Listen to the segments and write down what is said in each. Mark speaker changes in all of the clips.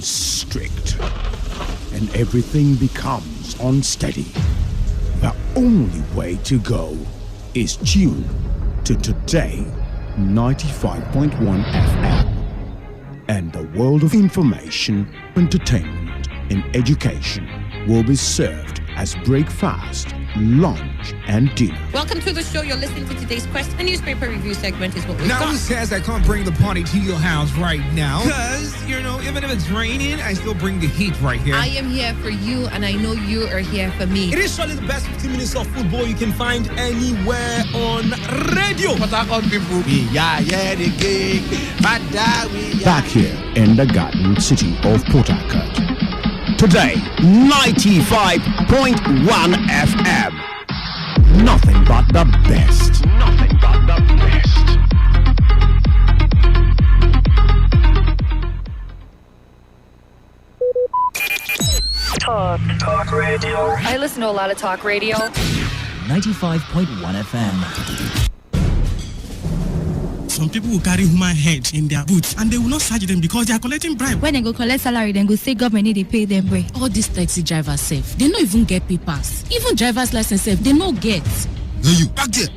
Speaker 1: becomes strict and everything becomes unsteady, the only way to go is tune to Today 95.1 FM. And the world of information, entertainment, and education will be served as breakfast, lunch, and dinner.
Speaker 2: Welcome to the show. You're listening to today's Quest. A newspaper review segment is what we've
Speaker 3: got.
Speaker 2: Now
Speaker 3: who says I can't bring the party to your house right now? Because, even if it's raining, I still bring the heat right here.
Speaker 2: I am here for you, and I know you are here for me.
Speaker 4: It is surely the best 15 minutes of football you can find anywhere on radio.
Speaker 1: Back here in the garden city of Port Harcourt. Today, 95.1 FM. Nothing but the best. Nothing but the best.
Speaker 5: Talk radio.
Speaker 6: I listen to a lot of talk radio.
Speaker 5: 95.1 FM.
Speaker 4: Some people will carry human head in their boots and they will not charge them because they are collecting bribe.
Speaker 7: When they go collect salary, then go say government need to pay them bribe.
Speaker 8: All these taxi drivers safe. They don't even get papers. Even driver's license safe, they no get.
Speaker 9: Hey you, back there.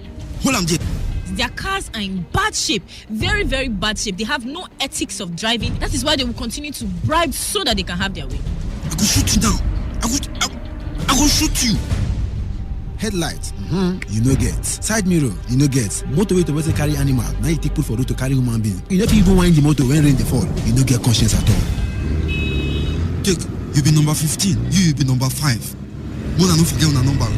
Speaker 9: Hold on there.
Speaker 8: Their cars are in bad shape. Very, very bad shape. They have no ethics of driving. That is why they will continue to bribe so that they can have their way.
Speaker 9: I could shoot you down. I could shoot you. Headlights, you no get. Side mirror, you no get. Motorway to where they carry animal. Now you take put for road to carry human being. You never even wind the motor when rain they fall. You no get conscience at all.
Speaker 10: Take, you be number 15. You be number 5. More than no forget on a number.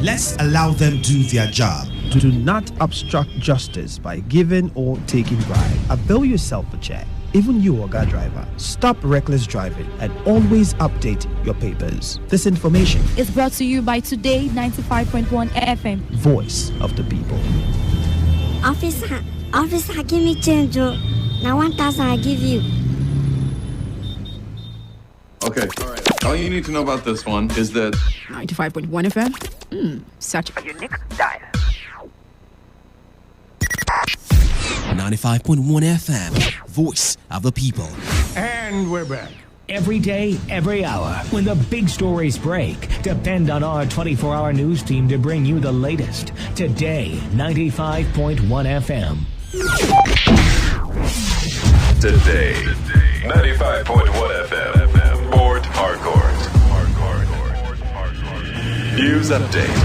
Speaker 11: Let's allow them do their job.
Speaker 12: Do not obstruct justice by giving or taking bribe. Avail yourself a check. Even you, Oga driver, stop reckless driving and always update your papers. This information
Speaker 7: is brought to you by Today 95.1 FM.
Speaker 12: Voice of the people.
Speaker 13: Officer, give me change. Now 1,000 I give you.
Speaker 14: Okay, all right. All you need to know about this one is that
Speaker 15: 95.1 FM. Such a unique dial.
Speaker 5: 95.1 FM, voice of the people.
Speaker 16: And we're back. Every day, every hour, when the big stories break, depend on our 24-hour news team to bring you the latest. Today, 95.1 FM.
Speaker 17: Today, 95.1 FM, Port Harcourt. News update.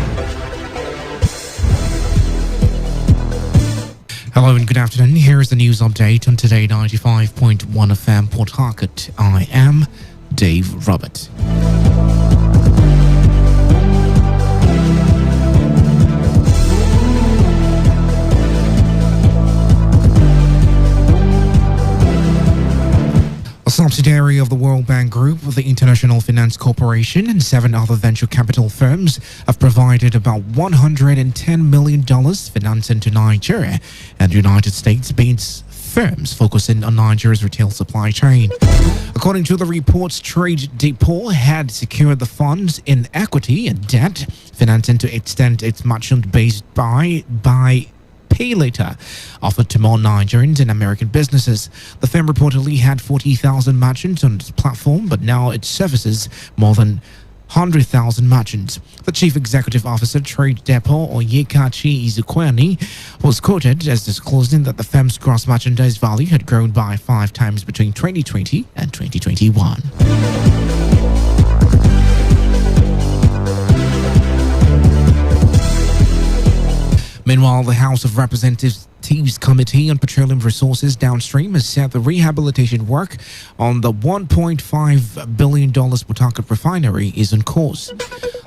Speaker 18: Hello and good afternoon. Here is the news update on Today 95.1 FM Port Harcourt. I am Dave Robert. A subsidiary of the World Bank Group, the International Finance Corporation, and 7 other venture capital firms have provided about $110 million financing to Nigeria and United States-based firms focusing on Nigeria's retail supply chain. According to the reports, Trade Depot had secured the funds in equity and debt financing to extend its merchant-based buy pay later offered to more Nigerians and American businesses. The firm reportedly had 40,000 merchants on its platform, but now it services more than 100,000 merchants. The Chief Executive Officer, Trade Depot, Oyekachi Izukwani, was quoted as disclosing that the firm's gross merchandise value had grown by 5 times between 2020 and 2021. Meanwhile, the House of Representatives Committee on Petroleum Resources Downstream has said the rehabilitation work on the $1.5 billion Port Harcourt refinery is on course.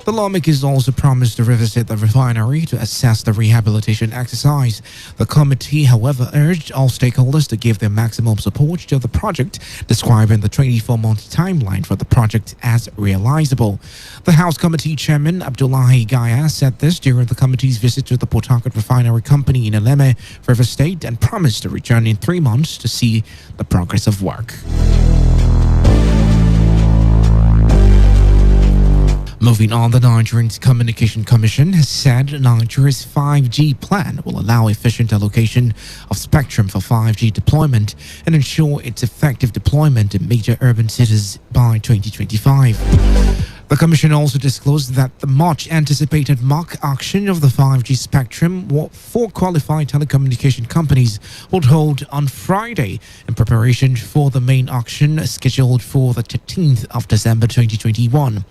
Speaker 18: The lawmakers also promised to revisit the refinery to assess the rehabilitation exercise. The committee, however, urged all stakeholders to give their maximum support to the project, describing the 24-month timeline for the project as realizable. The House Committee Chairman Abdullahi Gaya said this during the committee's visit to the Port Harcourt Refinery Company in Eleme, River State, and promised to return in 3 months to see the progress of work. Moving on, the Nigerian Communication Commission has said Nigeria's 5G plan will allow efficient allocation of spectrum for 5G deployment and ensure its effective deployment in major urban cities by 2025. The Commission also disclosed that the much anticipated mock auction of the 5G spectrum for qualified telecommunication companies will hold on Friday in preparation for the main auction scheduled for the 13th of December 2021.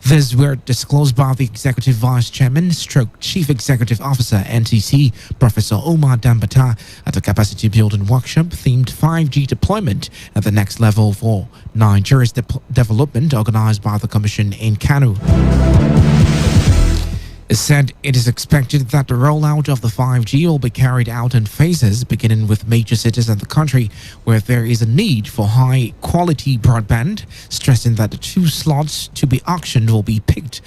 Speaker 18: These were disclosed by the Executive Vice Chairman / Chief Executive Officer NTC, Professor Omar Dambata, at a capacity building workshop themed 5G deployment at the next level for Nigeria's development organized by the Commission in Kano. It said it is expected that the rollout of the 5G will be carried out in phases, beginning with major cities in the country where there is a need for high-quality broadband, stressing that the 2 slots to be auctioned will be picked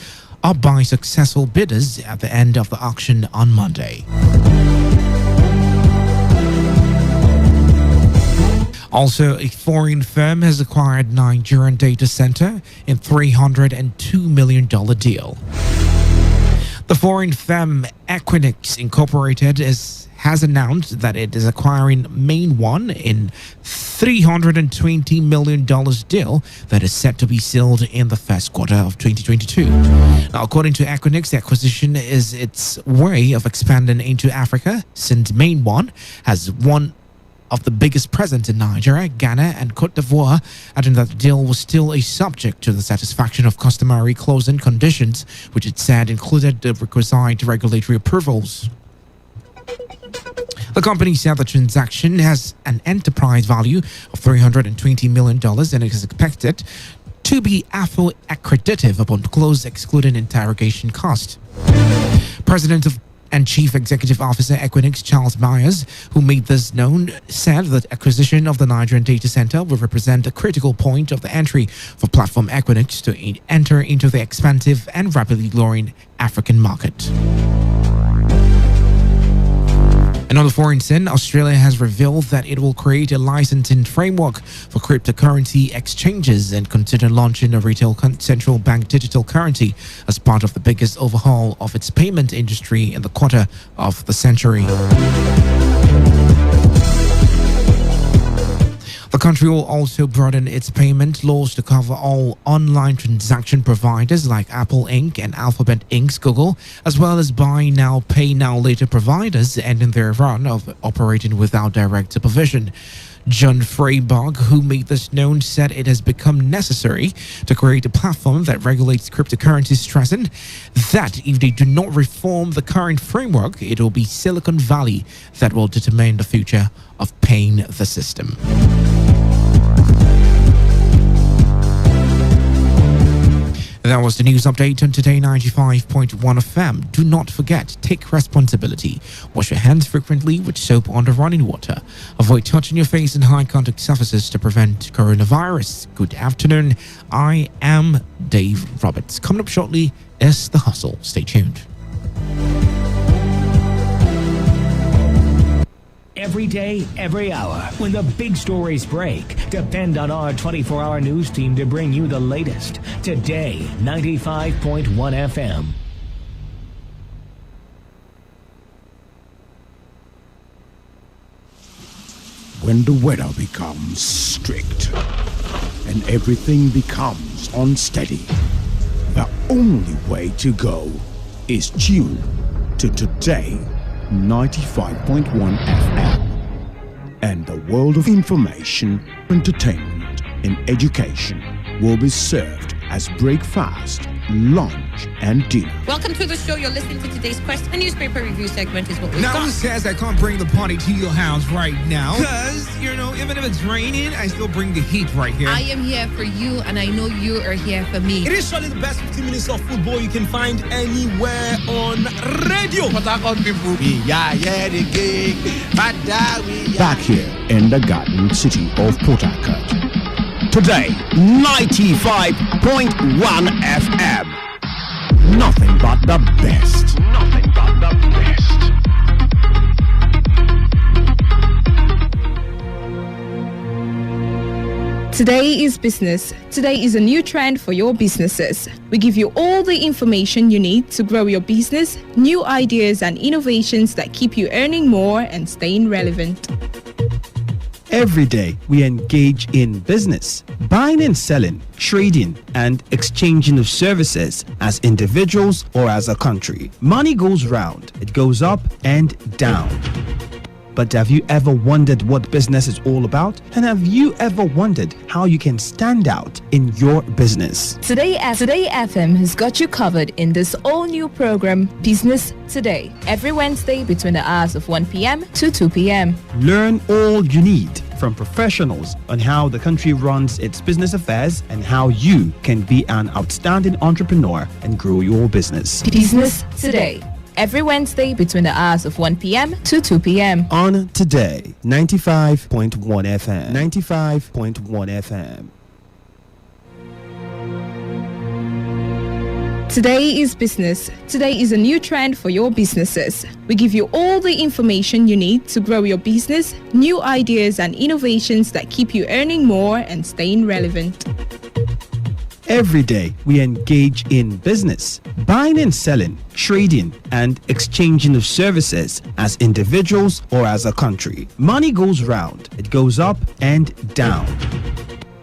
Speaker 18: up by successful bidders at the end of the auction on Monday. Also, a foreign firm has acquired Nigerian data center in $302 million deal. The foreign firm Equinix Incorporated has announced that it is acquiring Main One in $320 million deal that is set to be sealed in the first quarter of 2022. Now, according to Equinix, the acquisition is its way of expanding into Africa, since Main One has one of the biggest presence in Nigeria, Ghana, and Cote d'Ivoire, adding that the deal was still a subject to the satisfaction of customary closing conditions, which it said included the requisite regulatory approvals. The company said the transaction has an enterprise value of $320 million and is expected to be AFO accretive upon close, excluding interrogation cost. President and Chief Executive Officer Equinix Charles Myers, who made this known, said that acquisition of the Nigerian data center will represent a critical point of the entry for platform Equinix to enter into the expansive and rapidly growing African market. Another foreign sin, Australia has revealed that it will create a licensing framework for cryptocurrency exchanges and consider launching a retail central bank digital currency as part of the biggest overhaul of its payment industry in the quarter of the century. The country will also broaden its payment laws to cover all online transaction providers like Apple Inc. and Alphabet Inc.'s Google, as well as buy now, pay now later providers ending their run of operating without direct supervision. John Freiberg, who made this known, said it has become necessary to create a platform that regulates cryptocurrencies, stressing that if they do not reform the current framework, it will be Silicon Valley that will determine the future of paying the system. That was the news update on Today 95.1 FM. Do not forget, take responsibility. Wash your hands frequently with soap under running water. Avoid touching your face in high contact surfaces to prevent coronavirus. Good afternoon. I am Dave Roberts. Coming up shortly is The Hustle. Stay tuned.
Speaker 16: Every day, every hour, when the big stories break, depend on our 24-hour news team to bring you the latest. Today, 95.1 FM.
Speaker 1: When the weather becomes strict and everything becomes unsteady, the only way to go is tune to Today 95.1 FM, and the world of information, entertainment, and education will be served as breakfast, lunch, and dinner.
Speaker 2: Welcome to the show. You're listening to today's Quest. A newspaper review segment is what we've
Speaker 3: now,
Speaker 2: got.
Speaker 3: who says I can't bring the party to your house right now? Because, even if it's raining, I still bring the heat right here.
Speaker 15: I am here for you, and I know you are here for me.
Speaker 4: It is surely the best 15 minutes of football you can find anywhere on radio.
Speaker 1: Back here in the Garden City of Port Harcourt. Today, 95.1 FM. Nothing but the best. Nothing but the best.
Speaker 19: Today is business. Today is a new trend for your businesses. We give you all the information you need to grow your business, new ideas and innovations that keep you earning more and staying relevant.
Speaker 12: Every day, we engage in business, buying and selling, trading, and exchanging of services as individuals or as a country. Money goes round, it goes up and down. But have you ever wondered what business is all about? And have you ever wondered how you can stand out in your business?
Speaker 19: Today FM has got you covered in this all-new program, Business Today, every Wednesday between the hours of 1 p.m. to 2 p.m.
Speaker 12: Learn all you need from professionals on how the country runs its business affairs and how you can be an outstanding entrepreneur and grow your business.
Speaker 19: Business Today, every Wednesday between the hours of 1 p.m. to 2 p.m.
Speaker 12: On Today, 95.1 FM. 95.1 FM.
Speaker 19: Today is business. Today is a new trend for your businesses. We give you all the information you need to grow your business, new ideas and innovations that keep you earning more and staying relevant.
Speaker 12: Every day, we engage in business, buying and selling, trading, and exchanging of services as individuals or as a country. Money goes round, it goes up and down.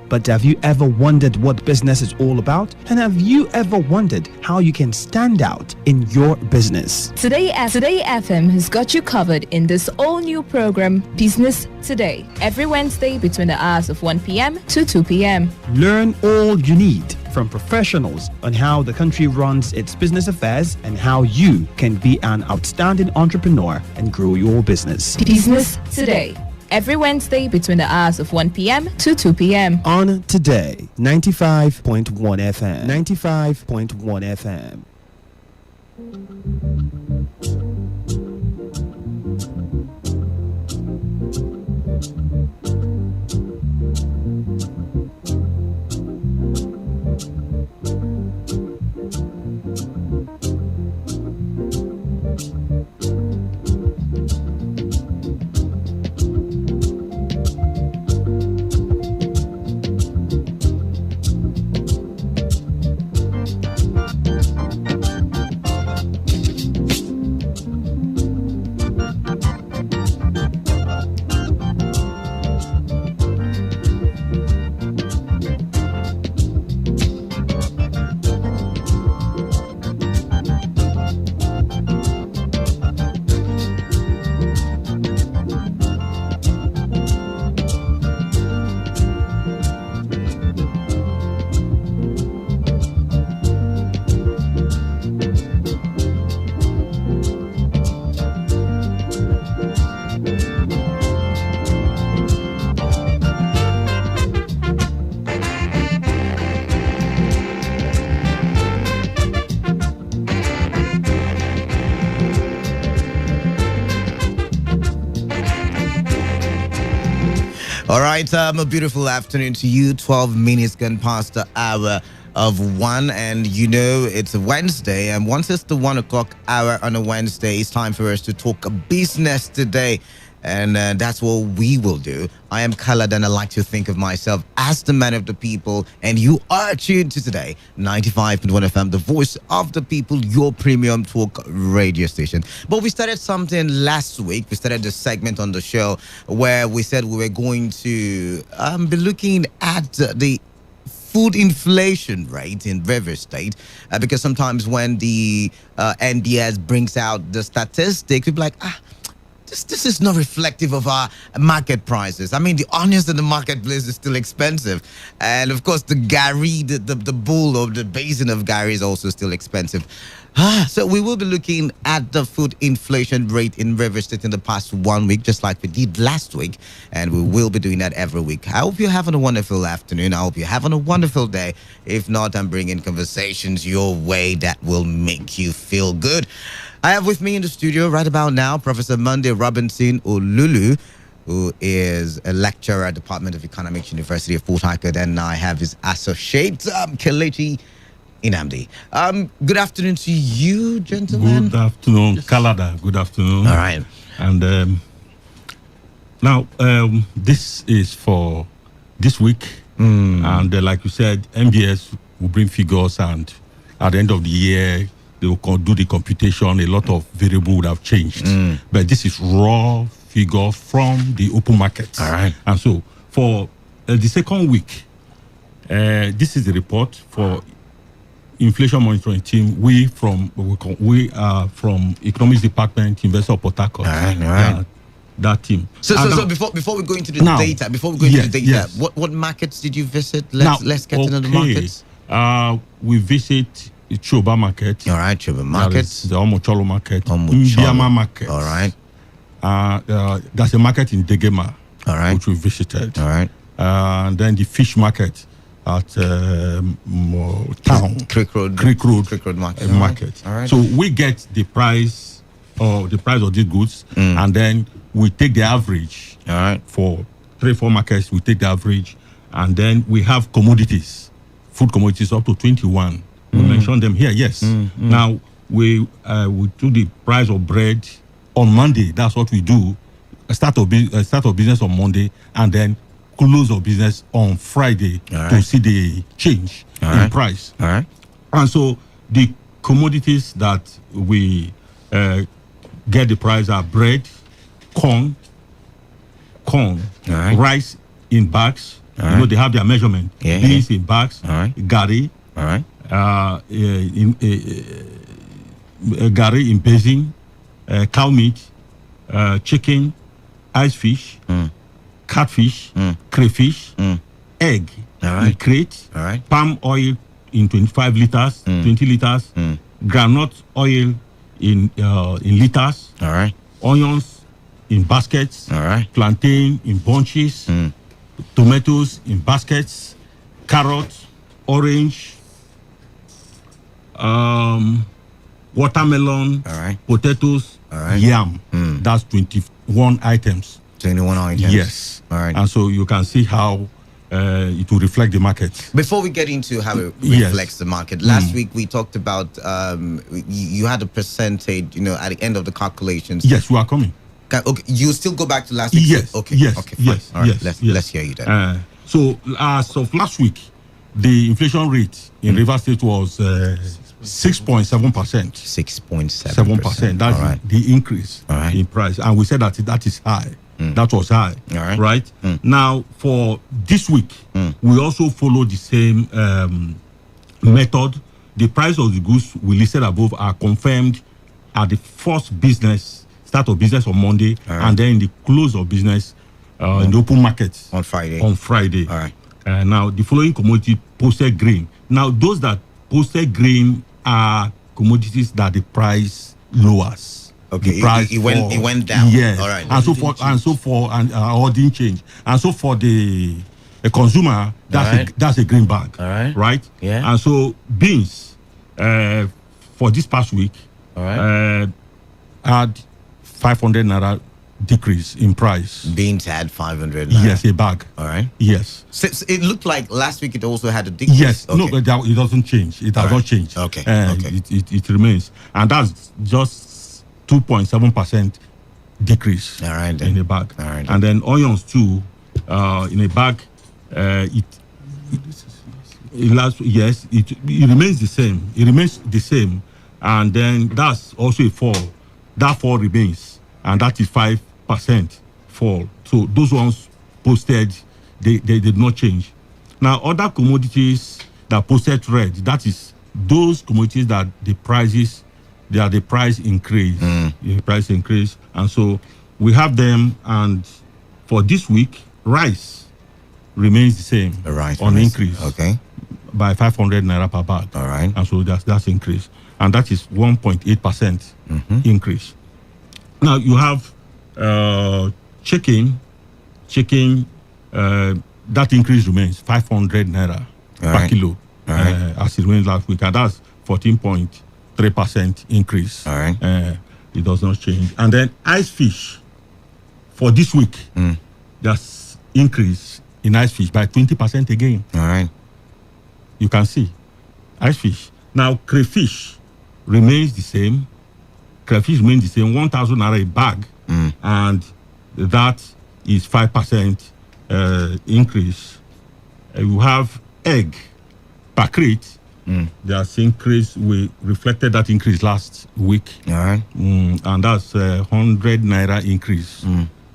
Speaker 12: But have you ever wondered what business is all about? And have you ever wondered how you can stand out in your business?
Speaker 19: Today FM has got you covered in this all-new program, Business Today, every Wednesday between the hours of 1 p.m. to 2 p.m.
Speaker 12: Learn all you need from professionals on how the country runs its business affairs and how you can be an outstanding entrepreneur and grow your business.
Speaker 19: Business Today, every Wednesday between the hours of 1 p.m. to 2 p.m.
Speaker 12: On Today, 95.1 FM. 95.1 FM.
Speaker 20: All right, a beautiful afternoon to you. 12 minutes gone past the hour of 1, and you know it's a Wednesday, and once it's the 1 o'clock hour on a Wednesday, it's time for us to talk business today. And that's what we will do. I am colored and I like to think of myself as the man of the people. And you are tuned to Today 95.1 FM, the voice of the people, your premium talk radio station. But we started something last week. We started the segment on the show where we said we were going to be looking at the food inflation rate in River State, because sometimes when the NBS brings out the statistics, we'll be like, this is not reflective of our market prices. I mean, the onions in the marketplace is still expensive. And of course, the gari, the bowl or the basin of gari is also still expensive. So we will be looking at the food inflation rate in River State in the past 1 week, just like we did last week. And we will be doing that every week. I hope you're having a wonderful afternoon. I hope you're having a wonderful day. If not, I'm bringing conversations your way that will make you feel good. I have with me in the studio right about now Professor Monday Robinson Olulu, who is a lecturer at the Department of Economics, University of Port Harcourt, and I have his associate, Kelechi Inamdi. Good afternoon to you, gentlemen.
Speaker 21: Good afternoon, Kalada. Good afternoon.
Speaker 20: All right.
Speaker 21: And now, this is for this week, And like you said, MBS will bring figures, and at the end of the year, they will do the computation. A lot of variables would have changed. But this is raw figure from the open market.
Speaker 20: All right.
Speaker 21: And so for the second week, this is the report for inflation monitoring team. We are from economics department, Investor of Port Harcourt.
Speaker 20: All right.
Speaker 21: That team.
Speaker 20: So before we go into the data, what markets did you visit? Let's get into the markets.
Speaker 21: We visit Choba market.
Speaker 20: All right, Choba markets.
Speaker 21: The Omocholo market. Mbiama market.
Speaker 20: All right.
Speaker 21: There's a market in Degema.
Speaker 20: All right.
Speaker 21: Which we visited.
Speaker 20: All right.
Speaker 21: And then the fish market at town.
Speaker 20: Creek Road
Speaker 21: market.
Speaker 20: All right.
Speaker 21: So we get the price of these goods, and then we take the average.
Speaker 20: All right.
Speaker 21: For 3-4 markets, we take the average, and then we have commodities, food commodities up to 21. We mentioned them here. Yes. Now we do the price of bread on Monday. That's what we do. Start of business on Monday, and then close of business on Friday to see the change in price.
Speaker 20: All right.
Speaker 21: And so the commodities that we get the price are bread, corn, rice in bags. You know, they have their measurement. Beans in bags, gari, gari in basin, cow meat, chicken, ice fish, catfish, crayfish, egg in crate, palm oil in 25 liters, 20 liters, groundnut oil in liters, onions in baskets, plantain in bunches, tomatoes in baskets, carrots, orange, watermelon, potatoes, yam. That's 21 items.
Speaker 20: 21 items.
Speaker 21: Yes.
Speaker 20: All right.
Speaker 21: And so you can see how it will reflect the market.
Speaker 20: Before we get into how it reflects the market, last week we talked about you had a percentage, at the end of the calculations.
Speaker 21: Yes, we are coming.
Speaker 20: Okay, you still go back to last week?
Speaker 21: Yes.
Speaker 20: Okay.
Speaker 21: Yes.
Speaker 20: Okay. Fine.
Speaker 21: Yes.
Speaker 20: All right.
Speaker 21: Yes.
Speaker 20: Let's hear you then.
Speaker 21: So as of last week, the inflation rate in Rivers State was 6.7%.
Speaker 20: 6.7%.
Speaker 21: That's the increase in price, and we said that is high. That was high, right? Now, for this week, we also follow the same method. The price of the goods we listed above are confirmed at the first start of business on Monday, and then the close of business in the open market
Speaker 20: on Friday.
Speaker 21: All right. Now, the following commodity posted grain. Now, those that posted grain are commodities that the price lowers.
Speaker 20: Okay, it went down.
Speaker 21: Yes.
Speaker 20: All right.
Speaker 21: And so didn't change. And so for the consumer, that's a green bag.
Speaker 20: All right.
Speaker 21: Right?
Speaker 20: Yeah.
Speaker 21: And so beans for this past week had 500 naira decrease in price.
Speaker 20: Beans had 500 naira.
Speaker 21: Yes, a bag.
Speaker 20: All right.
Speaker 21: Yes.
Speaker 20: So it looked like last week it also had a decrease.
Speaker 21: Yes.
Speaker 20: Okay.
Speaker 21: No, but it doesn't change. It does not change.
Speaker 20: Okay.
Speaker 21: It remains. And that's just 2.7% decrease in a bag.
Speaker 20: All right.
Speaker 21: And then onions too, in a bag, it remains the same. It remains the same. And then that's also a fall. That fall remains. And that is 5% fall. So those ones posted, they did not change. Now, other commodities that posted red, that is those commodities that the price increase. The price increase. And so we have them, and for this week, rice remains the same on increase.
Speaker 20: Okay.
Speaker 21: By 500 naira per bag.
Speaker 20: All right.
Speaker 21: And so that's increase. And that is 1.8% increase. Now you have chicken, that increase remains 500 naira per kilo as it remains last week. And that's 14.3% increase.
Speaker 20: All right.
Speaker 21: It does not change. And then ice fish for this week, that's increase in ice fish by 20% again.
Speaker 20: All right.
Speaker 21: You can see ice fish. Now crayfish remains the same. Crayfish remains the same, 1,000 naira a bag, and that is 5% increase. You have egg per crate. There's increase. We reflected that increase last week.
Speaker 20: All right.
Speaker 21: And that's 100 naira increase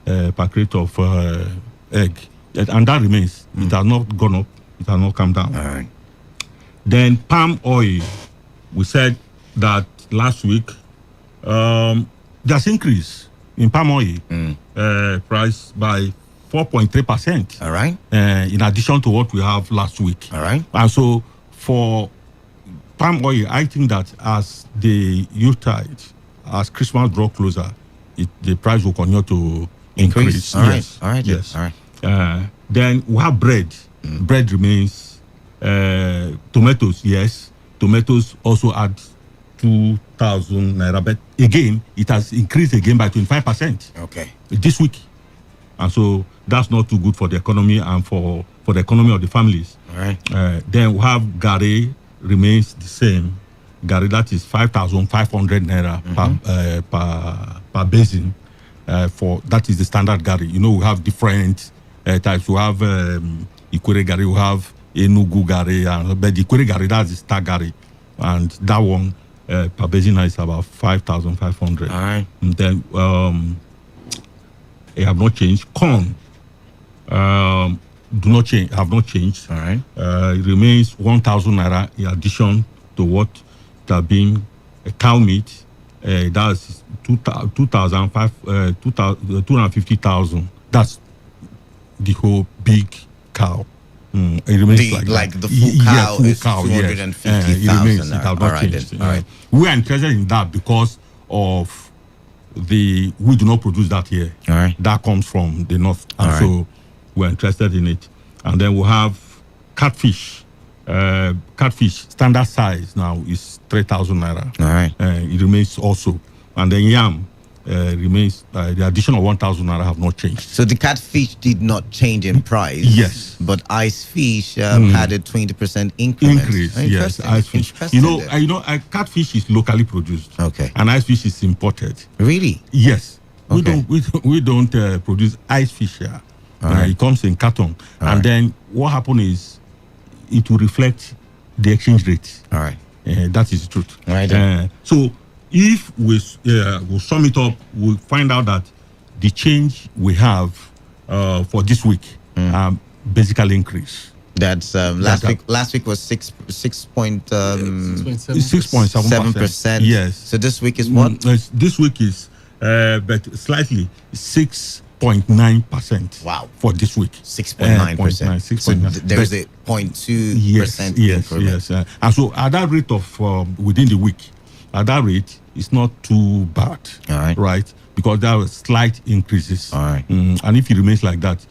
Speaker 21: per crate of egg. And that remains. It has not gone up. It has not come down.
Speaker 20: All right.
Speaker 21: Then palm oil. We said that last week. There's increase in palm oil price by 4.3%.
Speaker 20: All right.
Speaker 21: In addition to what we have last week.
Speaker 20: All right.
Speaker 21: And so for palm oil, I think that as the Yuletide, as Christmas draw closer, the price will continue to increase.
Speaker 20: All right.
Speaker 21: Yes.
Speaker 20: All right.
Speaker 21: Yes.
Speaker 20: All right.
Speaker 21: Then we have bread. Bread remains. Tomatoes, yes. Tomatoes also add 2,000 naira, but again, it has increased again by 25%.
Speaker 20: Okay.
Speaker 21: This week. And so that's not too good for the economy and for the economy of the families.
Speaker 20: All right.
Speaker 21: Then we have Gari remains the same. Gari, that is 5,500 naira per basin. That is the standard Gari. You know, we have different types. We have Ikwere Gari, we have Enugu Gari, but the Ikwere Gari, that's the star Gari. And that one per basin is about 5,500.
Speaker 20: All right.
Speaker 21: And then it have not changed. Corn do not change. Have not changed.
Speaker 20: All right.
Speaker 21: It remains 1,000 naira in addition to what has been cow meat. That's 250,000. That's the whole big cow. It remains
Speaker 20: like the full cow is 250,000.
Speaker 21: It remains. It has not changed.
Speaker 20: All right.
Speaker 21: We are interested in that because of we do not produce that here.
Speaker 20: All right.
Speaker 21: That comes from the north, and
Speaker 20: All right.
Speaker 21: so we're interested in it. And then we have catfish. Catfish standard size now is 3,000 naira.
Speaker 20: All right.
Speaker 21: It remains also, and then yam remains. The additional 1,000 naira have not changed.
Speaker 20: So the catfish did not change in price.
Speaker 21: Yes.
Speaker 20: But ice fish had a 20% increase.
Speaker 21: Yes, ice fish. Catfish is locally produced.
Speaker 20: Okay.
Speaker 21: And ice fish is imported.
Speaker 20: Really?
Speaker 21: Yes.
Speaker 20: Okay.
Speaker 21: We don't produce ice fish here. It comes in carton. And then what happens is it will reflect the exchange rate.
Speaker 20: All right.
Speaker 21: That is the truth.
Speaker 20: All right.
Speaker 21: So if we sum it up, we'll find out that the change we have for this week basically increase.
Speaker 20: That's last week. Last week was 6.7%.
Speaker 21: Yes.
Speaker 20: So this week is what?
Speaker 21: This week is but slightly 6.9%.
Speaker 20: Wow.
Speaker 21: For this week.
Speaker 20: 6.9%. So there's a 0.2% increment.
Speaker 21: Yes. And so at that rate of within the week, at that rate, it's not too bad.
Speaker 20: All right.
Speaker 21: Right? Because there are slight increases.
Speaker 20: All right.
Speaker 21: And if it remains like that,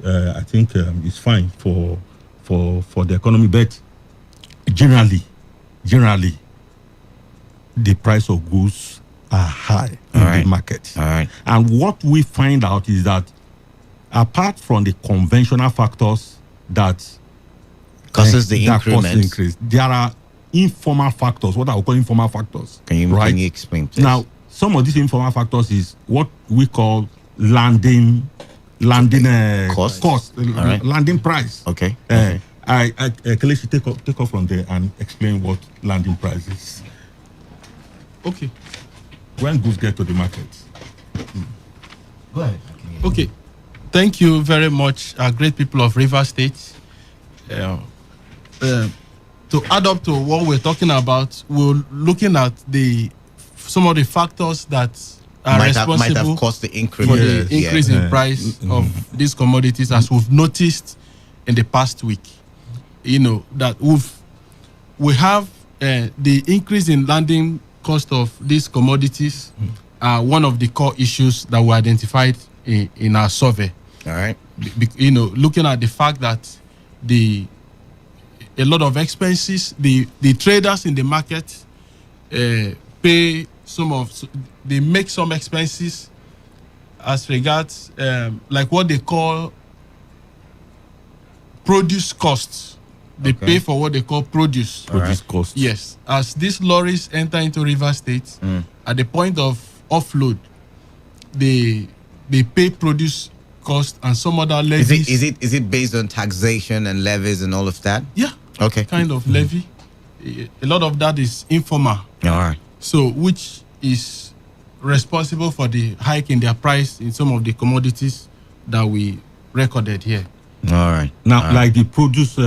Speaker 21: I think it's fine for the economy. But generally, the price of goods are high in the market.
Speaker 20: All right.
Speaker 21: And what we find out is that apart from the conventional factors that
Speaker 20: causes the
Speaker 21: increase, there are informal factors. What I would call informal factors.
Speaker 20: Can you explain, please?
Speaker 21: Now, some of these informal factors is what we call landing cost, landing price.
Speaker 20: Okay.
Speaker 21: I Kelechi, take off from there and explain what landing price is.
Speaker 6: Okay.
Speaker 21: When goods get to the market.
Speaker 20: Go ahead.
Speaker 6: Okay. Thank you very much, great people of Rivers State. To add up to what we're talking about, we're looking at some of the factors that are responsible
Speaker 20: might have caused the increase.
Speaker 6: For the increase in price of these commodities, as we've noticed in the past week. You know that we have the increase in landing cost of these commodities are one of the core issues that were identified in our survey.
Speaker 20: All right.
Speaker 6: You know, looking at the fact that a lot of expenses, the traders in the market pay they make some expenses as regards like what they call produce costs. They pay for what they call produce.
Speaker 21: Produce costs.
Speaker 6: Yes. As these lorries enter into River State, at the point of offload, they pay produce cost and some other levies.
Speaker 20: Is it based on taxation and levies and all of that?
Speaker 6: Yeah.
Speaker 20: Okay.
Speaker 6: Kind of levy. A lot of that is informal.
Speaker 20: All right.
Speaker 6: So, which is responsible for the hike in their price in some of the commodities that we recorded here.
Speaker 20: All right.
Speaker 21: Now, like the produce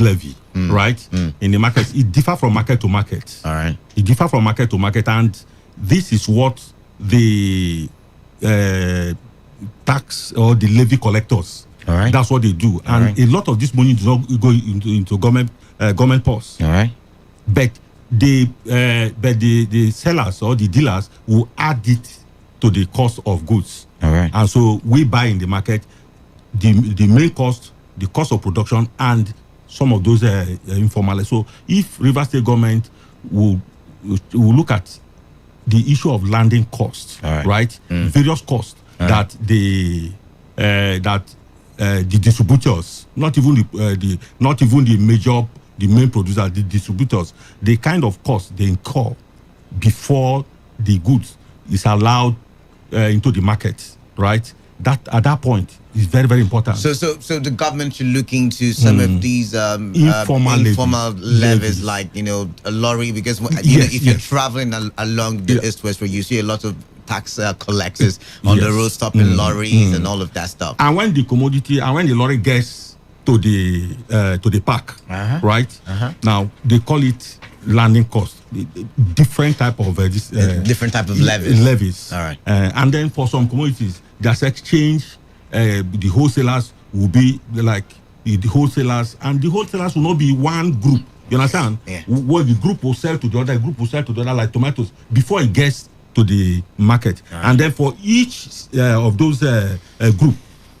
Speaker 21: levy, right? In the market, it differs from market to market.
Speaker 20: All right.
Speaker 21: It differs from market to market, and this is what the tax or the levy collectors.
Speaker 20: All right.
Speaker 21: That's what they do, and a lot of this money does not go into government purse.
Speaker 20: All right.
Speaker 21: But the sellers or the dealers will add it to the cost of goods.
Speaker 20: All right.
Speaker 21: And so we buy in the market the main cost, the cost of production, and some of those informal. So if Rivers State government will look at the issue of landing costs, right? Various costs that the distributors, not even the main producers, the distributors, the kind of cost they incur before the goods is allowed into the market, right? That at that point is very, very important.
Speaker 20: So the government should look into some of these informal levies, like a lorry, because if you're traveling along the East-West Road, you see a lot of tax collectors on the road stopping lorries and all of that stuff.
Speaker 21: And when the commodity and when the lorry gets to the park, right? Now they call it landing cost. Different type of
Speaker 20: different type of levies.
Speaker 21: All right. And then for some commodities, there's exchange. The wholesalers will be like the wholesalers, and the wholesalers will not be one group. You understand?
Speaker 20: Yeah.
Speaker 21: What the group will sell to the other, group will sell to the other, like tomatoes, before it gets to the market. And then for each of those group,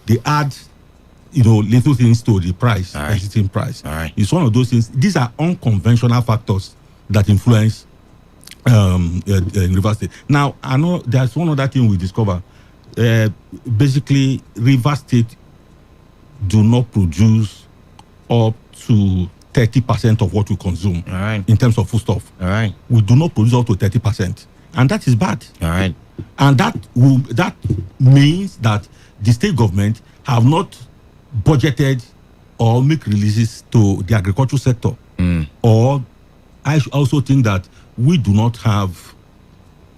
Speaker 21: they add little things to the price, existing price. It's one of those things. These are unconventional factors that influence Rivers State. Now, I know there's one other thing we discover. Basically, Rivers State do not produce up to 30% of what we consume in terms of foodstuff. We do not produce up to 30%, and that is bad. And that means that the state government have not budgeted or make releases to the agricultural sector. Or I also think that we do not have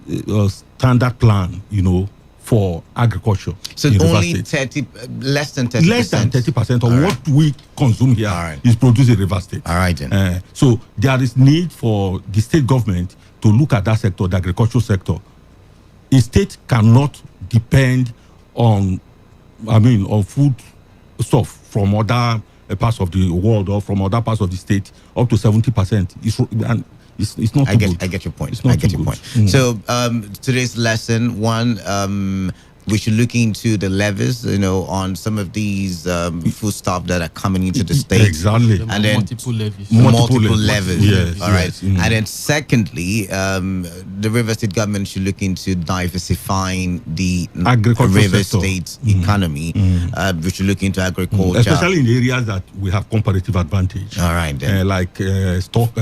Speaker 21: a standard plan, for agriculture.
Speaker 20: So only less than 30%.
Speaker 21: Less than 30% of what we consume here is produced in Rivers State.
Speaker 20: All right, then.
Speaker 21: So there is need for the state government to look at that sector, the agricultural sector. A state cannot depend on food stuff from other parts of the world or from other parts of the state up to 70%. It's not too good.
Speaker 20: I get your point. So today's lesson one, we should look into the levies, on some of these foodstuff that are coming into the state.
Speaker 21: Exactly.
Speaker 6: And then multiple levies.
Speaker 20: Multiple levies.
Speaker 21: Yes.
Speaker 20: All right. And then secondly, the River State government should look into diversifying the River State economy. We should look into agriculture,
Speaker 21: especially in the areas that we have comparative advantage.
Speaker 20: All right, then.
Speaker 21: Like stock,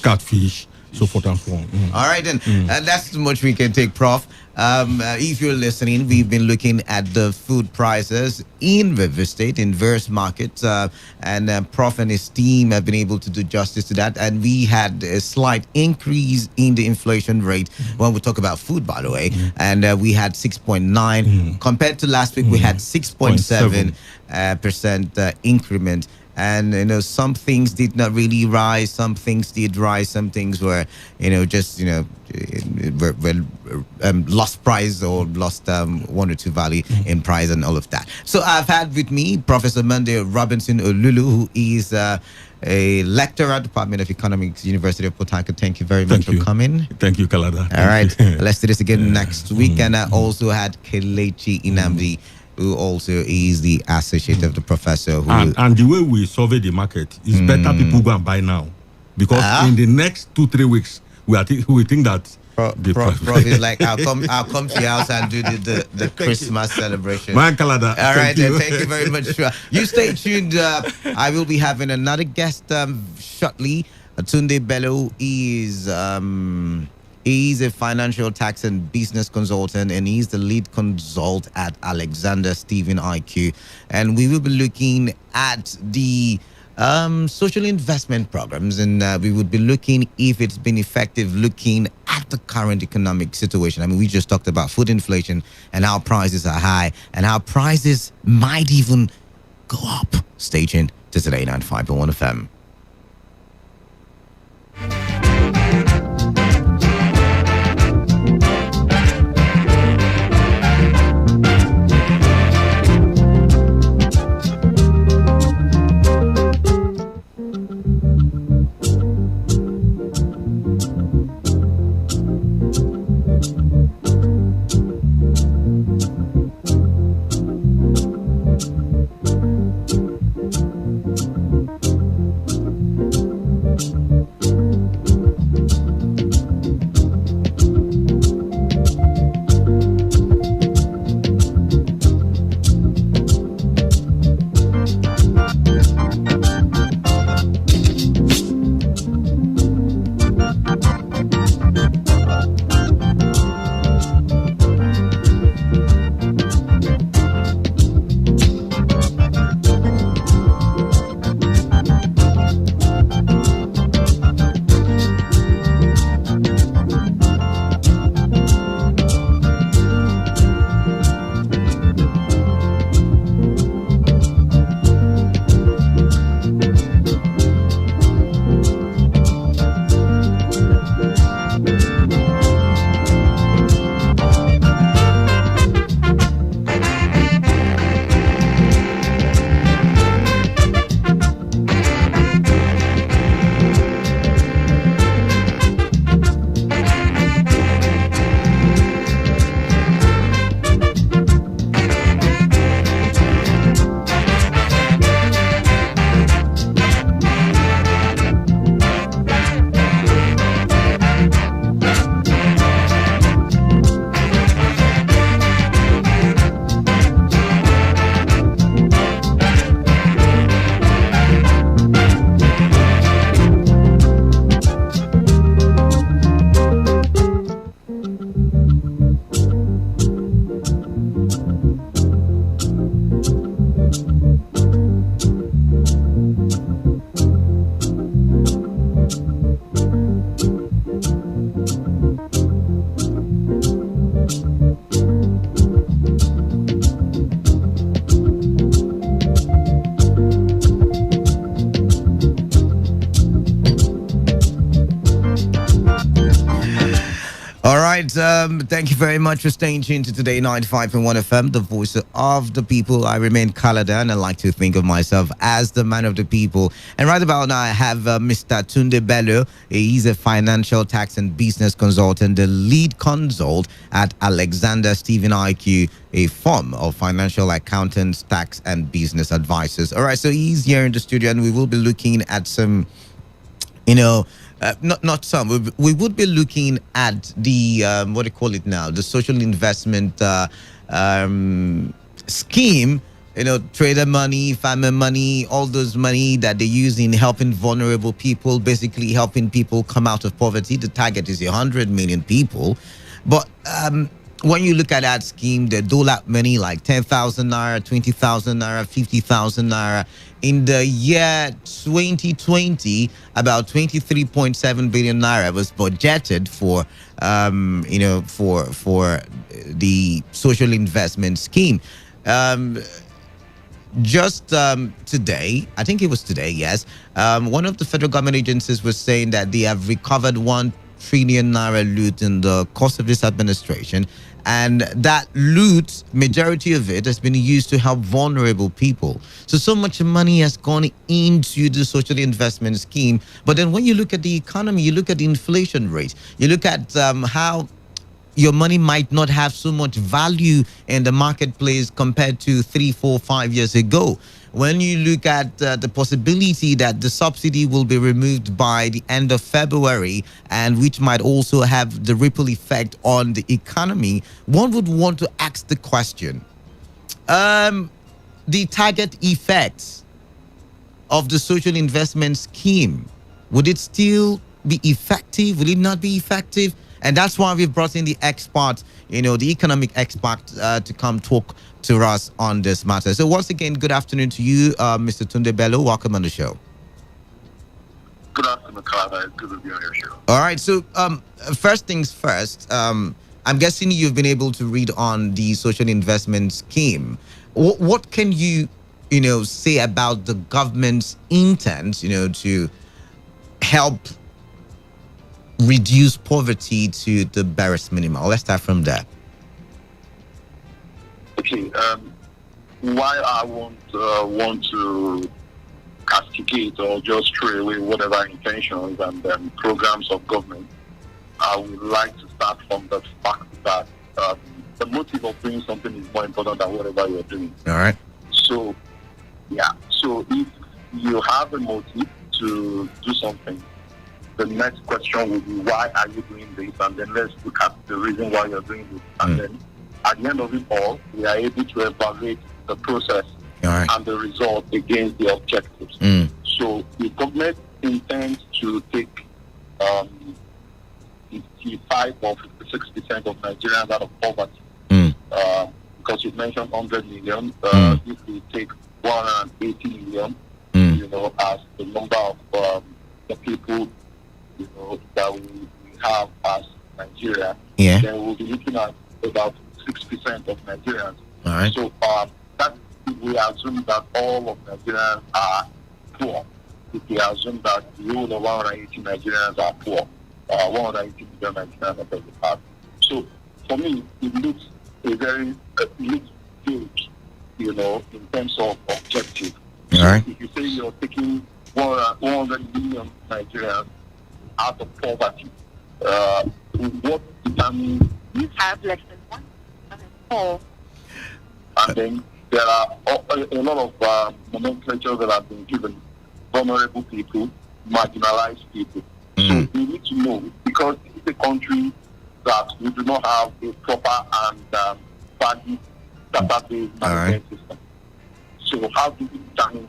Speaker 21: catfish, so forth and so on.
Speaker 20: All right, then. That's too much we can take, Prof. If you're listening, we've been looking at the food prices in River State, in various markets, and Prof and his team have been able to do justice to that. And we had a slight increase in the inflation rate when we talk about food, by the way. And we had 6.9 compared to last week. We had 6.7% increment. And some things did not really rise, some things did rise, some things were lost price or lost 1 or 2 value in price and all of that. So I've had with me Professor Monday Robinson Olulu, who is a lecturer at the Department of Economics, University of Port Harcourt. Thank you very much for coming.
Speaker 21: Thank you, Kalada.
Speaker 20: All right, let's do this again next week. And I also had Kelechi Inamdi, who also is the associate of the professor.
Speaker 21: And the way we survey the market is better people go and buy now, because in the next 2-3 weeks we think that
Speaker 20: Prof is like, I'll come to your house and do the Christmas celebration.
Speaker 21: Man, Kalada.
Speaker 20: All right, then, thank you very much. You stay tuned. I will be having another guest shortly. Tunde Bello is He's a financial tax and business consultant, and he's the lead consult at Alexander Stephen IQ. And we will be looking at the social investment programs, and we would be looking if it's been effective, looking at the current economic situation. I mean, we just talked about food inflation and how prices are high and how prices might even go up. Stay tuned to Today 95.1 FM. All right. Thank you very much for staying tuned to Today 95.1 FM, the voice of the people. I remain Kalada, and I like to think of myself as the man of the people. And right about now, I have Mr. Tunde Bello. He's a financial tax and business consultant, the lead consult at Alexander Stephen IQ, a firm of financial accountants, tax and business advisors. All right. So he's here in the studio, and we will be looking at some, not some. We would be looking at the what do you call it now? The social investment scheme. Trader money, farmer money, all those money that they use in helping vulnerable people, basically helping people come out of poverty. The target is 100 million people, but when you look at that scheme, they dole out money like 10,000 naira, 20,000 naira, 50,000 naira. In the year 2020, about 23.7 billion naira was budgeted for, for the social investment scheme. Just today, I think it was today, yes, one of the federal government agencies was saying that they have recovered 1 trillion naira loot in the course of this administration, and that loot, majority of it, has been used to help vulnerable people. So much money has gone into the social investment scheme. But then when you look at the economy, you look at the inflation rate, you look at how your money might not have so much value in the marketplace compared to 3, 4, 5 years ago. When you look at the possibility that the subsidy will be removed by the end of February, and which might also have the ripple effect on the economy, one would want to ask the question, the target effects of the social investment scheme, would it still be effective? Will it not be effective? And that's why we've brought in the expert, the economic expert to come talk to us on this matter. So once again, good afternoon to you, Mr. Tunde Bello. Welcome on the show.
Speaker 8: Good afternoon, Carla. It's good to be on your show.
Speaker 20: All right. So first things first, I'm guessing you've been able to read on the social investment scheme. What can you say about the government's intent, to help reduce poverty to the barest minimum? Let's start from there.
Speaker 8: Okay. Why I won't want to castigate or just throw away whatever intentions and programs of government, I would like to start from the fact that the motive of doing something is more important than whatever you're doing.
Speaker 20: All right.
Speaker 8: So, yeah. So if you have a motive to do something, the next question will be, why are you doing this? And then let's look at the reason why you're doing this. And then at the end of it all, we are able to evaluate the process and the result against the objectives. So the government intends to take 55 or 56% of Nigerians out of poverty. Because you mentioned 100 million. If we take 180 million, as the number of the people, that we have as Nigeria, then we'll be looking at about 6% of Nigerians.
Speaker 20: All right.
Speaker 8: So that we assume that all of Nigerians are poor. If we assume that the whole of 180 Nigerians are poor, 180 million Nigerians are poor. So for me, it looks vague, in terms of objective.
Speaker 20: All right.
Speaker 8: If you say you're taking 100 million Nigerians out of poverty, what determines you have less than 1 and then there are a lot of nomenclatures that have been given: vulnerable people, marginalized people. So we need to know, because it's a country that we do not have a proper and valid database management system. So how do we determine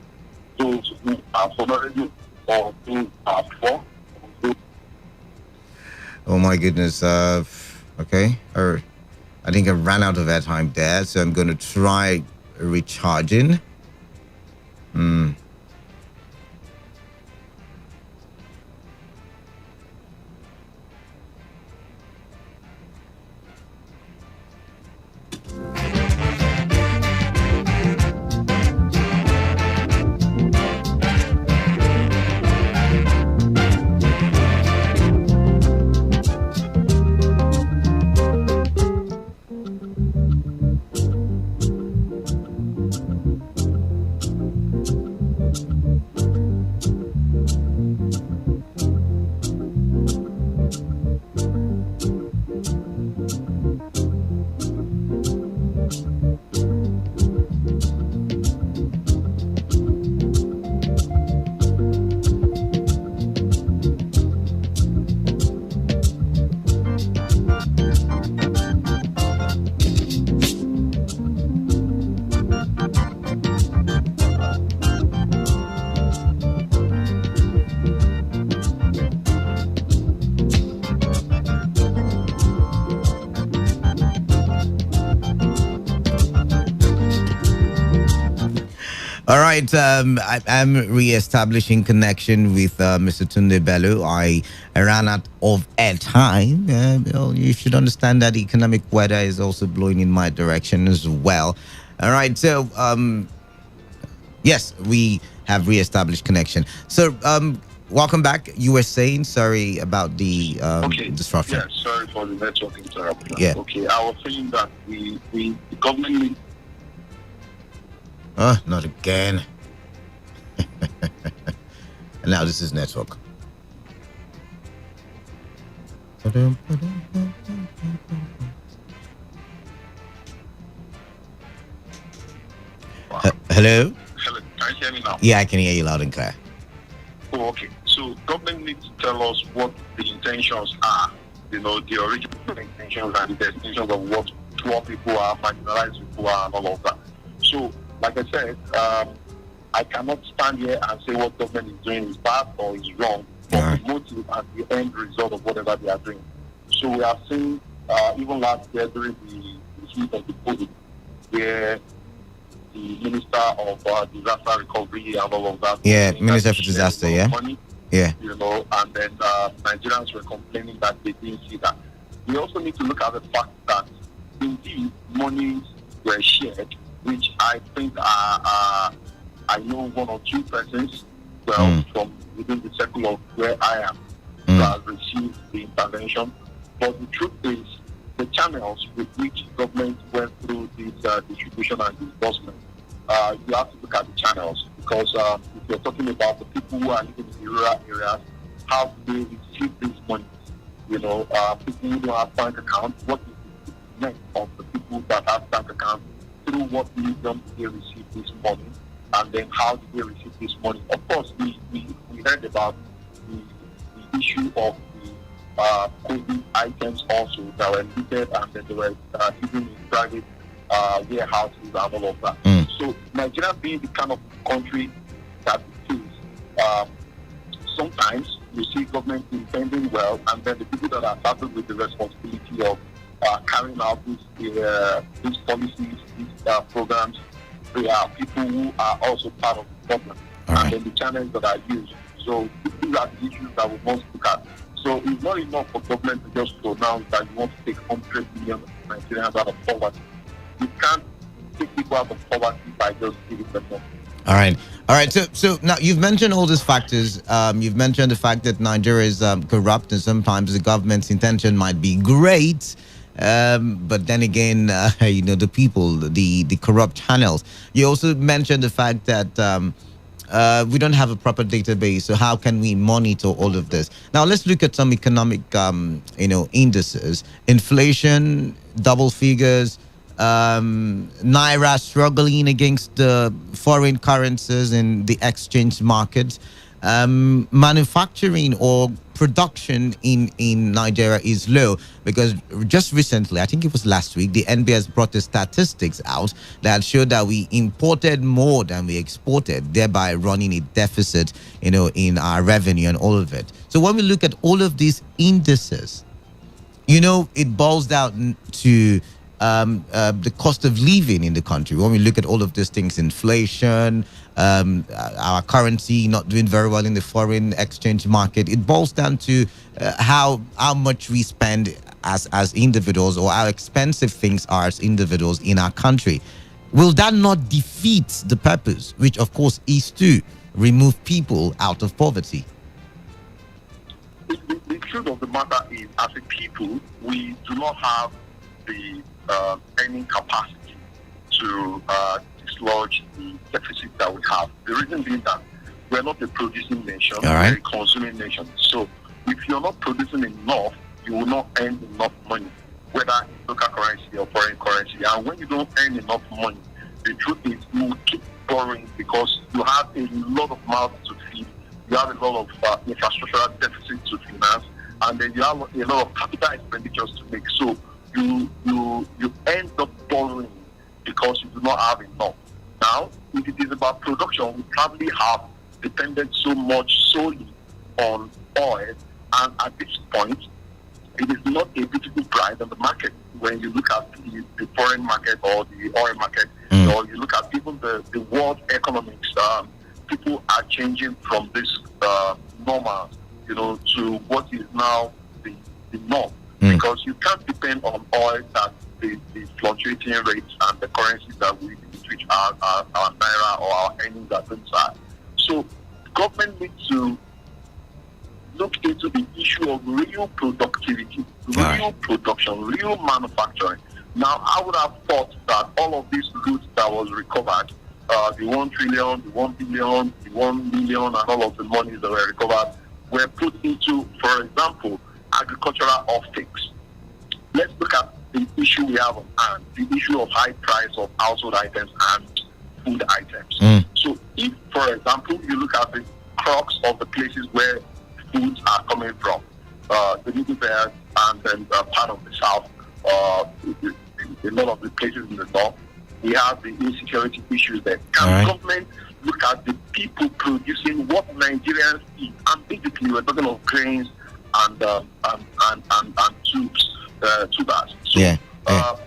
Speaker 8: those who are vulnerable or those who are poor?
Speaker 20: Oh my goodness. Okay. I think I ran out of airtime there, so I'm going to try recharging. All right, I'm re-establishing connection with Mr. Tunde Bello. I ran out of airtime. You should understand that economic weather is also blowing in my direction as well. All right, so yes, we have re-established connection. So welcome back. You were saying, sorry about the disruption.
Speaker 8: Yeah, sorry for the network interruption.
Speaker 20: Yeah.
Speaker 8: Okay, I was saying that the government needs.
Speaker 20: Not again. And now this is network.
Speaker 8: Wow.
Speaker 20: Hello?
Speaker 8: Hello, can you hear me now?
Speaker 20: Yeah, I can hear you loud and clear.
Speaker 8: Oh, okay. So government needs to tell us what the intentions are, the original intentions and the destinations of what poor people are, marginalized people are, and all of that. So, like I said, I cannot stand here and say what government is doing is bad or is wrong, but the motive and the end result of whatever they are doing. So we are seeing, even last year during the heat of the COVID, where the Minister of Disaster Recovery and all of that.
Speaker 20: Yeah, Minister for Disaster, yeah.
Speaker 8: Money,
Speaker 20: yeah.
Speaker 8: And then Nigerians were complaining that they didn't see that. We also need to look at the fact that indeed monies were shared, which I think I know one or two persons, from within the circle of where I am, who have received the intervention. But the truth is, the channels with which government went through this distribution and disbursement, you have to look at the channels, because if you're talking about the people who are living in the rural areas, how do they receive this money? People who don't have bank accounts, what is the net of the people that have bank accounts? Through what medium do they receive this money? And then how do they receive this money? Of course, we heard about the issue of the COVID items also that were limited, and then they were hidden in private warehouses and all of that. So Nigeria being the kind of country that it is, sometimes you see government intending well, and then the people that are saddled with the responsibility of carrying out these policies, these programs, they are people who are also part of the problem. And then the channels that are used. So these are the issues that we must look at. So it's not enough for government to just pronounce that you want to take 100 million Nigerians out of poverty. You can't take people out of poverty by just giving them money.
Speaker 20: All right. So now you've mentioned all these factors. You've mentioned the fact that Nigeria is corrupt, and sometimes the government's intention might be great, but then again, the people, the corrupt channels. You also mentioned the fact that we don't have a proper database. So how can we monitor all of this? Now let's look at some economic, indices. Inflation, double figures. Naira struggling against the foreign currencies in the exchange markets. Manufacturing or production in Nigeria is low, because just recently, I think it was last week, the NBS brought the statistics out that showed that we imported more than we exported, thereby running a deficit, in our revenue and all of it. So when we look at all of these indices, it boils down to the cost of living in the country. When we look at all of these things, inflation, our currency not doing very well in the foreign exchange market, it boils down to how much we spend as individuals, or how expensive things are as individuals in our country. Will that not defeat the purpose, which of course is to remove people out of poverty?
Speaker 8: The truth of the matter is, as a people, we do not have the earning capacity to dislodge the deficit that we have. The reason being that we're not a producing nation, we're a consuming nation. So if you're not producing enough, you will not earn enough money, whether in local currency or foreign currency. And when you don't earn enough money, the truth is you will keep borrowing, because you have a lot of mouths to feed, you have a lot of infrastructural deficits to finance, and then you have a lot of capital expenditures to make. So you end up borrowing because you do not have enough. Now, if it is about production, we probably have depended so much solely on oil, and at this point, it is not a beautiful price on the market. When you look at the foreign market or the oil market, or you look at even the world economics, people are changing from this normal, to what is now the norm. Because you can't depend on oil that the fluctuating rates and the currencies that we which are our naira or our earnings are inside. So government needs to look into the issue of real productivity, real production, real manufacturing. Now, I would have thought that all of these goods that was recovered, the 1 trillion, the 1 billion, the 1 million, and all of the monies that were recovered were put into, for example, agricultural offtakes. Let's look at the issue we have on hand, the issue of high price of household items and food items. So if, for example, you look at the crux of the places where foods are coming from, the Middle Belt and then part of the South, a lot of the places in the North, we have the insecurity issues there. Can government look at the people producing what Nigerians eat? And basically, we're talking of grains and soup. too bad. So,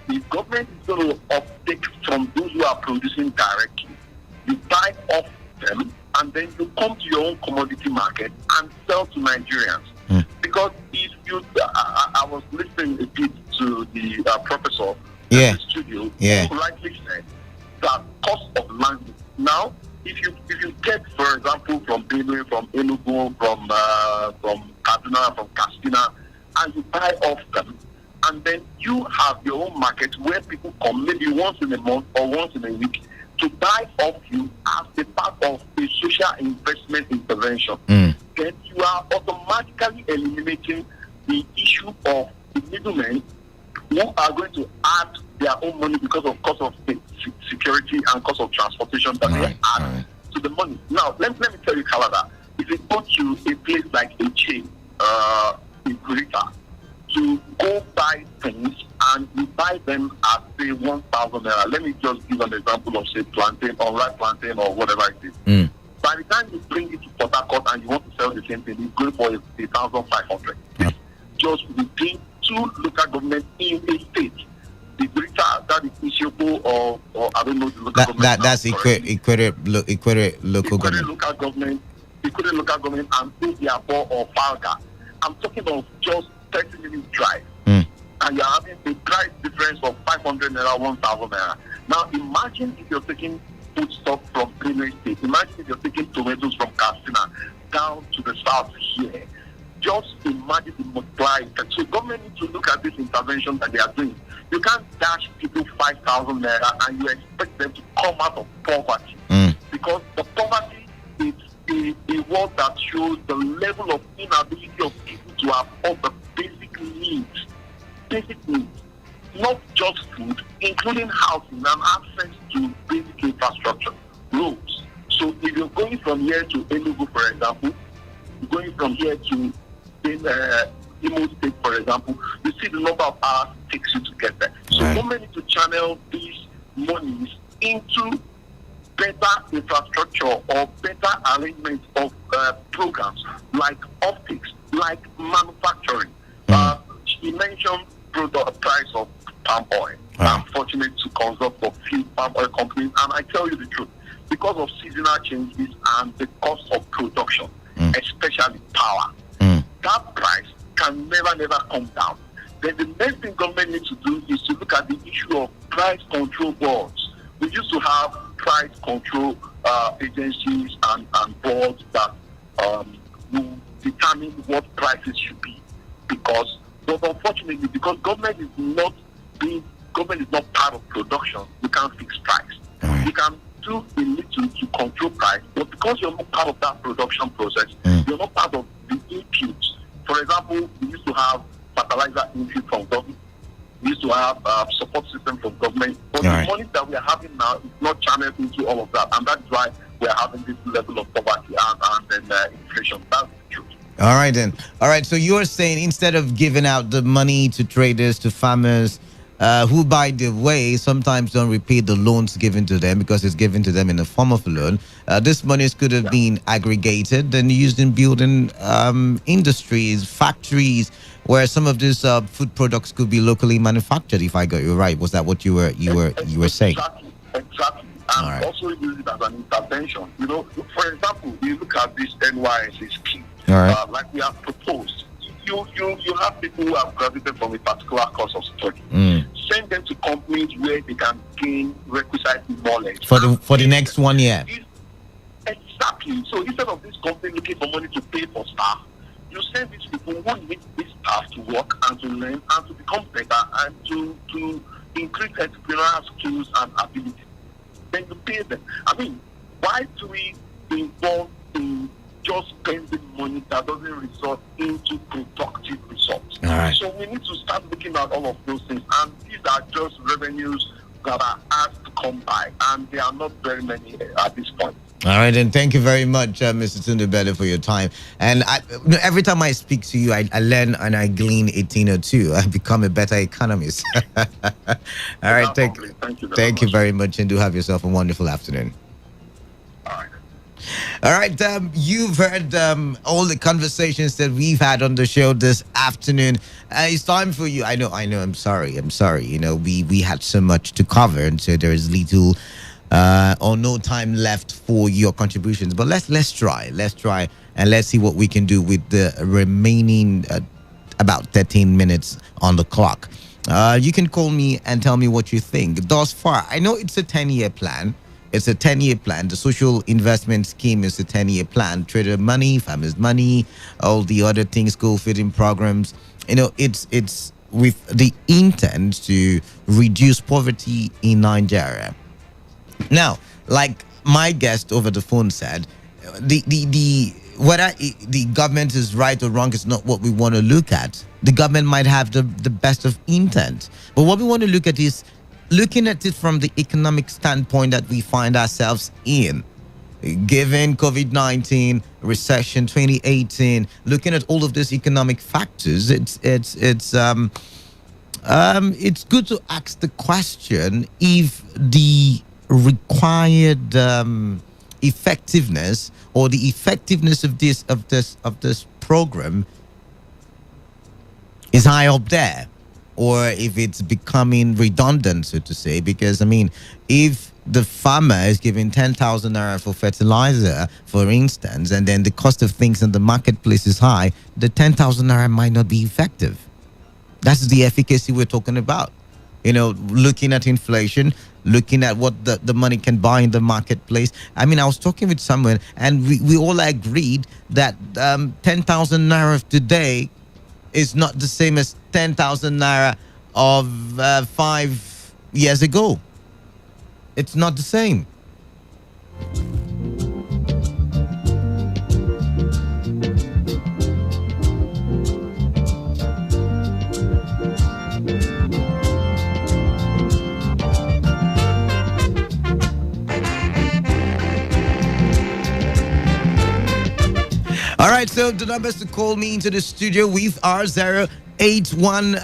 Speaker 8: the government is going to uptake from those who are producing directly. You buy off them, and then you come to your own commodity market and sell to Nigerians. Because if you, I was listening a bit to the professor in the studio, who rightly said that cost of land. Now, if you get, for example, from Benue, from Enugu, from Kaduna, from Katsina, and you buy off them, and then you have your own market where people come maybe once in a month or once in a week to buy off you as a part of a social investment intervention, then you are automatically eliminating the issue of the middlemen who are going to add their own money because of cost of security and cost of transportation that they add to the money. Now, let me tell you, Canada, if you go to a place like a chain, in Kurita, to go buy things and you buy them at say 1,000 naira. Let me just give an example of say plantain or ripe plantain or whatever it is. By the time you bring it to Port Harcourt and you want to sell the same thing, it's going for 1,500. Just within two local governments in a state. The Brita, that is Ishopo or I don't know the local government.
Speaker 20: That's Equator local government.
Speaker 8: Equator local government and Odiabo or Falga. I'm talking of just 30 minutes drive. And you're having a price difference of 500 naira, 1,000 naira. Now imagine if you're taking food stock from Benue State. Imagine if you're taking tomatoes from Katsina down to the south here. Just imagine the multiply. So government needs to look at this intervention that they are doing. You can't dash people 5,000 naira and you expect them to come out of poverty. Because the poverty is a word that shows the level of inability of people to afford the basic needs. Not just food, including housing and access to basic infrastructure, roads. So if you're going from here to Enugu, for example, going from here to Imo State, for example, you see the number of hours it takes you to get there. So government need to channel these monies into better infrastructure or better arrangement of programs like optics, like manufacturing. He mentioned product price of palm oil. I'm fortunate to consult for few palm oil companies, and I tell you the truth, because of seasonal changes and the cost of production, especially power, that price can never come down. Then the next thing government needs to do is to look at the issue of price control boards. We used to have price control agencies and boards that will determine what prices should be. But unfortunately, because government is not part of production, you can't fix price. You can do a little to control price, but because you're not part of that production process, you're not part of the inputs. For example, we used to have fertilizer input from government. We used to have support system from government. But the money that we are having now is not channeled into all of that. And that's why we are having this level of poverty and inflation. That's the truth.
Speaker 20: All right, then. All right, so you're saying instead of giving out the money to traders, to farmers, who, by the way, sometimes don't repay the loans given to them because it's given to them in the form of a loan, this money could have been aggregated and used in building industries, factories, where some of these food products could be locally manufactured, if I got you right. Was that what you were saying?
Speaker 8: Exactly. And also use it as an intervention. You know, for example, you look at this NYSC scheme, like we have proposed. You have people who have graduated from a particular course of study. Send them to companies where they can gain requisite knowledge
Speaker 20: for the next 1 year.
Speaker 8: Exactly. So instead of this company looking for money to pay for staff, you send these people who need these staff to work and to learn and to become better and to increase entrepreneurial skills and ability. Then you pay them. I mean, why do we involve in just spending money that doesn't result into productive results? So we need to start looking at all of those things. And these are just revenues that are asked to come by. And there are not very many at this point.
Speaker 20: All right, and thank you very much, Mr. Tunde for your time. And every time I speak to you, I learn and I glean a thing or two. I become a better economist. All right, thank you very much, and do have yourself a wonderful afternoon.
Speaker 8: All right.
Speaker 20: All right, you've heard all the conversations that we've had on the show this afternoon. It's time for you. I know. I'm sorry. You know, we had so much to cover, and so there is little or no time left for your contributions. But let's try, and let's see what we can do with the remaining about 13 minutes on the clock. You can call me and tell me what you think. Thus far, I know it's a 10-year plan. It's a 10-year plan. The social investment scheme is a 10-year plan. Trader money, farmers money, all the other things, school feeding programs. You know, it's with the intent to reduce poverty in Nigeria. Now, like my guest over the phone said, whether the government is right or wrong is not what we want to look at. The government might have the best of intent, but what we want to look at is looking at it from the economic standpoint that we find ourselves in. Given COVID-19, recession 2018, looking at all of these economic factors, it's good to ask the question if the required effectiveness or the effectiveness of this program is high up there, or if it's becoming redundant, so to say. Because I mean, if the farmer is giving 10,000 naira for fertilizer, for instance, and then the cost of things in the marketplace is high, the 10,000 naira might not be effective. That's the efficacy we're talking about. You know, looking at inflation, looking at what the money can buy in the marketplace. I mean, I was talking with someone, and we all agreed that 10,000 naira today is not the same as 10,000 naira of 5 years ago. It's not the same. All right, so the numbers to call me into the studio with are 0810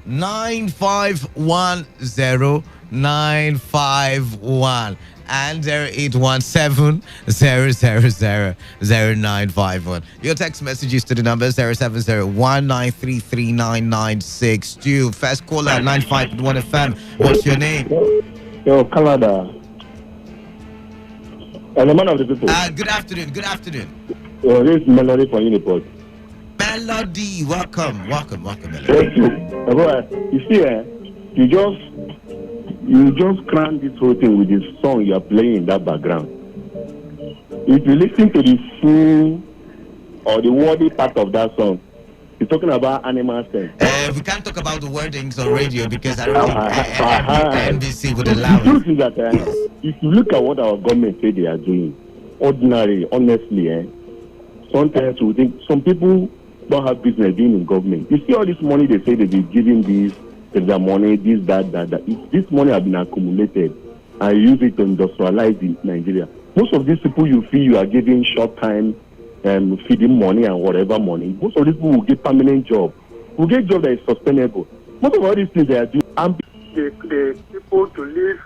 Speaker 20: 951 951 and 0817 000 0951. Your text messages to the number 07019339962. First caller at 95.1 FM. What's your name?
Speaker 9: Yo, Canada. And the man of the people.
Speaker 20: Good afternoon.
Speaker 9: This is Melody from Uniport.
Speaker 20: Melody, welcome, Melody.
Speaker 9: Thank you. You see, you just cram this whole thing with this song you are playing in that background. If you listen to the full or the wordy part of that song, it's talking about animal things.
Speaker 20: We can't talk about the wordings on radio because I don't think NBC would allow it.
Speaker 9: The truth is that if you look at what our government say they are doing, ordinary, honestly, sometimes we think some people don't have business being in government. You see all this money they say that they're giving this, their money, this, that. If this money has been accumulated and use it to industrialize in Nigeria, most of these people you feel you are giving short time feeding money and whatever money, most of these people will get permanent job, will get job that is sustainable. Most of all these things they are doing, and the people to live,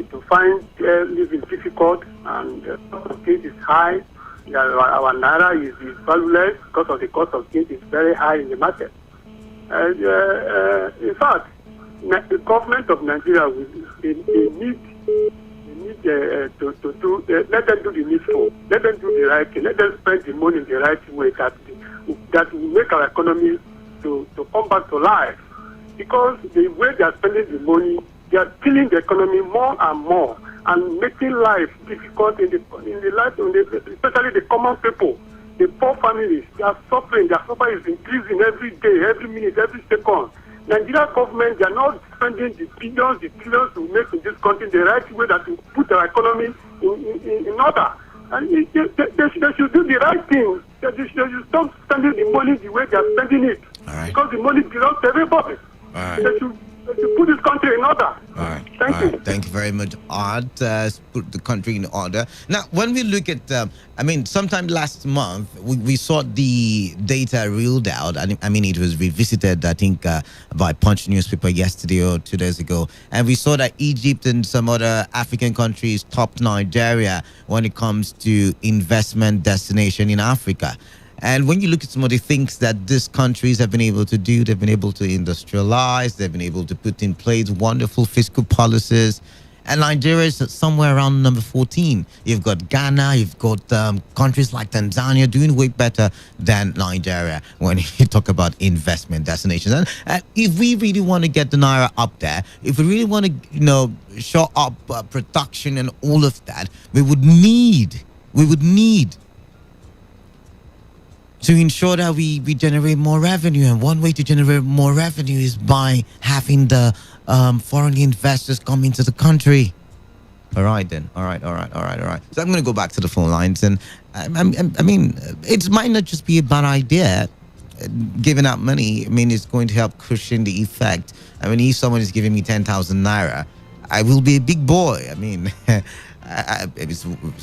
Speaker 9: to find living difficult, and the cost of things is high. Our naira is valueless because of the cost of things is very high in the market. And in fact, the government of Nigeria they need to do. Let them do the needful. Let them do the right thing. Let them spend the money in the right way that will make our economy to come back to life. Because the way they are spending the money, they are killing the economy more and more, and making life difficult in the life, especially the common people, the poor families. They are suffering. Their suffering is increasing every day, every minute, every second. Nigeria government, they are not spending the billions, the trillions to make in this country the right way that will put our economy in order. And they should do the right thing. They should stop spending the money the way they are spending it.
Speaker 20: All right.
Speaker 9: Because the money belongs to everybody.
Speaker 20: All right.
Speaker 9: They should
Speaker 8: to put this country in order.
Speaker 20: All right.
Speaker 8: Thank you.
Speaker 20: Thank you very much, Art. Put the country in order. Now, when we look at, sometime last month, we saw the data reeled out. It was revisited, I think, by Punch newspaper yesterday or 2 days ago. And we saw that Egypt and some other African countries topped Nigeria when it comes to investment destination in Africa. And when you look at some of the things that these countries have been able to do, they've been able to industrialize, they've been able to put in place wonderful fiscal policies. And Nigeria is somewhere around number 14. You've got Ghana, you've got countries like Tanzania doing way better than Nigeria when you talk about investment destinations. And if we really want to get the Naira up there, if we really want to, show up production and all of that, we would need to ensure that we generate more revenue. And one way to generate more revenue is by having the foreign investors come into the country. All right. So I'm going to go back to the phone lines. And it might not just be a bad idea. Giving out money, it's going to help cushion the effect. If someone is giving me 10,000 naira, I will be a big boy.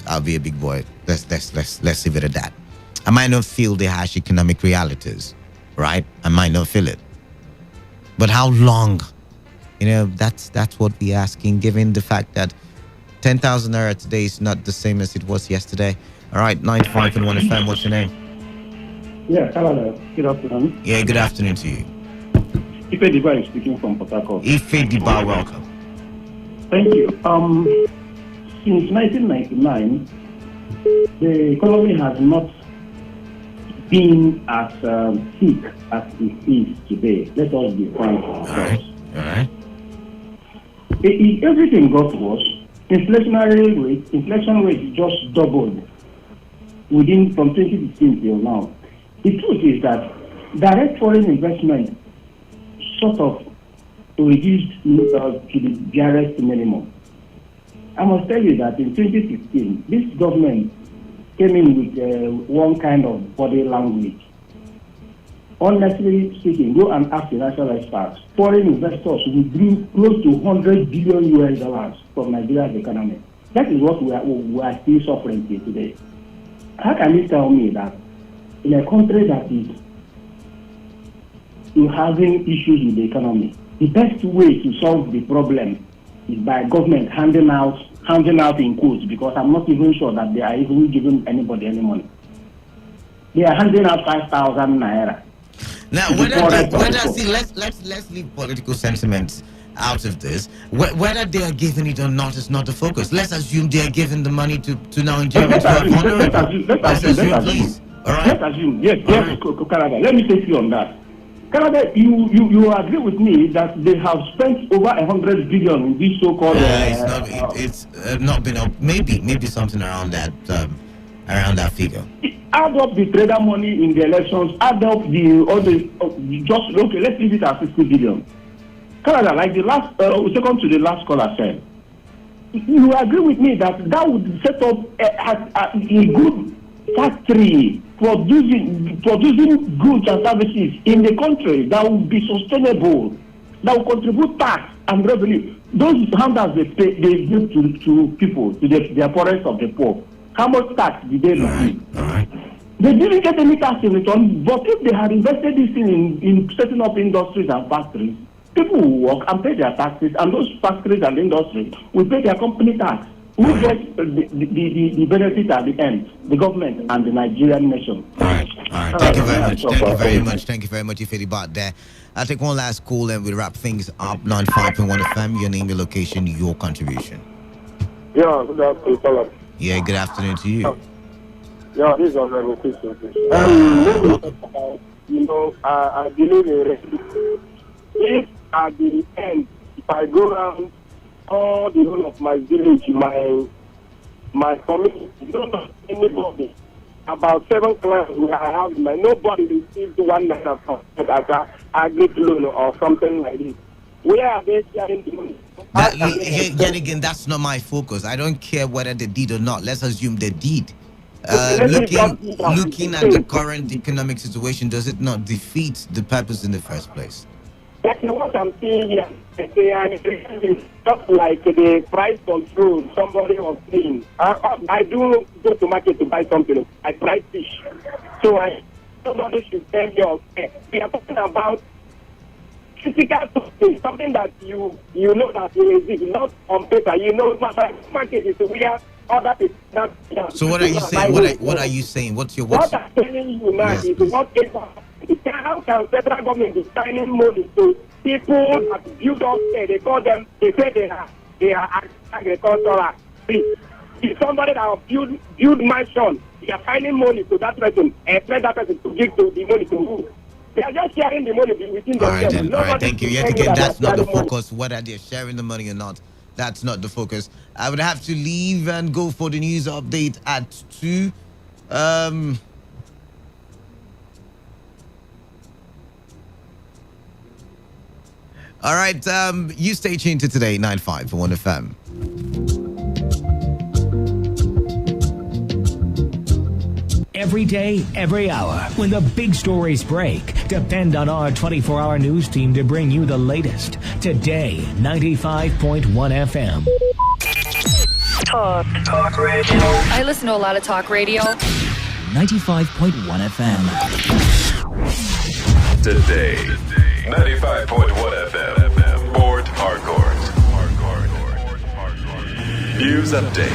Speaker 20: I'll be a big boy. Let's leave it at that. I might not feel the harsh economic realities, right? I might not feel it. But how long? That's what we're asking, given the fact that 10,000 naira today is not the same as it was yesterday. All right, 95.1 FM, what's your name?
Speaker 10: Yeah, hello. Good afternoon.
Speaker 20: Yeah, good afternoon to you.
Speaker 10: Ife Diba is speaking from Port Harcourt.
Speaker 20: Ife Diba, welcome.
Speaker 10: Thank you. Since 1999, the economy has not been as thick as it is today. Let us be frank.
Speaker 20: All right.
Speaker 10: If everything got worse, inflation rate just doubled from 2015 till now. The truth is that direct foreign investment sort of reduced to the barest minimum. I must tell you that in 2016, this government came in with one kind of body language. Honestly speaking, go and ask financial experts. Foreign investors withdrew close to $100 billion from Nigeria's economy. That is what we are still suffering till today. How can you tell me that in a country that is having issues with the economy, the best way to solve the problem is by government handing out in quotes, because I'm not even sure that they are even giving anybody any money. They are handing out 5,000 naira.
Speaker 20: Now, let's leave political sentiments out of this. Whether they are giving it or not is not the focus. Let's assume they are giving the money to Nigerians who are vulnerable. Let's assume, please. All right.
Speaker 10: Let's assume. Yes, Canada. Let me take you on that. Canada, you agree with me that they have spent over 100 billion in this so-called.
Speaker 20: It's not been up. Maybe something around that figure.
Speaker 10: Add up the trader money in the elections. Add up let's leave it at 60 billion. Canada, like the last second to the last caller said, you agree with me that would set up a good factory producing goods and services in the country that will be sustainable, that will contribute tax and revenue. Those handouts they give to people, to their poorest of the poor. How much tax did they receive?
Speaker 20: All right.
Speaker 10: They didn't get any tax in return, but if they had invested this in setting up industries and factories, people will work and pay their taxes, and those factories and industries will pay their company tax. Who gets the benefit at the end? The government and the Nigerian nation.
Speaker 20: All right. Thank you very much, Ifedi Bart there. I'll take one last call and we'll wrap things up. 95.1 FM, your name, your location, your contribution.
Speaker 22: Yeah, good afternoon.
Speaker 20: Yeah, good afternoon to you.
Speaker 22: Yeah, this is a very good question. I believe in respect. If at the end, if I go around all the whole of my village, my community, don't know anybody. About 7 clients where I have nobody received 1 naira from as a agri loan or something like this. Where are they sharing the money?
Speaker 20: Yet again, that's not my focus. I don't care whether they did or not. Let's assume they did. Looking at the current economic situation, does it not defeat the purpose in the first place?
Speaker 22: Like what I'm seeing here, they are just like the price control somebody was saying. I do go to market to buy something. I price fish. So somebody should tell me, okay, we are talking about physical something that you know that it is not on paper. You know, market is where other people.
Speaker 20: So what are you saying? What are you saying? What
Speaker 22: I'm telling you now is what how can federal government be signing money to people that build up there? They call them. They say they are agricultural. If somebody that build mansion, they are signing money to that person and expect that person to give to the money to who? They are just sharing the money within themselves.
Speaker 20: All right, thank you. Yet again, that's not the focus. Whether they're sharing the money or not, that's not the focus. I would have to leave and go for the news update at 2. All right, you stay tuned to Today95.1 FM.
Speaker 16: Every day, every hour, when the big stories break, depend on our 24-hour news team to bring you the latest. Today, 95.1 FM.
Speaker 7: Talk radio. I listen to a lot of talk radio.
Speaker 5: 95.1 FM.
Speaker 17: Today, 95.1 FM. Port Harcourt. News update.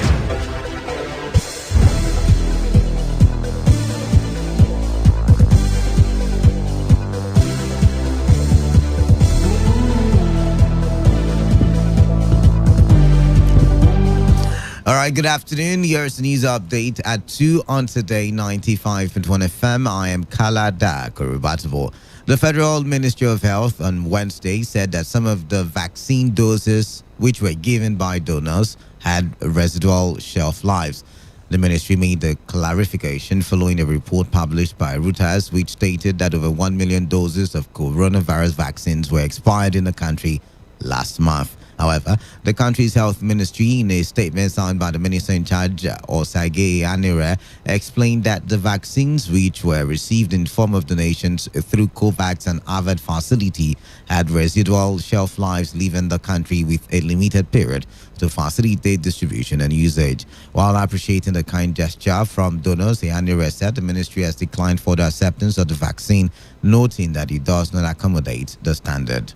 Speaker 20: All right, good afternoon. Here's the news update at 2 on Today 95.1 FM. I am Kalada Kurubatabo. The Federal Ministry of Health on Wednesday said that some of the vaccine doses which were given by donors had residual shelf lives. The ministry made the clarification following a report published by Reuters which stated that over 1 million doses of coronavirus vaccines were expired in the country last month. However, the country's health ministry, in a statement signed by the minister in charge, Osage Anire, explained that the vaccines which were received in form of donations through COVAX and Harvard facility had residual shelf lives, leaving the country with a limited period to facilitate distribution and usage. While appreciating the kind gesture from donors, Anire said the ministry has declined further acceptance of the vaccine, noting that it does not accommodate the standard.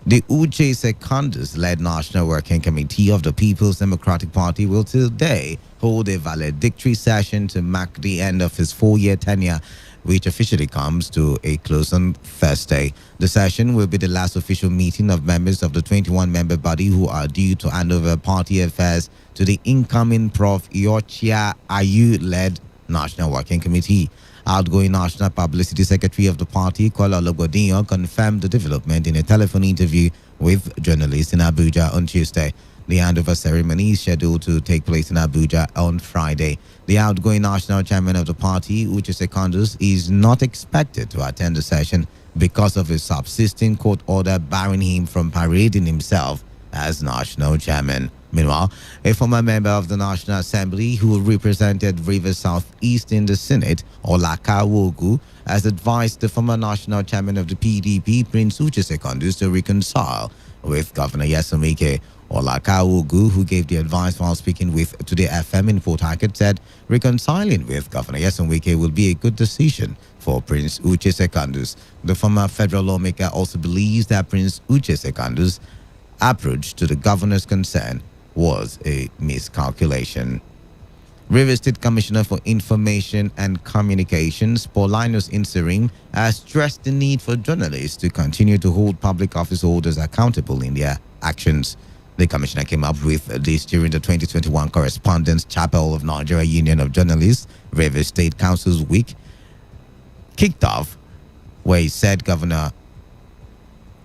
Speaker 20: The Uche Secondus-led National Working Committee of the People's Democratic Party will today hold a valedictory session to mark the end of his 4-year tenure, which officially comes to a close on Thursday. The session will be the last official meeting of members of the 21-member body who are due to hand over party affairs to the incoming Prof. Yochia Ayu-led National Working Committee. Outgoing National Publicity Secretary of the party, Kola Logodinho, confirmed the development in a telephone interview with journalists in Abuja on Tuesday. The handover ceremony is scheduled to take place in Abuja on Friday. The outgoing national chairman of the party, Uche Secondus, is not expected to attend the session because of a subsisting court order barring him from parading himself as national chairman. Meanwhile, a former member of the National Assembly who represented Rivers Southeast in the Senate, Olaka Wogu, has advised the former national chairman of the PDP, Prince Uche Secondus, to reconcile with Governor Nyesom Wike. Olaka Wogu, who gave the advice while speaking with Today FM in Port Harcourt, said reconciling with Governor Nyesom Wike will be a good decision for Prince Uche Secondus. The former federal lawmaker also believes that Prince Uche Secondus' approach to the governor's concern was a miscalculation. Rivers State Commissioner for Information and Communications, Paulinus Inserim, has stressed the need for journalists to continue to hold public office holders accountable in their actions. The commissioner came up with this during the 2021 Correspondence Chapel of Nigeria Union of Journalists, Rivers State Council's Week, kicked off, where he said Governor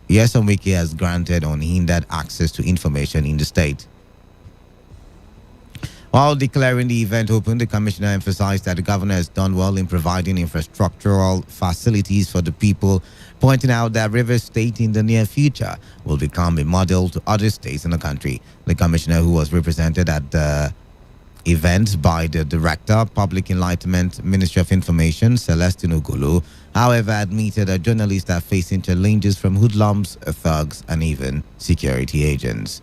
Speaker 20: Nyesom Wike has granted unhindered access to information in the state. While declaring the event open, the commissioner emphasized that the governor has done well in providing infrastructural facilities for the people, pointing out that Rivers State in the near future will become a model to other states in the country. The commissioner, who was represented at the event by the Director, Public Enlightenment, Ministry of Information, Celestine Ogulu, however, admitted that journalists are facing challenges from hoodlums, thugs, and even security agents.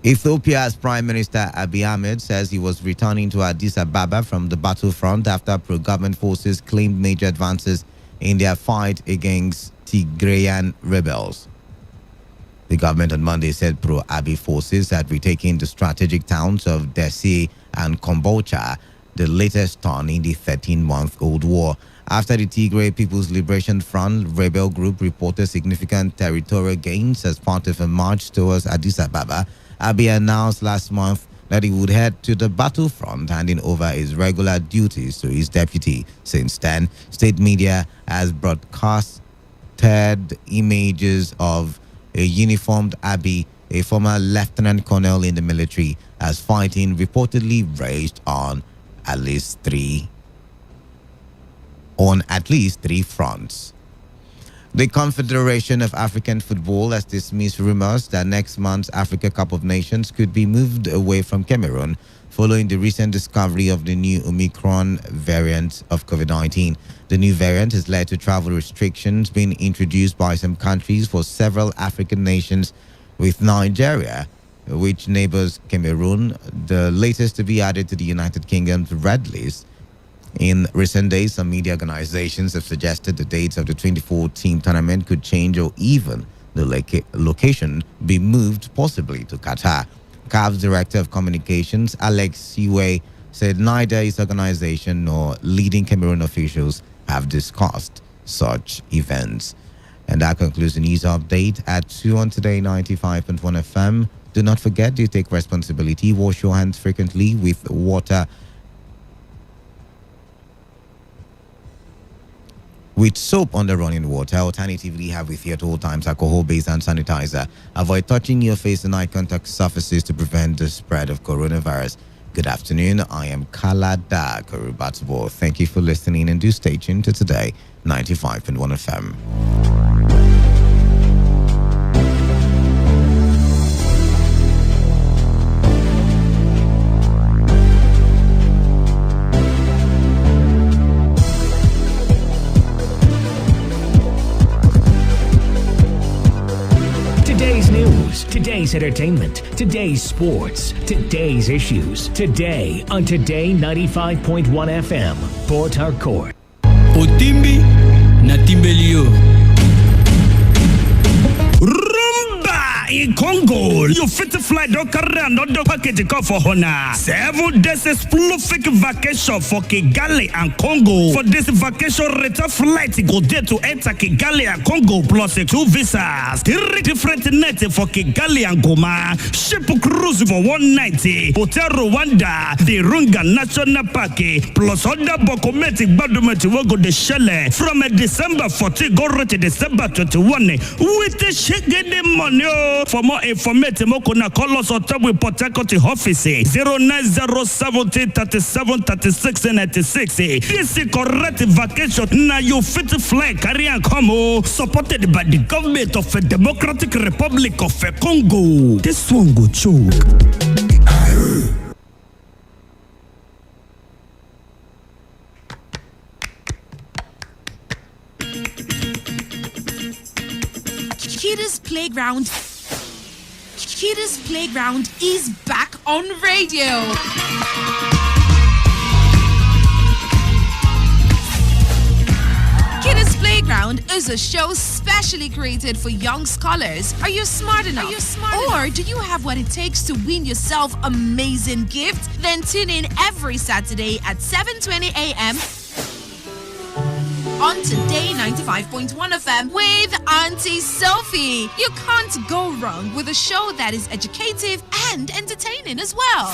Speaker 20: Ethiopia's Prime Minister Abiy Ahmed says he was returning to Addis Ababa from the battlefront after pro-government forces claimed major advances in their fight against Tigrayan rebels. The government on Monday said pro-Abiy forces had retaken the strategic towns of Dessie and Kombolcha, the latest turn in the 13-month-old war. After the Tigray People's Liberation Front rebel group reported significant territorial gains as part of a march towards Addis Ababa, Abiy announced last month that he would head to the battlefront, handing over his regular duties to his deputy. Since then, state media has broadcasted images of a uniformed Abiy, a former lieutenant colonel in the military, as fighting reportedly raged on at least three fronts. The Confederation of African Football has dismissed rumors that next month's Africa Cup of Nations could be moved away from Cameroon following the recent discovery of the new Omicron variant of COVID-19. The new variant has led to travel restrictions being introduced by some countries for several African nations, with Nigeria, which neighbors Cameroon, the latest to be added to the United Kingdom's red list. In recent days, some media organizations have suggested the dates of the 24-team tournament could change or even the location be moved, possibly to Qatar. CAF's Director of Communications, Alex Siwe, said neither his organization nor leading Cameroon officials have discussed such events. And that concludes the news update at 2 on Today 95.1 FM. Do not forget to take responsibility. Wash your hands frequently with water. With soap on the running water. Alternatively, have with you at all times alcohol-based hand sanitizer. Avoid touching your face and eye contact surfaces to prevent the spread of coronavirus. Good afternoon. I am Kalada Karubatbo. Thank you for listening, and do stay tuned to Today 95.1 FM.
Speaker 16: Today's entertainment, today's sports, today's issues, today on Today 95.1 FM, Port Harcourt.
Speaker 11: Otimbi na Timbelio. Rumba in Congo. You fit to fly don't carry another package call for Hona. 7 days explosive vacation for Kigali and Congo. For this vacation return flight, go there to enter Kigali and Congo plus 2 visas. 3 different nights for Kigali and Goma. Ship cruise for 190. Hotel Rwanda, the Runga National Park plus other Bokometic Badumet will go the Shelle from December 14 go to December 21 with the shiggy money. For more information, Mokona call us on top with Port Harcourt office 09070 37 36 96. This is correct vacation. Now you fit to fly, carry and come. Supported by the government of the Democratic Republic of Congo. This one go choke.
Speaker 13: Kiddies Playground is back on radio. Kiddies Playground is a show specially created for young scholars. Are you smart enough? Or do you have what it takes to win yourself amazing gifts? Then tune in every Saturday at 7:20 a.m. on Today 95.1 FM with Auntie Sophie. You can't go wrong with a show that is educative and entertaining as well.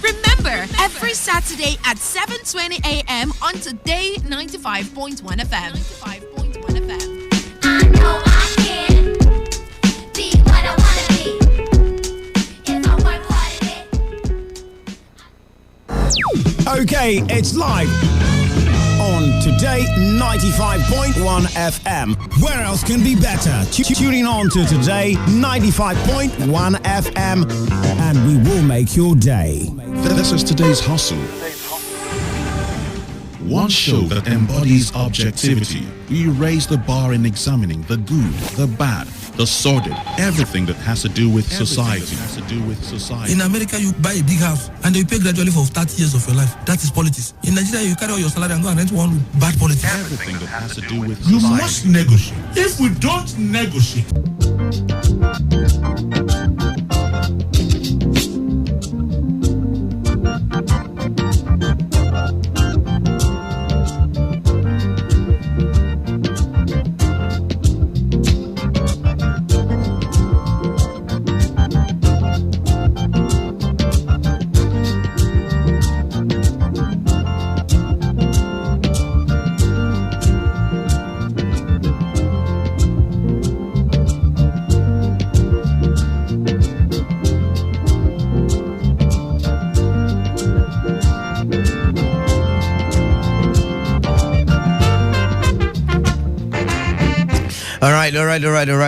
Speaker 13: Remember, every Saturday at 7:20 a.m. on Today 95.1 FM. 95.1 FM. I know I can be what I want to be if I work hard
Speaker 1: at it. Okay, it's live on Today 95.1 FM. Where else can be better? Tuning on to Today 95.1 FM, and we will make your day.
Speaker 23: This is today's hustle.
Speaker 14: One show that embodies objectivity. We raise the bar in examining the good, the bad, the sordid, everything that has to do with society.
Speaker 18: In America, you buy a big house and you pay gradually for 30 years of your life. That is politics. In Nigeria, you carry all your salary and go and rent one room. Bad politics.
Speaker 14: Everything that has to do with
Speaker 23: You
Speaker 14: society.
Speaker 23: must negotiate. If we don't negotiate,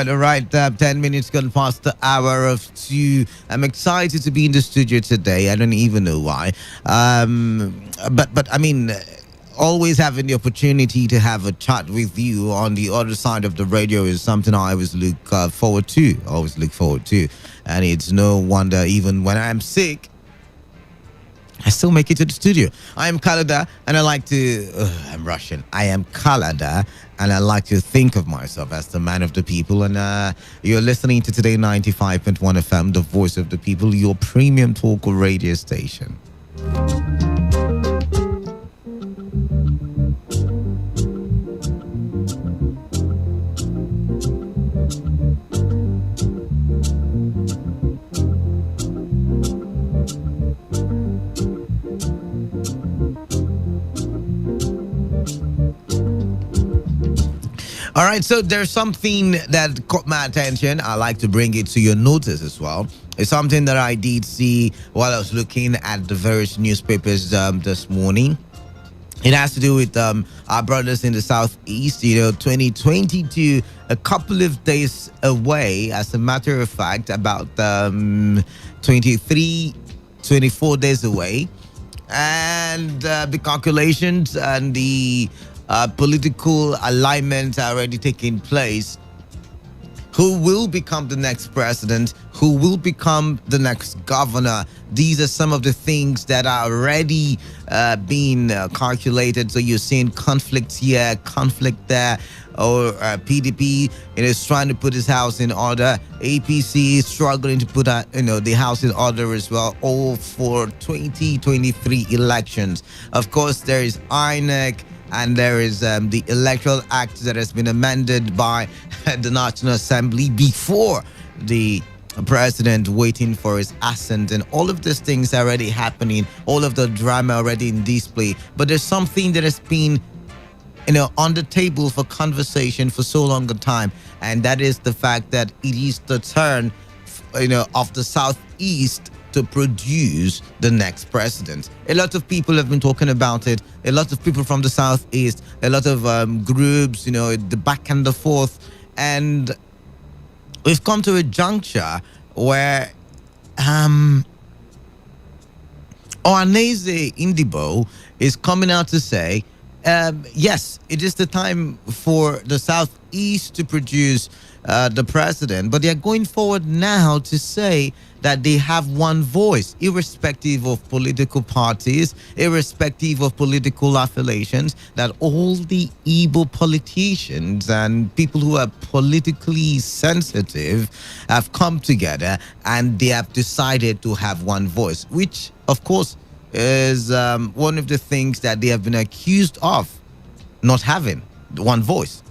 Speaker 20: All right. 10 minutes gone past the hour of 2. I'm excited to be in the studio today. I don't even know why. But I mean, always having the opportunity to have a chat with you on the other side of the radio is something I always look forward to. And it's no wonder, even when I'm sick, I still make it to the studio. I am Kalada, and I like to... I'm Russian. I am Kalada, and I like to think of myself as the man of the people. And you're listening to Today 95.1 FM, the voice of the people, your premium talk radio station. All right, so there's something that caught my attention. I like to bring it to your notice as well. It's something that I did see while I was looking at the various newspapers this morning. It has to do with our brothers in the Southeast, 2022, a couple of days away. As a matter of fact, about 24 days away. And the calculations and the political alignments are already taking place. Who will become the next president? Who will become the next governor? These are some of the things that are already being calculated. So you're seeing conflict here, conflict there, or PDP is trying to put his house in order. APC is struggling to put the house in order as well, all for 2023 elections. Of course, there is INEC, and there is the Electoral Act that has been amended by the National Assembly before the president waiting for his assent. And all of these things are already happening. All of the drama already in display. But there's something that has been, on the table for conversation for so long a time. And that is the fact that it is the turn, of the Southeast to produce the next president. A lot of people have been talking about it. A lot of people from the Southeast, a lot of groups, the back and the forth. And we've come to a juncture where Ohaneze Indibo is coming out to say, yes, it is the time for the Southeast to produce the president, but they're going forward now to say that they have one voice, irrespective of political parties, irrespective of political affiliations, that all the Igbo politicians and people who are politically sensitive have come together and they have decided to have one voice, which, of course, is one of the things that they have been accused of not having. One voice.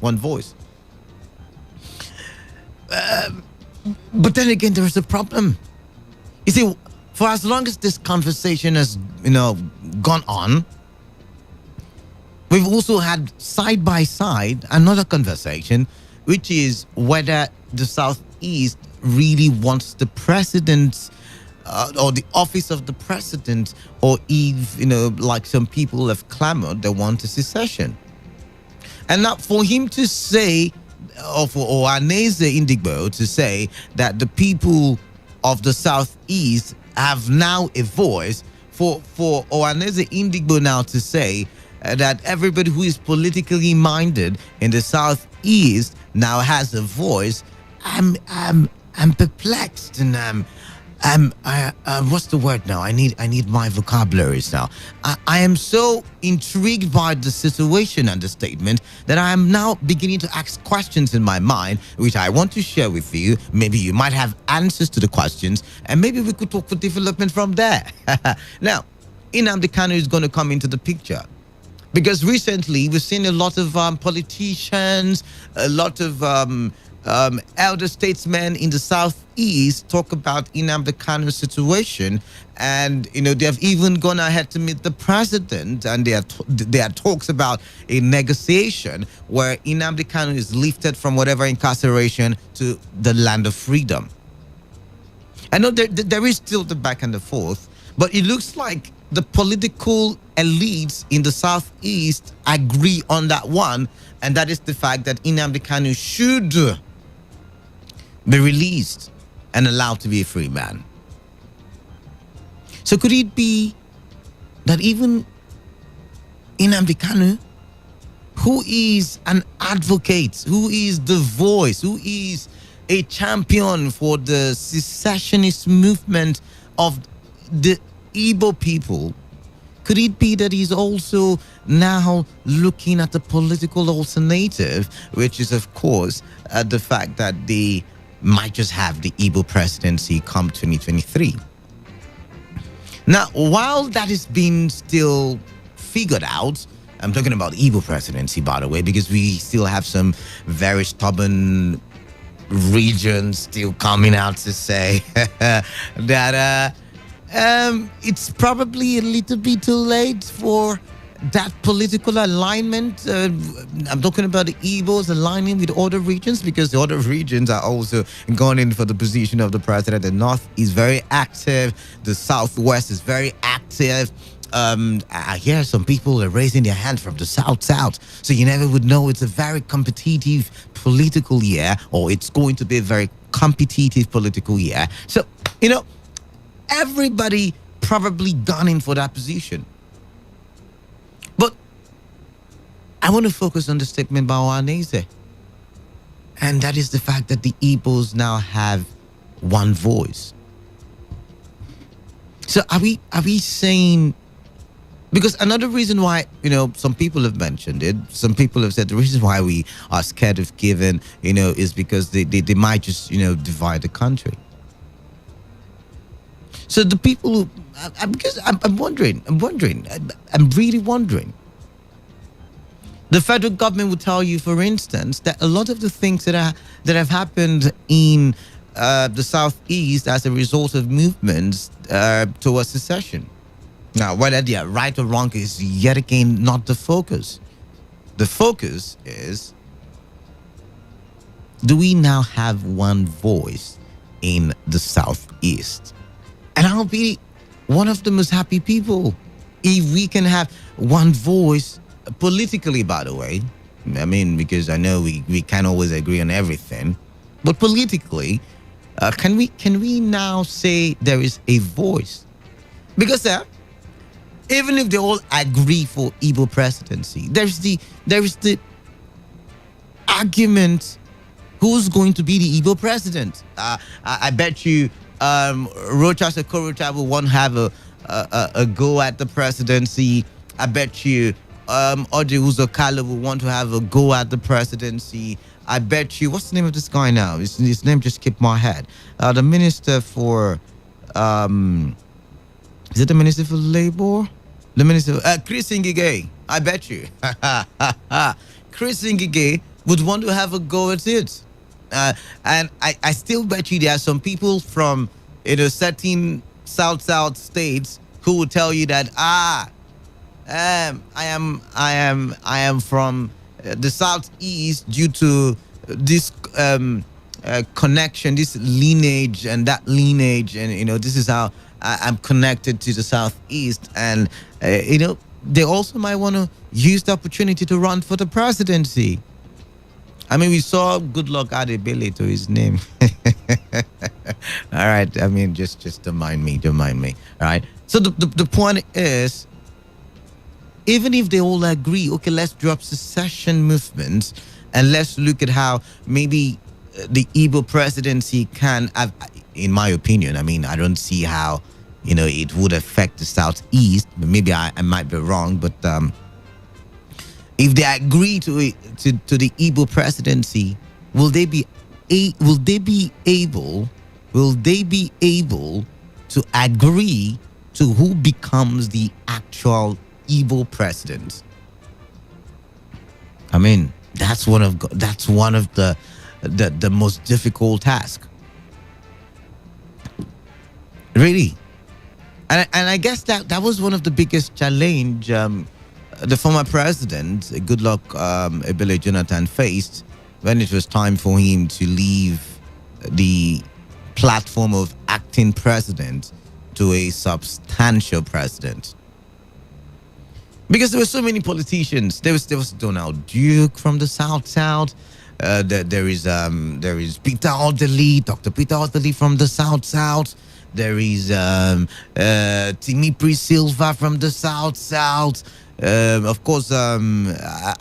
Speaker 20: But then again, there is a problem. You see, for as long as this conversation has, gone on, we've also had side by side another conversation, which is whether the Southeast really wants the president or the office of the president, or if, like some people have clamored, they want a secession. And now for him to say, or for Ohaneze Indibo to say that the people of the Southeast have now a voice, for Ohaneze Indibo now to say that everybody who is politically minded in the Southeast now has a voice, I'm perplexed, and what's the word now? I need my vocabularies now. I am so intrigued by the situation and the statement that I am now beginning to ask questions in my mind, which I want to share with you. Maybe you might have answers to the questions, and maybe we could talk for development from there. Now, Nnamdi Kanu is going to come into the picture, because recently we've seen a lot of politicians, a lot of elder statesmen in the Southeast talk about Nnamdi Kanu's situation, and they have even gone ahead to meet the president, and there are talks about a negotiation where Nnamdi Kanu is lifted from whatever incarceration to the land of freedom. I know there is still the back and the forth, but it looks like the political elites in the Southeast agree on that one, and that is the fact that Nnamdi Kanu should be released and allowed to be a free man. So could it be that even Nnamdi Kanu, who is an advocate, who is the voice, who is a champion for the secessionist movement of the Igbo people, could it be that he's also now looking at the political alternative, which is, of course, the fact that they might just have the Igbo presidency come 2023? Now, while that is being still figured out, I'm talking about Igbo presidency, by the way, because we still have some very stubborn regions still coming out to say that it's probably a little bit too late for that political alignment. I'm talking about the Igbos aligning with other regions, because the other regions are also going in for the position of the president. The North is very active. The Southwest is very active. I hear some people are raising their hand from the South. So you never would know. It's a very competitive political year, or it's going to be a very competitive political year. So, everybody probably gunning for that position. But I want to focus on the statement by Ohaneze. And that is the fact that the Igbos now have one voice. So are we saying, because another reason why, some people have mentioned it, some people have said the reason why we are scared of giving, is because they might just, divide the country. So the people, because I'm wondering, I'm really wondering. The federal government would tell you, for instance, that a lot of the things that have happened in the Southeast as a result of movements towards secession. Now, whether they are right or wrong is yet again not the focus. The focus is, do we now have one voice in the Southeast? And I'll be one of the most happy people if we can have one voice politically, by the way. I mean, because I know we can't always agree on everything. But politically, can we now say there is a voice? Because even if they all agree for Igbo presidency, there is the argument, who's going to be the Igbo president? I bet you Rochas Okorocha won't have a go at the presidency. I bet you Ode Uzokalo will want to have a go at the presidency. I bet you, what's the name of this guy now? His name just skipped my head. The minister for, is it the minister for labor? The minister, Chris Ngige. I bet you. Chris Ngige would want to have a go at it. And I still bet you there are some people from certain South states who will tell you that I am from the Southeast due to this connection, this lineage and that lineage, and this is how I'm connected to the Southeast, and they also might want to use the opportunity to run for the presidency. I mean, we saw Goodluck Adebele to his name. All right. I mean, just don't mind me. All right. So the point is, even if they all agree, okay, let's drop secession movements and let's look at how maybe the Igbo presidency can have, in my opinion, I mean, I don't see how, it would affect the Southeast. Maybe I might be wrong, but if they agree to the Igbo presidency, will they be able to agree to who becomes the actual Igbo president? I mean, that's one of the most difficult tasks. Really. And I guess that was one of the biggest challenge the former president, Goodluck Ebele Jonathan, faced when it was time for him to leave the platform of acting president to a substantial president. Because there were so many politicians. There was Donald Duke from the South. There is Peter Odili, Dr. Peter Odili from the South. There is Timipri Silva from the South. Of course,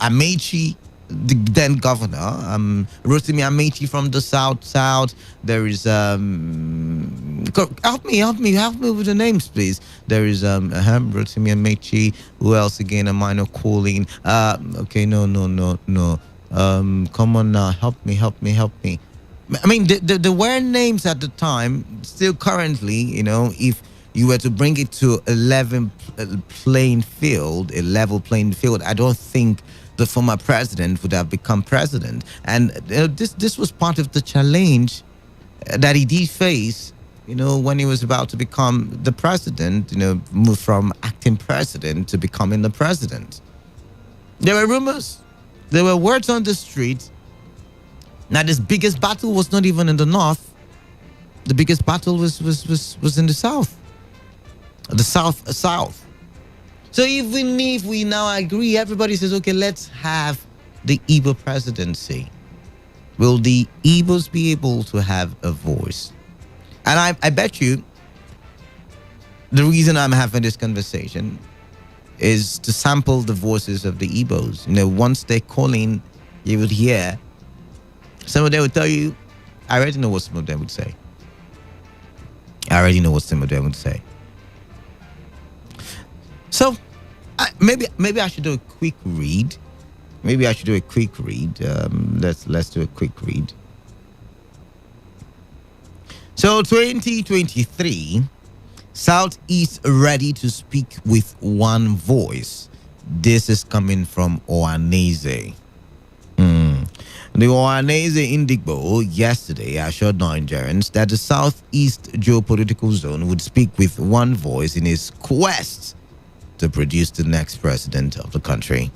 Speaker 20: Amechi, the then governor, Rotimi Amechi from the South. There is help me with the names, please. There is Rotimi Amechi. Who else again? Am I not calling? Okay, no. Come on now, help me. I mean, there were names at the time. Still, currently, if you were to bring it to a level playing field, I don't think the former president would have become president. And this was part of the challenge that he did face, when he was about to become the president, move from acting president to becoming the president. There were rumors. There were words on the street. Now, this biggest battle was not even in the north. The biggest battle was in the south. The south. So even if we now agree, everybody says, okay, let's have the Igbo presidency. Will the Igbos be able to have a voice? And I bet you the reason I'm having this conversation is to sample the voices of the Igbos. Once they call in, you would hear. Some of them would tell you, I already know what some of them would say. So, maybe I should do a quick read. Let's do a quick read. So, 2023, Southeast ready to speak with one voice. This is coming from Ohaneze. The Ohaneze Indigbo yesterday assured Nigerians that the Southeast geopolitical zone would speak with one voice in its quest to produce the next president of the country.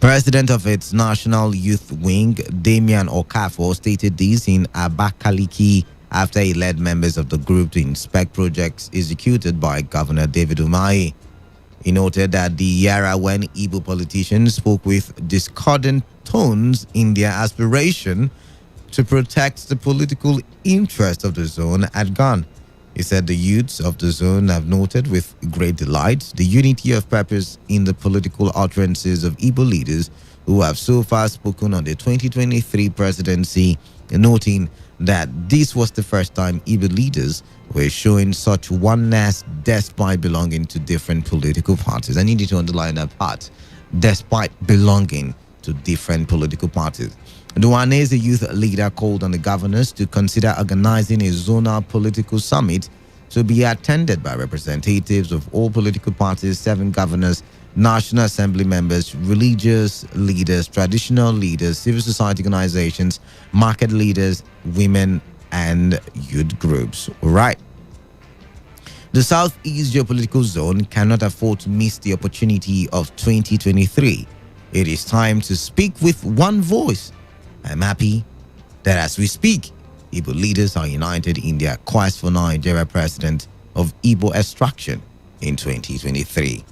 Speaker 20: President of its National Youth Wing, Damian Okafor, stated this in Abakaliki after he led members of the group to inspect projects executed by Governor David Umahi. He noted that the era when Igbo politicians spoke with discordant tones in their aspiration to protect the political interest of the zone had gone. He said the youths of the zone have noted with great delight the unity of purpose in the political utterances of Igbo leaders who have so far spoken on the 2023 presidency, noting that this was the first time Igbo leaders were showing such oneness despite belonging to different political parties. I need you to underline that part. Despite belonging to different political parties. The Ohaneze youth leader called on the governors to consider organizing a zonal political summit to be attended by representatives of all political parties, 7 governors, National Assembly members, religious leaders, traditional leaders, civil society organizations, market leaders, women, and youth groups. All right. The Southeast geopolitical zone cannot afford to miss the opportunity of 2023. It is time to speak with one voice. I'm happy that as we speak, Igbo leaders are united in their quest for Nigeria president of Igbo extraction in 2023.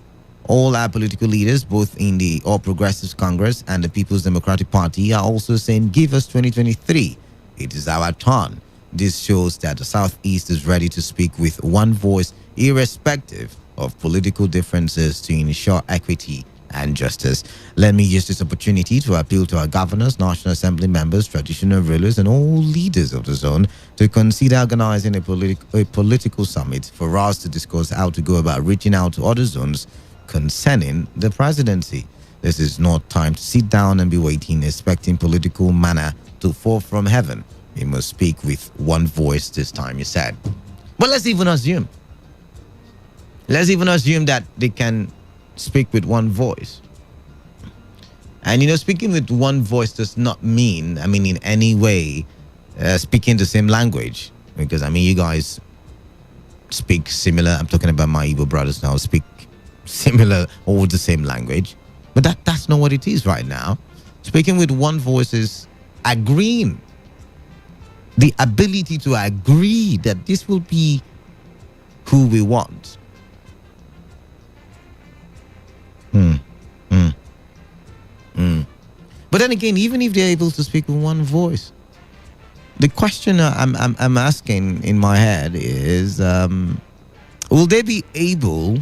Speaker 20: All our political leaders, both in the All Progressives Congress and the People's Democratic Party, are also saying, give us 2023. It is our turn. This shows that the Southeast is ready to speak with one voice, irrespective of political differences to ensure equity and justice. Let me use this opportunity to appeal to our governors, National Assembly members, traditional rulers, and all leaders of the zone to consider organizing a political summit for us to discuss how to go about reaching out to other zones concerning the presidency. This is not time to sit down and be waiting, expecting political manna to fall from heaven. We must speak with one voice this time, you said. But let's even assume that they can speak with one voice. And speaking with one voice does not mean, in any way, speaking the same language. Because, you guys speak similar. I'm talking about my Igbo brothers now, speak similar or the same language. But that's not what it is right now. Speaking with one voice is agreeing. The ability to agree that this will be who we want. But then again, even if they're able to speak with one voice, the question I'm asking in my head is, will they be able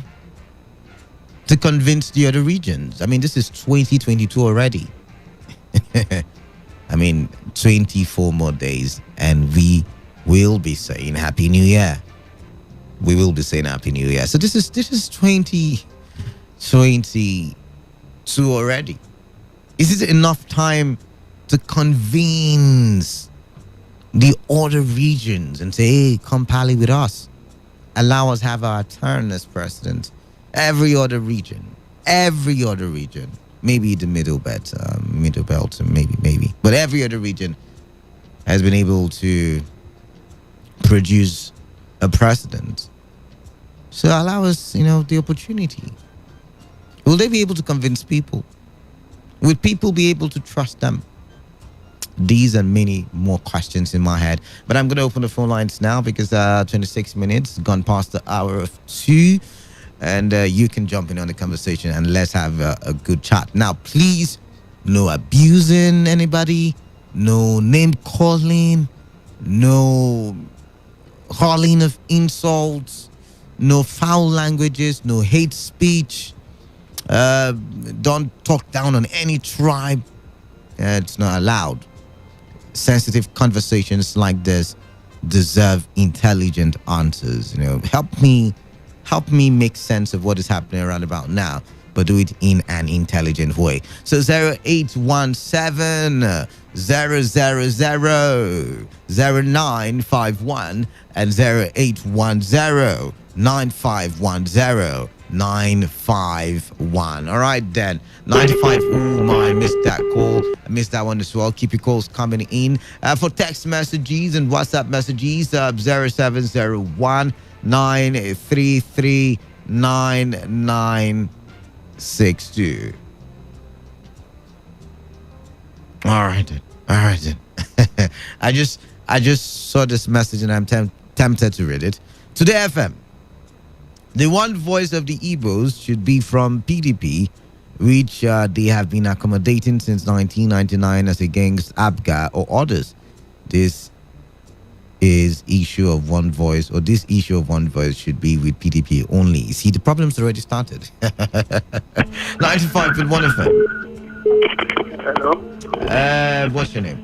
Speaker 20: to convince the other regions? This is 2022 already. 24 more days, and we will be saying Happy New Year. We will be saying Happy New Year. So this is 2022 already. Is it enough time to convince the other regions and say, hey, come pally with us? Allow us have our turn as president. Every other region. Maybe the middle belt, maybe. But every other region has been able to produce a president. So allow us, the opportunity. Will they be able to convince people? Will people be able to trust them? These and many more questions in my head. But I'm going to open the phone lines now because 26 minutes gone past the hour of 2. And you can jump in on the conversation and let's have a good chat. Now, please, no abusing anybody, no name calling, no calling of insults, no foul languages, no hate speech. Don't talk down on any tribe. It's not allowed. Sensitive conversations like this deserve intelligent answers. Help me make sense of what is happening around about now, but do it in an intelligent way. So 0817 000 0951 and 0810 9510 951. All right, then. 95. Oh, my, I missed that call. I missed that one as well. Keep your calls coming in. For text messages and WhatsApp messages, 0701 933 9962. All right then. I just saw this message and I'm tempted to read it. Today FM. The one voice of the Igbos should be from PDP, which they have been accommodating since 1999 as against ABGA or others. This issue of one voice should be with PDP only. See, the problem's already started. 95.1 FM.
Speaker 22: Hello. What's your name?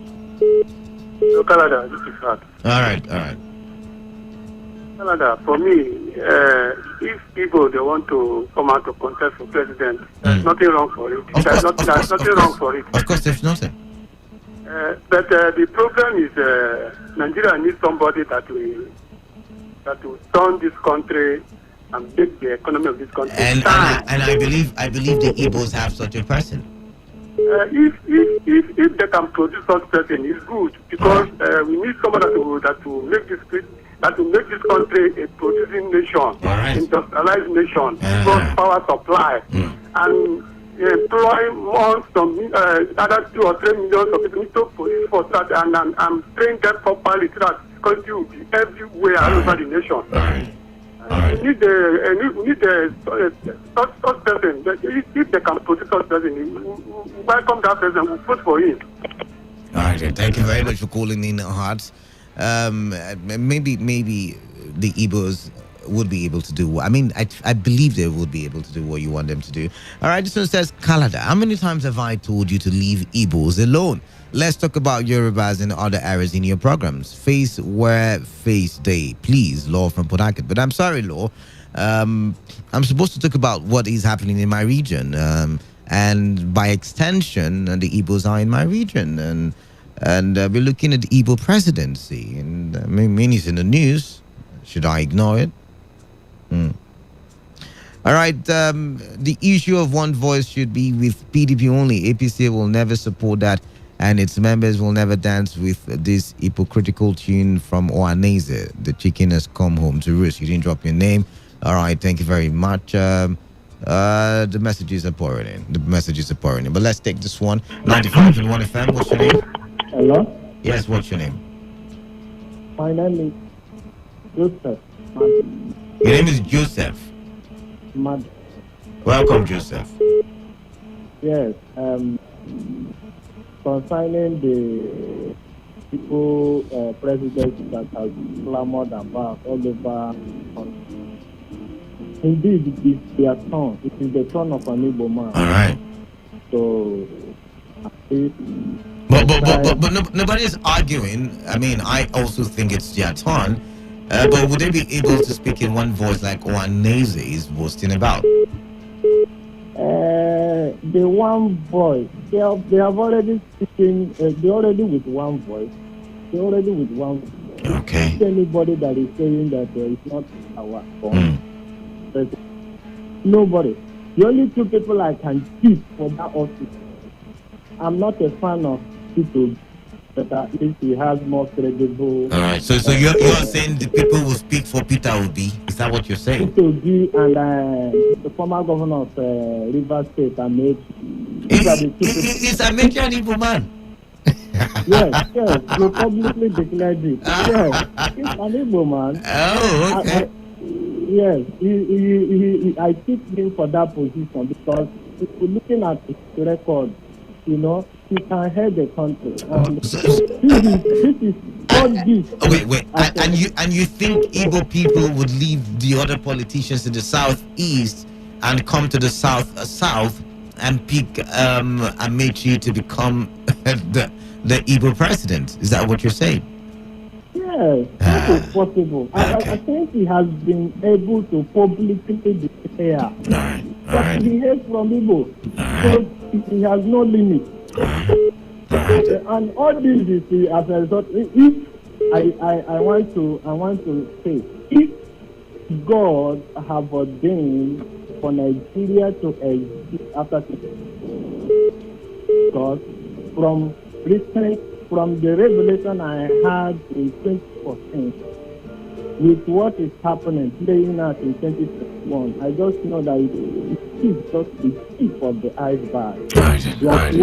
Speaker 22: Canada, this is hard.
Speaker 21: All right.
Speaker 22: Canada, for me, if people they want to come out to contest for president, there's nothing wrong for it. There's nothing wrong for it.
Speaker 20: Of course, there's nothing.
Speaker 22: But the problem is Nigeria needs somebody that will turn this country and make the economy of this country.
Speaker 20: And I believe the Igbos have such a person.
Speaker 22: If they can produce such person, it's good because we need somebody that will make this country a producing nation, industrialized nation, power supply, and employ more other 2 or 3 million of people to produce for that and train them properly so that this country will be everywhere all over the nation. We need such person. If they can produce such person, we welcome that person. We vote for him.
Speaker 20: All right, thank you very much for calling in, Hearts. Maybe the Igbos would be able to do. I mean, I believe they would be able to do what you want them to do. All right, this one says, Kalada, how many times have I told you to leave Igbos alone? Let's talk about Yorubas and other areas in your programs. Face where face day, please, Law from Port Harcourt. But I'm sorry, Law. I'm supposed to talk about what is happening in my region. And by extension, the Igbos are in my region. And we're looking at the Igbo presidency. And I mean, it's in the news. Should I ignore it? All right. The issue of one voice should be with PDP only. APC will never support that. And its members will never dance with this hypocritical tune from Oanese. The chicken has come home to roost. You didn't drop your name. All right. Thank you very much. The messages are pouring in. But let's take this one. 95.1 FM. What's your name?
Speaker 2: Hello?
Speaker 20: Yes, what's your name?
Speaker 2: My name is Joseph.
Speaker 20: Your name is Joseph.
Speaker 2: Mad.
Speaker 20: Welcome, Joseph.
Speaker 2: Yes. Concerning the people president that has clamored about all over. Indeed, it is their turn. It is the turn of an Igbo man.
Speaker 20: All right.
Speaker 2: So,
Speaker 20: but nobody is arguing. I mean, I also think it's their turn. But would they be able to speak in one voice like Oanese is boasting about?
Speaker 2: The one voice, they have already speaking, they already with one voice.
Speaker 20: Okay.
Speaker 2: Anybody that is saying that it's not our fault. Nobody. The only two people I can keep for that office. I'm not a fan of people, but at least he has more credible.
Speaker 20: All right. So you're saying the people will speak for Peter Obi? Is that what you're saying?
Speaker 2: Peter Obi and the former governor of Rivers State, Amechi.
Speaker 20: Is Amechi an Igbo man?
Speaker 2: Yes, they publicly declared it. Yes, he's an Igbo man.
Speaker 20: Oh, okay.
Speaker 2: Yes, I keep him for that position because if you're looking at his record, you know, he can head the country. This is not this.
Speaker 20: Wait. And you think Igbo people would leave the other politicians in the southeast and come to the south and pick Amechi to become the Igbo president? Is that what you're saying?
Speaker 2: Yes, that is possible. I think he has been able to publicly declare that he hates from Igbo. So he has no limit. And all this is as a result. If I want to say, if God have ordained for Nigeria to exist after because from the revelation I had in 2014, with what is happening playing out in 2021, I just know that it is just the tip of the iceberg.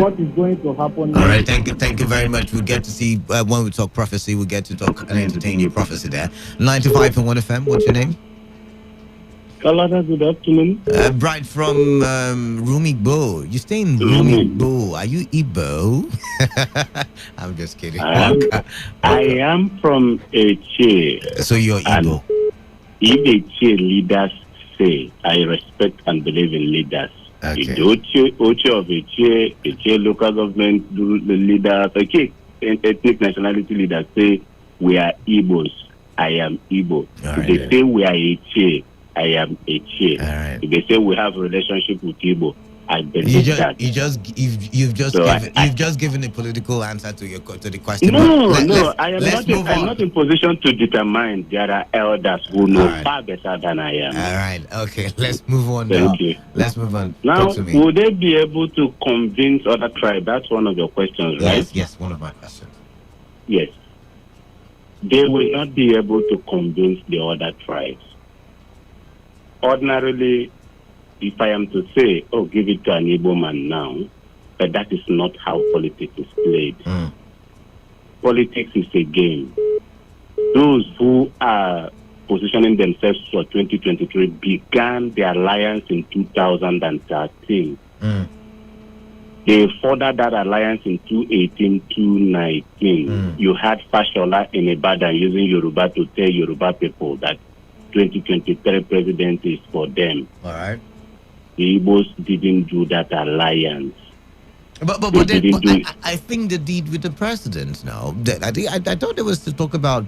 Speaker 2: What is going to happen?
Speaker 20: All right, thank you very much. We'll get to see when we talk prophecy. We'll get to talk and entertain your prophecy there. 95.1 FM. What's your name?
Speaker 22: Kalada, good afternoon.
Speaker 20: Bright from Rumigbo. You stay in Rumigbo. Are you Igbo? I'm just kidding.
Speaker 22: I am from Eche.
Speaker 20: So you're Igbo.
Speaker 22: If Eche leaders say, I respect and believe in leaders.
Speaker 20: Okay.
Speaker 22: The Oche of Eche local government the leaders, ethnic nationality leaders say, we are Igbos. I am Igbo.
Speaker 20: Right,
Speaker 22: they say we are Eche. I am a chair.
Speaker 20: Right.
Speaker 22: If they say we have a relationship with Igbo, I believe that.
Speaker 20: You've just given a political answer to the question.
Speaker 22: No, I'm not in position to determine. There are elders who know far better than I am.
Speaker 20: All right, okay, let's move on.
Speaker 22: Thank you.
Speaker 20: Let's move on.
Speaker 22: Now,
Speaker 20: Talk to me.
Speaker 22: would they be able to convince other tribes? That's one of your questions, right?
Speaker 20: Yes, one of my questions.
Speaker 22: Yes. They will not be able to convince the other tribes. Ordinarily, if I am to say, give it to an Igbo man now, but that is not how politics is played. Politics is a game. Those who are positioning themselves for 2023 began their alliance in 2013. They furthered that alliance in 2018, 2019. You had Fashola in Ibadan using Yoruba to tell Yoruba people that
Speaker 9: 2023 president is for them.
Speaker 20: All right.
Speaker 9: The Igbos didn't do that alliance.
Speaker 20: But I think they did with the president now. I thought there was to talk about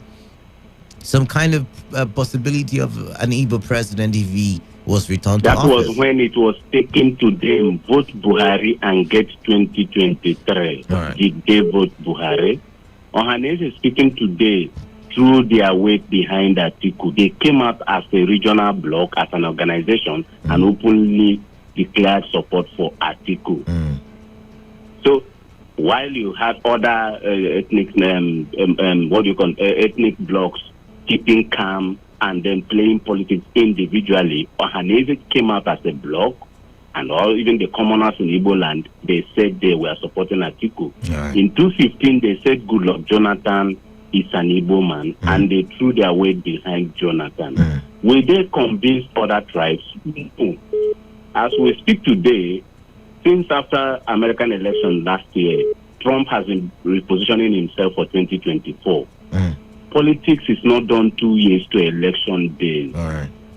Speaker 20: some kind of possibility of an Igbo president if he was returned to office.
Speaker 9: That was when it was taken to them, vote Buhari and get 2023.
Speaker 20: Right.
Speaker 9: Did they vote Buhari? Ohanes is speaking today through their weight behind Atiku. They came out as a regional bloc, as an organization, and openly declared support for Atiku. So, while you had other ethnic ethnic blocs keeping calm and then playing politics individually, Ohanese came out as a bloc, and even the commoners in Igbo land, they said they were supporting Atiku.
Speaker 20: Right.
Speaker 9: In 2015, they said Goodluck Jonathan is an Igbo man, and they threw their weight behind Jonathan. Will they convince other tribes? No. As we speak today, since after American election last year, Trump has been repositioning himself for 2024. Politics is not done 2 years to election days.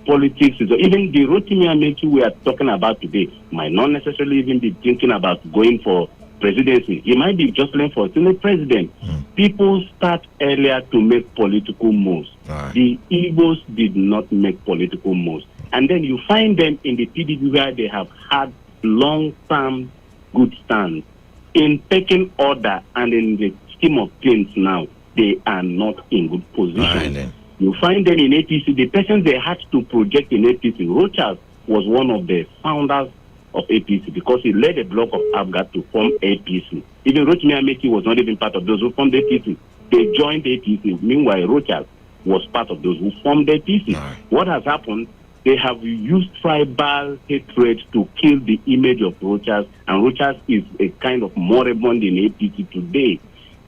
Speaker 9: Politics is, even the Rotimi Amechi we are talking about today might not necessarily even be thinking about going for presidency. He might be jostling for Senate president. People start earlier to make political moves. The Igbos did not make political moves. And then you find them in the PDP where they have had long-term good stands. In taking order and in the scheme of things now, they are not in good position. You find them in APC. The person they had to project in APC, Rochas, was one of the founders of APC because he led a block of ABGA to form APC. Even Rotimi Amechi was not even part of those who formed APC. They joined APC. Meanwhile, Rochas was part of those who formed APC. What has happened? They have used tribal hatred to kill the image of Rochas, and Rochas is a kind of moribund in APC today.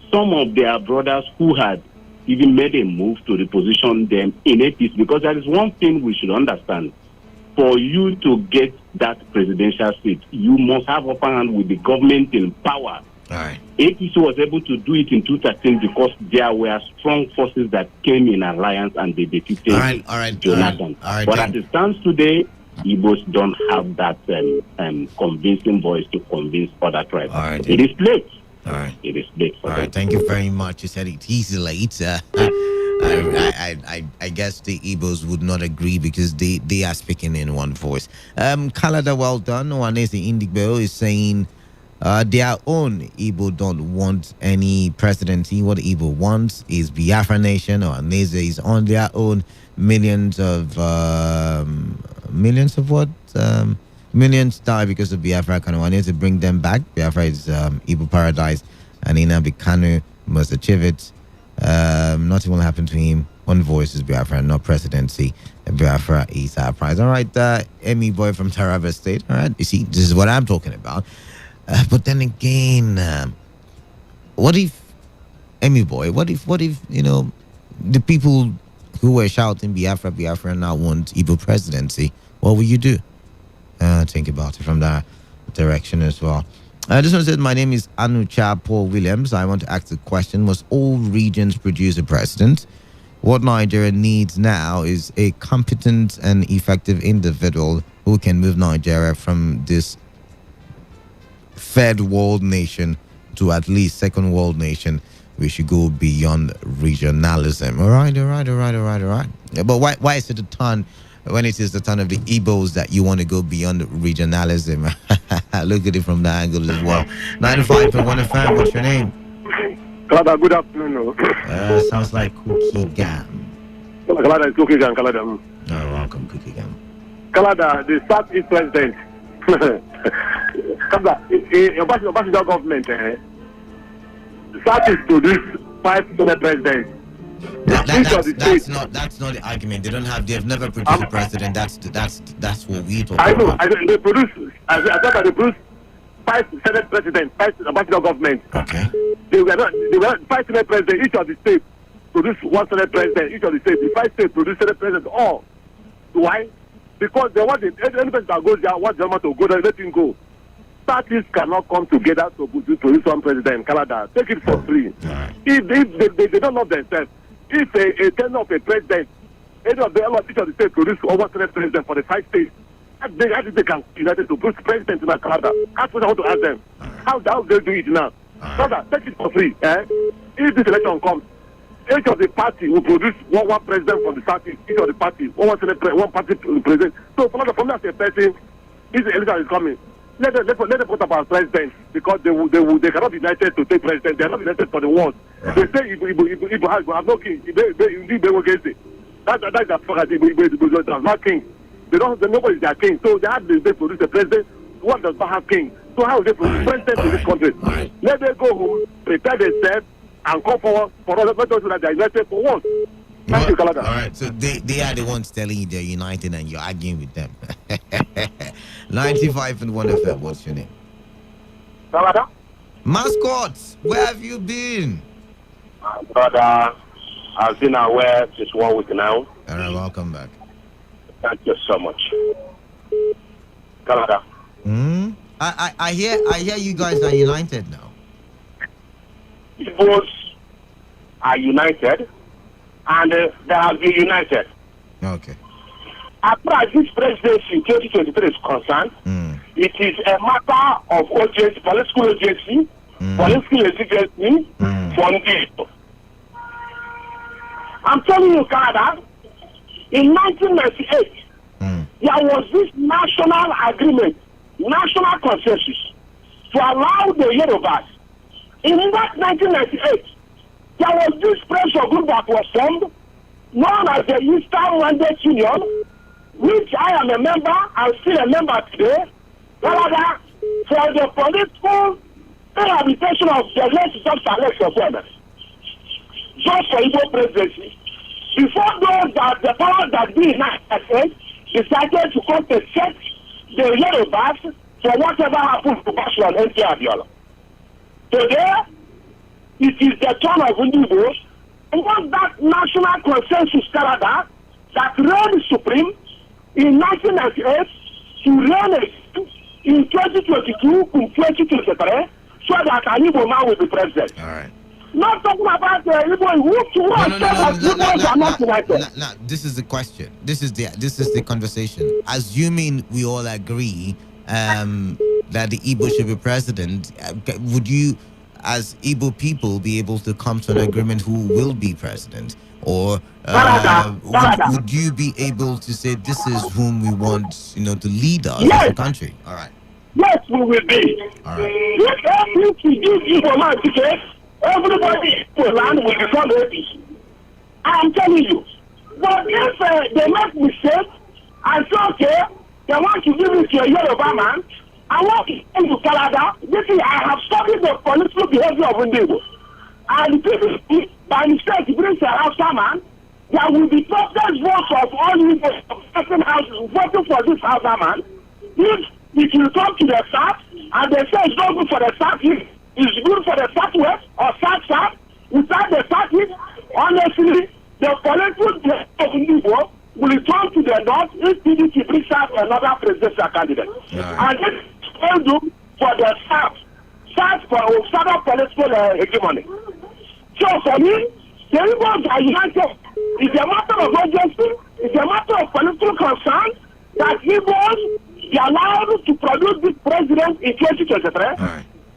Speaker 9: Some of their brothers who had even made a move to reposition them in APC, because there is one thing we should understand. For you to get that presidential seat, you must have upper hand with the government in power. APC was able to do it in 2013 because there were strong forces that came in alliance and they defeated Jonathan. But as it stands today, Igbos don't have that convincing voice to convince other tribes. It is late. It is late for them.
Speaker 20: Thank you very much. You said it is late. I guess the Igbos would not agree because they are speaking in one voice. Kalada, well done. Ohanese Indigbo is saying their own Igbo don't want any presidency. What Igbo wants is Biafra nation. Ohanese is on their own. Millions die because of Biafra. Can Ohanese bring them back? Biafra is Igbo paradise, and Nnamdi Kanu must achieve it. Nothing will happen to him. One voice is Biafra, not presidency. Biafra is our prize. All right, Emmy boy from Taraba State. All right, you see, this is what I'm talking about. But then again, what if, Emmy boy, what if, the people who were shouting Biafra now want Igbo presidency? What will you do? Think about it from that direction as well. This one said, my name is Anucha Paul Williams. I want to ask the question, must all regions produce a president? What Nigeria needs now is a competent and effective individual who can move Nigeria from this third world nation to at least second world nation. We should go beyond regionalism. All right. But why is it a turn when it is the turn of the Igbos that you want to go beyond regionalism? Look at it from that angle as well. 95.1 FM, what's your name?
Speaker 22: Kalada, good afternoon.
Speaker 20: Sounds like Cookie Gam.
Speaker 22: Kalada is Cookie Gam, Kalada.
Speaker 20: Oh, welcome, Cookie Gam.
Speaker 22: Kalada, the Southeast president. Kalada, Ambassador government, Southeast produced 5 Senate presidents.
Speaker 20: That's not the argument. They've never produced a president. That's what we talk about.
Speaker 22: I know. They produce. I thought that they produced 5 Senate presidents, 5 ambassador government.
Speaker 20: Okay.
Speaker 22: They were 5 Senate presidents. Each of the states produced 1 Senate president. Each of the states, the 5 states produced Senate presidents. All. Why? Because they want any person that goes there wants German to go there, let him go. Parties cannot come together to produce one president. Canada, take it for free. If they don't love themselves. If a tenure of a president any of each of the states produce over 3 presidents for the 5 states. How did they can united to put president in Canada? That's what I want to ask them. How they do it now? Brother, take it for free. If this election comes, each of the party will produce one president from the southeast. Each of the party, one party president. So from that person, if the election is coming, let them put up our president because they cannot be united to take president. They are not united for the world. They say Ibu have no king. They will get it. That's the fuck. Ibu not king. Nobody is their king. So they have to produce a president. One does not have king. So how will they produce president in this country? Let them go home, prepare themselves, and come forward for us. Not just that they are united for once. Thank you, Canada.
Speaker 20: All right, so they are the ones telling you they're united and you're arguing with them. 95.1 FM, what's your name?
Speaker 22: Canada?
Speaker 20: Mascot, where have you been?
Speaker 22: Brother, I've been aware since 1 week now.
Speaker 20: All right, welcome back.
Speaker 22: Thank you so much. Canada.
Speaker 20: I hear you guys are united now.
Speaker 22: Igbos are united, and they have been united.
Speaker 20: Okay.
Speaker 22: As far as this presidency 2023 is concerned, it is a matter of urgency, political urgency, political legitimacy for the. I'm telling you, Canada, in 1998, there was this national agreement, national consensus to allow the Yorubas. In that 1998, there was this pressure group that was formed, known as the Eastern Mandate Union, which I am a member and still a member today, Canada, for the political rehabilitation of the legislative selection appointments. Just for Igbo presidency, before those that the powers that be in that decided to compensate the Yorubas for whatever happened to Bashir and NT Abiola. Today, it is the turn of Igbos, and once that national consensus Canada that reigned supreme in 1998 to reign in 2022 in 2023, so that an Igbo man will be president.
Speaker 20: All right.
Speaker 22: Not talking about the Igbo who are not united.
Speaker 20: No, this is the question. This is the conversation. Assuming we all agree that the Igbo should be president, would you, as Igbo people, be able to come to an agreement who will be president? Or would you be able to say this is whom we want, to lead us as a country? All right.
Speaker 22: Yes, we will be.
Speaker 20: All right.
Speaker 22: If we give Igbo man ticket, everybody in land will become APC. I'm telling you. But if they make mistake and say, okay, they want to give it to a Yoruba man, I want to come to Canada. This is, I have studied the political behavior of Igbo. And people, by mistake, brings a Hausa man, there will be protest votes of all Igbo certain houses voting for this Hausa man. If it will come to the south, and they say it's not good for the south, it's good for the southwest or south, without the southeast, honestly, the political behavior of Igbo will return to the north if PDP brings out another presidential candidate. And this is do for the south for southern political hegemony. So for me, the Igbos are united. It's a matter of urgency, it's a matter of political concern that Igbos be allowed to produce this president in 2023.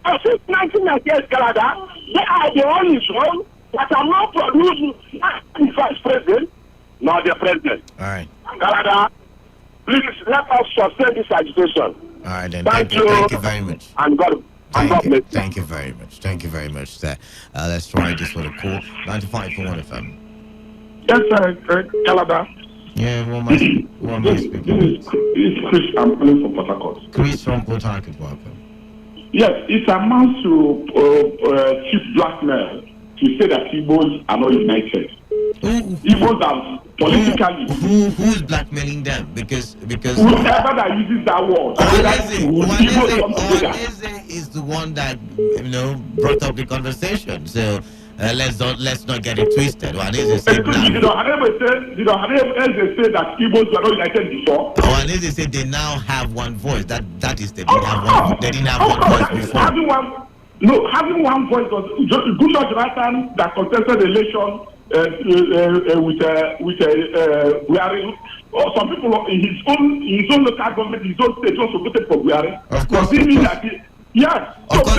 Speaker 22: And since 1998, Canada, they are the only one that are not producing the vice president, not the president.
Speaker 20: All right.
Speaker 22: Canada, please let us sustain this agitation.
Speaker 20: All right, then.
Speaker 22: Thank you
Speaker 20: very much.
Speaker 22: And God.
Speaker 20: Thank you very much. Thank you very much, sir. Let's try this for the call. 95.1 FM.
Speaker 22: Yes, sir. Canada.
Speaker 20: Yeah, who am I speaking?
Speaker 22: This is Chris. I'm calling from Port Harcourt.
Speaker 20: Chris from Port Harcourt, welcome.
Speaker 22: Yes, it amounts to cheap blackmail to say that Igbos are not united. Igbos are politically.
Speaker 20: Who's blackmailing them? Because
Speaker 22: whoever that uses that word.
Speaker 20: Owaneze is the one that brought up the conversation. So let's not get it twisted. Owaneze said
Speaker 22: that Igbos were not united before.
Speaker 20: Owaneze said they now have one voice. That is, they didn't have one voice before.
Speaker 22: Having one voice was Goodluck Jonathan that contested the election Buhari. Or some people in his own local government, his own state also voted for Buhari.
Speaker 20: Of course.
Speaker 22: Yes.
Speaker 20: Of course,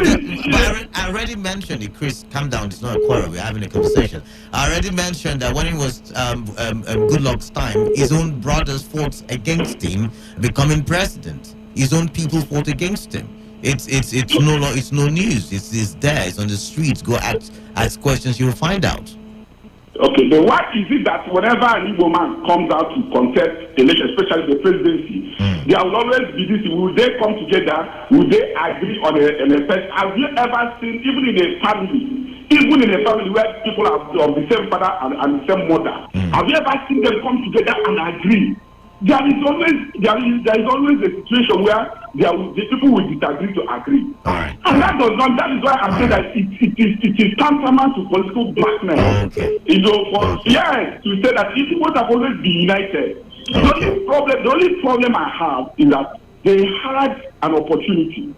Speaker 20: I already mentioned it. Chris, calm down. It's not a quarrel. We're having a conversation. I already mentioned that when it was Goodluck's time, his own brothers fought against him becoming president. His own people fought against him. It's no news. It's there. It's on the streets. Go ask questions. You'll find out.
Speaker 22: Okay, but why is it that whenever an Igbo man comes out to contest election, especially the presidency, there will always be this, will they come together, will they agree on a first? Have you ever seen, even in a family where people are of the same father and the same mother, have you ever seen them come together and agree? There is always a situation where the people will disagree to agree. And that is why I say that it is tantamount to political blackmail. You know, to say that if people have always been united, the only problem I have is that they had an opportunity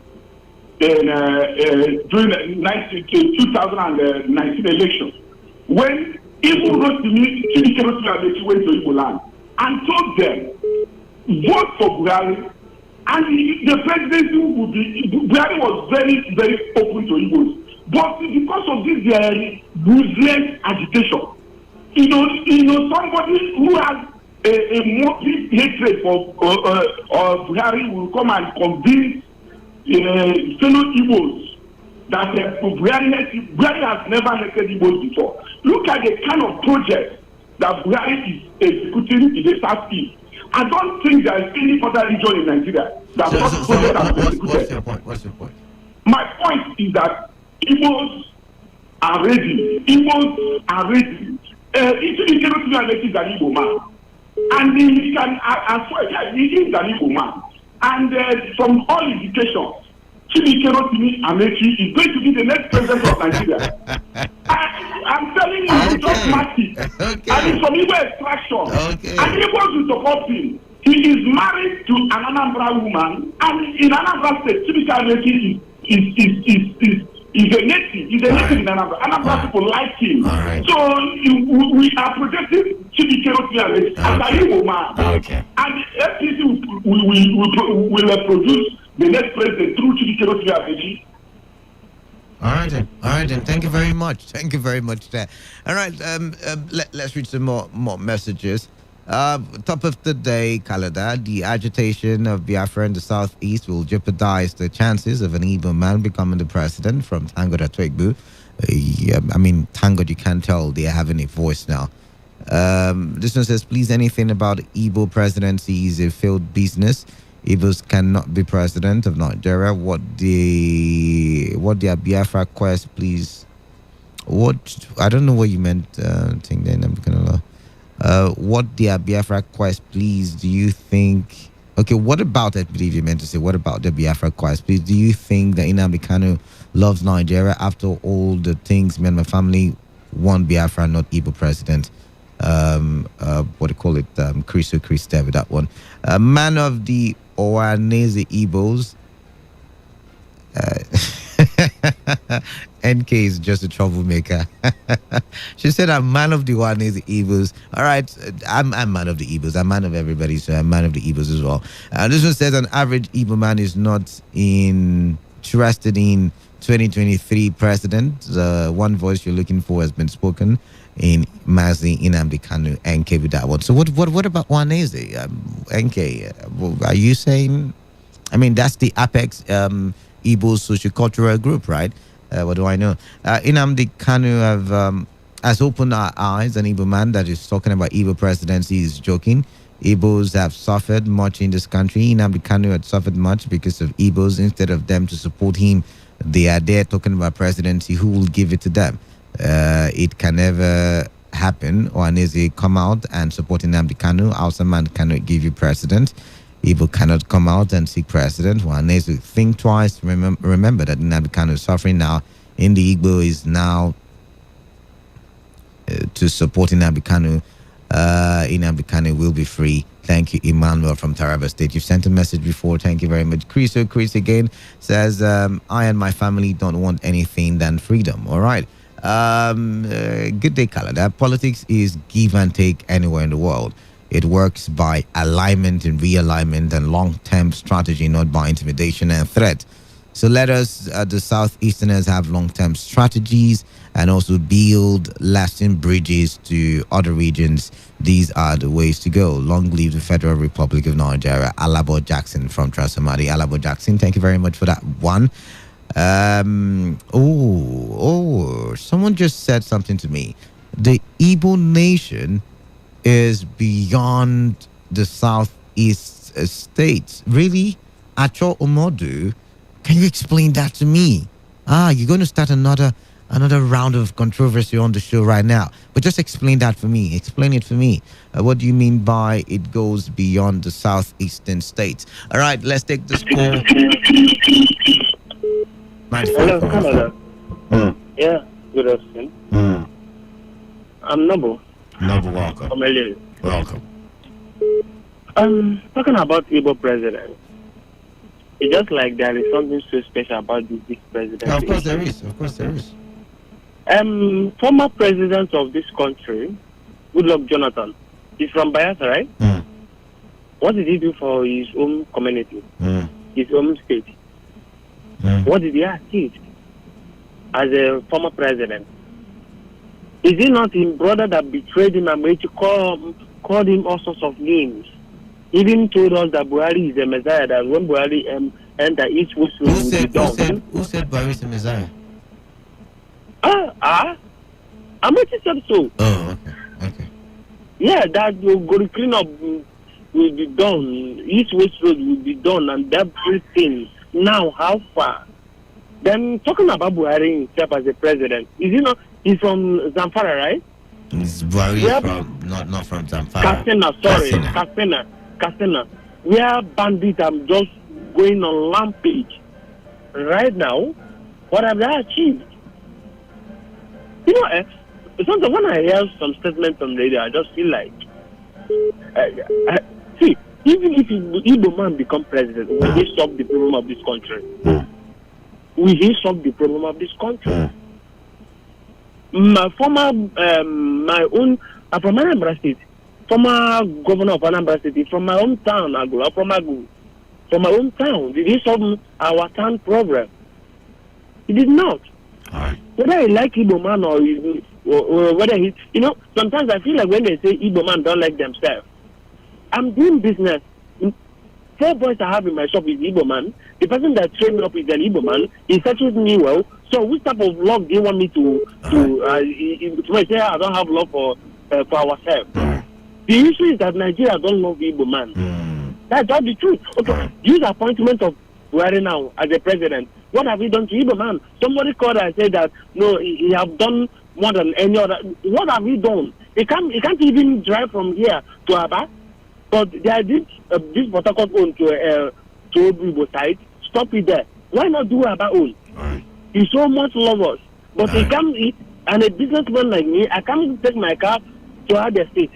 Speaker 22: during the 2019 election when even Rotimi went to Igbo land and told them, vote for Buhari, and the presidency would be. Buhari was very, very open to Igbos, but because of this ruthless agitation, you know, somebody who has a motive hatred for Buhari will come and convince fellow Igbos that Buhari has never hated Igbos before. Look at the kind of project that Buhari is executing in the Southeast. I don't think there is any other region in Nigeria that such project has been executed.
Speaker 20: What's your point?
Speaker 22: My point is that Igbos are ready. Igbos are ready. He cannot be an Igbo man. And he can, as well, he is an Igbo man. And from all indications, Chibike Rotimi Amechi is going to be the next president of Nigeria. I'm telling you, it's just massive. And it's from Igbo extraction. And Igbo will support him. He is married to an Anambra woman, and in Anambra State, Chibike Amechi is a native. He's a native in Anambra. Anambra people like him. So we are projecting Chibike Rotimi Amechi as an Igbo man. And the FPC will produce the next president through Chibike Rotimi Amechi.
Speaker 20: All right then. Thank you very much. There. All right. Let's read some more messages. Top of the day, Kalada. The agitation of Biafra in the southeast will jeopardize the chances of an Igbo man becoming the president. From Tango Atwegbu. Thank God you can't tell they are having a voice now. This one says, please, anything about Igbo presidency is a failed business. Igbos cannot be president of Nigeria. What their Biafra quest, please. What, I don't know what you meant. What their Biafra quest, please. Do you think? Okay, what about it? I believe you meant to say. What about the Biafra quest, please? Do you think that Nnamdi Kanu loves Nigeria after all the things me and my family want Biafra, not Igbo president? What do you call it? Chris there with that one. Man of the Oanese Igbos. NK is just a troublemaker. She said, I'm man of the Oanese Igbos. All right, I'm man of the Igbos. I'm man of everybody, so I'm man of the Igbos as well. This one says, an average Igbo man is not interested in 2023 president. One voice you're looking for has been spoken in Mazi Nnamdi Kanu NK with that one. So what about Oanese? NK, are you saying? I mean, that's the apex Igbo sociocultural group, right? What do I know? Nnamdi Kanu has opened our eyes. An Igbo man that is talking about Igbo presidency is joking. Igbos have suffered much in this country. Nnamdi Kanu had suffered much because of Igbos. Instead of them to support him, they are there talking about presidency. Who will give it to them? It can never happen. Oanese come out and support Nnamdi Kanu. Hausa man cannot give you president. Igbo cannot come out and seek president. Oanese think twice. Remember that Nnamdi Kanu is suffering now. In the Igbo is now to support Nnamdi Kanu. Nnamdi Kanu will be free. Thank you, Emmanuel from Taraba State. You've sent a message before. Thank you very much. Chris again says, I and my family don't want anything than freedom. All right. Good day, Canada. Politics is give and take anywhere in the world. It works by alignment and realignment and long-term strategy, not by intimidation and threat. So let us, the Southeasterners, have long-term strategies and also build lasting bridges to other regions. These are the ways to go. Long live the Federal Republic of Nigeria. Alabo Jackson from Transamadi. Alabo Jackson, thank you very much for that one. Someone just said something to me. The Igbo nation is beyond the Southeast states. Really? Acho Omodu? Can you explain that to me? You're going to start another round of controversy on the show right now. But just explain that for me. Explain it for me. What do you mean by it goes beyond the southeastern states? All right, let's take this call.
Speaker 3: Hello, Canada. Yeah, good afternoon. I'm Noble.
Speaker 20: Noble, welcome.
Speaker 3: From LA.
Speaker 20: Welcome.
Speaker 3: Talking about Igbo president. It's just like there is something so special about this president.
Speaker 20: Yeah, of course there is. Of course there is.
Speaker 3: Former president of this country, Goodluck Jonathan, is from Bayelsa, right? What did he do for his own community, his own state? What did he achieve as a former president? Is it not his brother that betrayed him and called him all sorts of names? Even told us that Buhari is the Messiah, that when Buhari enter each West will be done.
Speaker 20: Who said Buhari is the Messiah?
Speaker 3: Amati said so.
Speaker 20: Oh, okay.
Speaker 3: Yeah, that go clean up will be done. East West Road will be done and everything. Now, how far? Then talking about Buhari himself as a president, is he not? He's from Zamfara, right?
Speaker 20: Buhari is from not from Zamfara.
Speaker 3: Katsina. Where bandits are just going on rampage. Right now, what have they achieved? You know, sometimes when I hear some statements on radio, I just feel like, see, even if Igbo man become president, will he solve the problem of this country? Will he solve the problem of this country? My former, my own, from Anambra State, former governor of Anambra State, from my hometown, I grew up from Agu. From my hometown, did he solve our town problem? He did not. Whether he like Igbo man or whether he, you know, sometimes I feel like when they say Igbo man don't like themselves. I'm doing business. 4 boys I have in my shop is Igbo man. The person that trained me up is an Igbo man. He searches me well. So which type of love do you want me to say I don't have love for ourselves? The issue is that Nigeria don't love Igbo man. That's not the truth. Okay, use appointment of Buhari now as a president. What have he done to Igbo man? Somebody called and said that no, he have done more than any other. What have he done? He can't even drive from here to Aba. But they did this protocol own to Igbo side. Stop it there. Why not do Aba own? He so much love us. But he can't, and a businessman like me, I can't take my car to other state.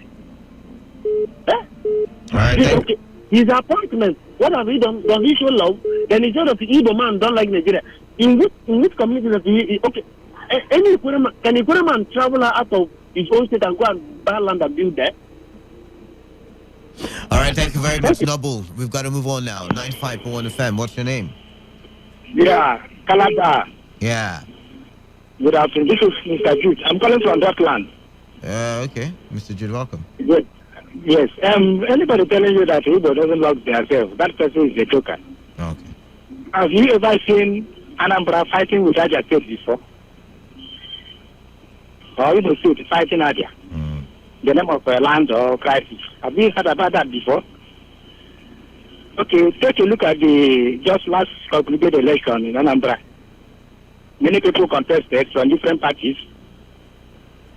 Speaker 3: Okay. His appointment, what have he done? Does he show love? Then he said that the Igbo man don't like Nigeria. In which community that he, okay, any can a man travel out of his own state and go and buy land and build there?
Speaker 20: All right, thank you very much, Noble. We've got to move on now. 95.1 FM. What's your name?
Speaker 10: Yeah, Canada.
Speaker 20: Yeah.
Speaker 10: Good afternoon. This is Mr. Jude. I'm calling from that land.
Speaker 20: Okay, Mr. Jude, welcome.
Speaker 10: Good. Yes. Anybody telling you that Igbo doesn't love themselves, that person is a joker.
Speaker 20: Okay.
Speaker 10: Have you ever seen Anambra fighting with Aja State before? Or Igbo State fighting Aja? The name of land or crisis. Have you heard about that before? Okay, take a look at the just last concluded election in Anambra. Many people contested from different parties.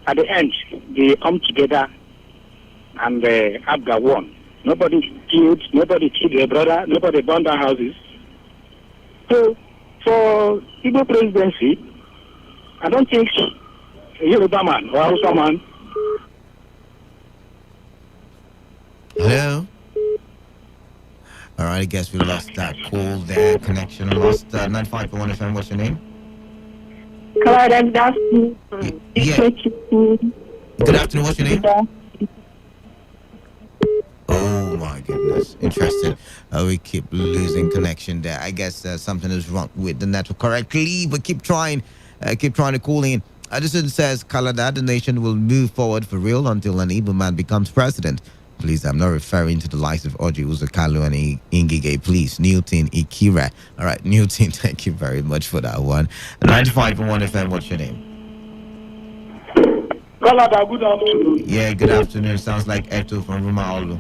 Speaker 10: At the end, they come together and Abga won. Nobody killed their brother, nobody burned down houses. So, for Igbo presidency, I don't think a Yoruba man or Hausa man.
Speaker 20: Hello? All right, I guess we lost that call there. Connection lost. 95.1 FM, what's your name?
Speaker 4: Good afternoon.
Speaker 20: Good afternoon. What's your name? Oh my goodness. Interesting. We keep losing connection there. I guess something is wrong with the network correctly, but keep trying. Keep trying to call in. Addison says, Canada, the nation will move forward for real until an Igbo man becomes president. Please, I'm not referring to the likes of Oji Uzakalu and Ingige. Please, Newton Ikira. All right, Newton, thank you very much for that one. 95.1 FM, what's your name?
Speaker 22: Canada, good afternoon.
Speaker 20: Yeah, good afternoon. Sounds like Eto from Rumaolu.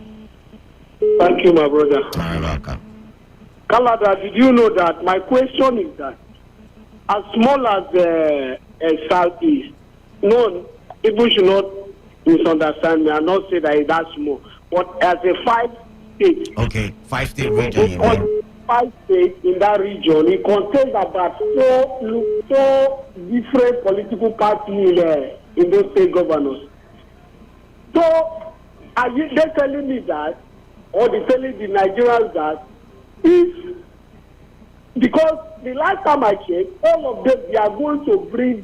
Speaker 22: Thank you, my brother.
Speaker 20: All right, welcome.
Speaker 22: Canada, did you know that my question is that as small as Southeast, no, people should not misunderstand me and not say that it's that small. But as a 5 state,
Speaker 20: okay, 5-state region,
Speaker 22: 5 states in that region, it contains about four different political parties in those state governors. So, are you they telling me that, or they telling the Nigerians that, if because the last time I checked, all of them they are going to bring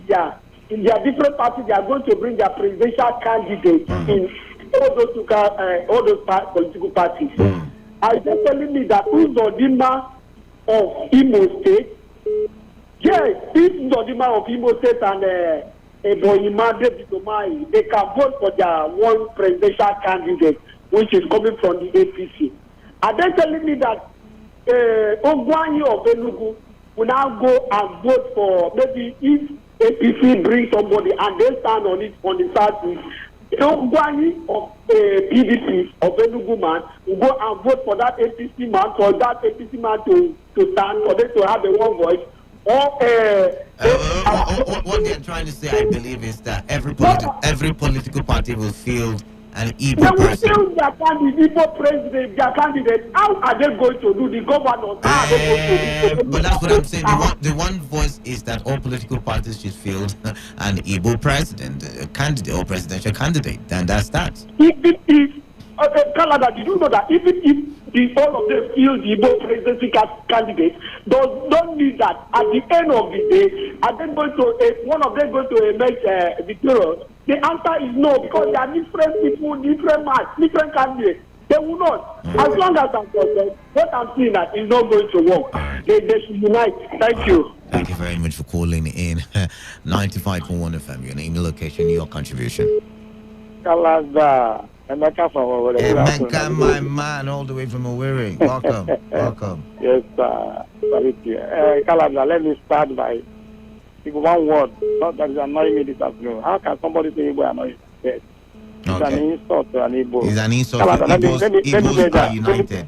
Speaker 22: in their different parties, they are going to bring their presidential candidates in all those political parties. Are they telling me that Uzodinma of Imo State, yes, if Uzodinma of Imo State and Eboyima David Omai, they can vote for their one presidential candidate, which is coming from the APC. Are they telling me that Ogwani of Enugu will now go and vote for, maybe if APC brings somebody and they stand on it on the southeast, Ogwani of PDP of Enugu man will go and vote for that APC man, for that APC man to stand, for them to have a one voice. Or
Speaker 20: what they're trying to say, I believe, is that every political party will field an Igbo person.
Speaker 22: They will field their Igbo president, their candidate. How are they going to do the governors? How are they going to do?
Speaker 20: But that's what I'm saying. The one voice is that all political parties should field an Igbo president, a candidate or presidential candidate, and that's that.
Speaker 22: Even if Canada, did you know that even if all of them field the Igbo presidency candidate, don't need that at the end of the day, are they going to one of them going to emerge victorious? The answer is no, because they are different people, different match, different candidates. They will not. As long as I'm concerned, what I'm seeing that is not going to work. They should unite. Thank you.
Speaker 20: Thank you very much for calling in. 95.1 FM, your name, your location, your contribution.
Speaker 22: Kalada. Emeka from Owerri.
Speaker 20: Emeka, my man, all the way from Owerri. Welcome. Welcome.
Speaker 22: Yes, Kalada, let me start by one word. Not that is annoying me this afternoon. How can somebody say Igbo annoying? Yes. It's an insult to an Igbo.
Speaker 20: It's an insult to Igbos are united.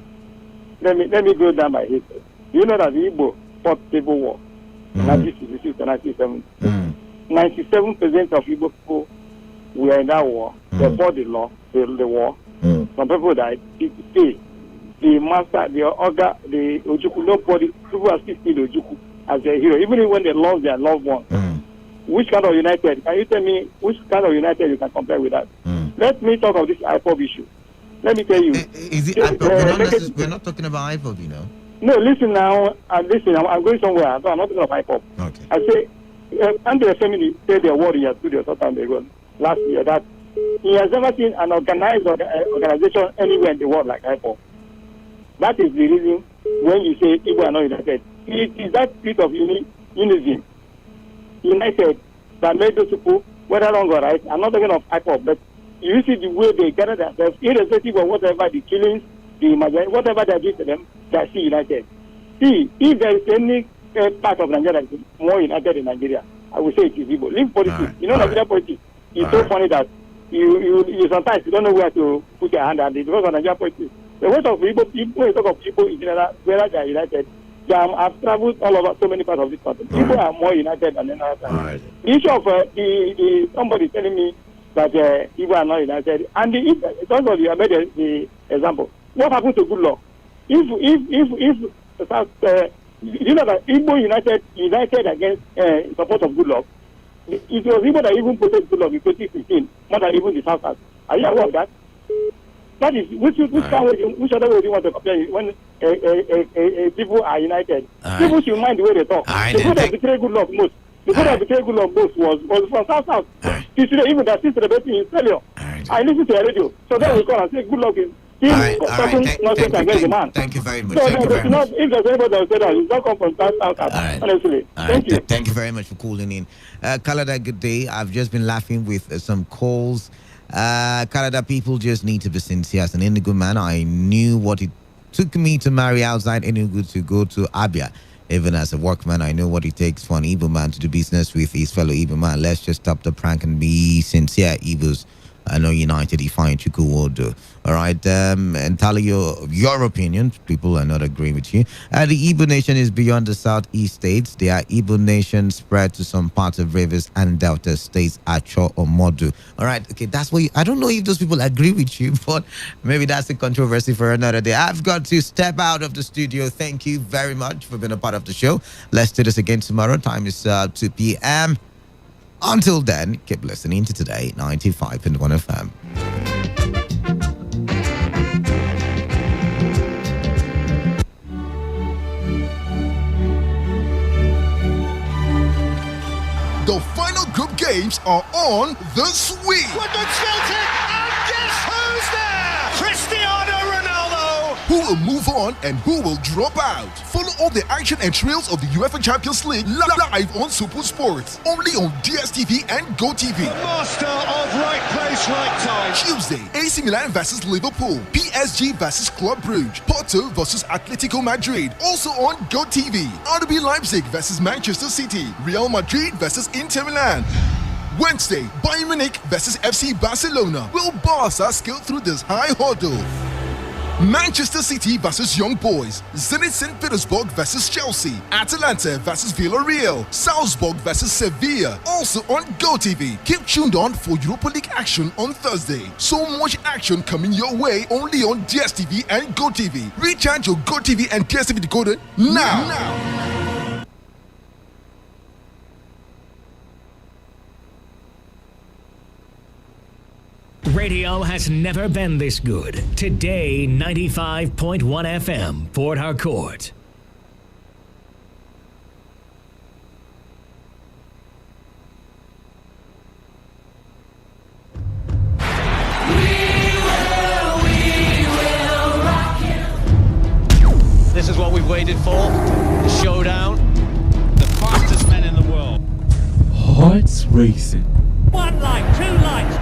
Speaker 22: Let me go down by history. You know that the Igbo fought civil war. 1966 to 1970. 97% of Igbo people were in that war. They fought the war. Some people died. The master, the Oga, the Ojuku, nobody, people are still seeing Ojuku as a hero, even when they lost their loved one. Which kind of united? Can you tell me which kind of united you can compare with that? Let me talk of this IPOB issue. Let me tell you.
Speaker 20: Is it IPOB? We're not talking about IPOB, you know.
Speaker 22: No, listen now. Listen, I'm going somewhere. So I'm not talking about IPOB.
Speaker 20: Okay.
Speaker 22: I say, Andre Family said their word in your studio sometime ago, last year, that he has never seen an organized organization anywhere in the world like IPOB. That is the reason when you say Igbo are not united. It is that spirit of unison, united, that made those people, whether wrong or right, I'm not talking of IPOB, but you see the way they gather themselves, irrespective of whatever the killings, the majority, whatever they do to them, they are still united. See, if there is any part of Nigeria that is more united than Nigeria, I would say it is Igbo. Leave politics. Right. You know, Nigeria politics is so funny that you sometimes you don't know where to put your hand at it because of Nigeria politics. The weight of Igbo people, when you talk of people in general, whether they are united, I've traveled all over so many parts of this country. People are more united than any other time. The issue of somebody telling me that Igbo are not united, and somebody you made the example. What happened to good luck? If you know that Igbo united against support of good luck, it was Igbo that even protected good luck in 2015, more than even the Southers. Are you aware of that? That is which other way do you want to compare when people are united? People should mind the way they talk. The people that betray good luck most The good that became good on both was from South. Even that she's celebrating his failure. I listen to the radio. So then we call and say good luck in.
Speaker 20: Thank you very much.
Speaker 22: So if there's anybody that said that, it's not come from South, honestly. Thank you.
Speaker 20: Thank you very much for calling in. Kalada, good day. I've just been laughing with some calls. Kalada, people just need to be sincere. As an Enugu man, I knew what it took me to marry outside Enugu to go to Abia. Even as a workman, I know what it takes for an Igbo man to do business with his fellow Igbo man. Let's just stop the prank and be sincere, Igbos. I know United Defiant Chuku will do. All right, and tell your opinion. People are not agreeing with you. The Igbo nation is beyond the southeast states. There are Igbo nations spread to some parts of rivers and delta states, Acho or Modu. All right, okay, that's what I don't know if those people agree with you, but maybe that's a controversy for another day. I've got to step out of the studio. Thank you very much for being a part of the show. Let's do this again tomorrow. Time is 2 p.m. Until then, keep listening to Today 95.1 FM.
Speaker 4: The final group games are on this week.
Speaker 15: Woodland Celtic, and guess who's there? Cristiano Ronaldo.
Speaker 4: Who will move on and who will drop out? Follow all the action and thrills of the UEFA Champions League live on Super Sports. Only on DSTV and GoTV.
Speaker 15: Master of right place, right time.
Speaker 4: Tuesday, AC Milan versus Liverpool. PSG versus Club Brugge. Porto versus Atletico Madrid. Also on GoTV. RB Leipzig versus Manchester City. Real Madrid versus Inter Milan. Wednesday, Bayern Munich versus FC Barcelona. Will Barca scale through this high hurdle? Manchester City versus Young Boys. Zenit St. Petersburg versus Chelsea. Atalanta versus Villarreal. Salzburg versus Sevilla. Also on GoTV. Keep tuned on for Europa League action on Thursday. So much action coming your way only on DSTV and GoTV. Recharge your GoTV and DSTV decoder now.
Speaker 16: Radio has never been this good. Today, 95.1 FM, Port Harcourt.
Speaker 19: This is what we've waited for. The showdown. The fastest men in the world.
Speaker 1: Hearts racing.
Speaker 19: One light, two lights.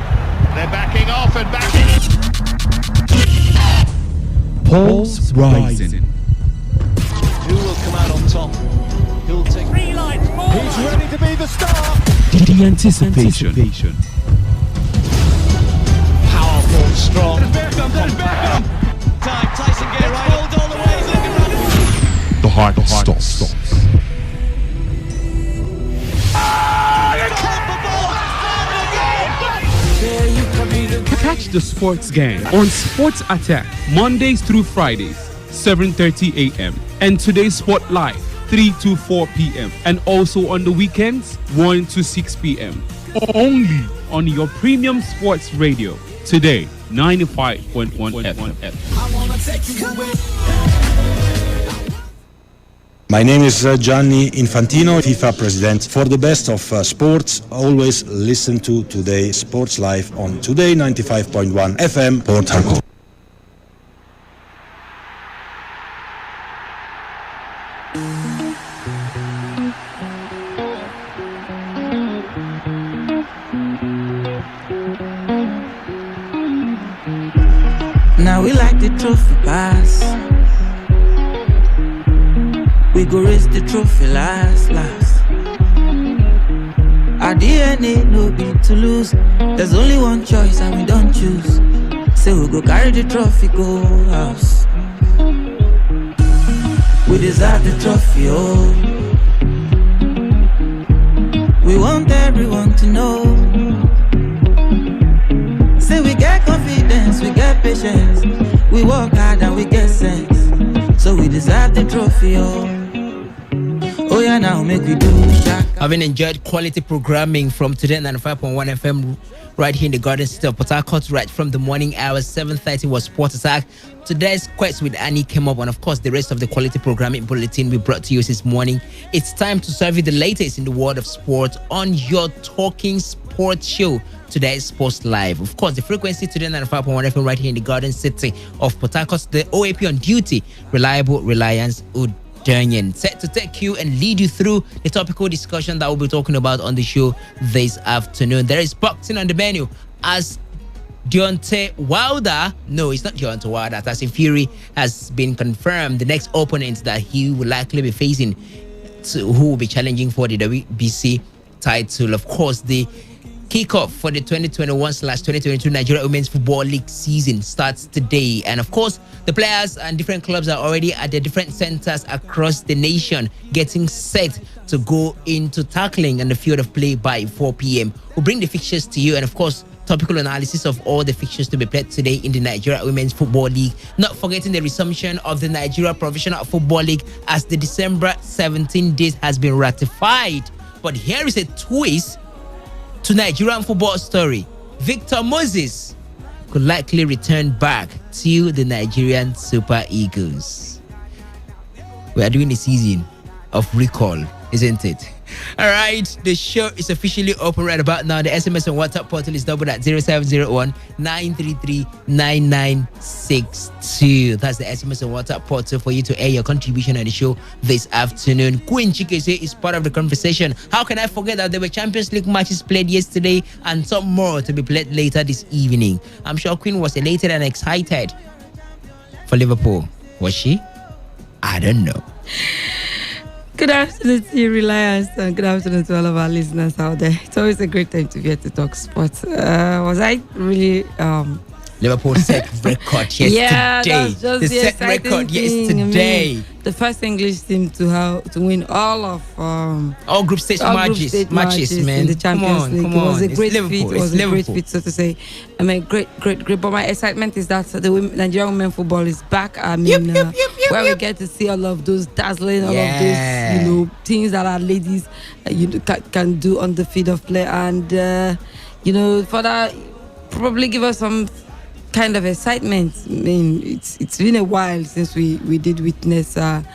Speaker 19: They're backing off and backing.
Speaker 1: Pulse rising.
Speaker 19: Who will come out on top? Who'll take 3 lights more? He's ready to be the star.
Speaker 1: The anticipation.
Speaker 19: Powerful, strong. Time, Tyson get right hold all the way.
Speaker 1: The heart stops. Catch the sports gang on Sports Attack Mondays through Fridays, 7:30 a.m. and Today's Sport Live, 3 to 4 p.m. and also on the weekends, 1 to 6 p.m. Only on your premium sports radio. Today, 95.1 FM.
Speaker 24: My name is Gianni Infantino, FIFA president. For the best of sports, always listen to Today Sports Live on Today 95.1 FM, Port Harcourt.
Speaker 25: Now we like the trophy pass. We go raise the trophy last. Our DNA no be to lose. There's only one choice and we don't choose. So we go carry the trophy, go house. We deserve the trophy, oh. We want everyone to know. Say we get confidence, we get patience. We work hard and we get sense. So we deserve the trophy, oh. Oh yeah, now make we do shaka.
Speaker 26: Having enjoyed quality programming from Today 95.1 FM,
Speaker 5: right here in the Garden City of Port Harcourt. Right from the morning hours, 7:30 was Sport Attack. Today's Quest with Annie came up, and of course the rest of the quality programming bulletin we brought to you this morning. It's time to serve you the latest in the world of sport on your Talking Sports show. Today's Sports Live. Of course, the frequency today 95.1 FM right here in the Garden City of Port Harcourt. The OAP on duty, Reliable Reliance Udanian, set to take you and lead you through the topical discussion that we'll be talking about on the show this afternoon. There is boxing on the menu as Deontay Wilder, no, it's not Deontay Wilder, Tyson Fury has been confirmed the next opponent that he will likely be facing, who will be challenging for the WBC title. Of course, the kickoff for the 2021/2022 Nigeria Women's Football League season starts today. And of course, the players and different clubs are already at their different centers across the nation getting set to go into tackling on the field of play by 4 p.m. We'll bring the fixtures to you and, of course, topical analysis of all the fixtures to be played today in the Nigeria Women's Football League. Not forgetting the resumption of the Nigeria Professional Football League as the December 17 date has been ratified. But here is a twist to Nigerian football story. Victor Moses could likely return back to the Nigerian Super Eagles. We are doing a season of recall, isn't it? All right, the show is officially open right about now. The SMS and WhatsApp portal is doubled at 0701-933-9962. That's the SMS and WhatsApp portal for you to air your contribution on the show this afternoon. Queen Chikese is part of the conversation. How can I forget that there were Champions League matches played yesterday and some more to be played later this evening? I'm sure Queen was elated and excited for Liverpool. Was she? I don't know.
Speaker 6: Good afternoon to you, Reliance, and good afternoon to all of our listeners out there. It's always a great time to be here to talk sports. Was I really...
Speaker 5: Liverpool set record yesterday.
Speaker 6: Yeah, that's just
Speaker 5: the
Speaker 6: the
Speaker 5: set record yesterday.
Speaker 6: I mean, the first English team to win all of
Speaker 5: all group stage matches, man.
Speaker 6: In the Champions League.
Speaker 5: Come
Speaker 6: It was
Speaker 5: on.
Speaker 6: a great feat. It was a
Speaker 5: Liverpool.
Speaker 6: great feat, so to say. I mean, great. But my excitement is that the Nigerian women football is back. I mean, where we get to see all of those dazzling, all of those, things that our ladies, can do on the field of play, and for that, probably give us some kind of excitement. I mean, it's been a while since we did witness a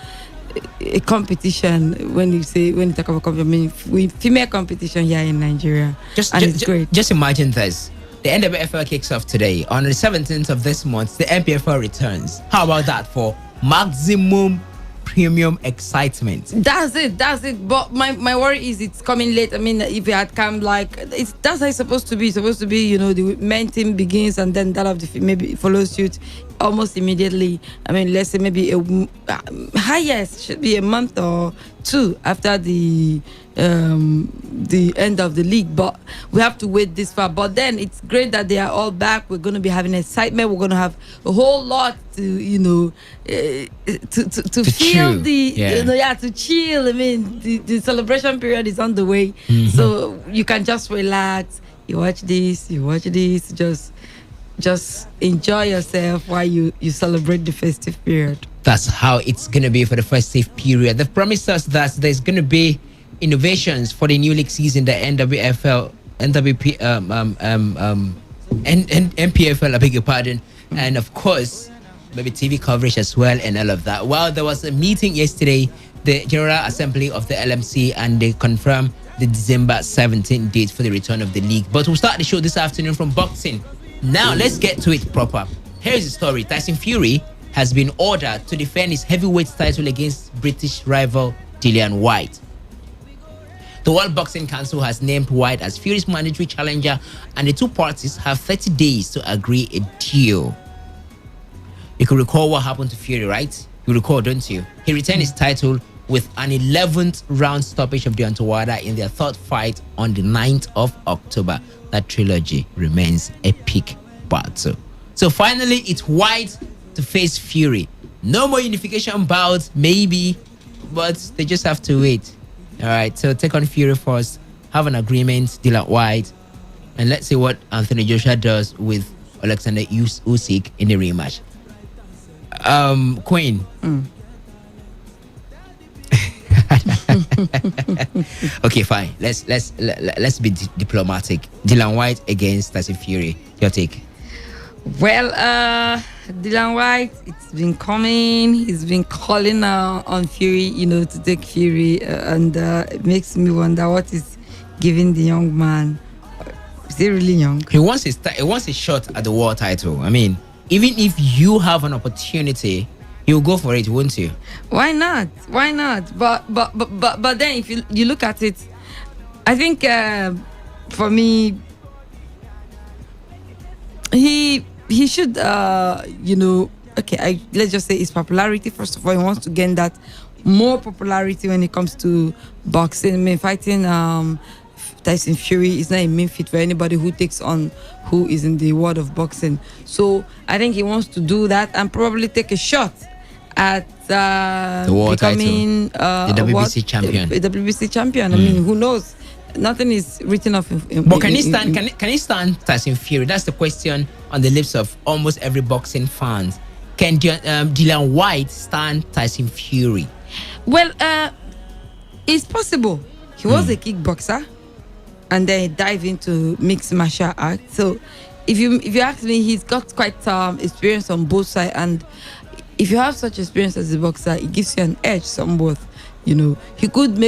Speaker 6: competition. When you talk about competition, I mean, female competition here in Nigeria, it's great.
Speaker 5: Just imagine this: the NWFL kicks off today on the 17th of this month. The NPFL returns. How about that for maximum premium excitement?
Speaker 6: That's it. But my worry is it's coming late. I mean, if it had come that's how it's supposed to be. It's supposed to be, the men team begins and then that of the maybe follows suit almost immediately. I mean, let's say maybe highest should be a month or two after the end of the league, but we have to wait this far. But then it's great that they are all back. We're going to be having excitement. We're going to have a whole lot to to feel to chill. I mean, the celebration period is on the way, so you can just relax. You watch this, just enjoy yourself while you celebrate the festive period.
Speaker 5: That's how it's going to be for the festive period. They've promised us that there's going to be innovations for the new league season, the NWFL, MPFL, I beg your pardon, and of course, maybe TV coverage as well and all of that. Well, there was a meeting yesterday, the General Assembly of the LMC, and they confirmed the December 17th date for the return of the league. But we'll start the show this afternoon from boxing. Now, let's get to it proper. Here's the story. Tyson Fury has been ordered to defend his heavyweight title against British rival Dillian Whyte. The World Boxing Council has named Whyte as Fury's mandatory challenger, and the two parties have 30 days to agree a deal. You can recall what happened to Fury, right? You recall, don't you? He retained his title with an 11th round stoppage of Deontay Wilder in their third fight on the 9th of October. That trilogy remains epic battle. So finally, it's Whyte to face Fury. No more unification bout, maybe, but they just have to wait. All right, so take on Fury first, have an agreement, Dillian Whyte, and let's see what Anthony Joshua does with Alexander Usyk in the rematch. Queen. Okay, fine. Let's be diplomatic. Dylan White against Tyson Fury. Your take?
Speaker 6: Well, Dylan White, it's been coming. He's been calling on Fury, to take Fury, and it makes me wonder what is giving the young man. Is he really young?
Speaker 5: He wants a shot at the world title. I mean, even if you have an opportunity, you'll go for it, won't you?
Speaker 6: Why not? Why not? But then if you look at it, I think for me, he should let's just say his popularity. First of all, he wants to gain that more popularity when it comes to boxing. I mean, fighting Tyson Fury is not a mean feat for anybody who takes on who is in the world of boxing. So I think he wants to do that and probably take a shot at
Speaker 5: the world
Speaker 6: becoming
Speaker 5: title, the WBC champion.
Speaker 6: The WBC champion. I mean, who knows? Nothing is written off.
Speaker 5: But can he stand Tyson Fury? That's the question on the lips of almost every boxing fan. Can Dylan White stand Tyson Fury?
Speaker 6: Well, it's possible. He was a kickboxer, and then he dived into mixed martial arts. So, if you ask me, he's got quite experience on both sides. And if you have such experience as a boxer, it gives you an edge somewhat. He could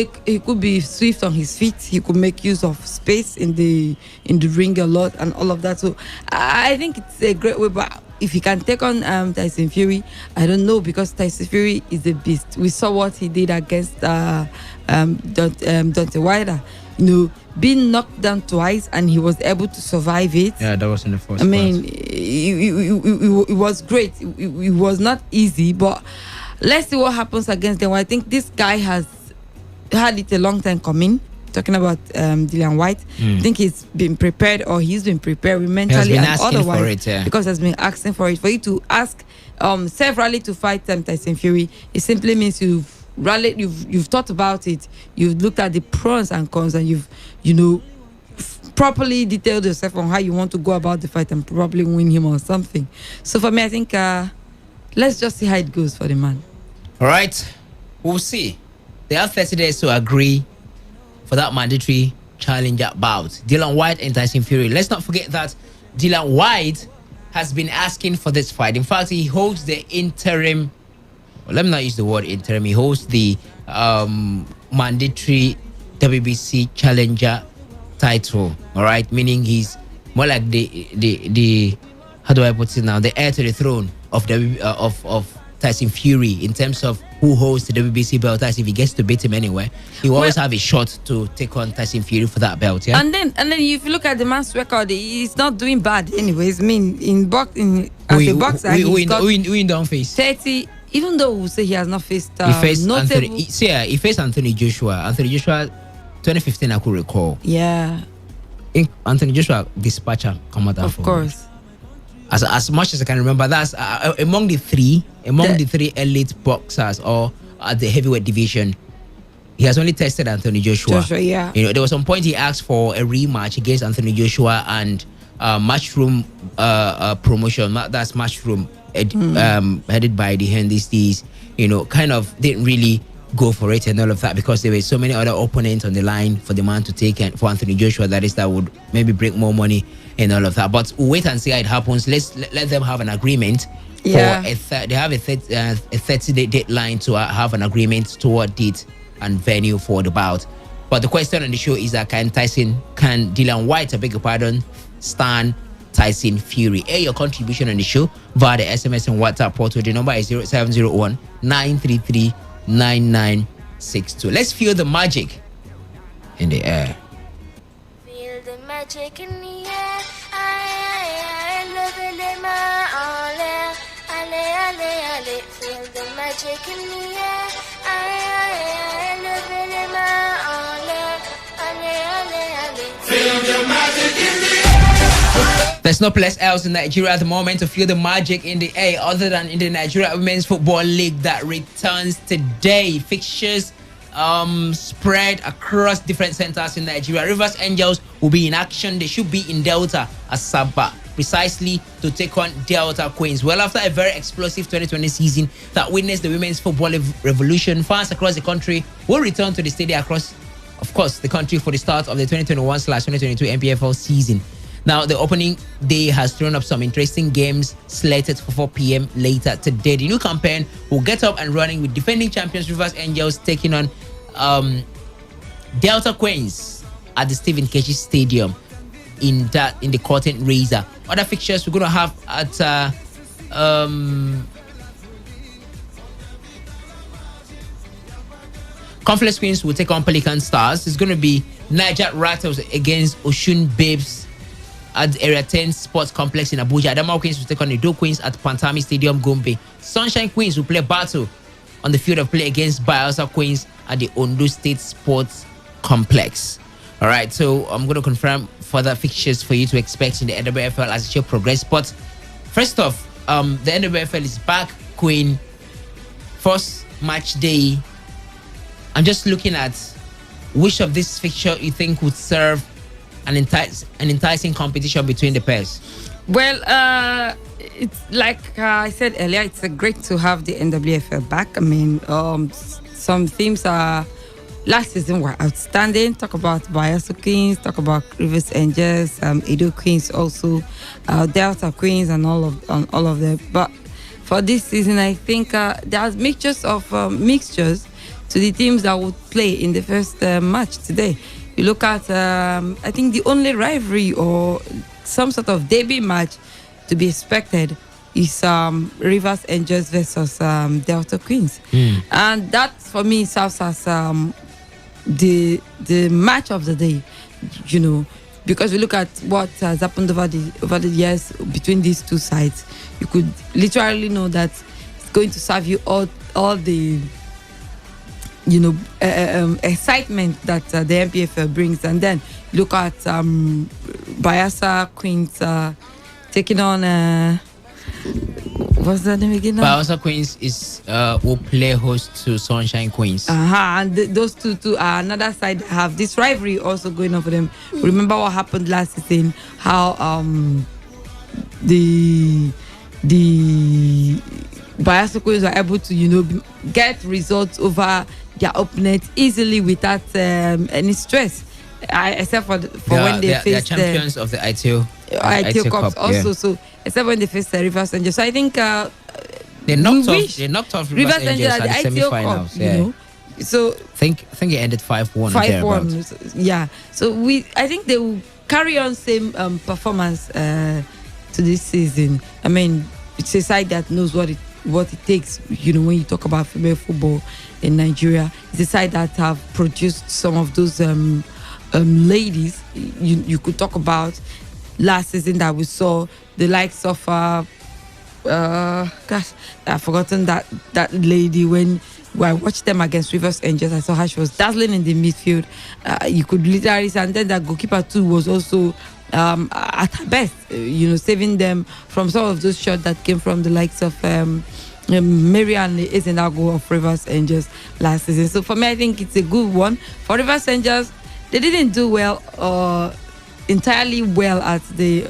Speaker 6: be swift on his feet. He could make use of space in the ring a lot and all of that. So I think it's a great way. But if he can take on Tyson Fury, I don't know, because Tyson Fury is a beast. We saw what he did against Deontay Wilder. Being knocked down twice and he was able to survive it.
Speaker 5: Yeah, that was in the first.
Speaker 6: I mean, it was great. It was not easy, but let's see what happens against them. I think this guy has had it a long time coming. Talking about Dylan White, I think he's been prepared, or he's been prepared mentally and otherwise,
Speaker 5: for it, yeah.
Speaker 6: because he's been asking for it. For you to ask severally to fight Tyson Fury, it simply means you've rallied, you've thought about it, you've looked at the pros and cons, and you've properly detailed yourself on how you want to go about the fight and probably win him or something. So for me, I think let's just see how it goes for the man.
Speaker 5: All right, we'll see. They have 30 days to agree for that mandatory challenger bout. Dylan White and Tyson Fury. Let's not forget that Dylan White has been asking for this fight. In fact, he holds the interim, well, let me not use the word interim, he holds the mandatory WBC challenger title. All right, meaning he's more like the how do I put it now, the heir to the throne of Tyson Fury in terms of who holds the WBC belt. As if he gets to beat him anyway, he will always have a shot to take on Tyson Fury for that belt. Yeah.
Speaker 6: And then if you look at the man's record, he's not doing bad anyways. I mean, in boxing as a boxer,
Speaker 5: we don't face
Speaker 6: 30. Even though we say he has not faced,
Speaker 5: he faced Anthony. He faced Anthony Joshua. Anthony Joshua, 2015, I could recall.
Speaker 6: Yeah.
Speaker 5: Anthony Joshua dispatcher come out.
Speaker 6: Of course.
Speaker 5: As much as I can remember, that's among the three elite boxers or at the heavyweight division. He has only tested Anthony Joshua.
Speaker 6: Yeah.
Speaker 5: There was some point he asked for a rematch against Anthony Joshua and Mushroom promotion. That's Mushroom, headed by the Hendisties. Kind of didn't really go for it and all of that because there were so many other opponents on the line for the man to take, and for Anthony Joshua, that would maybe bring more money and all of that. But we'll wait and see how it happens. Let them have an agreement.
Speaker 6: Yeah.
Speaker 5: They have a 30-day deadline to have an agreement toward date and venue for the bout. But the question on the show is that can Dylan White, I beg your pardon, stand Tyson Fury? Your contribution on the show via the SMS and WhatsApp portal. The number is 0701 933 9962. Let's feel the magic in the air.
Speaker 7: Feel the magic in the air. I love it, ale. Feel the magic in the air. I love it, ale. Feel the magic in the air.
Speaker 5: There's no place else in Nigeria at the moment to feel the magic in the air other than in the Nigeria Women's Football League that returns today. Fixtures spread across different centers in Nigeria. Rivers Angels will be in action. They should be in Delta, Asaba, precisely to take on Delta Queens. Well, after a very explosive 2020 season that witnessed the women's football revolution, fans across the country will return to the stadium across, of course, the country for the start of the 2021/2022 NPFL season. Now, the opening day has thrown up some interesting games slated for 4 p.m. later today. The new campaign will get up and running with defending champions Rivers Angels taking on Delta Queens at the Stephen Keshi Stadium in the curtain raiser. Other fixtures we're going to have at Confluence Queens will take on Pelican Stars. It's going to be Niger Rattles against Oshun Babes at Area 10 Sports Complex in Abuja. Adamawa Queens will take on the Do Queens at Pantami Stadium, Gombe. Sunshine Queens will play battle on the field of play against Bayelsa Queens at the Ondo State Sports Complex. All right, so I'm going to confirm further fixtures for you to expect in the NWFL as the show progresses. But first off, the NWFL is back, Queen. First match day. I'm just looking at which of this fixture you think would serve an enticing competition between the pairs.
Speaker 6: Well, it's like I said earlier, it's great to have the NWFL back. I mean, some themes are last season were outstanding. Talk about Bayelsa Queens, talk about Rivers Angels, Edo Queens, also Delta Queens, and all of them. But for this season, I think there's mixtures to the teams that would play in the first match today. You look at, I think the only rivalry or some sort of debut match to be expected is Rivers Angels versus Delta Queens. And that, for me, serves as the match of the day, you know, because we look at what has happened over the years between these two sides. You could literally know that it's going to serve you all the excitement that the NPFL brings. And then look at Bayelsa Queens taking on what's the name again now?
Speaker 5: Bayelsa Queens will play host to Sunshine Queens.
Speaker 6: And those two are another side that have this rivalry also going on for them. Remember what happened last season, how the Bayelsa Queens were able to get results over their opponents easily without any stress, except for when they faced
Speaker 5: the champions of the ITO
Speaker 6: Cups also.
Speaker 5: Yeah.
Speaker 6: So except when they faced the Rivers Angels. So I think
Speaker 5: they knocked off Rivers Angels at the semi-finals.
Speaker 6: So
Speaker 5: I think it ended 5-1.
Speaker 6: 5-1. Yeah. So I think they will carry on same performance to this season. I mean, it's a side that knows what it takes, when you talk about female football in Nigeria. It's a side that have produced some of those ladies you could talk about last season that we saw the likes of I've forgotten that lady. When I watched them against Rivers Angels, I saw her. She was dazzling in the midfield. You could literally see, and then that goalkeeper too was also at her best, saving them from some of those shots that came from the likes of Marianne Ezenago of Rivers Angels last season. So for me, I think it's a good one. For Rivers Angels, they didn't do entirely well at the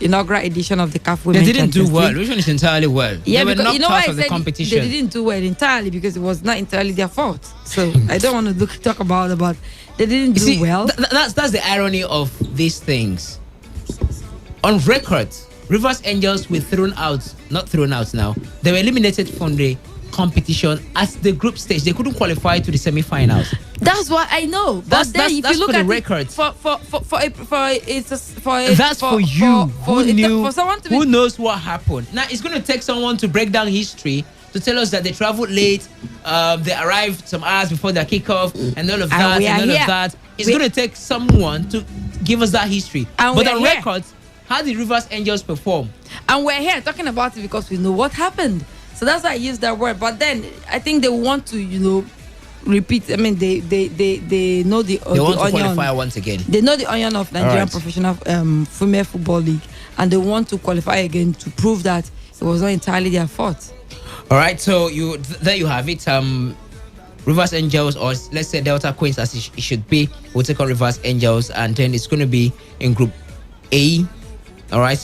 Speaker 6: inaugural edition of the CAF Women's
Speaker 5: They didn't do well.
Speaker 6: League.
Speaker 5: Which one is entirely well?
Speaker 6: Yeah,
Speaker 5: they were
Speaker 6: because
Speaker 5: knocked out of the competition.
Speaker 6: They didn't do well entirely because it was not entirely their fault. So I don't want to talk about it, but they didn't do well.
Speaker 5: That's the irony of these things. On record, Rivers Angels were not thrown out now. They were eliminated from the competition at the group stage. They couldn't qualify to the semi-finals.
Speaker 6: That's what I know. But then if you look
Speaker 5: for
Speaker 6: at
Speaker 5: the record.
Speaker 6: That's
Speaker 5: for you who knows what happened. Now it's going to take someone to break down history to tell us that they traveled late, they arrived some hours before their kickoff, and all of that. It's going to take someone to give us that history. But on record, how did Rivers Angels perform?
Speaker 6: And we're here talking about it because we know what happened. So that's why I use that word. But then I think they want to, repeat. I mean, they know the
Speaker 5: They want to
Speaker 6: onion.
Speaker 5: qualify once again.
Speaker 6: They know the onion of Nigerian Professional Female Football League, and they want to qualify again to prove that it was not entirely their fault.
Speaker 5: All right, so there you have it. Rivers Angels, or let's say Delta Queens, as it should be, will take on Rivers Angels, and then it's going to be in Group A. All right,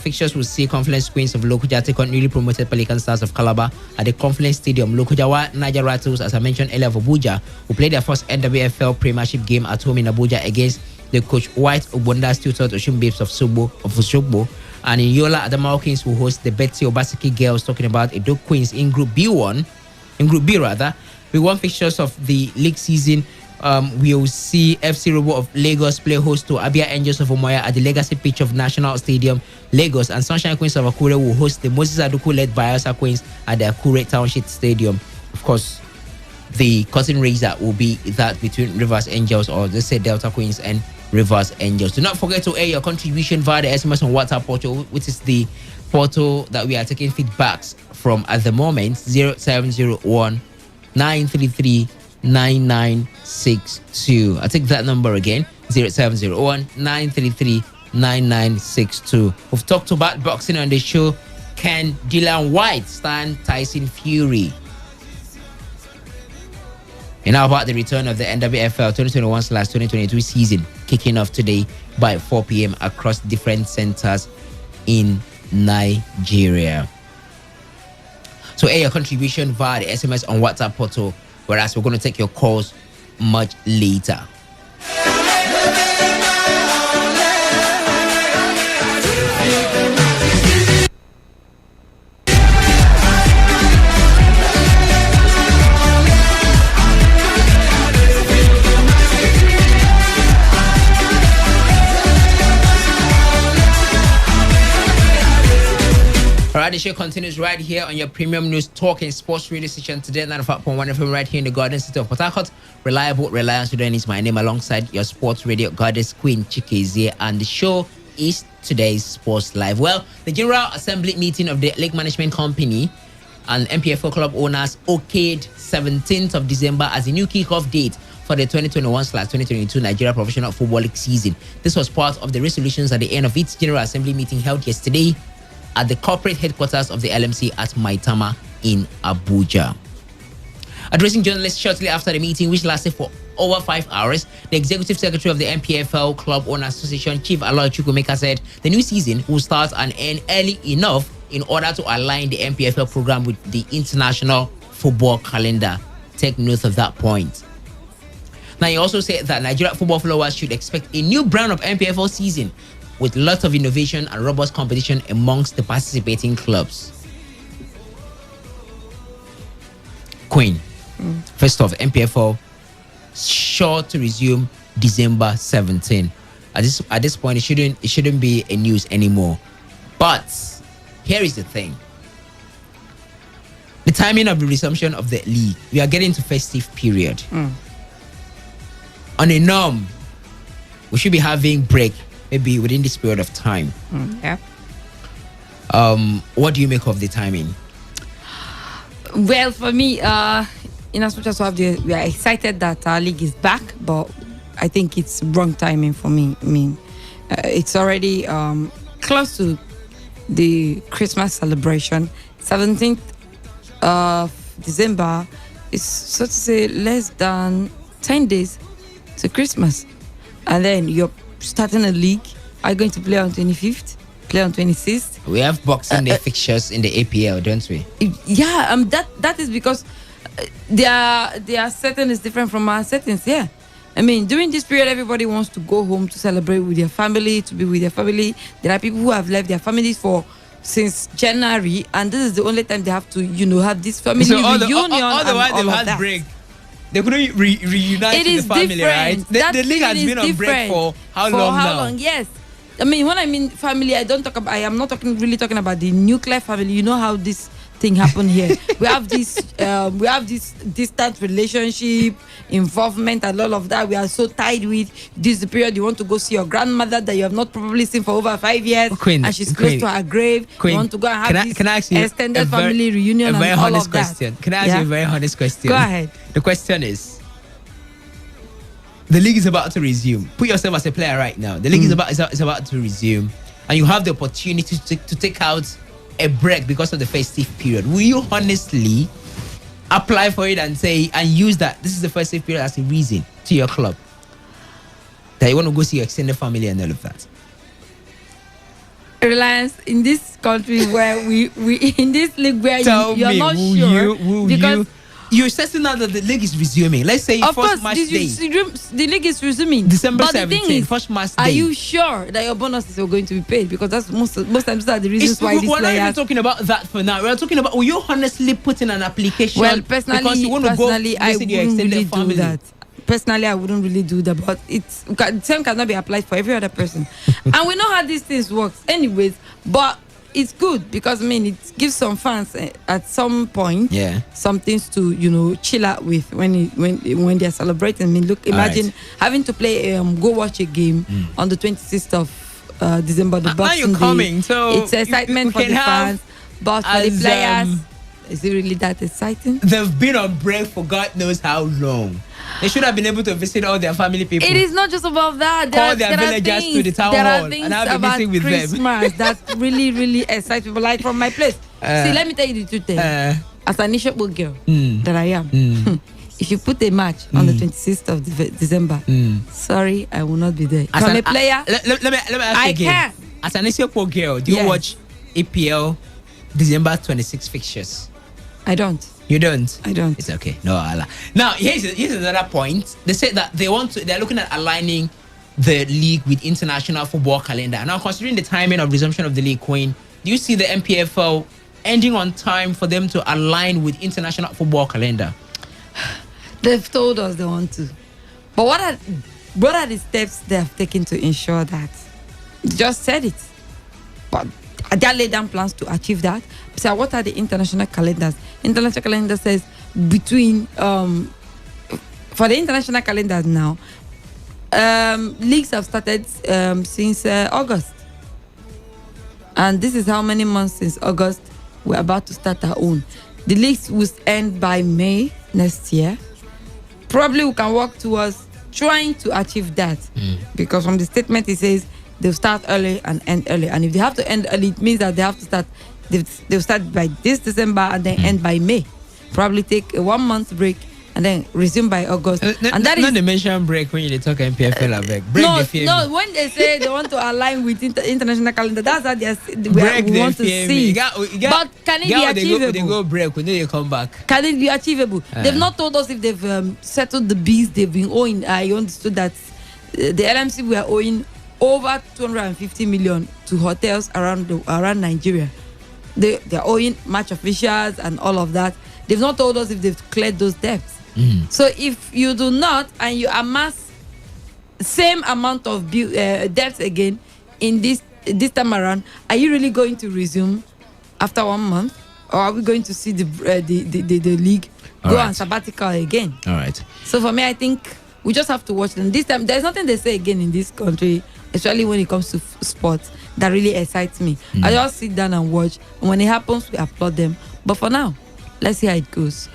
Speaker 5: fixtures will see Confluence Queens of Lokoja take on newly promoted Pelican Stars of Calabar at the Confluence Stadium. Lokoja Niger Rattles, as I mentioned earlier, of Abuja, will play their first NWFL Premiership game at home in Abuja against the Coach White Obonda Tutored Oshun Babes of Osogbo. And in Yola, Adamawa Kings will host the Betsy Obaseki Girls, talking about Edo Queens in Group B. We won fixtures of the league season. We will see FC Robo of Lagos play host to Abia Angels of Omoya at the Legacy pitch of National Stadium, Lagos, and Sunshine Queens of Akure will host the Moses Aduku-led Bayelsa Queens at the Akure Township Stadium. Of course, the cousin raiser will be that between Rivers Angels, or let's say Delta Queens and Rivers Angels. Do not forget to air your contribution via the SMS on WhatsApp portal, which is the portal that we are taking feedbacks from at the moment. 0701 933 9962. I take that number again, 0701 933 9962. We've talked about boxing on the show. Can Dylan White stand Tyson Fury? And how about the return of the NWFL 2021/2022 season, kicking off today by 4 p.m. across different centers in Nigeria? So air your contribution via the SMS on WhatsApp portal, whereas we're going to take your calls much later. Alright, the show continues right here on your premium news talking sports radio station today, 95.1 FM, right here in the Garden City of Port Harcourt. Reliable, reliant student is my name, alongside your sports radio goddess Queen Chikezie, and the show is today's Sports Live. Well, the General Assembly meeting of the League Management Company and MPFL club owners okayed 17th of December as a new kickoff date for the 2021/2022 Nigeria Professional Football League season. This was part of the resolutions at the end of its General Assembly meeting held yesterday at the corporate headquarters of the LMC at Maitama in Abuja. Addressing journalists shortly after the meeting, which lasted for over 5 hours, the executive secretary of the MPFL Club Owners Association, Chief Aloy Chukwumeka, said the new season will start and end early enough in order to align the MPFL program with the international football calendar. Take note of that point. Now, he also said that Nigeria football followers should expect a new brand of MPFL season with lots of innovation and robust competition amongst the participating clubs. Queen, first off, MPFL sure to resume December 17. At this point, it shouldn't be a news anymore. But here is the thing: the timing of the resumption of the league. We are getting to festive period. On a norm, we should be having break maybe within this period of time.
Speaker 6: Yeah.
Speaker 5: What do you make of the timing?
Speaker 6: Well, for me, in as much as we are excited that our league is back, but I think it's wrong timing for me. I mean, it's already close to the Christmas celebration. 17th of December is, so to say, less than 10 days to Christmas. And then you're starting a league. Are you going to play on 25th? Play on 26th?
Speaker 5: We have boxing day fixtures in the APL, don't we?
Speaker 6: Yeah, that is because their setting is different from our settings. Yeah, I mean, during this period, everybody wants to go home to celebrate with their family, to be with their family. There are people who have left their families since January, and this is the only time they have to, have this family reunion.
Speaker 5: All the while they've had break. They couldn't reunite with the family,
Speaker 6: different.
Speaker 5: Right? The league has been on break for how long now?
Speaker 6: Long? Yes. I mean, when I mean family, I am not really talking about the nuclear family. You know how this thing happened here. we have this distant relationship, involvement, and all of that. We are so tied with this is the period you want to go see your grandmother that you have not probably seen for over 5 years, and she's close to her grave. You want to go and have this extended family reunion and all of that.
Speaker 5: Can I ask you a very honest question?
Speaker 6: Go ahead.
Speaker 5: The question is, the league is about to resume. Put yourself as a player right now. The league is about to resume, and you have the opportunity to take out a break because of the festive period. Will you honestly apply for it and use that this is the festive period as a reason to your club that you want to go see your extended family and all of that?
Speaker 6: Reliance in this country where we in this league where you're not sure because
Speaker 5: you're stressing now that the league is resuming. Let's say
Speaker 6: of
Speaker 5: first
Speaker 6: course
Speaker 5: match day.
Speaker 6: the league is resuming.
Speaker 5: December
Speaker 6: but
Speaker 5: 17th,
Speaker 6: the thing is,
Speaker 5: first match day.
Speaker 6: are you sure that your bonuses are going to be paid? Because that's most times that the reasons why these
Speaker 5: we're
Speaker 6: players.
Speaker 5: not even talking about that for now. We're talking about will you honestly put in an application?
Speaker 6: Well, personally,
Speaker 5: because you want to go
Speaker 6: I wouldn't really do that. Personally, I wouldn't really do that, but the same cannot be applied for every other person. And we know how these things work anyways, but it's good because I mean it gives some fans at some point some things to chill out with when they're celebrating. I mean, look, imagine having to play go watch a game on the 26th of December, the Boxing
Speaker 5: you're coming,
Speaker 6: Day.
Speaker 5: so
Speaker 6: it's excitement for the fans, but for the players, is it really that exciting?
Speaker 5: They've been on break for God knows how long. They should have been able to visit all their family people.
Speaker 6: It is not just about that.
Speaker 5: Call their villagers to the town hall and have a meeting with
Speaker 6: Christmas that really, really excite people. Like from my place. See, let me tell you the truth. As an Ishokbo girl that I am, if you put a match on the 26th of December, sorry, I will not be there. As a player,
Speaker 5: let me ask you again.
Speaker 6: Can.
Speaker 5: As an Ishokbo girl, do you watch EPL December 26 fixtures?
Speaker 6: I don't.
Speaker 5: You don't?
Speaker 6: I don't.
Speaker 5: It's okay. No, Allah. Now, here's another point. They said that they're looking at aligning the league with international football calendar. Now, considering the timing of resumption of the league, Queen, do you see the MPFL ending on time for them to align with international football calendar?
Speaker 6: They've told us they want to. But what are the steps they have taken to ensure that? They just said it. But they laid down plans to achieve that. So what are the international calendars? International calendar says between for the international calendars now, leagues have started since August, and this is how many months since August we're about to start our own. The leagues will end by May next year. Probably we can work towards trying to achieve that because from the statement it says they'll start early and end early, and if they have to end early, it means that they have to start. They'll start by this December and then end by May. Probably take a 1 month break and then resume by August. And that is
Speaker 5: not the mention break when you talk MPFL break.
Speaker 6: No, when they say they want to align with international calendar, that's how we want to see. But can it be achievable?
Speaker 5: They go break, we know you come back.
Speaker 6: Can it be achievable? They've not told us if they've settled the bills they've been owing. I understood that the LMC were owing over 250 million to hotels around Nigeria. They're owing match officials and all of that. They've not told us if they've cleared those debts. So if you do not and you amass same amount of debts again in this time around, are you really going to resume after 1 month, or are we going to see the league go on sabbatical again?
Speaker 5: All right.
Speaker 6: So for me, I think we just have to watch them. This time, there's nothing they say again in this country, especially when it comes to sports, that really excites me. I just sit down and watch, and when it happens, we applaud them. But for now, let's see how it goes.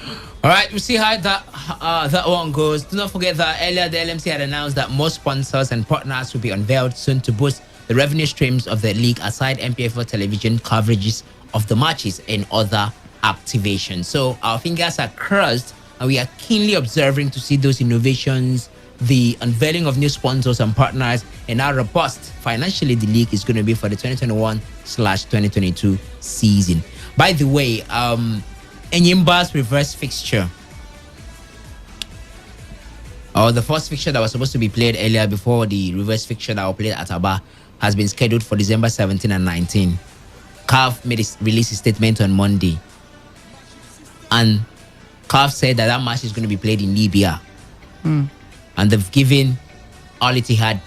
Speaker 5: All right, we'll see how that one goes. Do not forget that earlier the LMC had announced that more sponsors and partners will be unveiled soon to boost the revenue streams of the league aside MPFL television coverages of the matches and other activations. So our fingers are crossed and we are keenly observing to see those innovations, the unveiling of new sponsors and partners, and how robust financially the league is going to be for the 2021/2022 season. By the way, Enyimba's reverse fixture, or the first fixture that was supposed to be played earlier before the reverse fixture that was played at Aba, has been scheduled for December 17 and 19. CAF released a statement on Monday, and CAF said that match is going to be played in Libya. And they've given Al Ittihad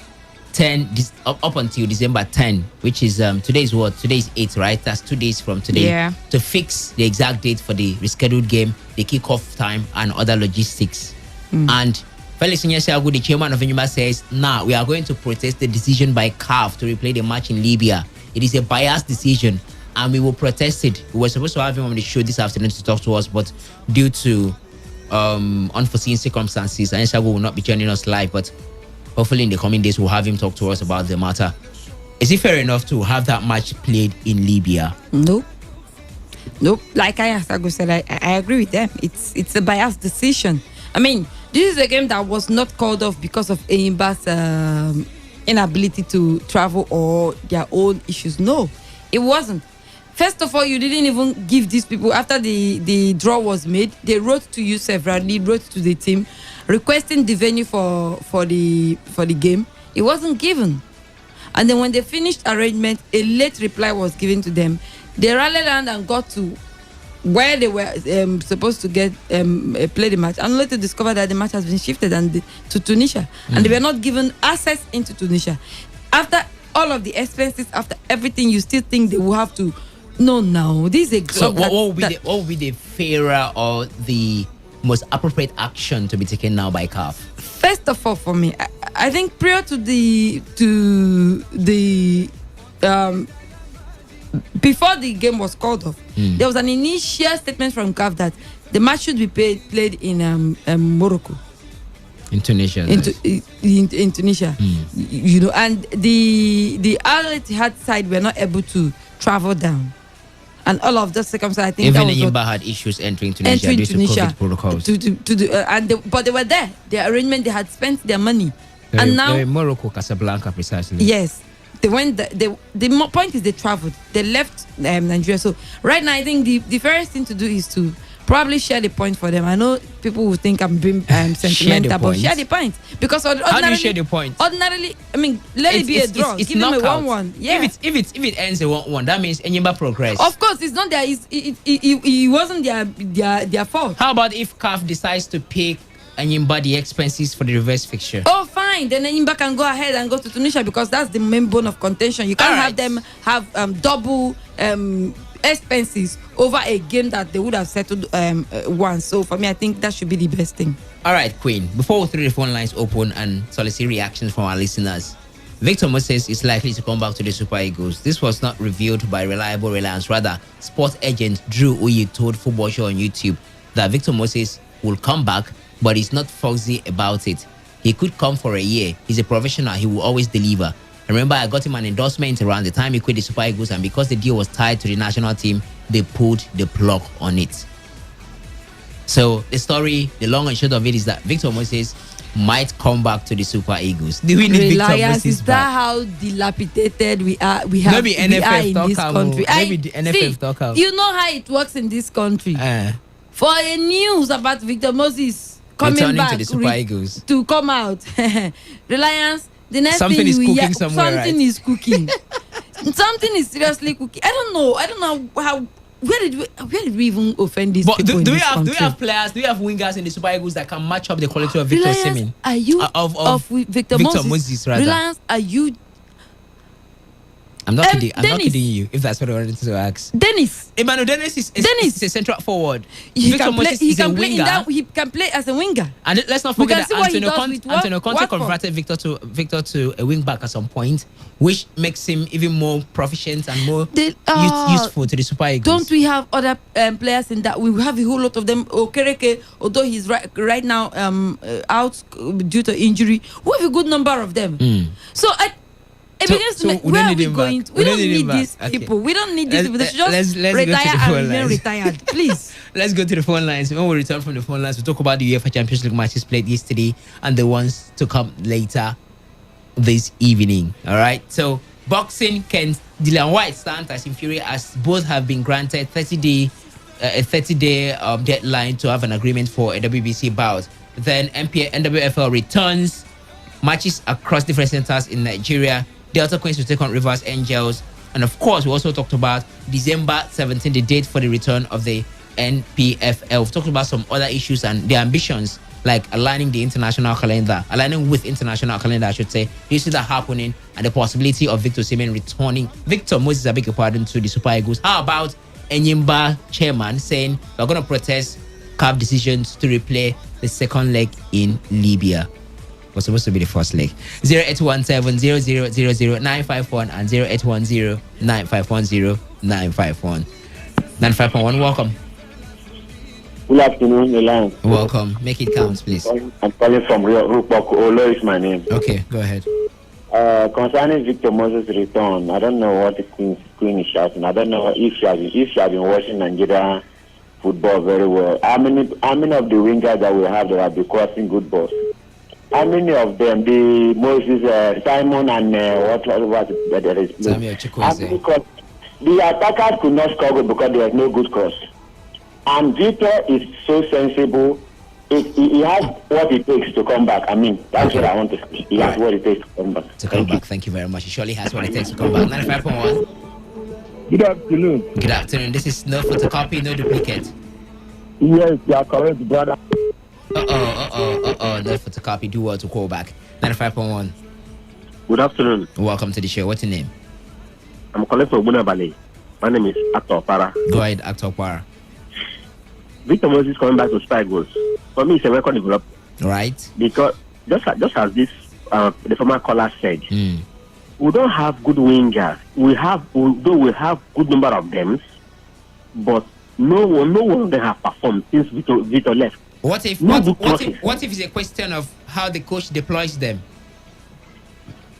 Speaker 5: up until December 10, which is today's 8, right? That's 2 days from today, to fix the exact date for the rescheduled game, the kickoff time, and other logistics. And Felix Nyesiagu, the chairman of Enyimba, says, we are going to protest the decision by CAF to replay the match in Libya. It is a biased decision, and we will protest it. We were supposed to have him on the show this afternoon to talk to us, but due to unforeseen circumstances, Nyesiagu will not be joining us live, but hopefully in the coming days we'll have him talk to us about the matter. Is it fair enough to have that match played in Libya?
Speaker 6: Nope. Like Nyesiagu said, I agree with them. It's a biased decision. I mean, this is a game that was not called off because of Enyimba's inability to travel or their own issues. No, it wasn't. First of all, you didn't even give these people, after the draw was made, they wrote to you severally, wrote to the team, requesting the venue for the game. It wasn't given. And then when they finished arrangement, a late reply was given to them. They rallied around and got to where they were supposed to get play the match, and only to discover that the match has been shifted to Tunisia, and they were not given access into Tunisia. After all of the expenses, after everything, you still think they will have to? No, this is a
Speaker 5: so what would be the fairer or the most appropriate action to be taken now by CAF?
Speaker 6: First of all, for me, I think prior to the before the game was called off, there was an initial statement from CAF that the match should be played in Morocco.
Speaker 5: In Tunisia.
Speaker 6: In Tunisia. You know, and the Al Ittihad side were not able to travel down. And all of those circumstances, I think
Speaker 5: even
Speaker 6: Enyimba
Speaker 5: had issues entering Tunisia due to COVID protocols.
Speaker 6: But they were there. The arrangement, they had spent their money.
Speaker 5: They're
Speaker 6: and now
Speaker 5: in Morocco, Casablanca, precisely.
Speaker 6: Yes. They went. The point is they traveled. They left Nigeria. So right now, I think the first thing to do is to probably share the point for them. I know people will think I'm being sentimental, but share the point, because
Speaker 5: how do you share the point?
Speaker 6: Ordinarily, I mean, let it be a draw. Give them a 1-1. Yeah.
Speaker 5: If it ends a 1-1, that means Enyimba progress.
Speaker 6: Of course, it's not their. It wasn't their fault.
Speaker 5: How about if CAF decides to pay Enyimba the expenses for the reverse fixture?
Speaker 6: Oh, fine. Then Enyimba can go ahead and go to Tunisia, because that's the main bone of contention. You can't have them have double expenses over a game that they would have settled once. So for me, I think that should be the best thing.
Speaker 5: All right, Queen. Before we throw the phone lines open and solicit reactions from our listeners, Victor Moses is likely to come back to the Super Eagles. This was not revealed by reliable reliance. Rather, sports agent Drew Uyi told Football Show on YouTube that Victor Moses will come back, but he's not foxy about it. He could come for a year. He's a professional. He will always deliver. Remember, I got him an endorsement around the time he quit the Super Eagles, and because the deal was tied to the national team, they pulled the plug on it. So the story, the long and short of it, is that Victor Moses might come back to the Super Eagles. Do we need Victor Moses
Speaker 6: is
Speaker 5: back?
Speaker 6: That how dilapidated we are? We have
Speaker 5: maybe NFF
Speaker 6: in this country.
Speaker 5: Maybe the NFF talk out.
Speaker 6: You know how it works in this country. For a news about Victor Moses coming back
Speaker 5: to the Super Eagles
Speaker 6: to come out, Reliance. The next
Speaker 5: something
Speaker 6: thing
Speaker 5: is cooking
Speaker 6: hear,
Speaker 5: somewhere,
Speaker 6: something
Speaker 5: right?
Speaker 6: is cooking. Something is seriously cooking. I don't know how. Where did we even offend these people in this country?
Speaker 5: Do we have players? Do we have wingers in the Super Eagles that can match up the quality of Victor Osimhen?
Speaker 6: Are you of Victor
Speaker 5: Moses rather?
Speaker 6: Reliance, are you?
Speaker 5: I'm not kidding. I'm not kidding you. If that's what I wanted to ask.
Speaker 6: Dennis.
Speaker 5: Emmanuel Dennis is a central forward.
Speaker 6: He
Speaker 5: Victor
Speaker 6: can play.
Speaker 5: Moses
Speaker 6: He
Speaker 5: is
Speaker 6: can
Speaker 5: a
Speaker 6: play
Speaker 5: winger.
Speaker 6: he can play as a winger.
Speaker 5: And let's not forget that Antonio Conte
Speaker 6: Watford.
Speaker 5: converted Victor to a wing back at some point, which makes him even more proficient and more useful to the Super Eagles.
Speaker 6: Don't we have other players in that? We have a whole lot of them. Okereke, although he's right now out due to injury, we have a good number of them. So where are we going? We don't need these people. We don't need these people. They should just retire and remain retired, please.
Speaker 5: Let's go to the phone lines. When we return from the phone lines, we'll talk about the UEFA Champions League matches played yesterday and the ones to come later this evening. All right. So boxing, can Dillian White stand as Fury, as both have been granted a 30-day deadline to have an agreement for a WBC bout. Then NWFL returns matches across different centers in Nigeria. Delta Queens will take on Rivers Angels. And of course, we also talked about December 17, the date for the return of the NPFL. We've talked about some other issues and their ambitions, like aligning with international calendar, I should say. You see that happening, and the possibility of Victor Osimhen returning, Victor Moses, I beg your pardon, to the Super Eagles. How about Enyimba chairman saying we're going to protest CAF decisions to replay the second leg in Libya? Was supposed to be the first leg. 0817-0000-951 and 0810-951-0951. 95.1, welcome.
Speaker 8: Good afternoon, Milan.
Speaker 5: Welcome. Make it count, please.
Speaker 8: I'm calling from Rupok. Olo is my name.
Speaker 5: Okay, go ahead.
Speaker 8: Concerning Victor Moses' return, I don't know what the Queen is shouting. I don't know if she has been watching Nigeria football very well. How many of the wingers that we have that have been crossing good balls? How many of them? The Moses, Simon, and what was it? There is
Speaker 5: Samuel Chukwueze.
Speaker 8: The attackers could not score because there was no good cross. And Victor is so sensible. He has what it takes to come back. I mean, that's what I want to say. He has what it takes to come back.
Speaker 5: Thank you very much. He surely has what it takes to come back. 95.1.
Speaker 22: Good afternoon.
Speaker 5: Good afternoon. This is no photocopy, no duplicate.
Speaker 22: Yes, you are correct, brother.
Speaker 5: No photocopy. Do well to call back. 95.1.
Speaker 11: Good afternoon.
Speaker 5: Welcome to the show. What's your name?
Speaker 11: I'm calling from Bunabale. My name is Actor Para.
Speaker 5: Go ahead, Actor Para.
Speaker 11: Victor Moses coming back to spike goals. For me, it's a record development.
Speaker 5: Right.
Speaker 11: Because just as this the former caller said, we don't have good wingers. We have good number of them, but no one of them have performed since Victor left.
Speaker 5: What if it's a question of how the coach deploys them?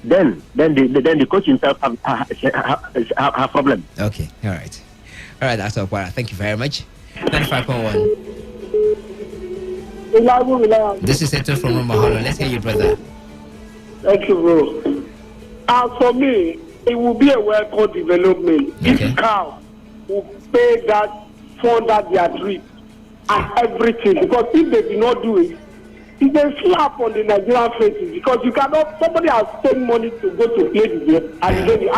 Speaker 11: Then the coach himself have problem.
Speaker 5: Okay, all right, Dr. Okwara, thank you very much. 95.1. This is Eto from Rumaholo. Let's hear you, brother.
Speaker 22: Thank you, bro. As for me, it will be a welcome development if cow will pay that fund that they are drip and everything. Because if they do not do it, it's a slap on the Nigerian faces. Because somebody has spent money to go to play the game, and the game you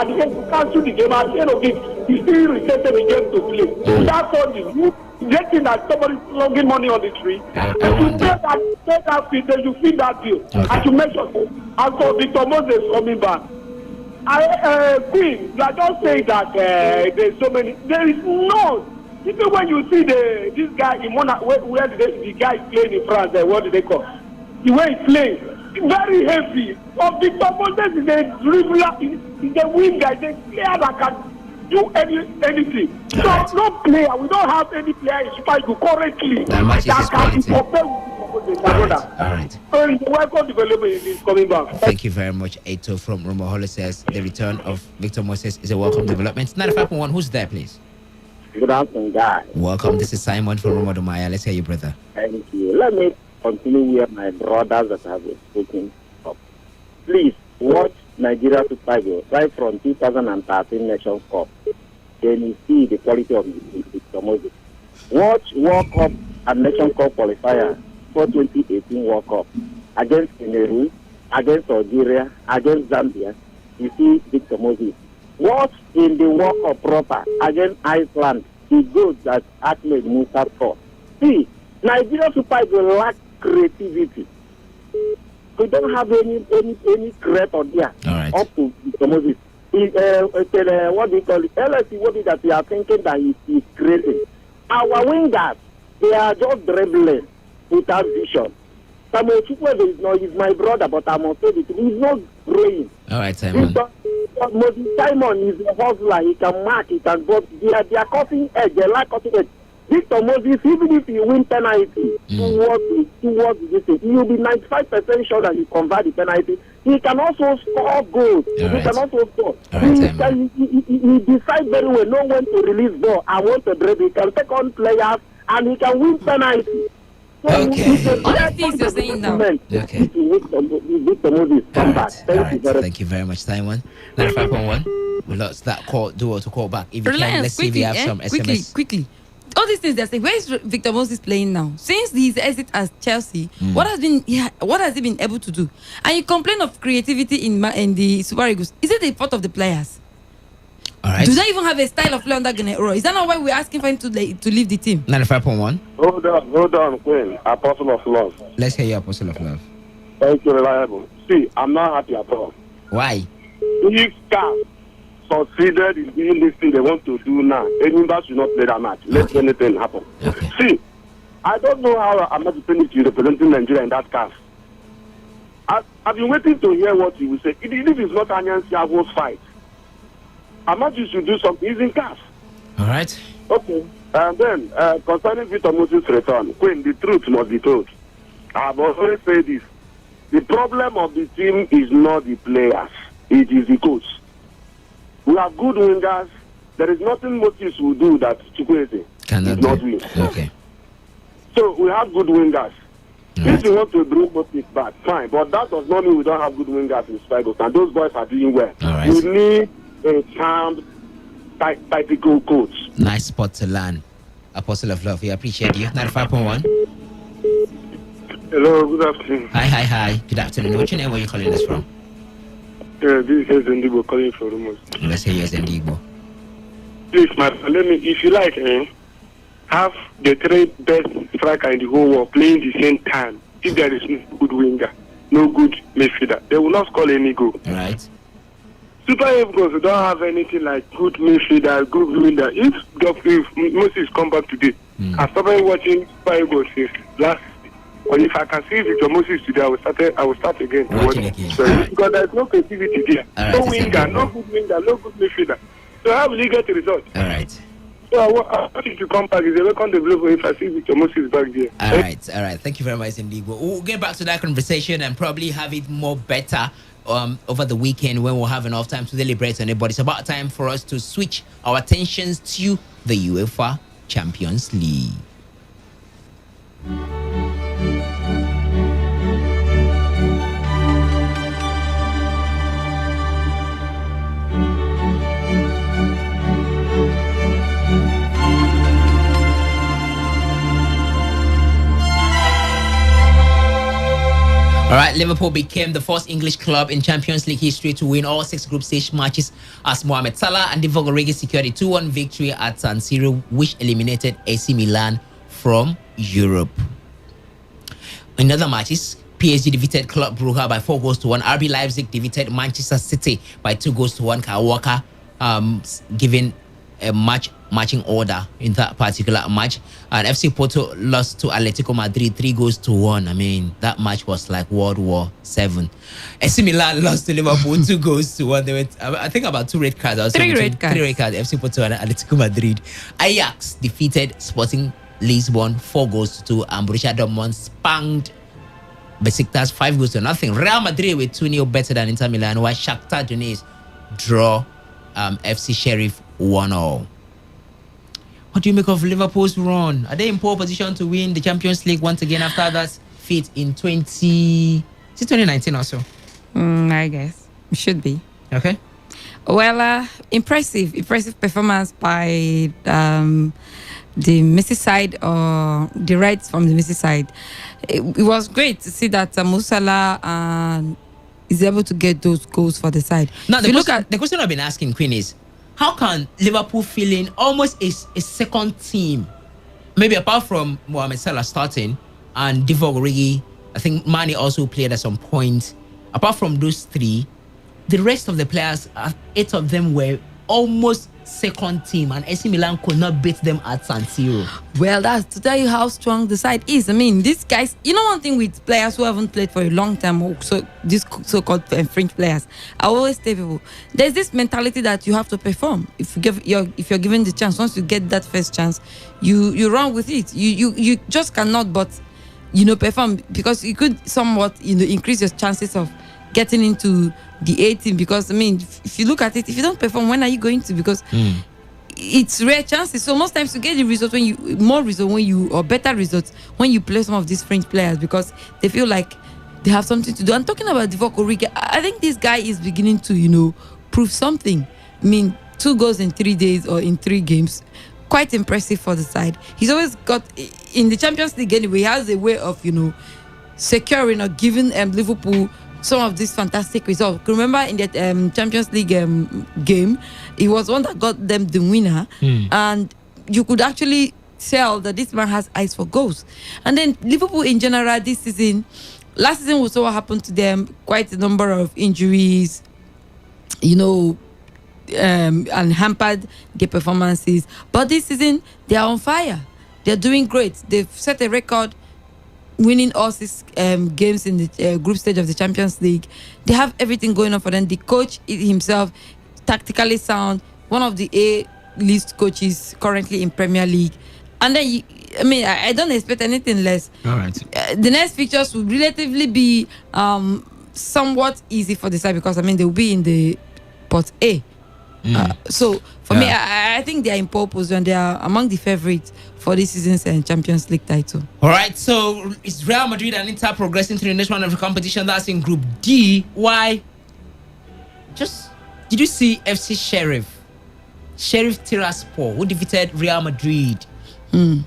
Speaker 22: cancel the game, at the end of it, you still reset the game to play. That's all you getting that somebody logging money on the tree. And you pay that fee, then you feed that bill. And you make sure. And so Victor Moses coming back. Queen, you are just saying that there's so many. There is none. Even when you see this guy in where the guy is playing in France, what do they call? The way he plays, very heavy. But Victor Moses is a dribbler, he's a winger, he's a player that can do anything. So no player, we don't have any player in Super Eagles currently that can be compared with Victor Moses.
Speaker 5: All right.
Speaker 22: So welcome development is coming back.
Speaker 5: Thank you very much. Eto from Rumaholo says the return of Victor Moses is a welcome development. 95.1, who's there, please?
Speaker 22: Good afternoon, guys.
Speaker 5: Welcome. This is Simon from Romodomaya. Let's hear you, brother.
Speaker 22: Thank you. Let me continue with my brothers that have been speaking up. Please watch Nigeria Super Eagles right from 2013 Nations Cup. Then you see the quality of Victor Moses. Watch World Cup and Nations Cup qualifier for 2018 World Cup against Cameroon, against Algeria, against Zambia. You see Victor Moses. Watch in the World Cup proper against Iceland, the goals that Ahmed Musa scored. See, Nigeria Super Eagles lack creativity. We don't have any creator there.
Speaker 5: All right.
Speaker 22: Up to Victor Moses. What do you call it? LSC, what is that we are thinking that he's creating? Our wingers, they are just dribbling without vision. Samuel Chukwueze is my brother, but I must say it. He's not growing.
Speaker 5: All right, Simon.
Speaker 22: Moses Simon is a hustler. He can mark, he can go. They are cutting edge. They like cutting edge. Victor Moses, even if you win penalty towards this thing, you'll be 95% sure that you convert the penalty. He can also score goals. He can also score. He decides very well know when to release ball and when to dribble. He can take on players and he can win penalty.
Speaker 5: Okay.
Speaker 6: All the things you're saying now.
Speaker 5: Okay.
Speaker 22: Victor Moses, come back.
Speaker 5: Thank you very much, Simon. 95.1. We lost that call. Do to call back. If you can, let's see if we have some SMS.
Speaker 6: Quickly. All these things they're saying. Where is Victor Moses playing now? Since his exit as Chelsea, what has he been able to do? And you complain of creativity in the Super Eagles. Is it the fault of the players?
Speaker 5: All right.
Speaker 6: Do they even have a style of play under Gennaro? Is that not why we're asking for him to leave the team?
Speaker 5: 95.1.
Speaker 22: Hold on, Queen. Apostle of Love.
Speaker 5: Let's hear your Apostle of Love.
Speaker 22: Thank you, reliable. See, I'm not happy at all.
Speaker 5: Why?
Speaker 22: If CAF succeeded in doing this thing they want to do now, anybody should not play that match. Let anything happen. See, I don't know how I'm not finished representing Nigeria in that CAF. I've been waiting to hear what he will say. Even if it's not Anyan Siago's fight, Amaju should do something. He's in CAF.
Speaker 5: All right.
Speaker 22: Okay. And then, concerning Victor Moses' return, Queen, the truth must be told. I've always said this. The problem of the team is not the players. It is the coach. We have good wingers. There is nothing Moses will do that Chukwueze is not doing.
Speaker 5: Okay.
Speaker 22: So we have good wingers. If you want to bring Moses back, fine. fine. But that does not mean we don't have good wingers in Super Eagles, and those boys are doing well.
Speaker 5: All right.
Speaker 22: We need a sound, tactical coach.
Speaker 5: Nice spot to land. Apostle of Love, we appreciate you. 95.1.
Speaker 22: Hello, good afternoon.
Speaker 5: Hi. Good afternoon. What's your name? Where are you calling us from?
Speaker 22: This is Ndibo calling from Rumors.
Speaker 5: Let's hear yours, Ndibo.
Speaker 22: Please, let me, if you like, have the three best striker in the whole world playing the same time. If there is no good winger, no good midfielder, they will not score any goal.
Speaker 5: All right.
Speaker 22: Super Eagles don't have anything like good midfielder, good winger. If Moses come back today, I started watching Super Eagles since last. But if I can see Victor Moses today, I will start again. Because there's no creativity there.
Speaker 5: Right,
Speaker 22: no winger, no good winger, no good midfielder. So how will you get the result?
Speaker 5: All right.
Speaker 22: So I want you to come back. It's a welcome developer if I see Victor Moses back there.
Speaker 5: All right. Thank you very much, Ndigo. We'll get back to that conversation and probably have it more better over the weekend when we'll have enough time to deliberate on it. But it's about time for us to switch our attentions to the UEFA Champions League. All right, Liverpool became the first English club in Champions League history to win all 6 group stage matches as Mohamed Salah and Divock Origi secured a 2-1 victory at San Siro, which eliminated AC Milan from Europe. In other matches, PSG defeated Club Brugge by 4-1. RB Leipzig defeated Manchester City by 2-1. Kyle Walker giving a matching order in that particular match. And FC Porto lost to Atletico Madrid 3-1. I mean, that match was like World War VII. AC Milan lost to Liverpool 2-1. They went, I think, about 2 red cards.
Speaker 6: Three red cards.
Speaker 5: FC Porto and Atletico Madrid. Ajax defeated Sporting Lisbon 4-2. And Borussia Dortmund spanked Besiktas 5-0. Real Madrid with 2-0 better than Inter Milan, while Shakhtar Donetsk draw FC Sheriff 1-0. What do you make of Liverpool's run? Are they in poor position to win the Champions League once again after that feat in 2019 or so?
Speaker 6: I guess it should be.
Speaker 5: Okay.
Speaker 6: Well, impressive performance by the Merseyside or the Reds from the Merseyside. It was great to see that Mo Salah is able to get those goals for the side.
Speaker 5: Now, the question I've been asking, Queen, is how can Liverpool feeling almost a second team, maybe apart from Mohamed Salah starting and Divock Origi, I think Mane also played at some point. Apart from those 3, the rest of the players, 8 of them were almost second team, and AC Milan could not beat them at San Siro.
Speaker 6: Well, that's to tell you how strong the side is. I mean, these guys, you know, one thing with players who haven't played for a long time, so these so-called French players, I always tell people, there's this mentality that you have to perform. If you're given the chance, once you get that first chance, you run with it. You just cannot but perform, because you could somewhat increase your chances of getting into the 18, because I mean, if you look at it, if you don't perform, when are you going to? Because it's rare chances. So most times you get the result or better results when you play some of these French players, because they feel like they have something to do. I'm talking about Divock Origi. I think this guy is beginning to prove something. I mean, 2 goals in 3 days or in 3 games, quite impressive for the side. He's always got in the Champions League anyway. He has a way of securing or giving Liverpool some of these fantastic results. Remember in that Champions League game, he was one that got them the winner, and you could actually tell that this man has eyes for goals. And then Liverpool in general this season, last season we saw what happened to them, quite a number of injuries, and hampered their performances. But this season they are on fire. They're doing great. They've set a record, winning all 6 games in the group stage of the Champions League. They have everything going on for them. The coach himself, tactically sound, one of the A-list coaches currently in Premier League. And then, I don't expect anything less.
Speaker 5: All right.
Speaker 6: The next fixtures will relatively be somewhat easy for the side, because, they will be in the pot A. So for me, I think they are in pole position. They are among the favorites for this season's Champions League title.
Speaker 5: All right, so it's Real Madrid and Inter progressing to the next round of the competition. That's in Group D. Why? Did you see FC Sheriff Tiraspol, who defeated Real Madrid? Playing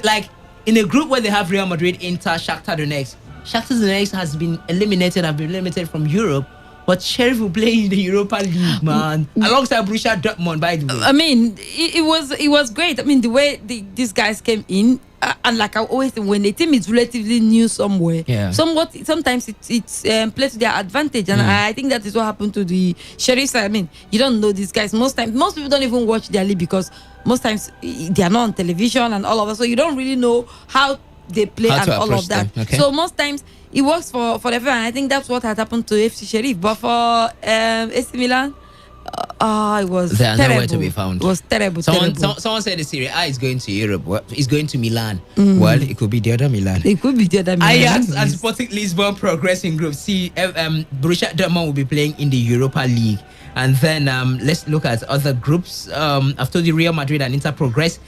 Speaker 5: like in a group where they have Real Madrid, Inter, Shakhtar Donetsk. Shakhtar Donetsk has been eliminated from Europe. But Sheriff will play in the Europa League, man, alongside Borussia Dortmund, by the way.
Speaker 6: I mean, it was great. I mean, the way these guys came in, and like I always say, when the team is relatively new somewhere, sometimes it's plays to their advantage, and I think that is what happened to the Sheriffs. I mean, you don't know these guys. Most people don't even watch their league because most times they are not on television and all of that, so you don't really know how they play and all of that.
Speaker 5: Okay.
Speaker 6: So most times it works for the fan. I think that's what had happened to FC Sheriff. But for AC Milan, it was
Speaker 5: they are
Speaker 6: terrible.
Speaker 5: nowhere to be found.
Speaker 6: It was terrible.
Speaker 5: Someone said the Serie A is going to Europe. Well, it's going to Milan. Well, it could be the other Milan.
Speaker 6: It could be the other Milan.
Speaker 5: Ajax and Sporting Lisbon progress in Group C. Borussia Dortmund will be playing in the Europa League. And then let's look at other groups. I've told you Real Madrid and Inter progress.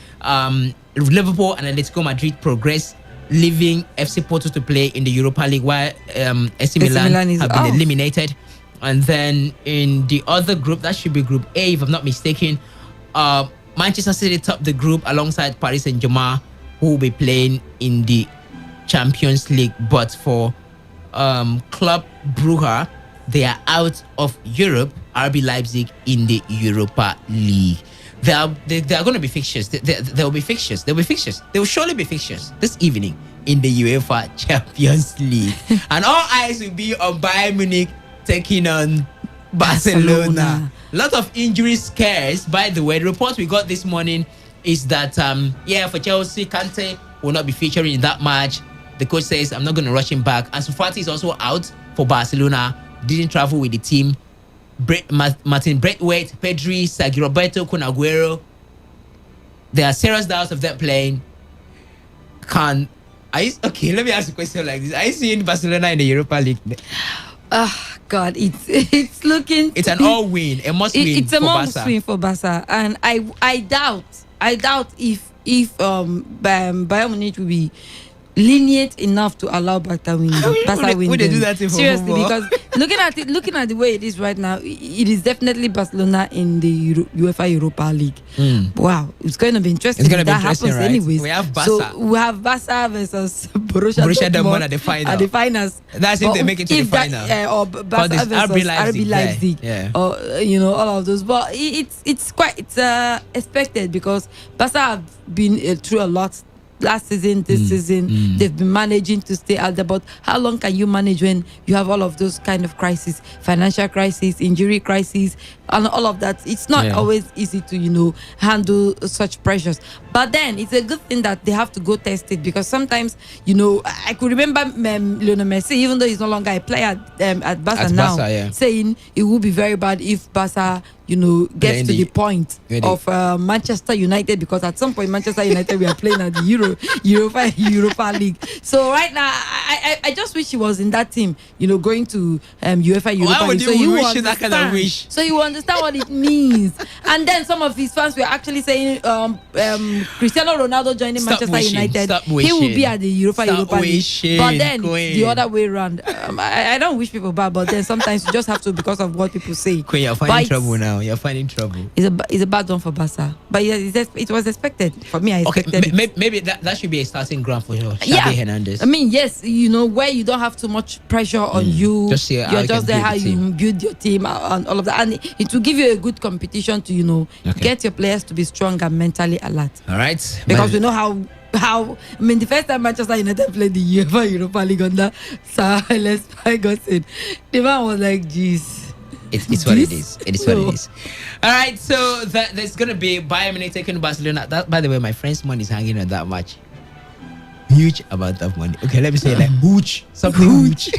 Speaker 5: Liverpool and Atletico Madrid progress, leaving FC Porto to play in the Europa League, while AC Milan have been eliminated. And then in the other group, that should be Group A, if I'm not mistaken, Manchester City top the group alongside Paris Saint-Germain, who will be playing in the Champions League. But for Club Brugge, they are out of Europe. RB Leipzig in the Europa League. There are going to be fixtures. There will be fixtures. There will be fixtures. There will surely be fixtures this evening in the UEFA Champions League. And all eyes will be on Bayern Munich taking on Barcelona. A lot of injury scares, by the way. The report we got this morning is that, for Chelsea, Kante will not be featuring in that match. The coach says, I'm not going to rush him back. Ansu Fati is also out for Barcelona. Didn't travel with the team. Martin Braithwaite, Pedri, Sergio Roberto, Kun Aguero. There are serious doubts of them playing. Let me ask a question like this. Are you seeing Barcelona in the Europa League?
Speaker 6: God, it's looking.
Speaker 5: It's an all-win, a must-win.
Speaker 6: It's a must-win for Barca, and I doubt if Bayern Munich will be lenient enough to allow Barca win.
Speaker 5: Would they do that
Speaker 6: seriously? Because looking at the way it is right now, it is definitely Barcelona in the UEFA Europa League. Wow, it's going to be interesting.
Speaker 5: It's going to be
Speaker 6: that
Speaker 5: interesting,
Speaker 6: happens
Speaker 5: right?
Speaker 6: anyways.
Speaker 5: We have Barca.
Speaker 6: So we have Barca versus Borussia Dortmund
Speaker 5: at the final.
Speaker 6: At the finals.
Speaker 5: That's if they make it to the final.
Speaker 6: Or Barca versus RB Leipzig.
Speaker 5: Yeah.
Speaker 6: Or all of those. But it's quite expected because Barca have been through a lot. Last season, this season, they've been managing to stay out there. But how long can you manage when you have all of those kind of crises, financial crisis, injury crisis, and all of that? It's not always easy to, handle such pressures. But then it's a good thing that they have to go test it, because sometimes, I could remember Lionel Messi, even though he's no longer a player at Barca now, saying it would be very bad if Barca gets to the point of Manchester United, because at some point Manchester United we are playing at the Europa League. So right now I just wish he was in that team, going to UEFA Europa League. So you wish that kind of wish? So you understand what it means. And then some of his fans were actually saying Cristiano Ronaldo joining Manchester United, he will be at the Europa League. But then it's the other way around. I don't wish people bad, but then sometimes you just have to, because of what people say.
Speaker 5: Queen, you're finding trouble now. You're finding trouble.
Speaker 6: It's a bad one for Barca, but it was expected. For me, I expected it.
Speaker 5: Maybe that should be a starting ground for Xavi Hernandez.
Speaker 6: I mean, yes, where you don't have too much pressure on you. You're just there how you build your team and all of that, and it will give you a good competition to get your players to be strong and mentally alert.
Speaker 5: All right,
Speaker 6: because we know how the first time Manchester United played the UEFA Europa League under Sir Alex Ferguson, the man was like, "Jeez."
Speaker 5: It's what it is. It is what it is. All right, so there's going to be Bayern Munich taking Barcelona. That, by the way, my friend's money is hanging on that much. Huge amount of money. Okay, let me say like huge. Something huge.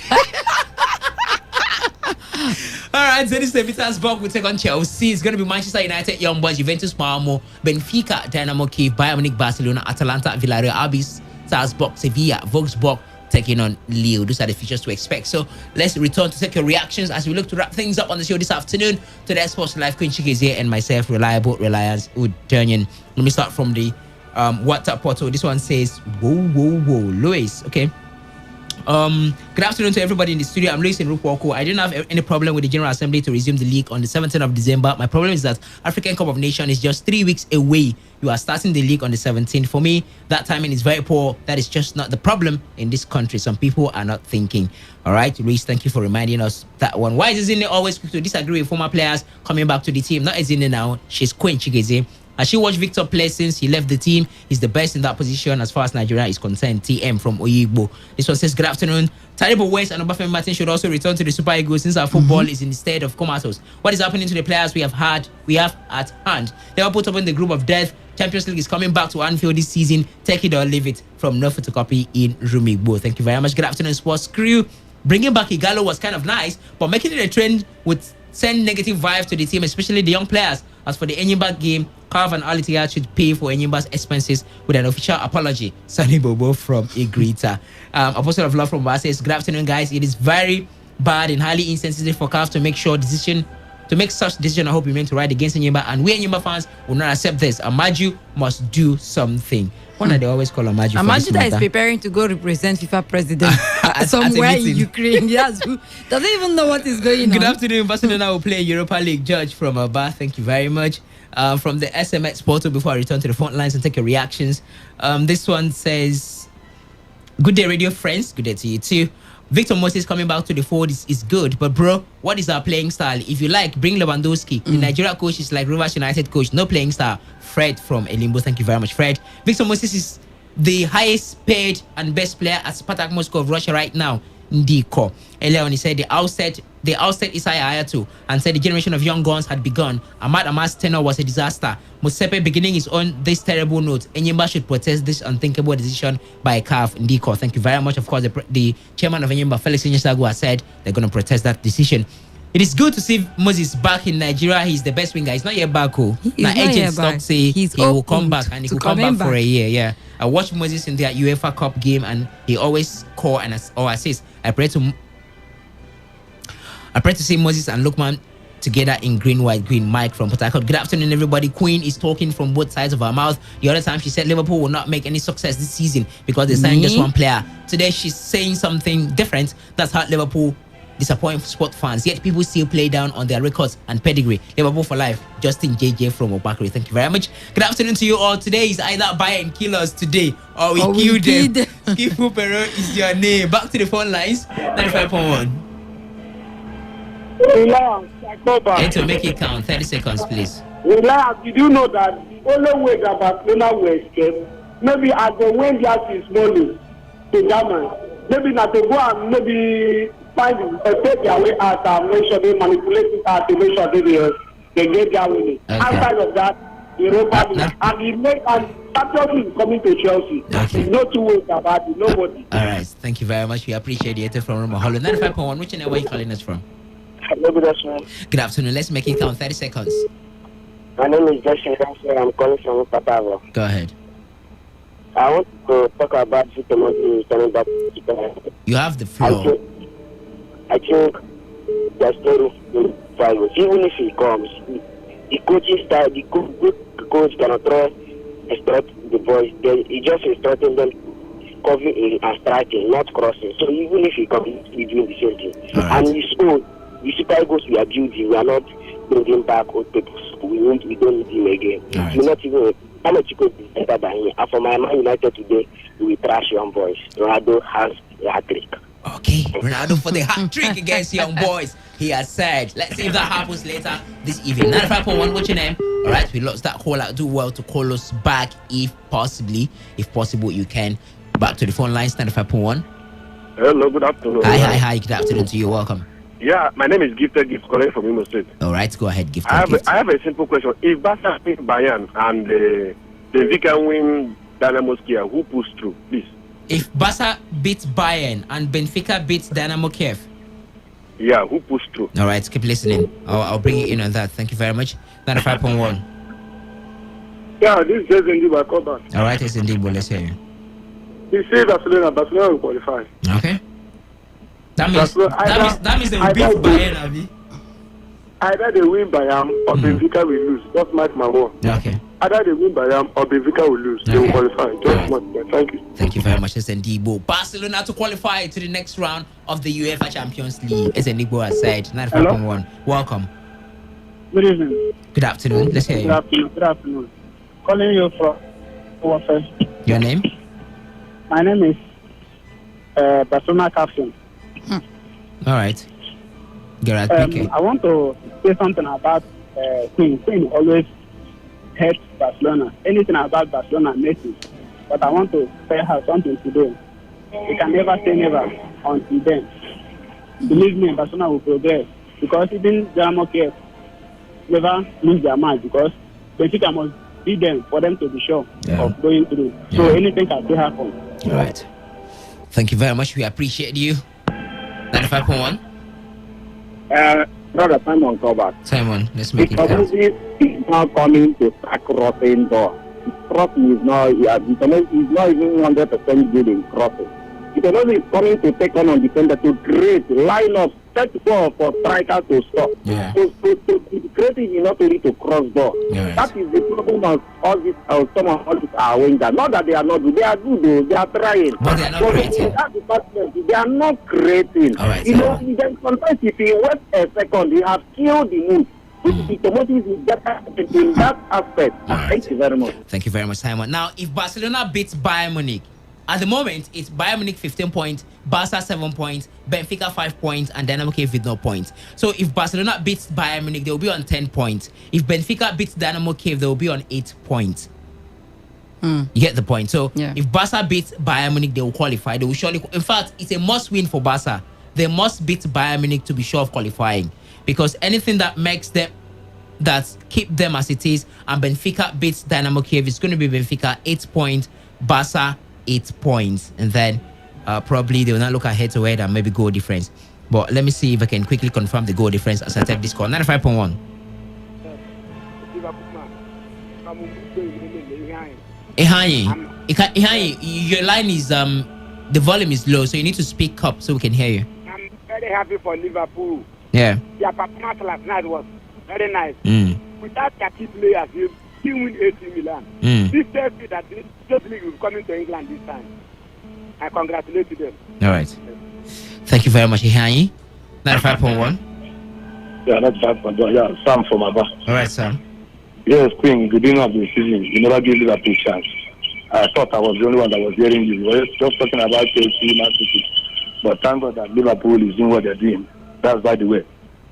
Speaker 5: All right, Zenit St. Petersburg will take on Chelsea. It's going to be Manchester United, Young Boys, Juventus, Malmo, Benfica, Dynamo Kiev, Bayern Munich, Barcelona, Atalanta, Villarreal, RB Salzburg, Sevilla, Wolfsburg, taking on Lille. Those are the features to expect. So let's return to take your reactions as we look to wrap things up on the show this afternoon. Today, Sports Live, Queen Chike is here and myself, Reliable Reliance Udanian. Let me start from the WhatsApp portal. This one says, whoa, Louis. Okay. Good afternoon to everybody in the studio. I'm Luis in Rupoko. I didn't have any problem with the General Assembly to resume the league on the 17th of December. My problem is that African Cup of Nations is just 3 weeks away. You are starting the league on the 17th. For me, that timing is very poor. That is just not the problem in this country. Some people are not thinking. All right, Luis, thank you for reminding us that one. Why is Ezine always quick to disagree with former players coming back to the team? Not Ezine now. She's Queen Chigeze. Has she watched Victor play since he left the team? He's the best in that position as far as Nigeria is concerned. TM from Oyigbo. This one says, good afternoon. Taribo West and Obafemi Martin should also return to the Super Eagles since our football is in the state of comatose. What is happening to the players we have at hand? They were put up in the group of death. Champions League is coming back to Anfield this season. Take it or leave it. From no photocopy in Rumigbo. Thank you very much. Good afternoon, sports crew. Bringing back Igalo was kind of nice, but making it a trend would send negative vibes to the team, especially the young players. As for the Enyimba game, Carv and Alitia should pay for Enyimba's expenses with an official apology. Sunny Bobo from Igrita. Apostle of Love from Bar says, good afternoon, guys. It is very bad and highly insensitive for Carv to make such decision. I hope you meant to ride against Enyimba, and we Enyimba fans will not accept this. Amaju must do something. Why do they always call Amaju?
Speaker 6: Amaju that is preparing to go represent FIFA president somewhere in Ukraine. Yes, doesn't even know what is going on.
Speaker 5: Good afternoon. Barcelona will play Europa League. Judge from Aba. Thank you very much. From the SMS portal, before I return to the front lines and take your reactions. This one says, good day, radio friends. Good day to you too. Victor Moses coming back to the fold is good, but bro, what is our playing style? If you like, bring Lewandowski. The Nigeria coach is like Rivers United coach, no playing style. Fred from Elimbo, thank you very much, Fred. Victor Moses is the highest paid and best player at Spartak Moscow of Russia right now. Ndiko. Earlier on, he said the outset Isaiah Ayatu and said the generation of young guns had begun. Ahmad Ahmad's tenure was a disaster. Musepe beginning is on this terrible note. Enyimba should protest this unthinkable decision by CAF. Ndiko. Thank you very much. Of course, the chairman of Enyimba, Felix Inyesagu, has said they're going to protest that decision. It is good to see Moses back in Nigeria. He's the best winger. He's not yet back. Now, agents talk say he will come back, and he will come back for a year. Yeah, I watched Moses in their UEFA Cup game, and he always score and assist. I pray to see Moses and Lukman together in green, white, green. Mike from Port Harcourt. Good afternoon, everybody. Queen is talking from both sides of her mouth. The other time she said Liverpool will not make any success this season because they signed just one player. Today she's saying something different. That's how Liverpool disappoint sport fans, yet people still play down on their records and pedigree. Liverpool for life. Justin JJ from Obakri. Thank you very much. Good afternoon to you all. Today is either buy and kill us today or we kill them. Skifu Pero is your name. Back to the phone lines. 95.1. And to make it count, 30 seconds, please.
Speaker 22: Relax. Did you know that the only way that Barcelona will escape, maybe as they win that is money to Germany, maybe not to go and maybe take their way out and make sure they manipulate it out to make sure they get their winning. Okay. Outside of that, Europa League and Champions League coming to Chelsea. Okay. No two ways about it. Nobody.
Speaker 5: All right. Thank you very much. We appreciate it from Roma Hollow. 95.1. Which name are you calling us from?
Speaker 22: Hello, good afternoon.
Speaker 5: Good afternoon. Let's make it count. 30 seconds.
Speaker 22: My name is Joshua. I'm calling from Patavo.
Speaker 5: Go ahead.
Speaker 22: I want to talk about Victor Moses coming back to
Speaker 5: You have the floor.
Speaker 22: I think the story will follow. Even if he comes, the coaching style, the good coach cannot instruct the boys. He just instructing them covering and striking, not crossing. So even if he comes, he's doing the same thing. Right. And the Super Eagles we are building, we are not bringing back old people. We don't need him again. Right. We're not even. How much you could be better than him? And for my Man United today, we trash young boys. Ronaldo has a hat-trick.
Speaker 5: Okay, Ronaldo for the hat-trick against young boys. He has said. Let's see if that happens later this evening. 95.1, what's your name? All right, we lost that call out. Do well to call us back if possible, you can. Back to the phone lines, 95.1.
Speaker 22: Hello, good afternoon.
Speaker 5: Hi, good afternoon to you. Welcome.
Speaker 22: Yeah, my name is Gifted Gift calling from Imo State.
Speaker 5: All right, go ahead, Gifted.
Speaker 22: I have a simple question. If Barca beat Bayern and Benfica win Dynamo Kiev, who pulls through, please?
Speaker 5: If Barca beats Bayern and Benfica beats Dynamo Kiev?
Speaker 22: Yeah, who pulls through?
Speaker 5: All right, keep listening. I'll bring you in on that. Thank you very much. 95.1.
Speaker 22: Yeah, this is Ndibo.
Speaker 5: All right, it's Ndibo. Let's hear you.
Speaker 22: You see Barcelona will qualify.
Speaker 5: Okay. That means they will beat Bayern, Abi.
Speaker 22: Either they win Bayern or Benfica will lose. Just mark my word.
Speaker 5: Okay.
Speaker 22: Either they win Bayern or Benfica will lose. They will qualify. Just one. Thank you.
Speaker 5: Thank you very much, Ndibo. Barcelona to qualify to the next round of the UEFA Champions League. Ndibo has said 95.1. Welcome.
Speaker 12: Good evening.
Speaker 5: Good afternoon. Let's hear you.
Speaker 12: Good afternoon. Calling you from OFS.
Speaker 5: Your name?
Speaker 12: My name is Barcelona captain.
Speaker 5: All right. Gerard,
Speaker 12: I want to say something about Queen. Queen always hates Barcelona. Anything about Barcelona, Messi. But I want to tell her something today. You can never say never until then. Believe me, Barcelona will progress. Because even Dynamo Kiev never lose their match because Benfica must beat them for them to be sure of going through. So anything can still happen.
Speaker 5: All right. Thank you very much. We appreciate you. 95.1.
Speaker 13: Brother Simon Cobart.
Speaker 5: Simon, let's make it
Speaker 13: count. He's not coming to start crossing door. Crossing is not, he's not even 100% good in crossing. It's coming to take on defender to create line of set ball for striker to stop.
Speaker 5: Yeah.
Speaker 13: So creating is not only to cross ball.
Speaker 5: Yeah.
Speaker 13: That is the problem of all this, some of all these are wingers. Not that they are not good, they are good though, they are trying.
Speaker 5: But they are not creating.
Speaker 13: They are not creating.
Speaker 5: All right,
Speaker 13: then sometimes if he waits a second, they have killed the move. The automotive is better in that aspect.
Speaker 5: Right.
Speaker 13: Thank you very much.
Speaker 5: Thank you very much, Simon. Now, if Barcelona beats Bayern Munich, at the moment, it's Bayern Munich 15 points, Barca 7 points, Benfica 5 points, and Dynamo Kiev with no points. So if Barcelona beats Bayern Munich, they will be on 10 points. If Benfica beats Dynamo Kiev, they will be on 8 points. You get the point. So if Barca beats Bayern Munich, they will qualify. They will surely. In fact, it's a must-win for Barca. They must beat Bayern Munich to be sure of qualifying, because anything that makes them, that keep them as it is, and Benfica beats Dynamo Kiev, it's going to be Benfica 8 points, Barca 8 points, and then probably they will not look ahead to head and maybe goal difference. But let me see if I can quickly confirm the goal difference as I take this call. 95.1. Ihani, your line is the volume is low, so you need to speak up so we can hear you.
Speaker 14: I'm very happy for Liverpool.
Speaker 5: Yeah.
Speaker 14: Their performance last night was very nice. Without their key players, they still win AC Milan. This tells me that this league will be coming to England this time. I congratulate them.
Speaker 5: All right. Thank you very much, Ihani. 95.1.
Speaker 9: Yeah, that's 5.1. Yeah, Sam from Abba.
Speaker 5: All right, Sam.
Speaker 9: Yes, Queen, beginning of the season, you never gave Liverpool a chance. I thought I was the only one that was hearing you. We were just talking about Chelsea, Man City. But thank God that Liverpool is doing what they're doing. That's by the way.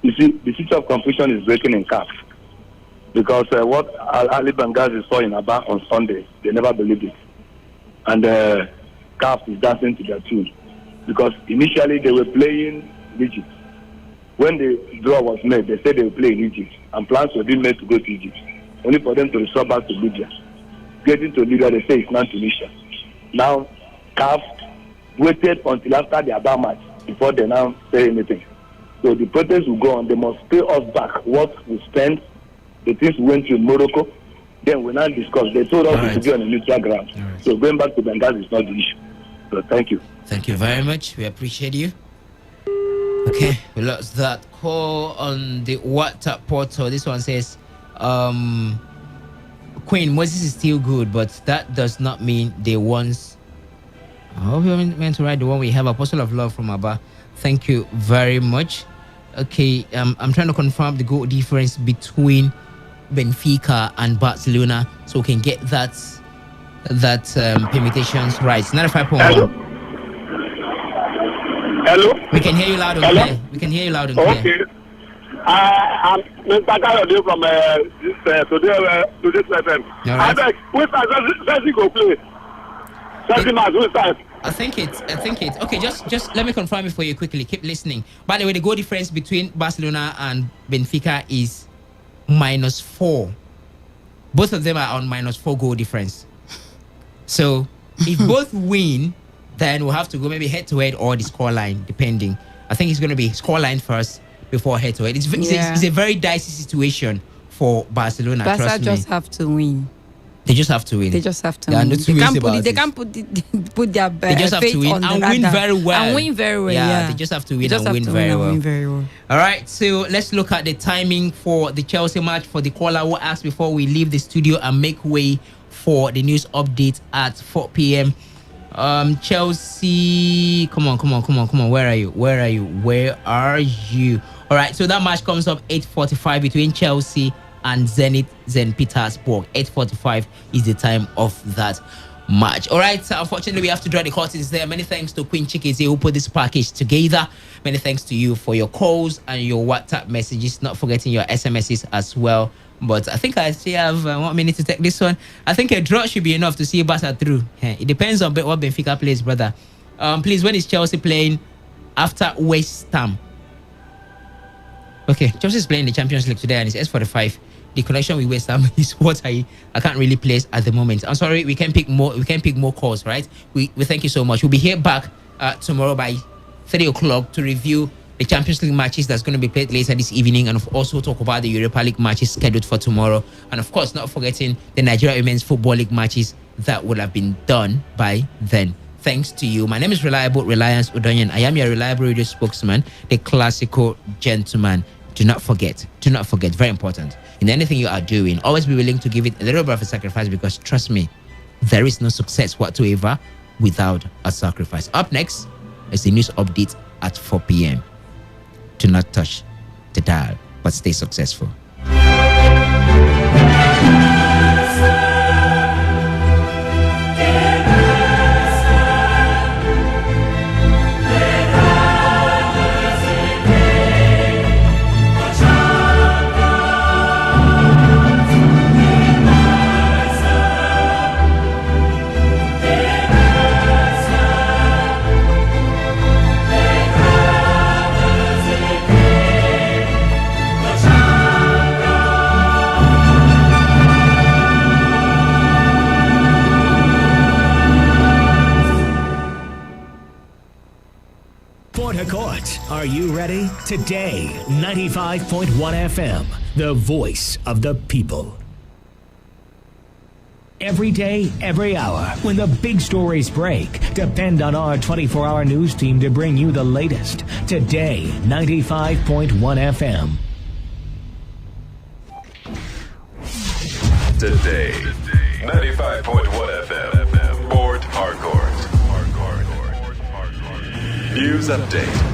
Speaker 9: You see, the city of competition is breaking in calf. Because what Ali Bangazi saw in Abba on Sunday, they never believed it. And CAF is dancing to their tune. Because initially they were playing Egypt. When the draw was made, they said they would play in Egypt. And plans were being made to go to Egypt. Only for them to resort back to Libya. Getting to Libya, they say it's not Tunisia. Now, CAF waited until after the Abba match before they now say anything. So the protest will go on. They must pay us back what we spent, the things we went through in Morocco. Then we now discuss. They told us we should be on a neutral ground. Right. So going back to Benghazi is not the issue. So thank you.
Speaker 5: Thank you very much. We appreciate you. Okay, we lost that call on the WhatsApp portal. This one says, Queen, Moses is still good, but that does not mean they once. I hope you're meant to write the one we have. Apostle of Love from Abba. Thank you very much. Okay, I'm trying to confirm the goal difference between Benfica and Barcelona, so we can get that permutations right. 95.1.
Speaker 22: Hello.
Speaker 5: We can hear you loud and clear. We can hear you loud and clear.
Speaker 22: Okay. I'm Mr. Kayode from Today's FM. I beg, which time does he go play?
Speaker 5: I think it's okay. Just let me confirm it for you quickly. Keep listening. By the way, the goal difference between Barcelona and Benfica is -4. Both of them are on -4 goal difference. So if both win, then we'll have to go maybe head to head or the scoreline, depending. I think it's going to be scoreline first before head to head. It's a very dicey situation for Barcelona.
Speaker 6: Barca just have to win.
Speaker 5: They just have to win.
Speaker 6: They just have to
Speaker 5: There are
Speaker 6: win.
Speaker 5: no two ways about
Speaker 6: They
Speaker 5: it.
Speaker 6: can't put their
Speaker 5: They just have
Speaker 6: faith
Speaker 5: to win
Speaker 6: on the
Speaker 5: and win
Speaker 6: radar.
Speaker 5: very well.
Speaker 6: And win very well, yeah.
Speaker 5: They just have to
Speaker 6: They
Speaker 5: win
Speaker 6: just
Speaker 5: and
Speaker 6: have
Speaker 5: win
Speaker 6: to
Speaker 5: very
Speaker 6: and
Speaker 5: well.
Speaker 6: win very well.
Speaker 5: All right, so let's look at the timing for the Chelsea match for the caller who asked before we leave the studio and make way for the news update at 4 p.m. Chelsea, come on. Where are you? All right, so that match comes up 8:45 between Chelsea and Zenit St. Petersburg. 8:45 is the time of that match. All right, so unfortunately, we have to draw the curtains there. Many thanks to Queen Chikeze who put this package together. Many thanks to you for your calls and your WhatsApp messages, not forgetting your SMSs as well. But I think I still have 1 minute to take this one. I think a draw should be enough to see Barca through. It depends on what Benfica plays, brother. Please, when is Chelsea playing after West Ham? Okay, Chelsea is playing the Champions League today and it's S45. The connection with West Ham is what I can't really place at the moment. I'm sorry, we can pick more calls, right? We thank you so much. We'll be here back tomorrow by 3 o'clock to review the Champions League matches that's going to be played later this evening, and also talk about the Europa League matches scheduled for tomorrow, and of course not forgetting the Nigeria Women's Football League matches that would have been done by then. Thanks to you. My name is Reliance Udonyan. I am your reliable radio spokesman, the classical gentleman. Do not forget, very important. In anything you are doing, always be willing to give it a little bit of a sacrifice, because trust me, there is no success whatsoever without a sacrifice. Up next is the news update at 4 p.m. Do not touch the dial, but stay successful.
Speaker 16: Are you ready? Today, 95.1 FM, the voice of the people. Every day, every hour, when the big stories break, depend on our 24-hour news team to bring you the latest. Today, 95.1 FM.
Speaker 2: Today, 95.1 FM, Port Harcourt. News update.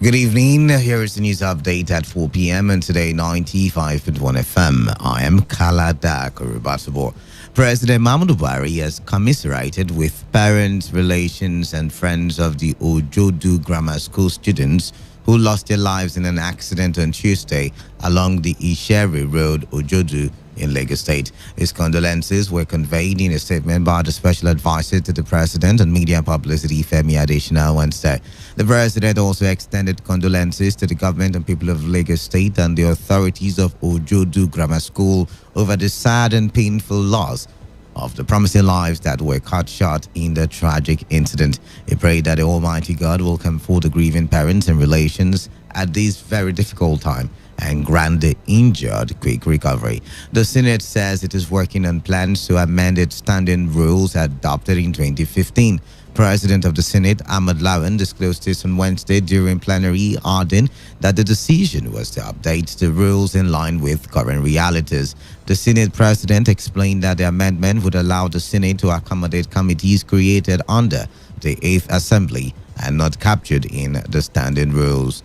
Speaker 20: Good evening. Here is the news update at 4 p.m. and today 95.1 FM. I am Kalada Kurubatabo. President Mahmoud Buhari has commiserated with parents, relations, and friends of the Ojodu Grammar School students who lost their lives in an accident on Tuesday along the Ishere Road, Ojodu, in Lagos State. His condolences were conveyed in a statement by the special advisor to the president on media publicity, Femi Adesina, Wednesday. The president also extended condolences to the government and people of Lagos State and the authorities of Ojodu Grammar School over the sad and painful loss of the promising lives that were cut short in the tragic incident. He prayed that the Almighty God will comfort the grieving parents and relations at this very difficult time and grant the injured quick recovery. The Senate says it is working on plans to amend its standing rules adopted in 2015. President of the Senate, Ahmad Lawan, disclosed this on Wednesday during plenary, adding that the decision was to update the rules in line with current realities. The Senate President explained that the amendment would allow the Senate to accommodate committees created under the 8th Assembly and not captured in the standing rules.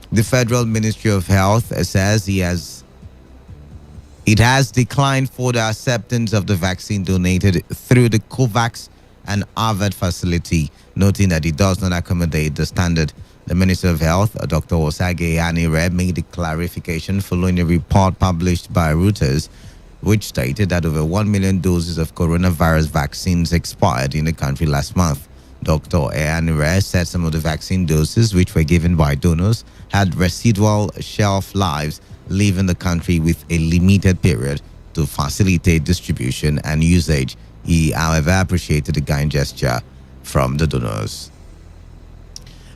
Speaker 20: The Federal Ministry of Health says it has declined further acceptance of the vaccine donated through the COVAX and Harvard facility, noting that it does not accommodate the standard. The Minister of Health, Dr. Osage Anire, made the clarification following a report published by Reuters, which stated that over 1 million doses of coronavirus vaccines expired in the country last month. Dr. Anire said some of the vaccine doses, which were given by donors, had residual shelf lives, leaving the country with a limited period to facilitate distribution and usage. He, however, appreciated the kind gesture from the donors.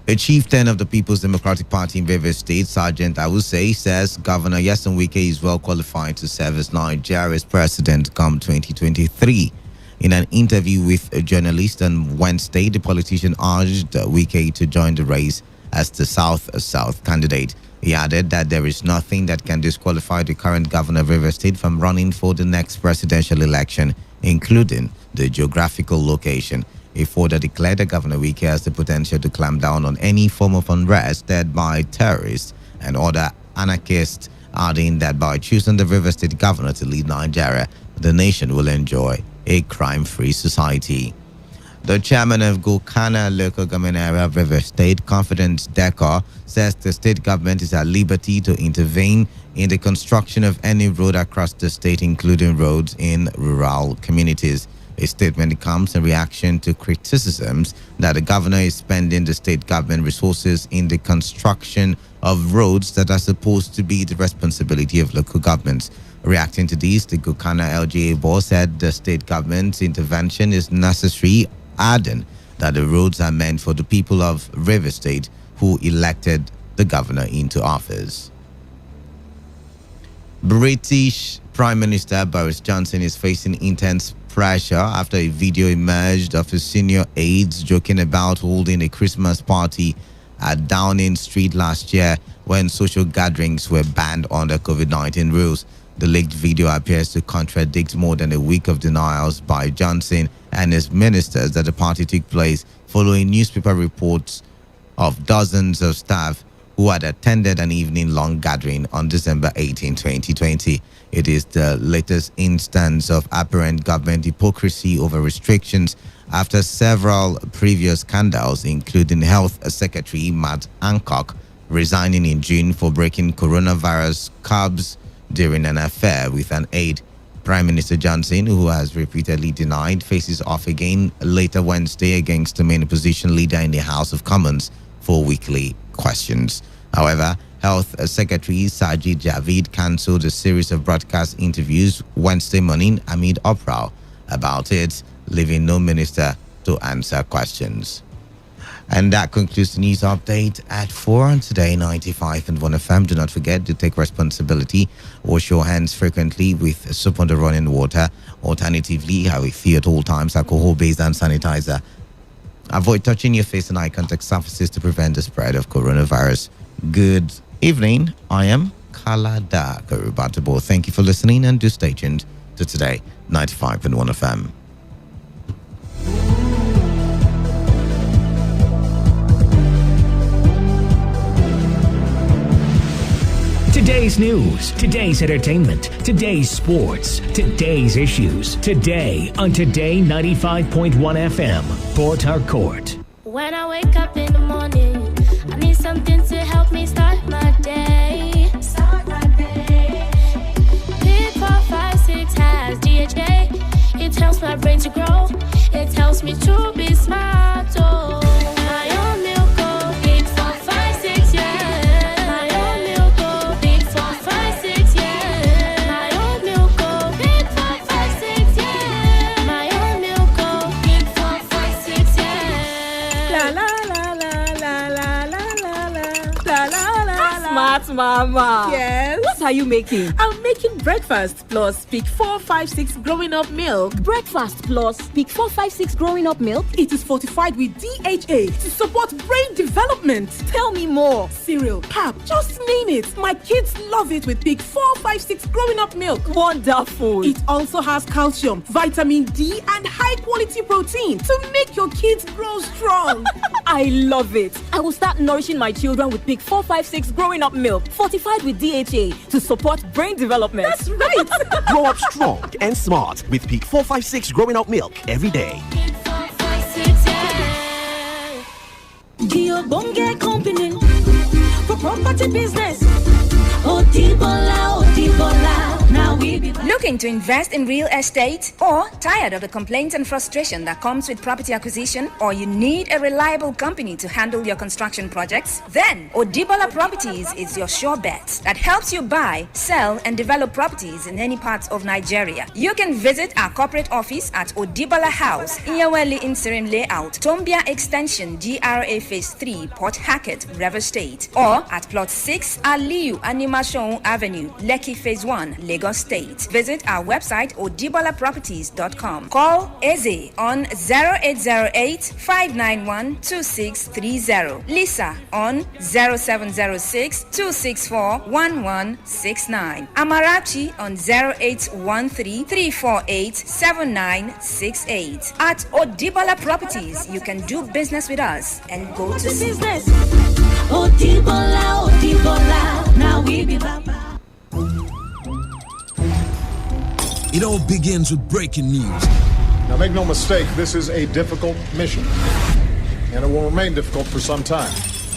Speaker 20: A chieftain of the People's Democratic Party in Rivers State, Sergeant Awuse, says Governor Nyesom Wike is well qualified to serve as Nigeria's president come 2023. In an interview with a journalist on Wednesday, the politician urged Wike to join the race as the South candidate. He added that there is nothing that can disqualify the current governor of Rivers State from running for the next presidential election, including the geographical location. He further declared that Governor Wike has the potential to clamp down on any form of unrest led by terrorists and other anarchists, adding that by choosing the Rivers State governor to lead Nigeria, the nation will enjoy a crime-free society. The chairman of Gokana Local Government Area of Rivers State, Confidence Dekor, says the state government is at liberty to intervene in the construction of any road across the state, including roads in rural communities. A statement comes in reaction to criticisms that the governor is spending the state government resources in the construction of roads that are supposed to be the responsibility of local governments. Reacting to this, the Gokana LGA board said the state government's intervention is necessary, adding that the roads are meant for the people of Rivers State who elected the governor into office. British Prime Minister Boris Johnson is facing intense pressure after a video emerged of his senior aides joking about holding a Christmas party at Downing Street last year when social gatherings were banned under COVID-19 rules. The leaked video appears to contradict more than a week of denials by Johnson and his ministers that the party took place following newspaper reports of dozens of staff who had attended an evening-long gathering on December 18, 2020. It is the latest instance of apparent government hypocrisy over restrictions after several previous scandals, including Health Secretary Matt Hancock resigning in June for breaking coronavirus curbs during an affair with an aide. Prime Minister Johnson, who has repeatedly denied, faces off again later Wednesday against the main opposition leader in the House of Commons for weekly questions. However, Health Secretary Sajid Javid cancelled a series of broadcast interviews Wednesday morning amid uproar about it, leaving no minister to answer questions. And that concludes the news update at 4 on Today 95.1 FM. Do not forget to take responsibility. Wash your hands frequently with soap on the running water. Alternatively, have a few at all times, alcohol-based hand sanitizer. Avoid touching your face and eye contact surfaces to prevent the spread of coronavirus. Good evening. I am Kalada Karubatibo. Thank you for listening and do stay tuned to Today 95.1 FM.
Speaker 16: Today's news, today's entertainment, today's sports, today's issues. Today on Today 95.1 FM, Port Harcourt.
Speaker 7: When I wake up in the morning, I need something to help me start my day. Pick 4, 5, 6 has DHA. It helps my brain to grow. It helps me to be smart. Oh, my own milk, oh, Pick 4, 5, 6, yeah. My own milk, oh, Pick 4, 5, 6, yeah. My own milk, oh, Pick 4, 5, 6, yeah. My own milk, oh, Pick 4, 5, 6, yeah.
Speaker 3: La la la la la la la la la la la. Smart mama. Yes. What are you making? I'm making breakfast plus Peak 456 growing up milk.
Speaker 17: Breakfast plus Peak 456 growing up milk?
Speaker 3: It is fortified with DHA to support brain development. Tell me more. Cereal, pap, just name it. My kids love it with Peak 456 growing up milk. Wonderful. It also has calcium, vitamin D, and high quality protein to make your kids grow strong.
Speaker 17: I love it. I will start nourishing my children with Peak 456 growing up milk, fortified with DHA to support brain development.
Speaker 3: That's right.
Speaker 18: Grow up strong and smart with Peak 456 growing up milk every day.
Speaker 25: Geo Bonge Company for property business. Odibola, Odibola. Now
Speaker 4: Looking to invest in real estate or tired of the complaints and frustration that comes with property acquisition, or you need a reliable company to handle your construction projects? Then Odibola Properties is your sure bet that helps you buy, sell and develop properties in any parts of Nigeria. You can visit our corporate office at Odibola House, Iyaweli Interim Layout, Tombia Extension, GRA Phase 3, Port Hackett, River State, or at Plot 6 Aliu Animation Avenue, Lekki Phase 1, Lagos State. Visit our website odibolaproperties.com. Call Eze on 0808-591-2630. Lisa on 0706-264-1169. Amarachi on 0813-348-7968. At Odibola Properties, you can do business with us and go to business. Odibola, now we be Baba.
Speaker 10: It all begins with breaking news.
Speaker 19: Now, make no mistake, this is a difficult mission, and it will remain difficult for some time.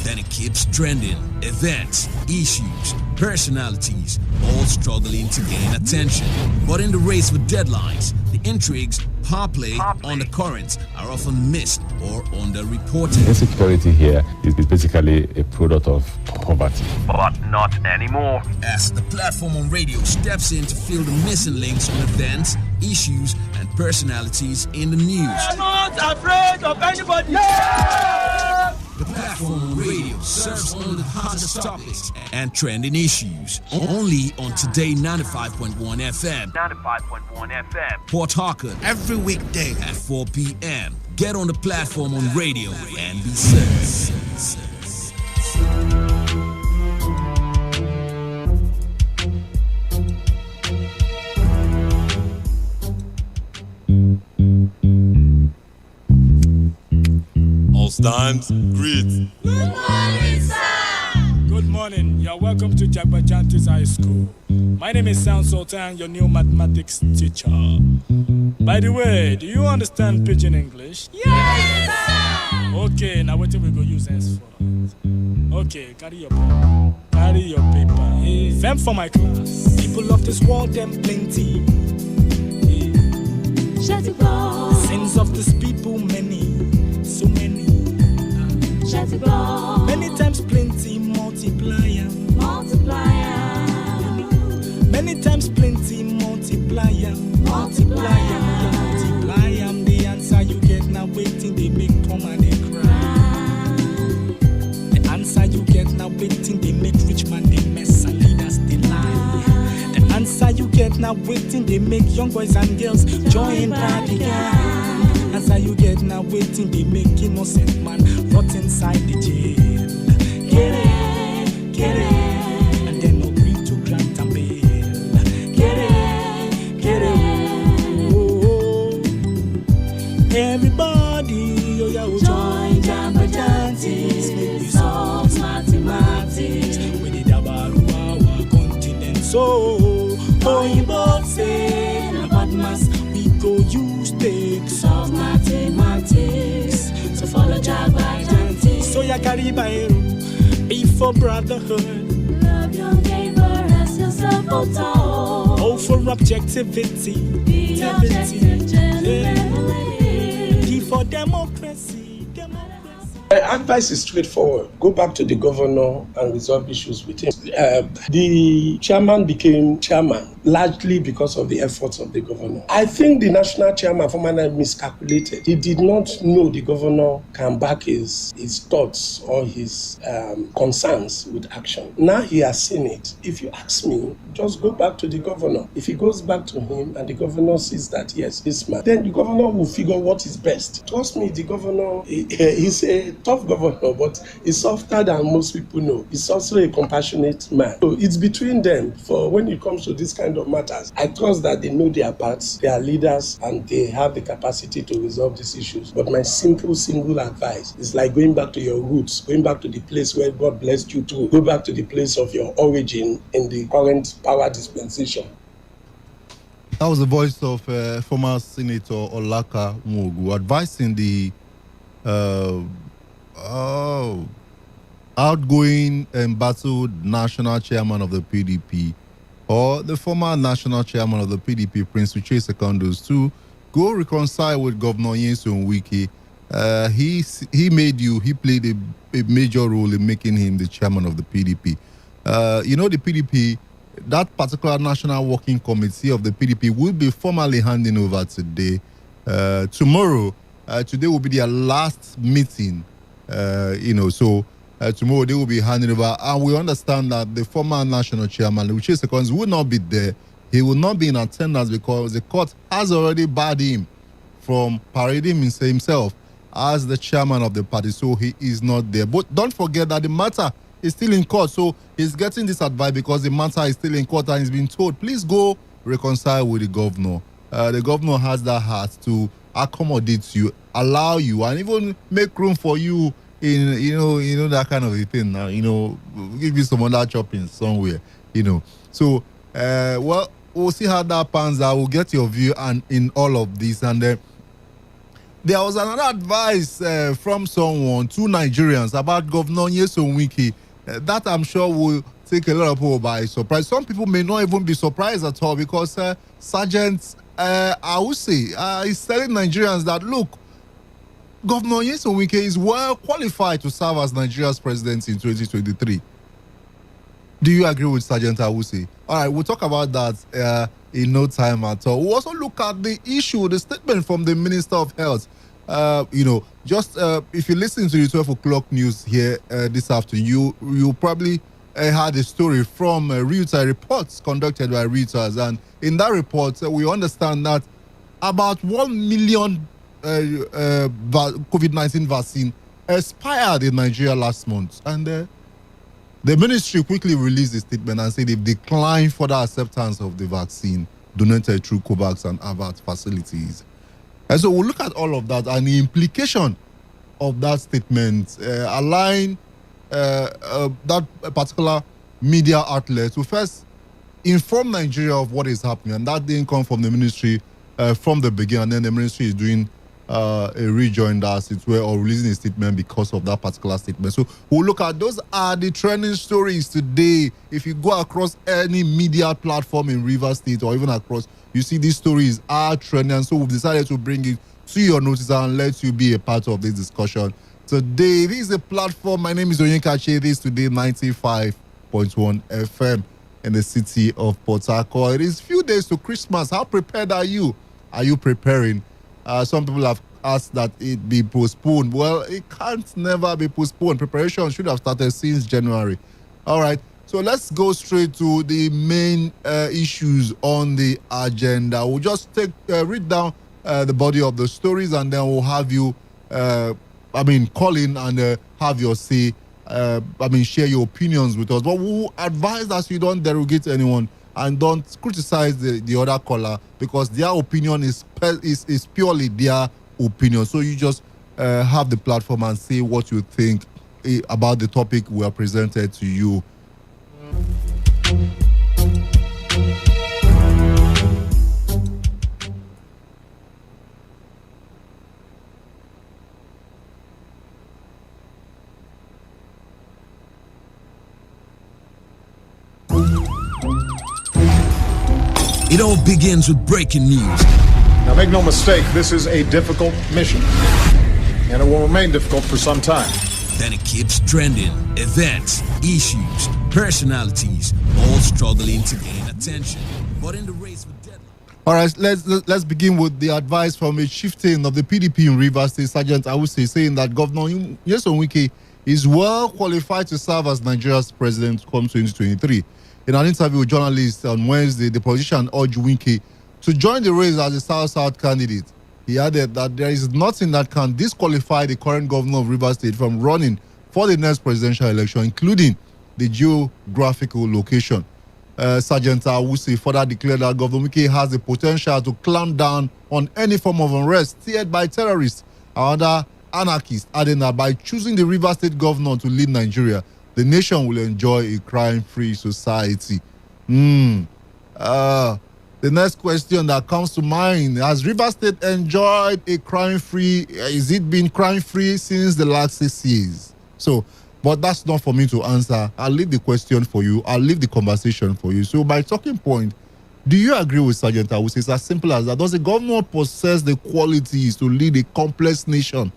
Speaker 10: Then it keeps trending. Events, issues, personalities, all struggling to gain attention. But in the race with deadlines, the intrigues, power play, undercurrents are often missed or underreported.
Speaker 15: Insecurity here is basically a product of poverty.
Speaker 10: But not anymore. As the platform on radio steps in to fill the missing links on events, issues, and personalities in the news.
Speaker 21: I'm not afraid of anybody. Yeah!
Speaker 10: The platform on radio serves only the hottest topics and trending issues. Only on Today 95.1 FM. 95.1 FM. Port Harcourt every weekday at 4 p.m. Get on the platform on radio and be served.
Speaker 23: All stands, greet.
Speaker 21: Good morning, sir. Good morning. You're welcome to Jagbajantis High School. My name is Sound Sultan, your new mathematics teacher. By the way, do you understand Pidgin English? Yes, sir. Okay, now what we go use this for? Okay, carry your pen. Carry your paper. Them for my class. People of this world, them plenty. Sins of this people, many. So many. Many times plenty, multiplier. Many times plenty, multiplier. Multiply the answer you get now waiting, they make poor man they cry. The answer you get now waiting, they make rich man they mess and leaders they lie. The answer you get now waiting, they make young boys and girls join party gang. Answer you get now waiting, they make innocent man rot inside the jail. Get it, and then agree to grant and bail. Get it, oh. Everybody, oh yeah, oh, join Jamba-Jantis, make we solve mathematics. We did our continent, so oh, you both say about mass, we go use take solve mathematics. So follow Jamba-Jantis. So ya carry by be for brotherhood. Love your neighbor as yourself, oh, for objectivity. Be objective, D for democracy.
Speaker 26: My advice is straightforward. Go back to the governor and resolve issues with him. The chairman became chairman largely because of the efforts of the governor. I think the national chairman, formerly, miscalculated. He did not know the governor can back his thoughts or his concerns with action. Now he has seen it. If you ask me, just go back to the governor. If he goes back to him and the governor sees that, yes, this man, then the governor will figure what is best. Trust me, the governor, he's a tough governor, but he's softer than most people know. He's also a compassionate man. So it's between them for when it comes to this kind of matters. I trust that they know their parts, they are leaders, and they have the capacity to resolve these issues. But my single advice is like going back to your roots, going back to the place where God blessed you to, go back to the place of your origin in the current power dispensation.
Speaker 27: That was the voice of former Senator Olaka Mugu advising the outgoing embattled national chairman of the PDP, or the former national chairman of the PDP, Prince Uche Secondos, to go reconcile with Governor Nyesom Wike. He played a major role in making him the chairman of the PDP. The PDP, that particular national working committee of the PDP will be formally handing over today. Tomorrow, today will be their last meeting, so tomorrow they will be handing over. And we understand that the former national chairman, Uche Seconds, will not be there. He will not be in attendance because the court has already barred him from parading himself as the chairman of the party, so he is not there. But don't forget that the matter is still in court, so he's getting this advice because the matter is still in court and he's been told, please go reconcile with the governor. The governor has that heart to accommodate you, allow you, and even make room for you in that kind of a thing. Now, give you some other chopping somewhere, So, we'll see how that pans out. We'll get your view in all of this, and there was another advice from someone to Nigerians about Governor Nyesom Wike that I'm sure will take a lot of people by surprise. Some people may not even be surprised at all because Sergeant Awusi is telling Nigerians that, look, Governor Nyesom Wike is well qualified to serve as Nigeria's president in 2023. Do you agree with Sergeant Awusi? All right, we'll talk about that in no time at all. We'll also look at the issue, the statement from the Minister of Health. If you listen to the 12 o'clock news here this afternoon, you probably had a story from Reuters reports conducted by Reuters. And in that report, we understand that about 1 million COVID-19 vaccine expired in Nigeria last month. And the ministry quickly released a statement and said they've declined further acceptance of the vaccine donated through COVAX and AVAT facilities. And so we'll look at all of that and the implication of that statement, align that particular media outlet to first inform Nigeria of what is happening. And that didn't come from the ministry from the beginning. And then the ministry is doing a rejoinder, as it were, or releasing a statement because of that particular statement. So we'll look at those are the trending stories today. If you go across any media platform in Rivers State or even across, you see these stories are trending. And so we've decided to bring it to your notice and let you be a part of this discussion. Today, this is a platform. My name is Onyeka Che. This is Today 95.1 FM in the city of Port Harcourt. It is few days to Christmas. How prepared are you? Are you preparing? Some people have asked that it be postponed. Well, it can't never be postponed. Preparation should have started since January. All right. So let's go straight to the main issues on the agenda. We'll just read down the body of the stories, and then we'll have you, call in and have your say. Share your opinions with us. But we'll advise that you don't derogate anyone and don't criticize the other caller because their opinion is purely their opinion. So you just have the platform and say what you think about the topic we are presented to you.
Speaker 10: It all begins with breaking news.
Speaker 1: Now make no mistake, this is a difficult mission, and it will remain difficult for some time.
Speaker 10: Then it keeps trending. Events, issues, personalities, all struggling to gain attention. But in the race with deadline.
Speaker 27: All right, let's begin with the advice from a chieftain of the PDP in Rivers State, Sergeant Awusi, saying that Governor Nyesom Wike is well qualified to serve as Nigeria's president come 2023. In an interview with journalists on Wednesday, the politician urged Wike to join the race as a South-South candidate. He added that there is nothing that can disqualify the current governor of Rivers State from running for the next presidential election, including the geographical location. Sergeant Awusi further declared that Governor Wike has the potential to clamp down on any form of unrest steered by terrorists and other anarchists, adding that by choosing the Rivers State governor to lead Nigeria, the nation will enjoy a crime-free society. The next question that comes to mind, has Rivers State enjoyed a crime-free, is it been crime-free since the last 6 years? So But that's not for me to answer. I'll leave the question for you. I'll leave the conversation for you. So my talking point, do you agree with Sergeant Awusi? It's as simple as that. Does the governor possess the qualities to lead a complex nation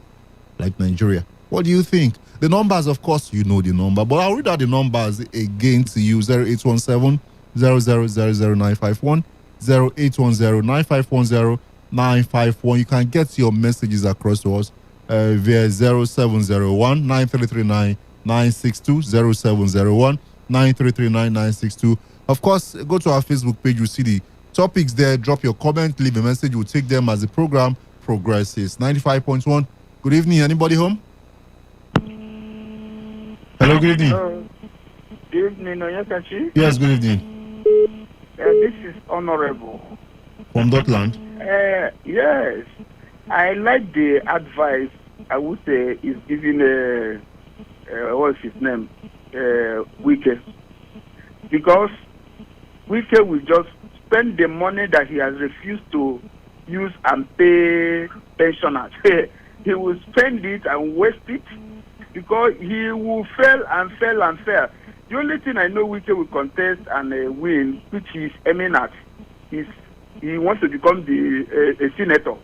Speaker 27: like Nigeria? What do you think? The numbers, of course, you know the number, but I'll read out the numbers again to you. 0817 0000951, 0810 951. You can get your messages across to us via 0701 9339 962, 0701 9339 962. Of course, go to our Facebook page. You see the topics there. Drop your comment, leave a message. We'll take them as the program progresses. 95.1. Good evening. Anybody home? Hello, good evening.
Speaker 8: Good evening, Oyekachi.
Speaker 27: Yes, good evening.
Speaker 8: This is Honorable.
Speaker 27: From Dotland?
Speaker 8: Yes. I like the advice, I would say, is giving what's his name? Wike. Because Wike will just spend the money that he has refused to use and pay pensioners. He will spend it and waste it because he will fail and fail and fail. The only thing I know Wike will contest and win, which he's aiming at, is he wants to become a senator.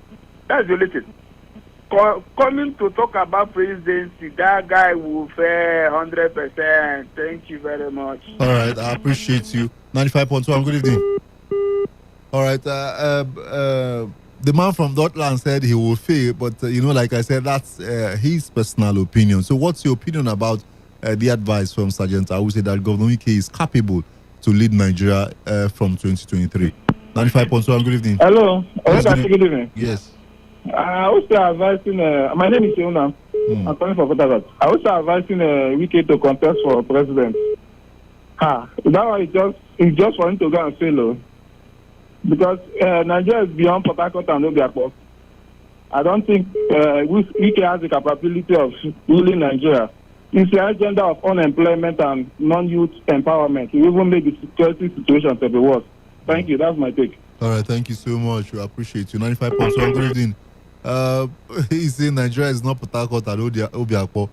Speaker 8: That's the only thing. Coming to talk about presidency, that guy will fail 100%. Thank you very much.
Speaker 27: All right, I appreciate you. 95.1, good evening. All right, the man from Dotland said he will fail, but like I said, that's his personal opinion. So what's your opinion about the advice from Sergeant Awusi that Governor Wike is capable to lead Nigeria from 2023? 95.1, good evening.
Speaker 9: Hello.
Speaker 27: Yes,
Speaker 9: Good evening.
Speaker 27: Yes.
Speaker 9: I also advising, my name is Yona. I'm calling for Port Harcourt. I also advising Wike to contest for president. That one is just for him to go and fail. Because Nigeria is beyond Port Harcourt and Obiakpo. I don't think Wike has the capability of ruling Nigeria. It's the agenda of unemployment and non-youth empowerment. It even make the security situation to be worse. Thank you. That's my take.
Speaker 27: All right. Thank you so much. We appreciate you. 95.1, good evening. He's saying Nigeria is not Port Harcourt and Obiakpo.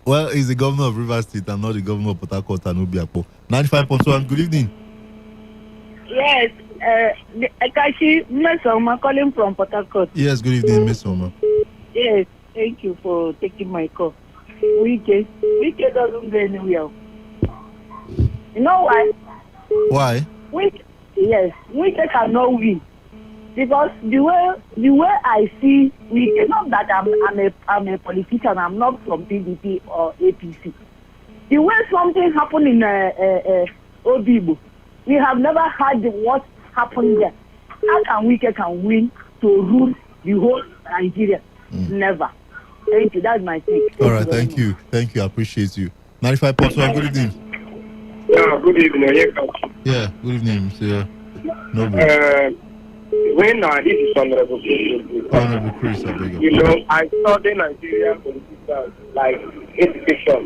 Speaker 27: Well, he's the governor of Rivers State and not the governor of Port Harcourt and Obiakpo. 95.1, good evening.
Speaker 11: Yes, Akashi Mesoma calling from Port Harcourt.
Speaker 27: Yes, good evening, Miss Oma.
Speaker 11: Yes, thank you for taking my call. Wike doesn't go anywhere. You know why?
Speaker 27: Why?
Speaker 11: Wike cannot win because the way I see Wike, not that I'm a politician, I'm not from PDP or APC. The way something happened in Obibo, we have never had what happened there. How can Wike can win to rule the whole Nigeria? Never. Thank you. That's my take.
Speaker 27: All right. Thank you. Thank you. I appreciate you. 95.1. Good evening.
Speaker 22: Yeah. Good evening.
Speaker 27: Yeah. Good evening, Mr. Noble.
Speaker 22: When this is Honorable
Speaker 27: Chris, I beg
Speaker 22: you know, I study Nigerian politics like education.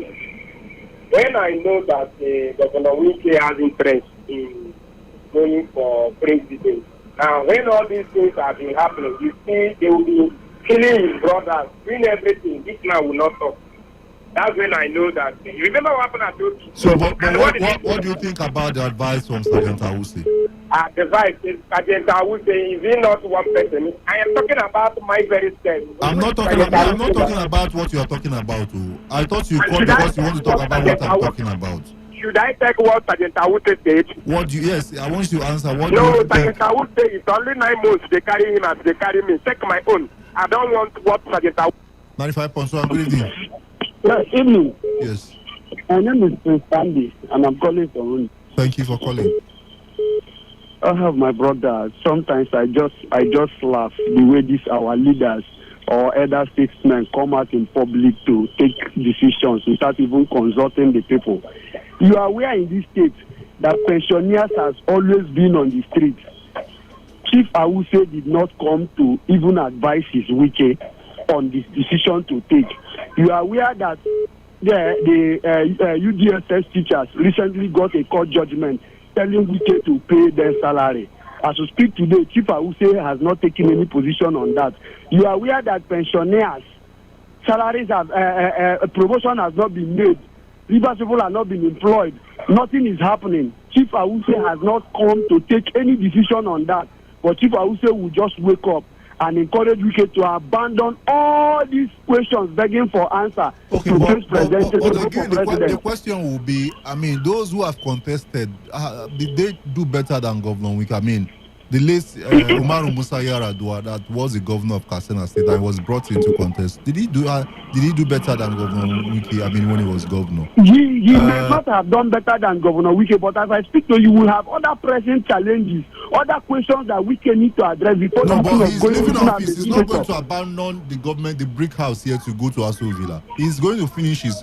Speaker 22: When I know that Governor Wike has interest in going for president, now when all these things have been happening, you see they will be killing his brothers, doing everything. This man will not talk. That's when I know that. You remember what happened at Toki?
Speaker 27: So, but what do you think about the advice from Sergeant Awusi?
Speaker 22: The advice is Sergeant Awusi is he not one person? I am talking about my very self.
Speaker 27: I'm not talking about what you are talking about. I thought you called because you want to talk about what I'm talking about.
Speaker 22: Should I take what Sergeant Awusi said?
Speaker 27: Yes, I want you to answer.
Speaker 22: No, Sergeant Awusi, it's only 9 months they carry him as they carry me. Take my own. I don't want what Sergeant Awusi.
Speaker 27: 95.1, good evening.
Speaker 9: Yes, evening.
Speaker 27: Yes.
Speaker 9: My name is Prince Sandy, and I'm calling from.
Speaker 27: Thank you for calling.
Speaker 9: I have my brother. Sometimes I just laugh the way these our leaders or other statesmen come out in public to take decisions without even consulting the people. You are aware in this state that pensioners has always been on the streets. Chief Awusi did not come to even advise his Wike on this decision to take. You are aware that the UDSS teachers recently got a court judgment telling Wike to pay their salary. As we speak today, Chief Awusi has not taken any position on that. You are aware that pensioners salaries have promotion has not been made. Rivers people have not been employed. Nothing is happening. Chief Awuse has not come to take any decision on that. But Chief Awuse will just wake up and encourage Wike to abandon all these questions begging for answer to face president.
Speaker 27: The question will be, I mean, those who have contested, did they do better than Governor Wike? I mean, the late Umaru Musa Yaradua, that was the governor of Katsina State and was brought into contest. Did he do better than Governor Wike? I mean, when he was governor,
Speaker 9: he might not have done better than Governor Wike. But as I speak to you, will have other pressing challenges, other questions that Wike need to address before.
Speaker 27: No, but he's leaving office. He's not going to abandon the government, the brick house here to go to Aso Villa. He's going to finish his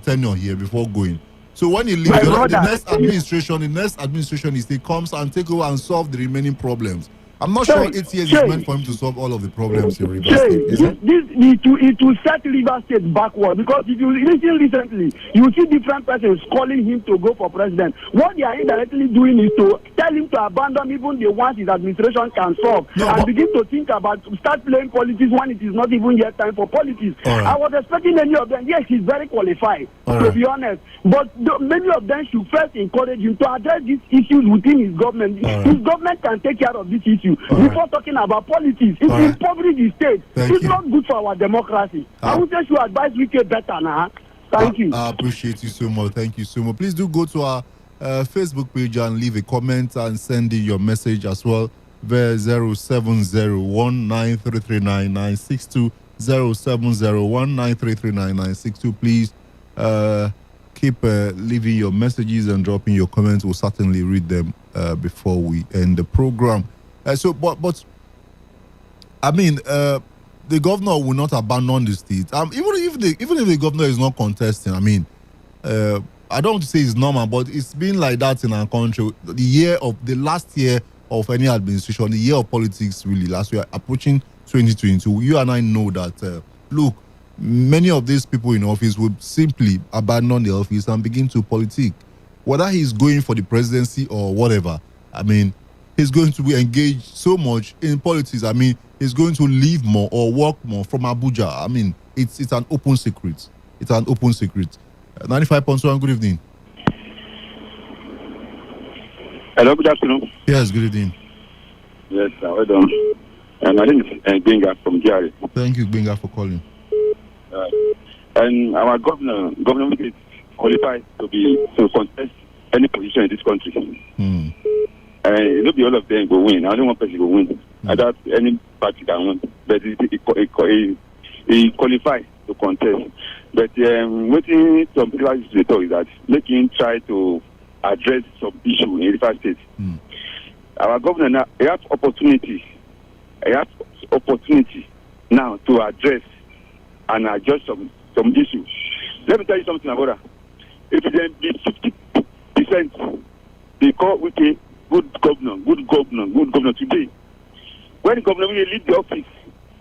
Speaker 27: tenure here before going. So when he leaves, the next administration is he comes and take over and solve the remaining problems. I'm not sure 8 years is meant for him to solve all of the problems in Rivers State.
Speaker 9: It will set Rivers State backward, because if you listen recently, you see different persons calling him to go for president. What they are indirectly doing is to tell him to abandon even the ones his administration can solve and begin to think about start playing politics when it is not even yet time for politics. Right. I was expecting many of them. Yes, he's very qualified, to be honest, but many of them should first encourage him to address these issues within his government. His government can take care of this issue before talking about politics. It will impoverish the state. It's not good for our democracy. I would say you advise Wike better now. Thank you.
Speaker 27: I appreciate you so much. Thank you so much. Please do go to our Facebook page and leave a comment and send in your message as well via 07019339962 07019339962. Please keep leaving your messages and dropping your comments. We'll certainly read them before we end the program. But I mean, the governor will not abandon the state. Even if the governor is not contesting, I mean, I don't want to say it's normal, but it's been like that in our country. The last year of any administration, the year of politics, really, last year, approaching 2022, you and I know that, look, many of these people in office would simply abandon the office and begin to politic. Whether he's going for the presidency or whatever, I mean, he's going to be engaged so much in politics. I mean, he's going to leave more or work more from Abuja. I mean, it's an open secret. It's an open secret. 95.1, good evening.
Speaker 2: Hello, good afternoon.
Speaker 27: Yes, good evening.
Speaker 2: Yes, well done. My name is Benga from Jari.
Speaker 27: Thank you, Benga, for calling.
Speaker 2: And our governor is qualified to contest any position in this country. It will be all of them go win. Only one person will win. I doubt any party can win. But he qualified to contest. But what some people talk is that making try to address some issue in Rivers State. Our governor now he has opportunity. He has opportunity now to address and adjust some issues. Let me tell you something about that. If it be 50%, they call Wike good governor today. When the governor will leave the office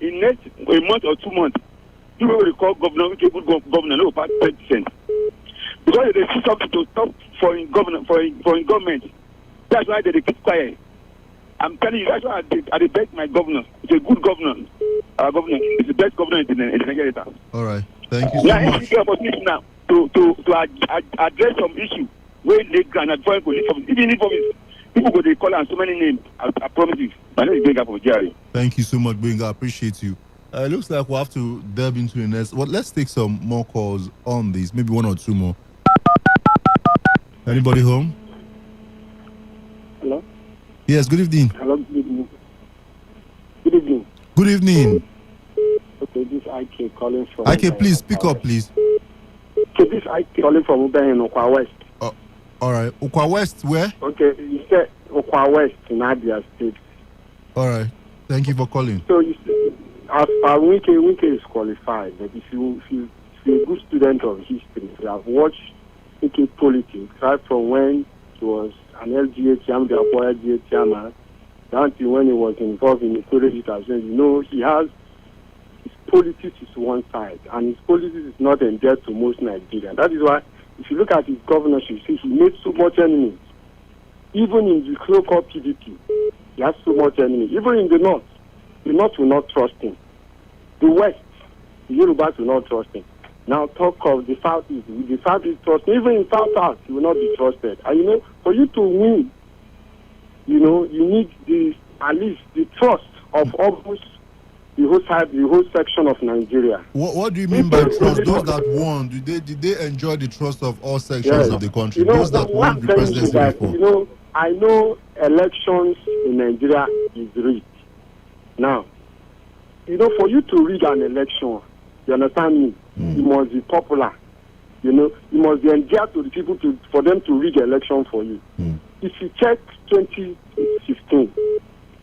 Speaker 2: in next a month or 2 months, people will call governor Wike good governor, no about 10%. Because they see something to stop for in government. That's why they keep quiet. I'm telling you, that's why I beg my governor. It's a good governor. Our governor is the best governor in the Nigeria.
Speaker 27: All right. Thank you so much.
Speaker 2: It's an opportunity now to address some issue where they can advise police. Even if people go they call and so many names, I promise you. My name is Benga from Jerry.
Speaker 27: Thank you so much, Benga. I appreciate you. It looks like we'll have to delve into the next. Well, let's take some more calls on this. Maybe one or two more. Anybody home?
Speaker 22: Hello?
Speaker 27: Yes, good evening.
Speaker 22: Hello, good evening. Good evening.
Speaker 27: Good evening.
Speaker 22: Okay, this IK calling from...
Speaker 27: IK, please, speak up, please.
Speaker 22: Okay, this IK calling from Uber in Okwa West.
Speaker 27: All right. Okwa West, where?
Speaker 22: Okay, you said Okwa West in Abia State.
Speaker 27: All right. Thank you for calling.
Speaker 22: So, you see, as far Wike is qualified, but if you're a good student of history, you have watched Wike politics, right from when he was an LGA chairman, the Apoya LGA chairman, down to when he was involved in the college education. You know, he has his politics is one side, and his politics is not endeared to most Nigerians. That is why, if you look at his governorship, see, he made so much enemies. Even in the so-called PDP, he has so much enemies. Even in the North will not trust him. the West, the Yorubas will not trust him. Now talk of the Southeast. The Southeast trust him. Even in South, he will not be trusted. And for you to win, you need at least the trust of almost the whole section of Nigeria.
Speaker 27: What do you mean by trust? Those that won, did they enjoy the trust of all sections of the country? Those that won the presidency before.
Speaker 22: I know elections in Nigeria is rigged. Now, for you to rig an election, you understand me? You must be popular. You must be endeared to the people for them to rig election for you. If you check 2016,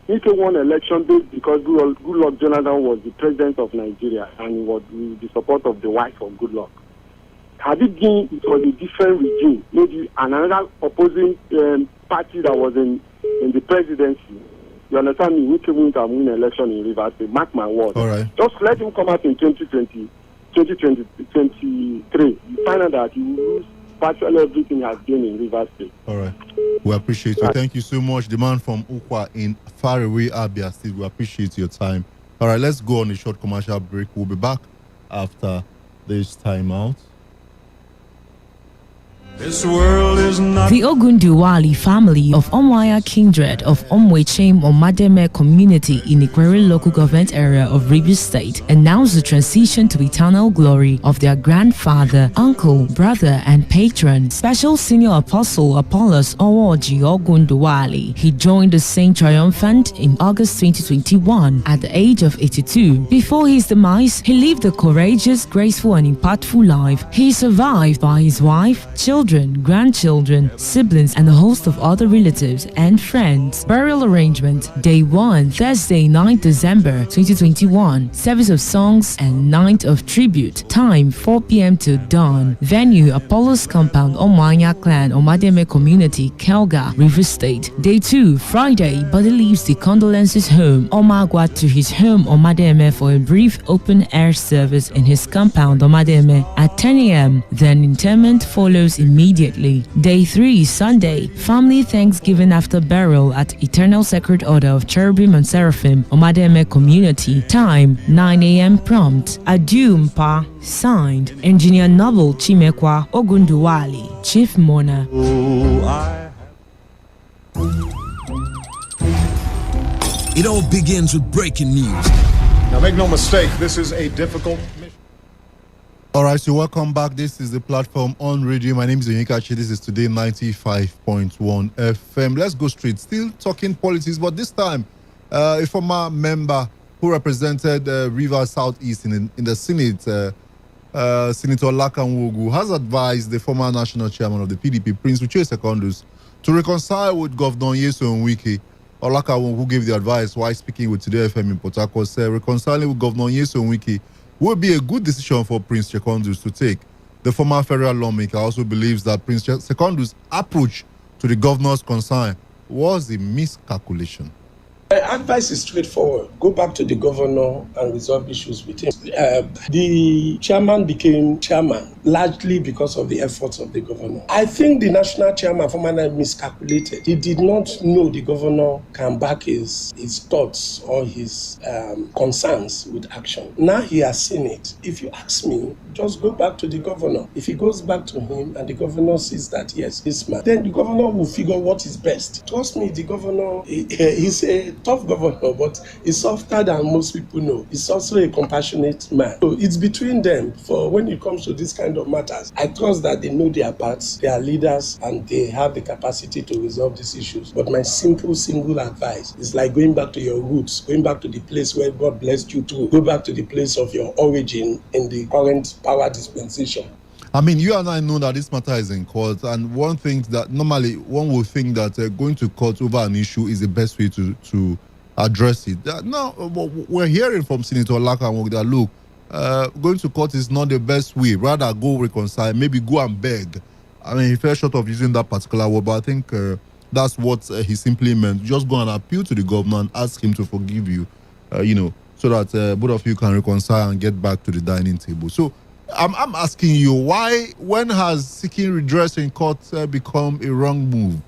Speaker 22: Ike won election because Goodluck Jonathan was the president of Nigeria and he was with the support of the wife of Goodluck. Had it been, it was a different regime, maybe another opposing party that was in the presidency. You understand me? Ike won't have won election in Rivers State. Mark my word.
Speaker 27: All right.
Speaker 22: Just let him come out in 2023. You find out that he will lose virtually everything he has gained in Rivers State.
Speaker 27: All right. We appreciate you. Thank you so much. The man from Ukwa in faraway Abia State. We appreciate your time. All right, let's go on a short commercial break. We'll be back after this time out.
Speaker 21: This world is not.
Speaker 5: The Ogunduwali family of Omwaya kindred of Omwechem Omademe community in Ikwere local government area of Rivers State announced the transition to eternal glory of their grandfather, uncle, brother, and patron, Special Senior Apostle Apollos Owoji Ogunduwali. He joined the Saint Triumphant in August 2021 at the age of 82. Before his demise, he lived a courageous, graceful, and impactful life. He is survived by his wife, children, grandchildren, siblings, and a host of other relatives and friends. Burial arrangement: Day 1, Thursday, 9th December 2021. Service of songs and night of tribute. Time 4 p.m. to dawn. Venue: Apollo's Compound, Omwanya Clan, Omademe Community, Kelga, Rivers State. Day 2, Friday, body leaves the condolences home, Omagwa, to his home, Omademe, for a brief open-air service in his compound, Omademe, at 10 a.m. Then interment follows immediately. Day 3, Sunday, family Thanksgiving after burial at Eternal Sacred Order of Cherubim and Seraphim, Omademe Community. Time 9 a.m. prompt. Adieu Mpa. Signed, Engineer Noble Chimekwa Ogunduwali, Chief Mourner.
Speaker 10: It all begins with breaking news.
Speaker 1: Now, make no mistake, this is a difficult mission.
Speaker 27: All right, so welcome back. This is the platform on radio. My name is Onyekachi. This is Today 95.1 FM. Let's go straight. Still talking politics, but this time, a former member who represented Rivers Southeast in the Senate, Senator Lakanwogu, has advised the former national chairman of the PDP, Prince Uche Secondus, to reconcile with Governor Nyesom Wike. Olakanwogu, who gave the advice while speaking with Today FM in Port Harcourt, said reconciling with Governor Nyesom Wike would be a good decision for Prince Secondus to take. The former federal lawmaker also believes that Prince Secondus' approach to the governor's concern was a miscalculation.
Speaker 26: My advice is straightforward. Go back to the governor and resolve issues with him. The chairman became chairman largely because of the efforts of the governor. I think the national chairman, formerly, miscalculated. He did not know the governor can back his thoughts or his concerns with action. Now he has seen it. If you ask me, just go back to the governor. If he goes back to him and the governor sees that, yes, he's smart, then the governor will figure what is best. Trust me, the governor, he's a tough governor, but he's softer than most people know. He's also a compassionate man. So it's between them. For when it comes to this kind of matters, I trust that they know their parts, they are leaders, and they have the capacity to resolve these issues. But my single advice is like going back to your roots, going back to the place where God blessed you to, go back to the place of your origin in the current power dispensation.
Speaker 27: I mean, you and I know that this matter is in court, and one thing that normally one would think that going to court over an issue is the best way to address it. Now, we're hearing from Senator Lakanwogu that, look, going to court is not the best way. Rather, go reconcile, maybe go and beg. I mean, he fell short of using that particular word, but I think that's what he simply meant. Just go and appeal to the governor and ask him to forgive you, so that both of you can reconcile and get back to the dining table. So I'm asking you, when has seeking redress in court become a wrong move?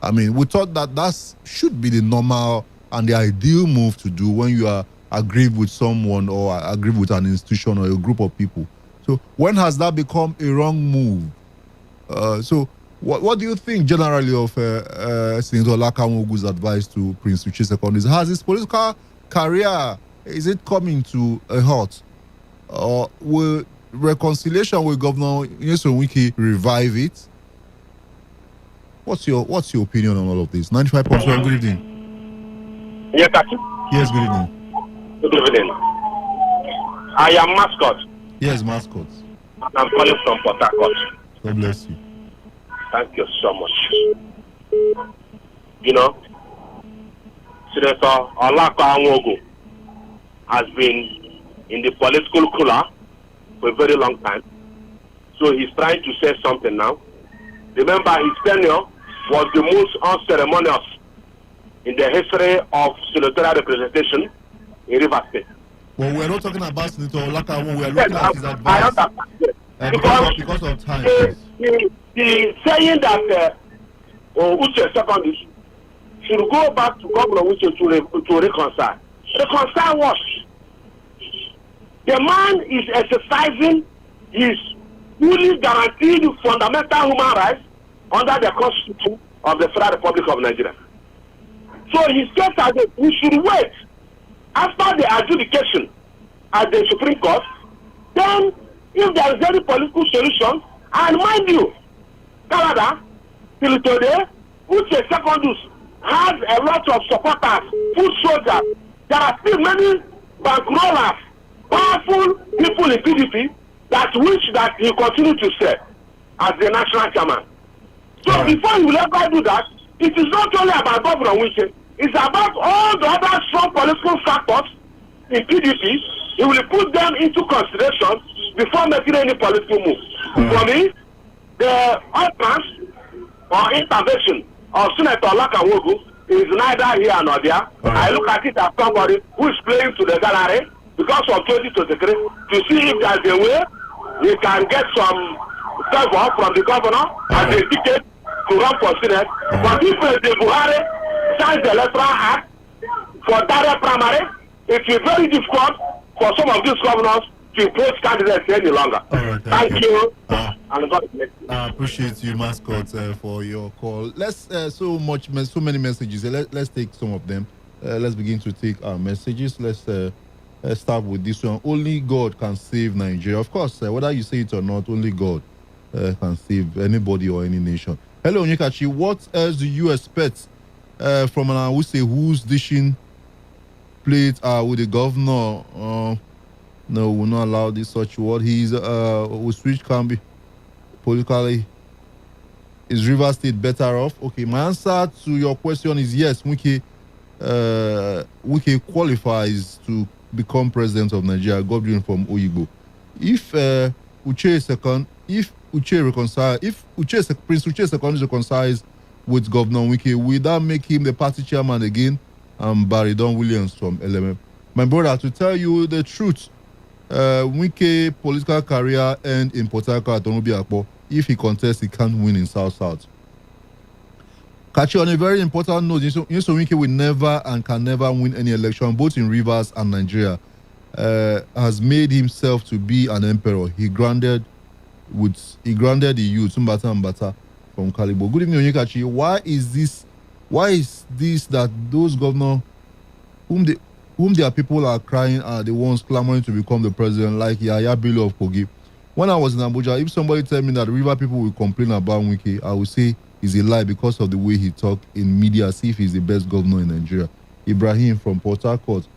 Speaker 27: I mean, we thought that should be the normal and the ideal move to do when you are aggrieved with someone or aggrieved with an institution or a group of people. So when has that become a wrong move? So what do you think generally of Senator Olakanwogu's advice to Prince Uche Secondus? Has his political career, is it coming to a halt? Or will reconciliation with Governor Nyesom Wike revive it? What's your opinion on all of this? 95.1, good evening.
Speaker 6: Yes, Taki.
Speaker 27: Yes, good evening.
Speaker 6: Good evening. I am Mascot.
Speaker 27: Yes, Mascot.
Speaker 6: I'm calling from Port Harcourt.
Speaker 27: God bless you.
Speaker 6: Thank you so much. You know, Senator Olakanwogu has been in the political cooler for a very long time. So he's trying to say something now. Remember, his tenure was the most unceremonious in the history of senatorial representation in Rivers State.
Speaker 27: Well, we're not talking about Senator Olakanwogu. We're looking at his advice. Because of time.
Speaker 6: The saying that Uche Secondus should go back to Governor Uche to reconcile. Reconcile what? The man is exercising his fully guaranteed fundamental human rights under the Constitution of the Federal Republic of Nigeria. So he says that we should wait after the adjudication at the Supreme Court. Then, if there is any political solution, and mind you, Canada, till today, Uche Secondus has a lot of supporters, foot soldiers. There are still many bankrollers, powerful people in PDP that wish that he continue to serve as the national chairman. So before he will ever do that, it is not only about Governor Uche, it's about all the other strong political factors in PDP. He will put them into consideration before making any political move. For me, the utterance or intervention of Senator Olakanwogu is neither here nor there. I look at it as somebody who is playing to the gallery because of 2023 to see if there is a way he can get some favor from the governor and a ticket to run for Senate. But if President Buhari signs the electoral act for direct primary, it will be very difficult for some of these governors to impose candidates any longer.
Speaker 27: Right,
Speaker 6: thank you. And God bless you.
Speaker 27: I appreciate you, Mascot, for your call. Let's so many messages. Let's take some of them. Let's begin to take our messages. Let's start with this one. Only God can save Nigeria. Of course, whether you say it or not, only God can save anybody or any nation. Hello, Onyekachi. What else do you expect from an Awuse who's dishing plate with the governor? No, we'll not allow this such word. He's which can be politically. Is Rivers State better off? Okay, my answer to your question is yes. Wike qualifies to become president of Nigeria. Godwin from Oyigbo. If Prince Uche Secondus reconciles with Governor Wike, will that make him the party chairman again? Barry Don Williams from LMM. My brother, to tell you the truth, Wike political career end in Port Harcourt. If he contests, he can't win in South. Kachi, on a very important note, Nyesom Wike will never and can never win any election, both in Rivers and Nigeria. Has made himself to be an emperor. He grounded the youth, Mbata Mbata from Kalibo. Good evening, Onyekachi. Why is this that those governors whom their people are crying are the ones clamoring to become the president, like Yaya Bello of Kogi? When I was in Abuja, if somebody tell me that the River people will complain about Wike, I would say it's a lie because of the way he talk in media as if he's the best governor in Nigeria. Ibrahim from Port Harcourt.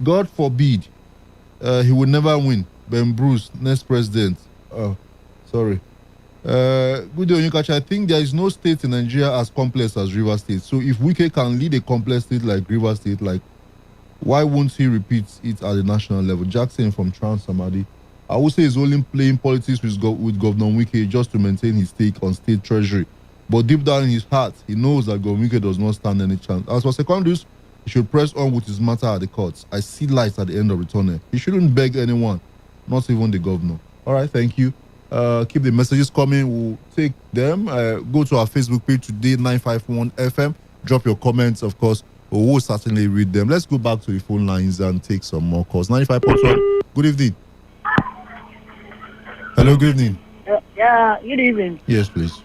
Speaker 27: God forbid he would never win. Ben Bruce, next president. Sorry. Good day, Onyekachi. I think there is no state in Nigeria as complex as Rivers State. So if Wike can lead a complex state like Rivers State, why won't he repeat it at the national level? Jackson from Trans Samadi. I would say he's only playing politics with Governor Wike just to maintain his stake on state treasury. But deep down in his heart, he knows that Governor Wike does not stand any chance. As for Secondus, he should press on with his matter at the courts. I see lights at the end of the tunnel. He shouldn't beg anyone, not even the governor. All right, thank you. Keep the messages coming. We'll take them. Go to our Facebook page, Today951 FM. Drop your comments, of course. we'll certainly read them. Let's go back to the phone lines and take some more calls. 95.1. Good evening. Hello, good evening.
Speaker 11: Yeah, good evening.
Speaker 27: Yes, please.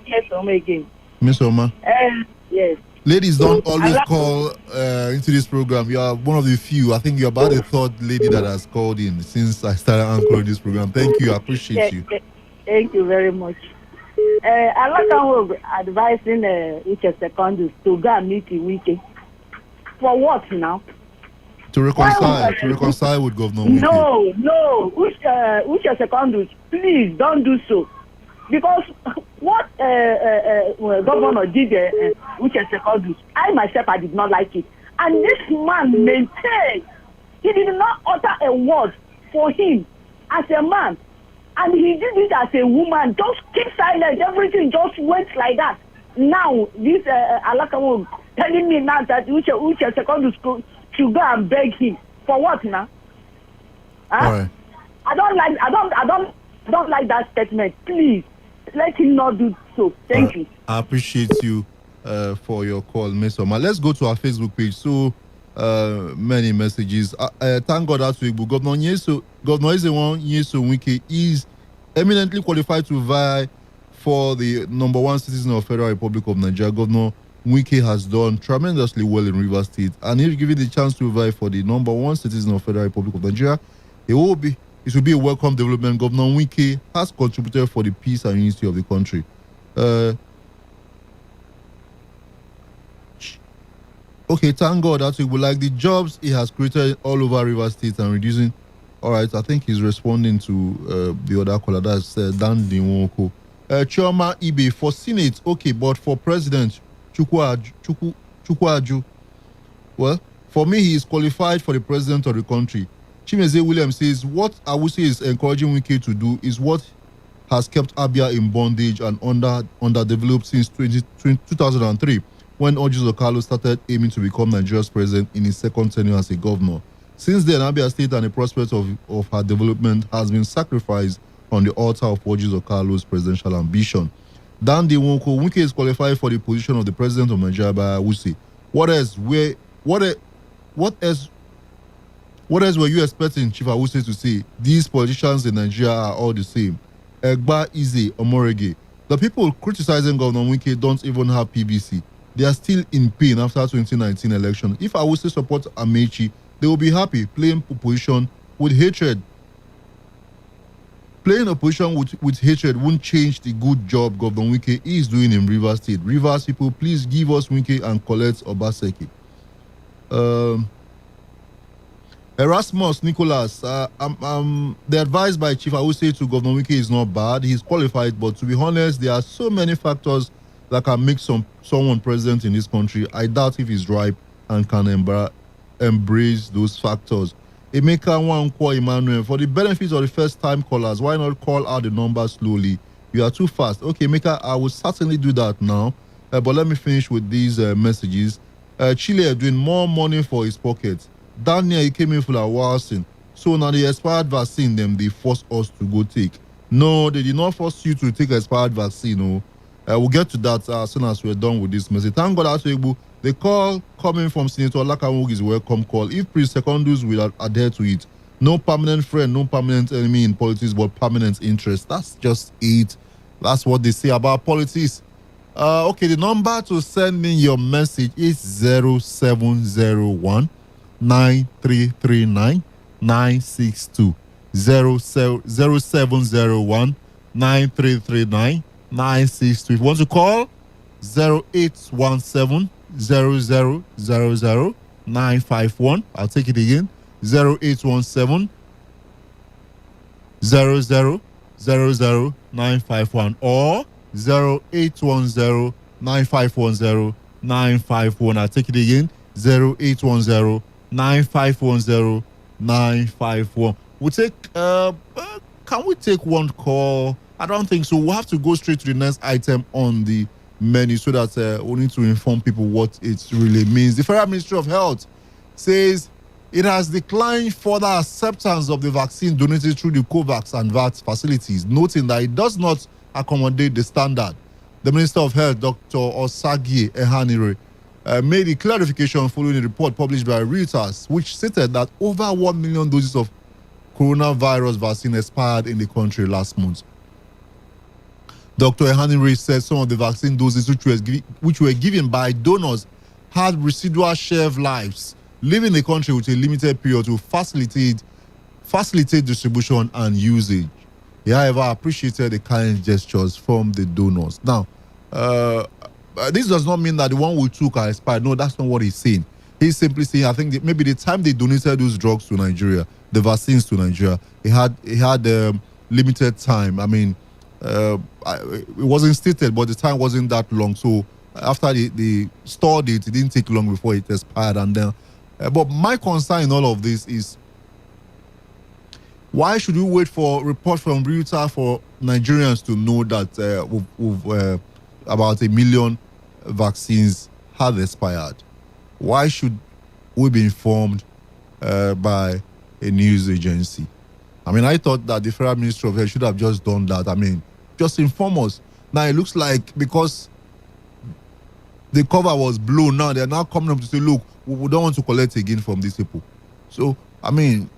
Speaker 11: Yes, Oma again.
Speaker 27: Miss Oma.
Speaker 11: Yes.
Speaker 27: Ladies don't always call into this program. You are one of the few. I think you're about the third lady that has called in since I started anchoring this program. Thank you. I appreciate you.
Speaker 11: Thank you very much. I like how advising each secondary to go and meet the weekend. For what now?
Speaker 27: To reconcile with Governor Wike.
Speaker 11: No. Which secondary, please don't do so. Because what Governor did which secondary, I myself, I did not like it. And this man maintained, he did not utter a word for him as a man. And he did it as a woman, just keep silent, everything just went like that. Now, this Alakawo telling me now that which secondary school should go and beg him. For what now? Huh?
Speaker 27: All right.
Speaker 11: I don't like that statement. Please, let him not do so. Thank you.
Speaker 27: I appreciate you for your call, Miss Oma. Let's go to our Facebook page. So many messages. Thank God that week. Governor Nyesom Wike is eminently qualified to vie for the number one citizen of Federal Republic of Nigeria. Governor Wike has done tremendously well in Rivers State, and if given the chance to vie for the number one citizen of Federal Republic of Nigeria, it will be a welcome development. Governor Wike has contributed for the peace and unity of the country. Okay, thank God that we would like the jobs he has created all over Rivers State and reducing. All right, I think he's responding to the other caller. That's Dan Dinwoko. Chioma Ibe for Senate, okay, but for President Chukwuaju, well, for me, he is qualified for the president of the country. Chimeze Williams says, what I would say is encouraging Wike to do is what has kept Abia in bondage and underdeveloped since 2003, when Orji Okalo started aiming to become Nigeria's president in his second tenure as a governor. Since then, Abia State and the prospect of her development has been sacrificed on the altar of Orji Okalo's presidential ambition. Dan Dewonko, Wike is qualified for the position of the president of Nigeria by Awusi. What else were you expecting Chief Awusi to say? These politicians in Nigeria are all the same. Egba Ize Omorege. The people criticizing Governor Wike don't even have PBC. They are still in pain after 2019 election. If Awusi support Amechi, they will be happy playing opposition with hatred. Playing opposition with hatred won't change the good job Governor Wike is doing in Rivers State. Rivers people, please give us Wike and Colette Obaseki. Erasmus Nicholas, the advice by Chief Awusi to Governor Wike is not bad. He's qualified, but to be honest, there are so many factors that can make someone president in this country. I doubt if he's ripe and can embrace those factors. Emeka Nwankwo Emmanuel, for the benefit of the first-time callers, why not call out the numbers slowly? You are too fast. Okay, Emeka, I will certainly do that now. But let me finish with these messages. Chile doing more money for his pockets. Daniel, he came in full of Wilson. So now the expired vaccine, they force us to go take. No, they did not force you to take expired vaccine. No. We'll get to that as soon as we're done with this message. Thank God, Atuegbu. The call coming from Senator Lakamog is a welcome call. If pre-secondus will adhere to it, no permanent friend, no permanent enemy in politics, but permanent interest. That's just it. That's what they say about politics. Okay, the number to send in your message is 0701 9339 962. 0701 9339 962. If you want to call, 0817 0000 951. I'll take it again. 0817 0000 951 or 0810 9510 951. I'll take it again. 0810 9510 951. We'll take can we take one call? I don't think so. We'll have to go straight to the next item on the menu so that we need to inform people what it really means. The Federal Ministry of Health says it has declined further acceptance of the vaccine donated through the COVAX and VAT facilities, noting that it does not accommodate the standard. The Minister of Health, Dr. Osagie Ehanire, made a clarification following a report published by Reuters, which stated that over 1 million doses of coronavirus vaccine expired in the country last month. Dr. Ehanire said some of the vaccine doses which were given by donors had residual shelf lives, leaving the country with a limited period to facilitate distribution and usage. He, however, appreciated the kind gestures from the donors. Now, this does not mean that the one we took are expired. No, that's not what he's saying. He's simply saying, I think that maybe the time they donated those drugs to Nigeria, the vaccines to Nigeria, it had limited time. I mean, it wasn't stated, but the time wasn't that long. So after they stored it, it didn't take long before it expired. And then, but my concern in all of this is, why should we wait for report from Reuters for Nigerians to know that we've about 1 million vaccines have expired? Why should we be informed by a news agency? I mean, I thought that the Federal Ministry of Health should have just done that. I mean, just inform us. Now it looks like because the cover was blown, now they're now coming up to say, look, we don't want to collect again from these people. So, I mean,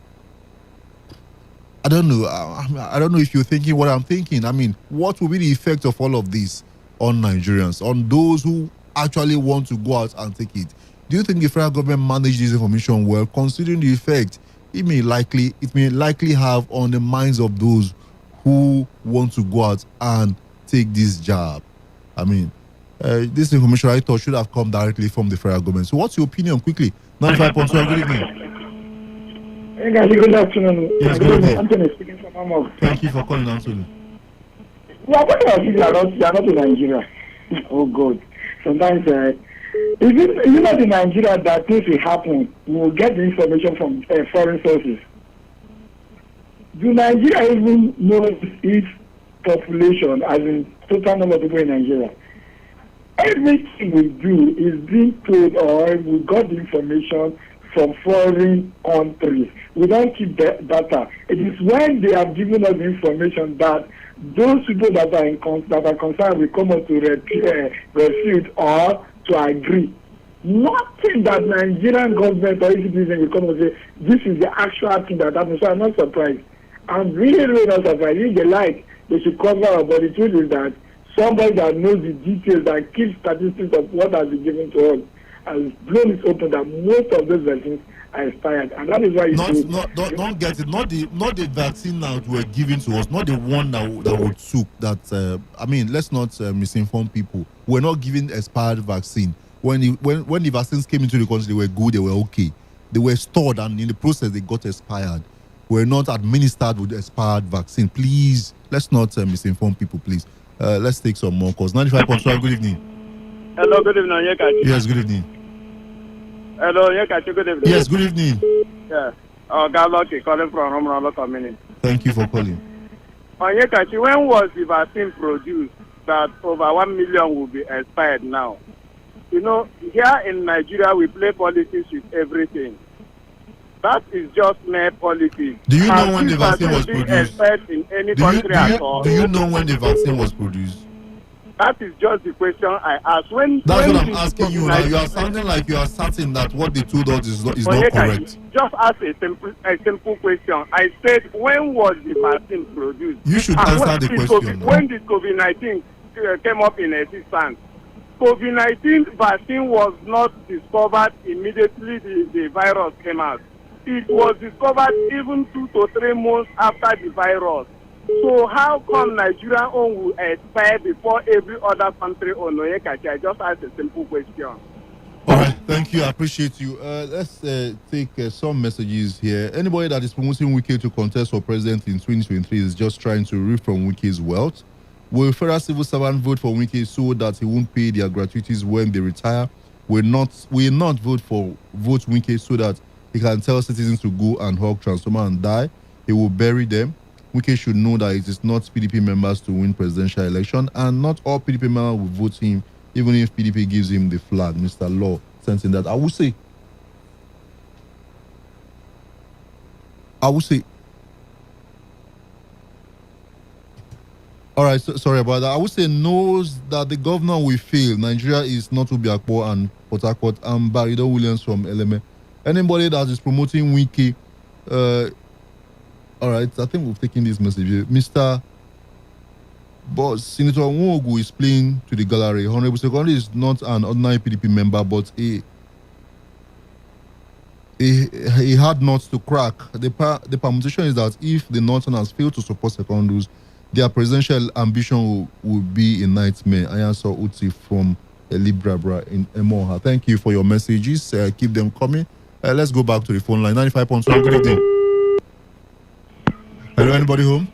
Speaker 27: I don't know. I don't know if you're thinking what I'm thinking. I mean, what will be the effect of all of this on Nigerians, on those who actually want to go out and take it? Do you think the federal government managed this information well, considering the effect it may likely have on the minds of those who want to go out and take this jab? I mean, this information I thought should have come directly from the federal government. So what's your opinion, quickly? 95.1, good evening.
Speaker 7: Hey guys, good afternoon.
Speaker 27: Yes, good evening.
Speaker 7: Anthony speaking from Amok.
Speaker 27: Thank you for calling, Anthony.
Speaker 7: We are talking about people that are not in Nigeria. Oh God. Sometimes, is it not in Nigeria that things will happen? We will get the information from foreign sources. Do Nigeria even know its population, as in total number of people in Nigeria? Everything we do is being told, or we got the information from foreign countries. We don't keep data. It is when they have given us the information that those people that are concerned will come up to refute or to agree. Nothing that Nigerian government or citizen will come and say, this is the actual thing that happened. So I'm not surprised. I'm really, really not surprised. If they like, they should cover up. But the truth is that somebody that knows the details, that keeps statistics of what has been given to us, has blown it open that most of those vaccines are expired, and that is why you
Speaker 27: don't get it. Not the vaccine that were given to us, not the one that we took. That I mean, let's not misinform people. We're not giving expired vaccine. When the vaccines came into the country, they were good, they were okay. They were stored, and in the process, they got expired. We're not administered with expired vaccine. Please, let's not misinform people. Please, let's take some more calls. 95.1. Good evening.
Speaker 12: Hello, good evening, Yekachi.
Speaker 27: Yes, good evening.
Speaker 12: Hello, Yekachi, good evening.
Speaker 27: Yes, good evening.
Speaker 12: Yeah. Galoki calling from Romano community.
Speaker 27: Thank you for calling.
Speaker 12: Yekachi, when was the vaccine produced that over 1 million will be expired now? You know, here in Nigeria, we play politics with everything. That is just mere politics.
Speaker 27: Do you know when the vaccine was produced?
Speaker 12: In any country at all?
Speaker 27: Do you know when the vaccine was produced?
Speaker 12: That is just the question I asked.
Speaker 27: That's what I'm asking you now. You are sounding like you are certain that what they told us is not correct.
Speaker 12: Just ask a simple question. I said, when was the vaccine produced?
Speaker 27: You should answer the question.
Speaker 12: When did COVID-19 came up in existence? COVID-19 vaccine was not discovered immediately the virus came out. It was discovered even 2 to 3 months after the virus. So how come Nigeria own will expire before every other country on Oyekachi? I just asked a simple question.
Speaker 27: All right, thank you. I appreciate you. Let's take some messages here. Anybody that is promoting Wike to contest for president in 2023 is just trying to reap from Wike's wealth. Will federal civil servant vote for Wike so that he won't pay their gratuities when they retire? Will not vote Wike so that he can tell citizens to go and hug transformer and die? He will bury them. Wike should know that it is not PDP members to win presidential election, and not all PDP members will vote him, even if PDP gives him the flag. Mr. Law, sensing that, I would say, all right, sorry about that. I would say knows that the governor will fail. Nigeria is not Ubiakpo and Port Harcourt. I'm Barrido Williams from Eleme. Anybody that is promoting Wiki, all right, I think we've taken this message. Mr. But Senator Nwogu is playing to the gallery. Honorable Secretary is not an ordinary PDP member, but he had nuts to crack. The permutation is that if the Northerners fail to support Secondus, their presidential ambition will be a nightmare. I answer Uti from Librabra in Emoha. Thank you for your messages. Keep them coming. Let's go back to the phone line. 95.1. Good evening. Hello, anybody home?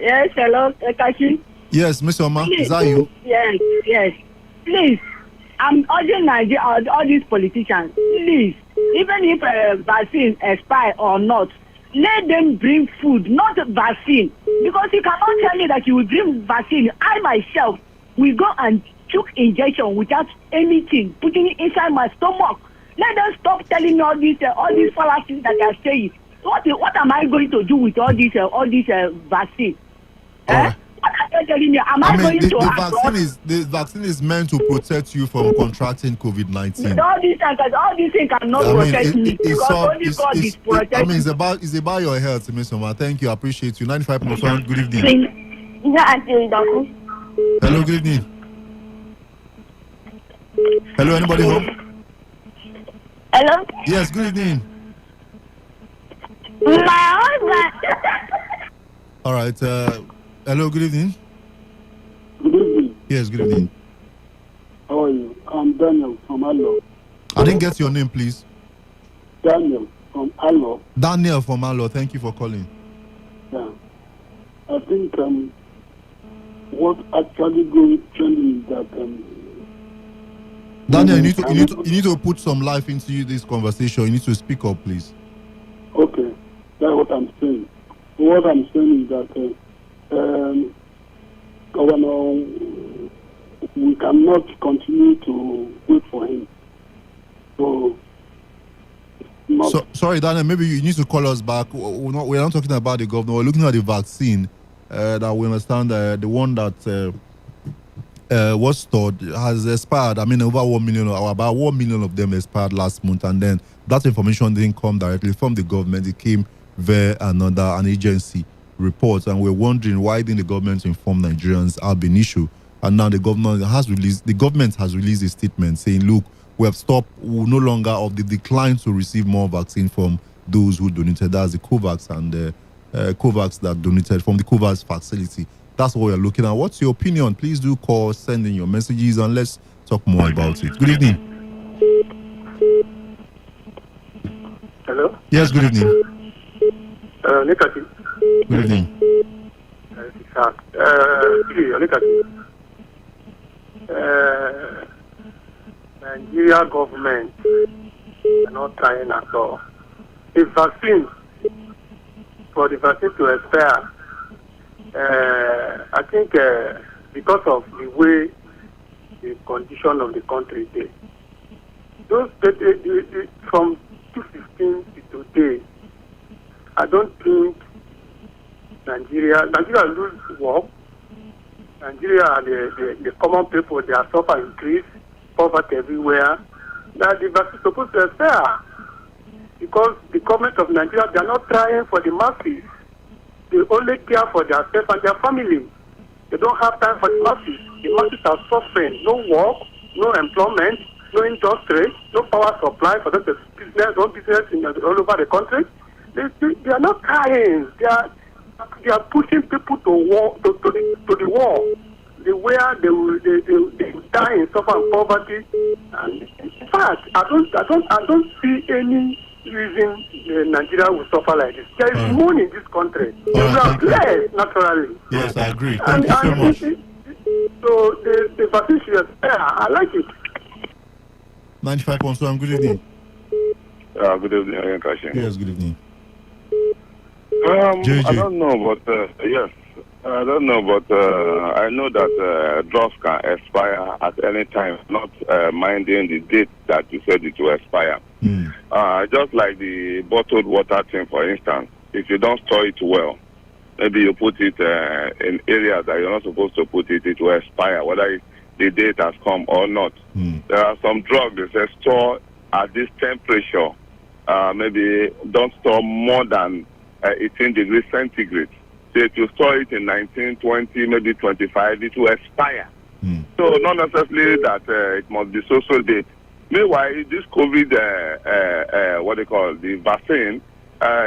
Speaker 11: Yes, hello, Kashi.
Speaker 27: Yes, Mr. Oma,
Speaker 11: Please.
Speaker 27: is that you?
Speaker 11: Yes. Please, I'm urging Nigeria, all these politicians, please, even if vaccine expire or not, let them bring food, not vaccine. Because you cannot tell me that you will bring vaccine. I myself will go and took injection without anything, putting it inside my stomach. Let them stop telling me all these fallacies that they are saying. What am I going to do with all these vaccine?
Speaker 27: Right.
Speaker 11: What are you telling me? Am I going to
Speaker 27: the vaccine is meant to protect you from contracting COVID-19.
Speaker 11: All these things cannot protect me because only God is protecting.
Speaker 27: It's about your health, Ms. Oma. Thank you. I appreciate you. 95.1. Good evening. Hello, good evening. Hello, anybody home?
Speaker 3: Hello?
Speaker 27: Yes, good evening.
Speaker 3: My husband.
Speaker 27: All right. Hello, good evening.
Speaker 13: Good evening.
Speaker 27: Yes, good evening.
Speaker 13: How are you? I'm Daniel from Allo.
Speaker 27: I didn't get your name, please.
Speaker 13: Daniel from Allo.
Speaker 27: Daniel from Allo. Thank you for calling.
Speaker 13: Yeah. I think what actually going trending is that
Speaker 27: Daniel, you need to put some life into this conversation. You need to speak up, please.
Speaker 13: Okay, that's what I'm saying. What I'm saying is that Governor, we cannot continue to wait for him. So,
Speaker 27: sorry, Daniel, maybe you need to call us back. We're not talking about the governor. We're looking at the vaccine that we understand the one that was stored has expired. I mean, over 1 million, or about 1 million of them expired last month, and then that information didn't come directly from the government. It came via an agency report, and we're wondering why didn't the government inform Nigerians ab initio? And now the government has released a statement saying, look, we have stopped, we no longer of the decline to receive more vaccine from those who donated. That's the COVAX and the COVAX that donated from the COVAX facility. That's what we're looking at. What's your opinion? Please do call, send in your messages, and let's talk more about it. Good evening.
Speaker 13: Hello?
Speaker 27: Yes, good evening.
Speaker 13: Nikati.
Speaker 27: Good evening.
Speaker 13: Nigeria government are not trying at all. The vaccine, for the vaccine to expire, I think because of the way the condition of the country is, those from 2015 to today, I don't think Nigeria lose work. Nigeria, the common people, they are suffering increase, poverty everywhere. That the vaccine is supposed to expire because the government of Nigeria, they are not trying for the masses. They only care for themselves and their family. They don't have time for the masses. The masses are suffering. No work, no employment, no industry, no power supply for them to run business all over the country. They are not trying. They are pushing people to war to the war. Where they will die in suffer and poverty. And in fact, I don't see any reason Nigeria will suffer like this. There is money in this country. We are blessed naturally.
Speaker 27: Yes, I agree. Thank you so much.
Speaker 13: So the vaccine should expire. I like it.
Speaker 27: 95.1. Good evening.
Speaker 2: Good evening, Kashi.
Speaker 27: Yes, good evening.
Speaker 2: I don't know, but yes. I don't know, but I know that drugs can expire at any time, not minding the date that you said it will expire. Just like the bottled water thing, for instance, if you don't store it well, maybe you put it in areas that you're not supposed to put it, it will expire, whether the date has come or not. there are some drugs that say store at this temperature. Maybe don't store more than 18 degrees centigrade. So if you store it in 19, 20, maybe 25, it will expire. So not necessarily that it must be so date. Meanwhile, this COVID, what they call the vaccine,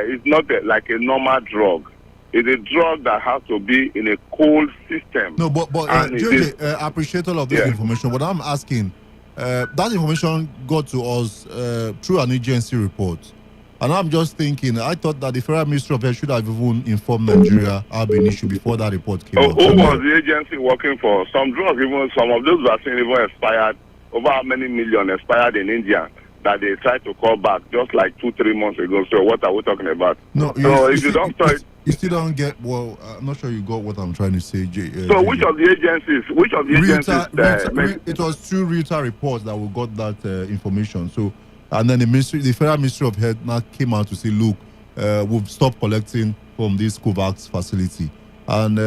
Speaker 2: is not like a normal drug. It's a drug that has to be in a cold system.
Speaker 27: No, but JJ, I appreciate all of this information. But I'm asking, that information got to us through an agency report. And I'm just thinking, I thought that the Federal Ministry of Health should have even informed Nigeria had been issue before that report came out.
Speaker 2: Who was the agency working for? Some drugs, even some of those vaccines even expired. Over how many million expired in India that they tried to call back just like 2-3 months ago. So what are we talking about?
Speaker 27: No,
Speaker 2: so if you don't start,
Speaker 27: you still don't get. Well, I'm not sure you got what I'm trying to say.
Speaker 2: So which of the agencies?
Speaker 27: It was through Reuters reports that we got that information. So, and then the Federal Ministry of Health now came out to say, look, we've stopped collecting from this COVAX facility, and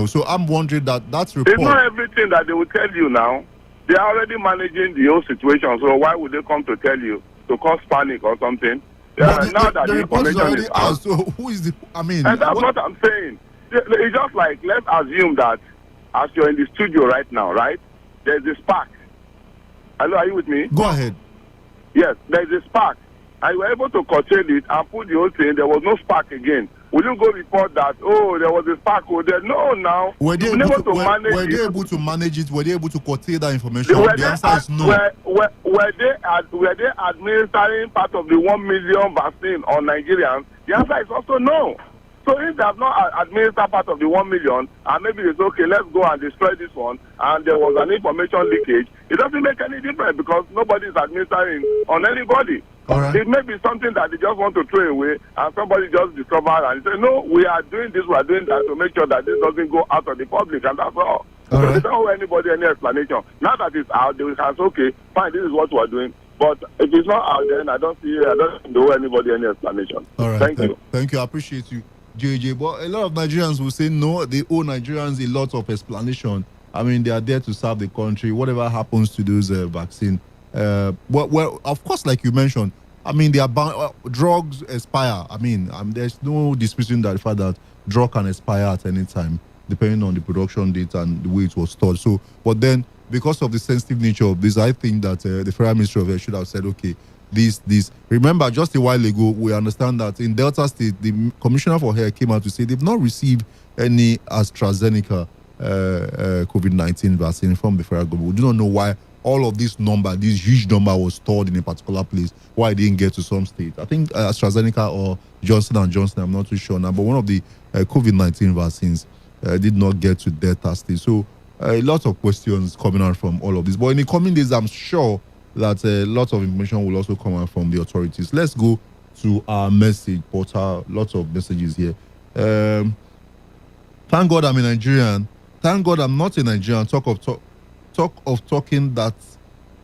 Speaker 27: so I'm wondering that's report.
Speaker 2: It's not everything that they will tell you now. They are already managing the whole situation. So why would they come to tell you to cause panic or something? Now that the information is out.
Speaker 27: So who is the? I mean,
Speaker 2: and that's what I'm saying. It's just like, let's assume that as you're in the studio right now, right? There's a spark. Hello, are you with me?
Speaker 27: Go ahead.
Speaker 2: Yes, there's a spark. And you were able to curtail it and put the whole thing. There was no spark again. Will you go report that, there was a spark over there? No, now.
Speaker 27: Were they able to manage it? Were they able to curtail that information? The answer is no.
Speaker 2: Were they administering part of the 1 million vaccine on Nigerians? The answer is also no. So if they have not administered part of the 1 million, and maybe it's okay, let's go and destroy this one, and there was an information leakage, it doesn't make any difference because nobody is administering on anybody.
Speaker 27: Right.
Speaker 2: It may be something that they just want to throw away, and somebody just discover and say, no, we are doing this, we are doing that to make sure that this doesn't go out of the public, and that's all. So they don't owe anybody any explanation. Now that it's out, they will say, okay, fine, this is what we are doing. But if it's not out, then I don't owe anybody any explanation.
Speaker 27: All right.
Speaker 2: Thank you.
Speaker 27: Thank you. I appreciate you, JJ. But a lot of Nigerians will say no, they owe Nigerians a lot of explanation. I mean, they are there to serve the country, whatever happens to those vaccine. Well, of course, like you mentioned, I mean, they are drugs expire. I mean, there's no disputing that the fact that drug can expire at any time, depending on the production date and the way it was stored. So, but then, because of the sensitive nature of this, I think that the Federal Ministry of Health should have said, okay, this. Remember, just a while ago, we understand that in Delta State, the Commissioner for Health came out to say they've not received any AstraZeneca COVID-19 vaccine from the federal government. We do not know why all of this huge number was stored in a particular place, why it didn't get to some state. I think AstraZeneca or Johnson & Johnson, I'm not too sure now, but one of the COVID-19 vaccines did not get to Delta State. So a lot of questions coming out from all of this. But in the coming days, I'm sure that a lot of information will also come out from the authorities. Let's go to our message portal. Lots of messages here. Thank God I'm a Nigerian. Thank God I'm not a Nigerian. Talk of talking that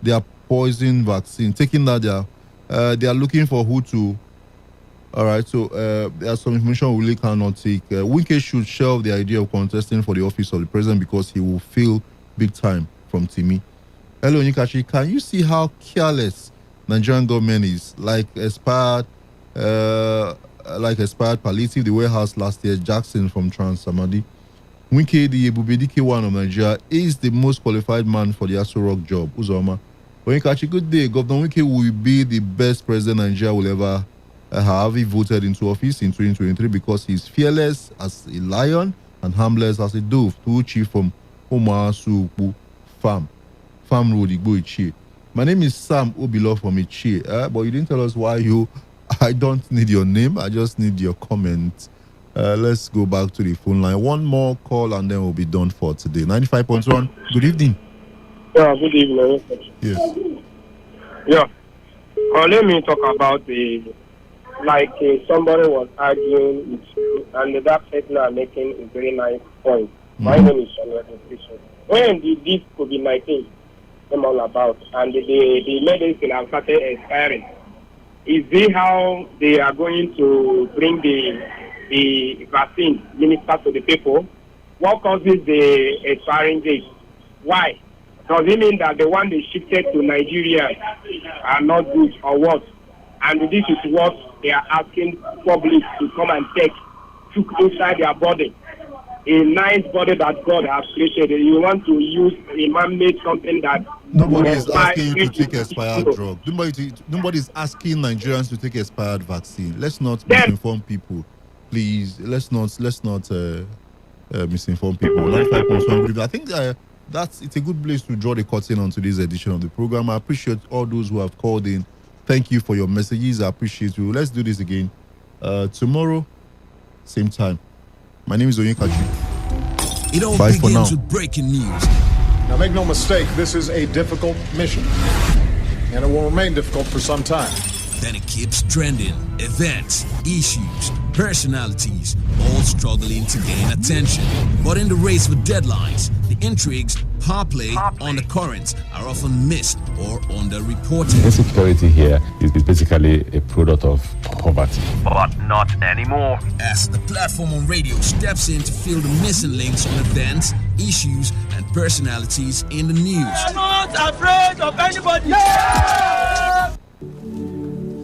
Speaker 27: they are poison vaccine, taking that they are looking for who to. All right, so there's some information we really cannot take. Wike should shelve the idea of contesting for the office of the president because he will feel big time from Timi. Hello, Nikachi. Can you see how careless Nigerian government is? Like expired palliative, the warehouse last year, Jackson from Trans Samadi. Wike, the Ebubedike one of Nigeria, is the most qualified man for the Aso Rock job. Uzoma. Nikachi, good day. Governor Wike will be the best president Nigeria will ever have. He voted into office in 2023 because he's fearless as a lion and harmless as a dove. Two chief from Omar Supu Farm Road, Igbo Ichie. My name is Sam Obilo from Ichie, but you didn't tell us why I don't need your name, I just need your comment. Let's go back to the phone line. One more call and then we'll be done for today. 95.1, good evening.
Speaker 14: Yeah, good evening.
Speaker 27: Yes.
Speaker 14: Yeah. Let me talk about somebody was arguing with you, and that person are making a very nice point. My name is Samuel. When did this COVID-19 come all about, and the medicine have started expiring? Is this how they are going to bring the vaccine minister to the people? What causes the expiring date? Why? Does it mean that the one they shifted to Nigeria are not good or what? And this is what they are asking public to come and take inside their body. A nice body that God has created. You want to use a man-made something that
Speaker 27: nobody is asking you to take expired drug. Nobody is asking Nigerians to take expired vaccine. Let's not misinform people, please. Let's not misinform people. 95.1. I think it's a good place to draw the curtain on today's edition of the program. I appreciate all those who have called in. Thank you for your messages. I appreciate you. Let's do this again tomorrow, same time. My name is Onyekachi.
Speaker 10: It all
Speaker 27: Bye for now.
Speaker 10: begins with breaking news.
Speaker 1: Now, make no mistake, this is a difficult mission, and it will remain difficult for some time.
Speaker 10: Then it keeps trending. Events, issues, personalities, all struggling to gain attention. But in the race for deadlines, the intrigues, power play, undercurrents are often missed or underreported.
Speaker 15: Insecurity here is basically a product of poverty.
Speaker 10: But not anymore. As the platform on radio steps in to fill the missing links on events, issues, and personalities in the news.
Speaker 4: I'm not afraid of anybody. Yeah!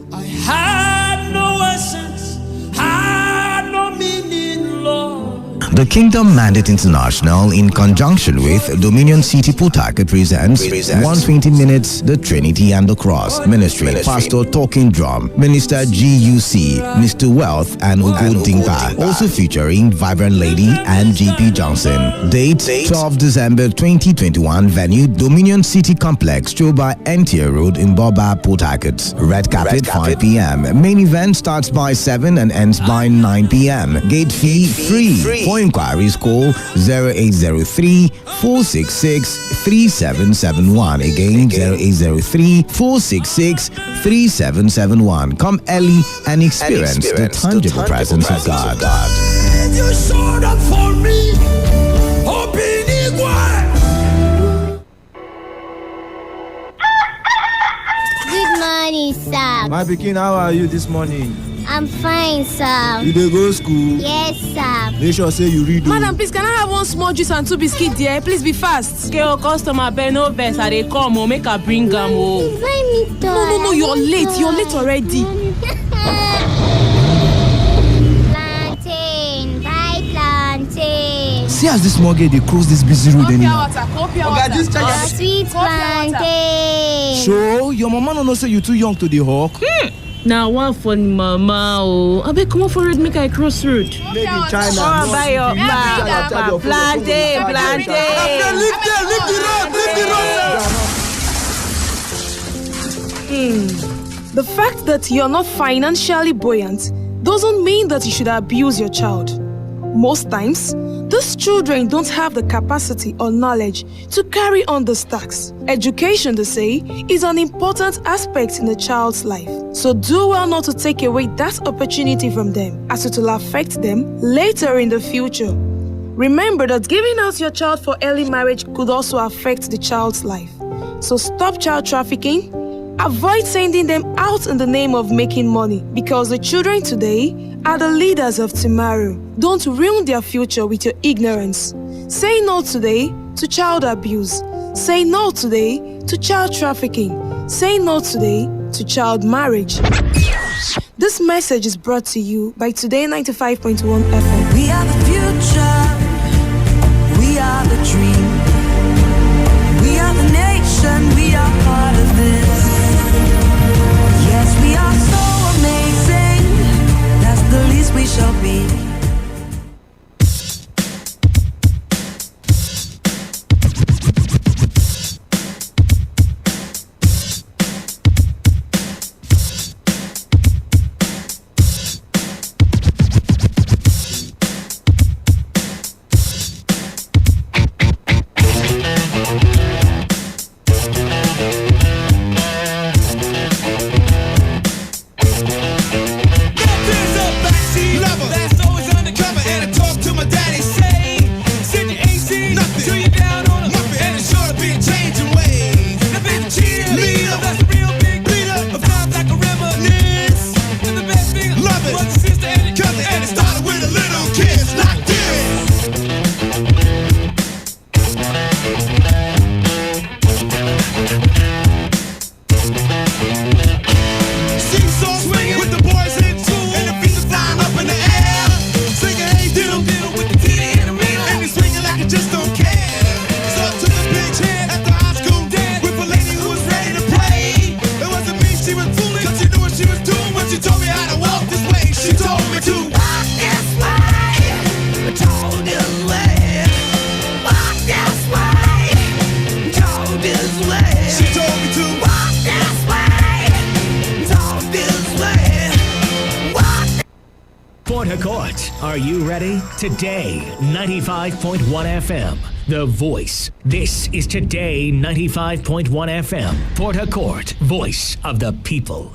Speaker 4: I had no essence, had no meaning, Lord.
Speaker 16: The Kingdom Mandate International, in conjunction with Dominion City Port Harcourt, presents 120 minutes, The Trinity and the Cross. Ministry. Pastor Talking Drum, Minister GUC, Mr. Wealth, and Ugo Dingpa. Also featuring Vibrant Lady and GP Johnson. Date 12 December 2021. Venue Dominion City Complex, Choba NTA Road in Boba, Port Harcourt. Red Carpet 5 p.m. Main event starts by 7 and ends by 9 p.m. Gate fee free. For inquiries, call 0803 466 3771. Again, 0803 466 3771. Come early and experience the tangible presence of God.
Speaker 4: You showed up for me. Open
Speaker 17: Good morning, sir.
Speaker 18: My pikin, how are you this morning?
Speaker 17: I'm fine, sir.
Speaker 18: You dey go school?
Speaker 17: Yes, sir.
Speaker 18: Make sure say you read.
Speaker 20: Madam, please, can I have one small juice and 2 biscuits there? Please be fast. Okay, customer, bear no vex. I dey come, make her bring them.
Speaker 17: Please, buy me toy.
Speaker 20: No, you're late. You're late already.
Speaker 17: Plantain, buy plantain.
Speaker 18: See as this small girl dey cross this busy road anyhow.
Speaker 17: Sweet plantain.
Speaker 18: So, your mama no know say you too young to dey hawk?
Speaker 20: Now one for mama I beg come on for road, make I cross road.
Speaker 18: Made in China.
Speaker 20: Oh, buy your plantain.
Speaker 18: Leave the road.
Speaker 20: The fact that you're not financially buoyant doesn't mean that you should abuse your child. Most times, these children don't have the capacity or knowledge to carry on these tasks. Education, they say, is an important aspect in a child's life. So do well not to take away that opportunity from them, as it will affect them later in the future. Remember that giving out your child for early marriage could also affect the child's life. So stop child trafficking. Avoid sending them out in the name of making money, because the children today are the leaders of tomorrow. Don't ruin their future with your ignorance. Say no today to child abuse. Say no today to child trafficking. Say no today to child marriage. This message is brought to you by Today95.1 FM.
Speaker 4: We are the future. We are the dream. We are the nation. We are part of this. Yes, we are so amazing. That's the least we shall be.
Speaker 8: right, are you ready? Today, 95.1 FM, the voice. This is Today 95.1 FM, Port Harcourt, voice of the people.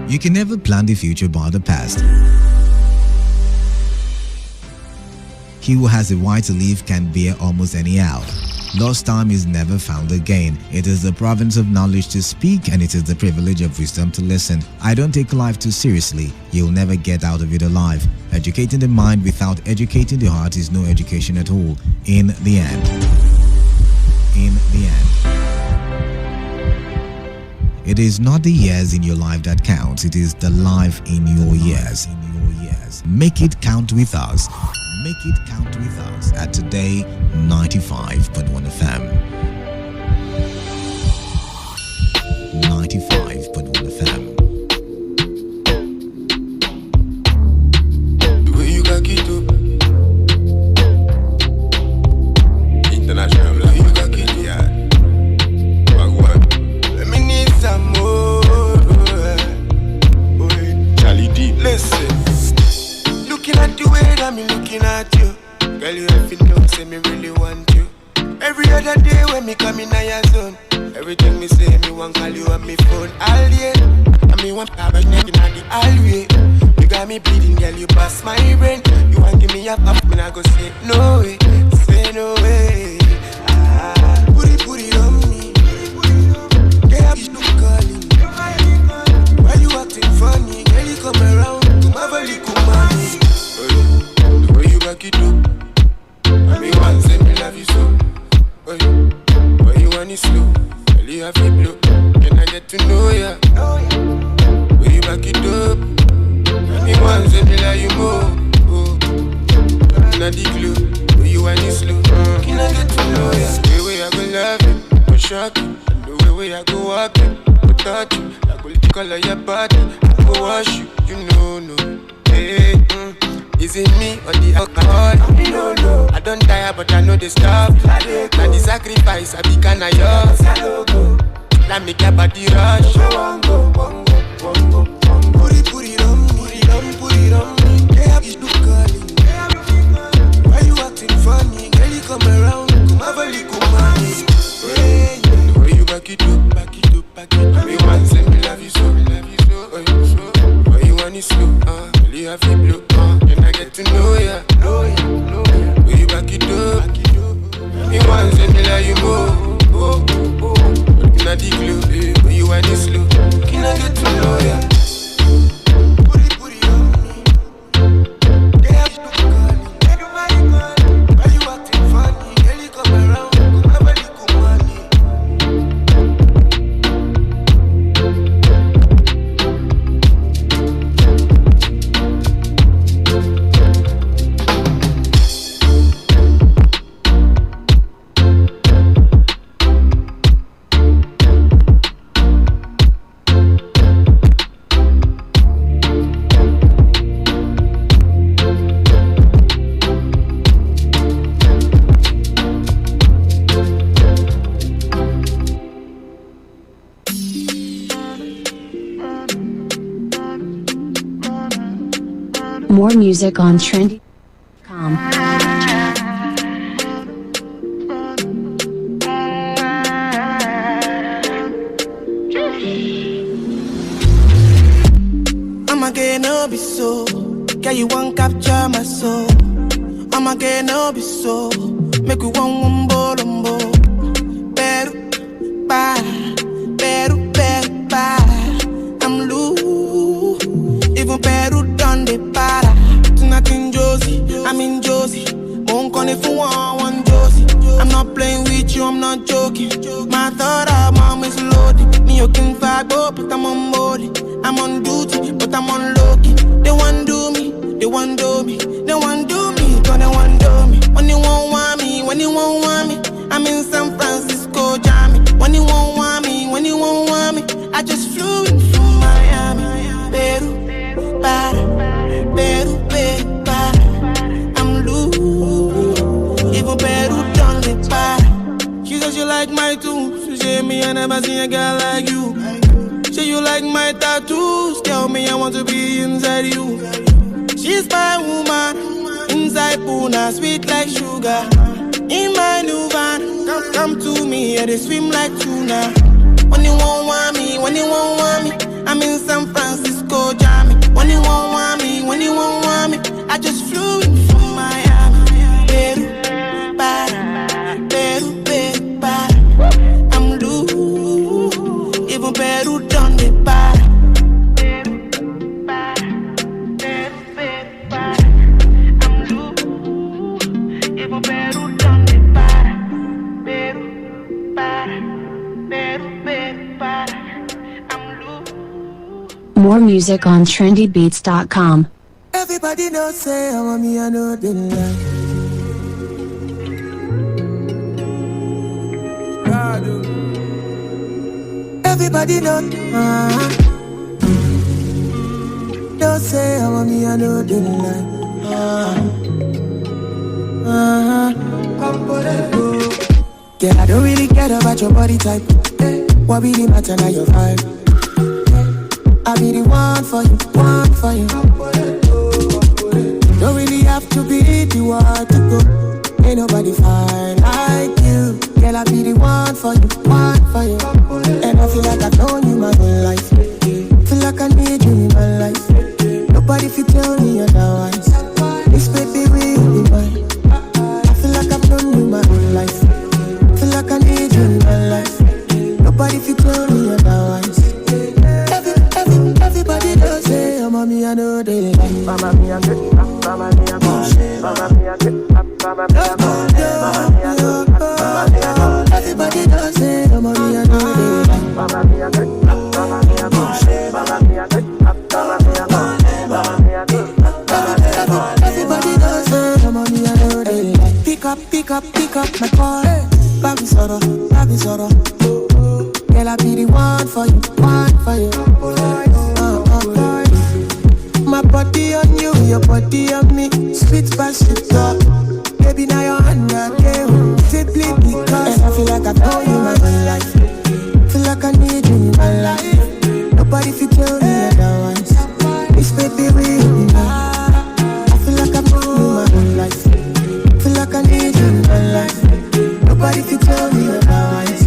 Speaker 16: You can never plan the future by the past. He who has a right to live can bear almost any hour. Lost time is never found again. It is the province of knowledge to speak, and it is the privilege of wisdom to listen. I don't take life too seriously. You'll never get out of it alive. Educating the mind without educating the heart is no education at all. In the end. It is not the years in your life that counts. It is the life in your years. Make it count with us. Make it count with us at Today 95.1 FM. 95.1 FM.
Speaker 9: The way you got it up. International, the way you got it, yeah. Let me need some more. Charlie D. Listen. Looking at the way that me looking at you. Girl, you have to know, say me really want you. Every other day when me come in your zone, everything me say, me want call you on me phone all day. And me want have a neck in the hallway. You got me bleeding, girl, you pass my brain. You want give me a pop, me I go say no way, say no way. Put it on me. Girl, you look calling. Why you acting funny? Girl, you come around, come have a little money. The way you back it up, I mean one say me love you so. Why you want it slow? Girl, you have it blow. Can I get to know ya? Way you back it up, I mean one say me love you more. Inna the glow, way you want it slow. Can I get to know ya? The way I go love you, go shock you. The way I go walk you, go touch you. I go lick color your body, I go wash you. You know, no. Hey, is it me or the alcohol? No. I don't tire, but I know they stop. Now the sacrifice, I be kinda yours. Let me get body rush. Put it on me. Yeah, you look calling. Why you acting funny? Girl, you come around, come have a little money. Hey, the way you back it up. Me want say me love you so. Why you want it slow? Girl, you have it blue. Can I get to know ya? Will you back it up? Me want say me like you more. Inna the glow, will you want it slow? Can I get to know ya? Put it on me. Girl, you look calling. Why you acting funny? Girl, you come around, come have a little money.
Speaker 19: More music on Trendy.com.
Speaker 22: I'ma get no be so. Girl, you won't capture my soul. I'ma get no be so. Make we one bolombo. Beru, ba. I'm loose. Even Peru done the para. Tonight in Josie, I'm in Josie. Won't call it for one Josie. I'm not playing with you, I'm not joking. My thought of mom is loaded. Me you can fag up, but I'm on body. I'm on duty, but I'm on low key. They want do me, they want do me. They want do me, cause they want do me. When you won't want me, when you won't want me. I'm in San Francisco, Jammy. When you won't want me, when you won't want me. I just flew in from Miami. Peru, para. I'm loose. Even Peru done the para. She says you like my two me, I never seen a girl like you. Say you like my tattoos, tell me I want to be inside you. She's my woman, inside Puna, sweet like sugar. In my new van, come to me, yeah, they swim like tuna. When you won't want me, when you won't want me, I'm in San Francisco, Jammy. When you won't want me, when you won't want me, I just flew in from Miami. Peru, para, Peru, Peru, para. I'm loose, even Peru done the para.
Speaker 19: More music on trendybeats.com.
Speaker 22: Everybody knows say I want me, I know they lie. Everybody knows don't say I want me, I know they lie. Girl, I don't really care about your body type. What really matter now your vibe. I be the one for you, one for you. Don't really have to be the one to go. Ain't nobody fine like you. Girl, I be the one for you, one for you. And I feel like I've known you my whole life. Feel like I need you in my life. Nobody fit tell me otherwise. This baby will be mine. I feel like I've known you my whole life. Feel like I need you in my life. Nobody fit tell me otherwise. Everybody does say, oh, mommy, I know they like. Mama, me, I get, mama, me, I go. Mama, me, I get, mama, me, I go. Everybody does say, oh, mommy, I know they like. Mama, me, I get, mama, me, I go. Mama, me, I get, mama, me, I go. Mama, me, I get, everybody does say, oh, mommy, I know they like. Pick up my call. Baby sorrow. Girl, I be the one for you, one for you. My body on you, your body on me. Sweet by sweet talk. Baby, now you're under game. Simply because I feel like I know you my whole life. Feel like I need you in my life. Nobody fit tell me otherwise. This baby will be mine. I feel like I know you my whole life. Feel like I need you in my life. Nobody fit tell me otherwise.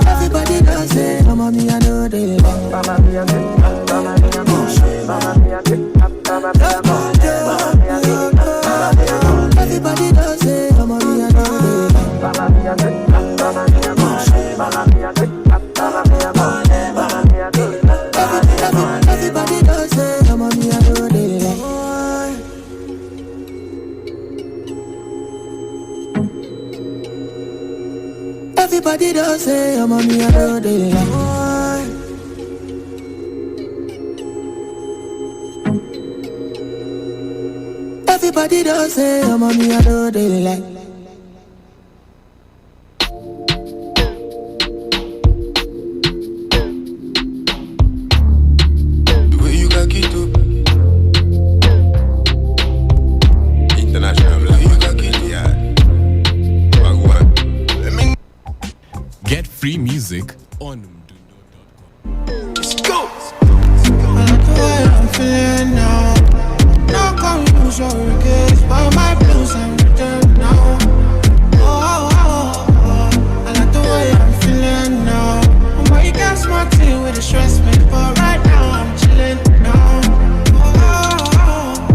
Speaker 22: Everybody does say, mama, me, I know they like. Mama, me, I get, mama, me, I go. Mama, me, I get, mama, me, I go. Mama, me, I get, everybody does say, mama, me, I know they like. Mama, me, I get, mama, me, I go. Mama, me, I get, mama, me, I go. Mama, me, I get, everybody does say, mama, me, I know they like. Everybody does say, oh, mommy, I know they like. Everybody does say, oh, mommy, I know they like.
Speaker 9: The way you got it up. International, the way you got it, yeah.
Speaker 10: Get free music on
Speaker 22: Let's go. I like the way I'm feeling now. No confusion, case by my blues and return now. I like the way I'm feeling now. I'm way got smart tea with the stress me, but right now I'm chilling now.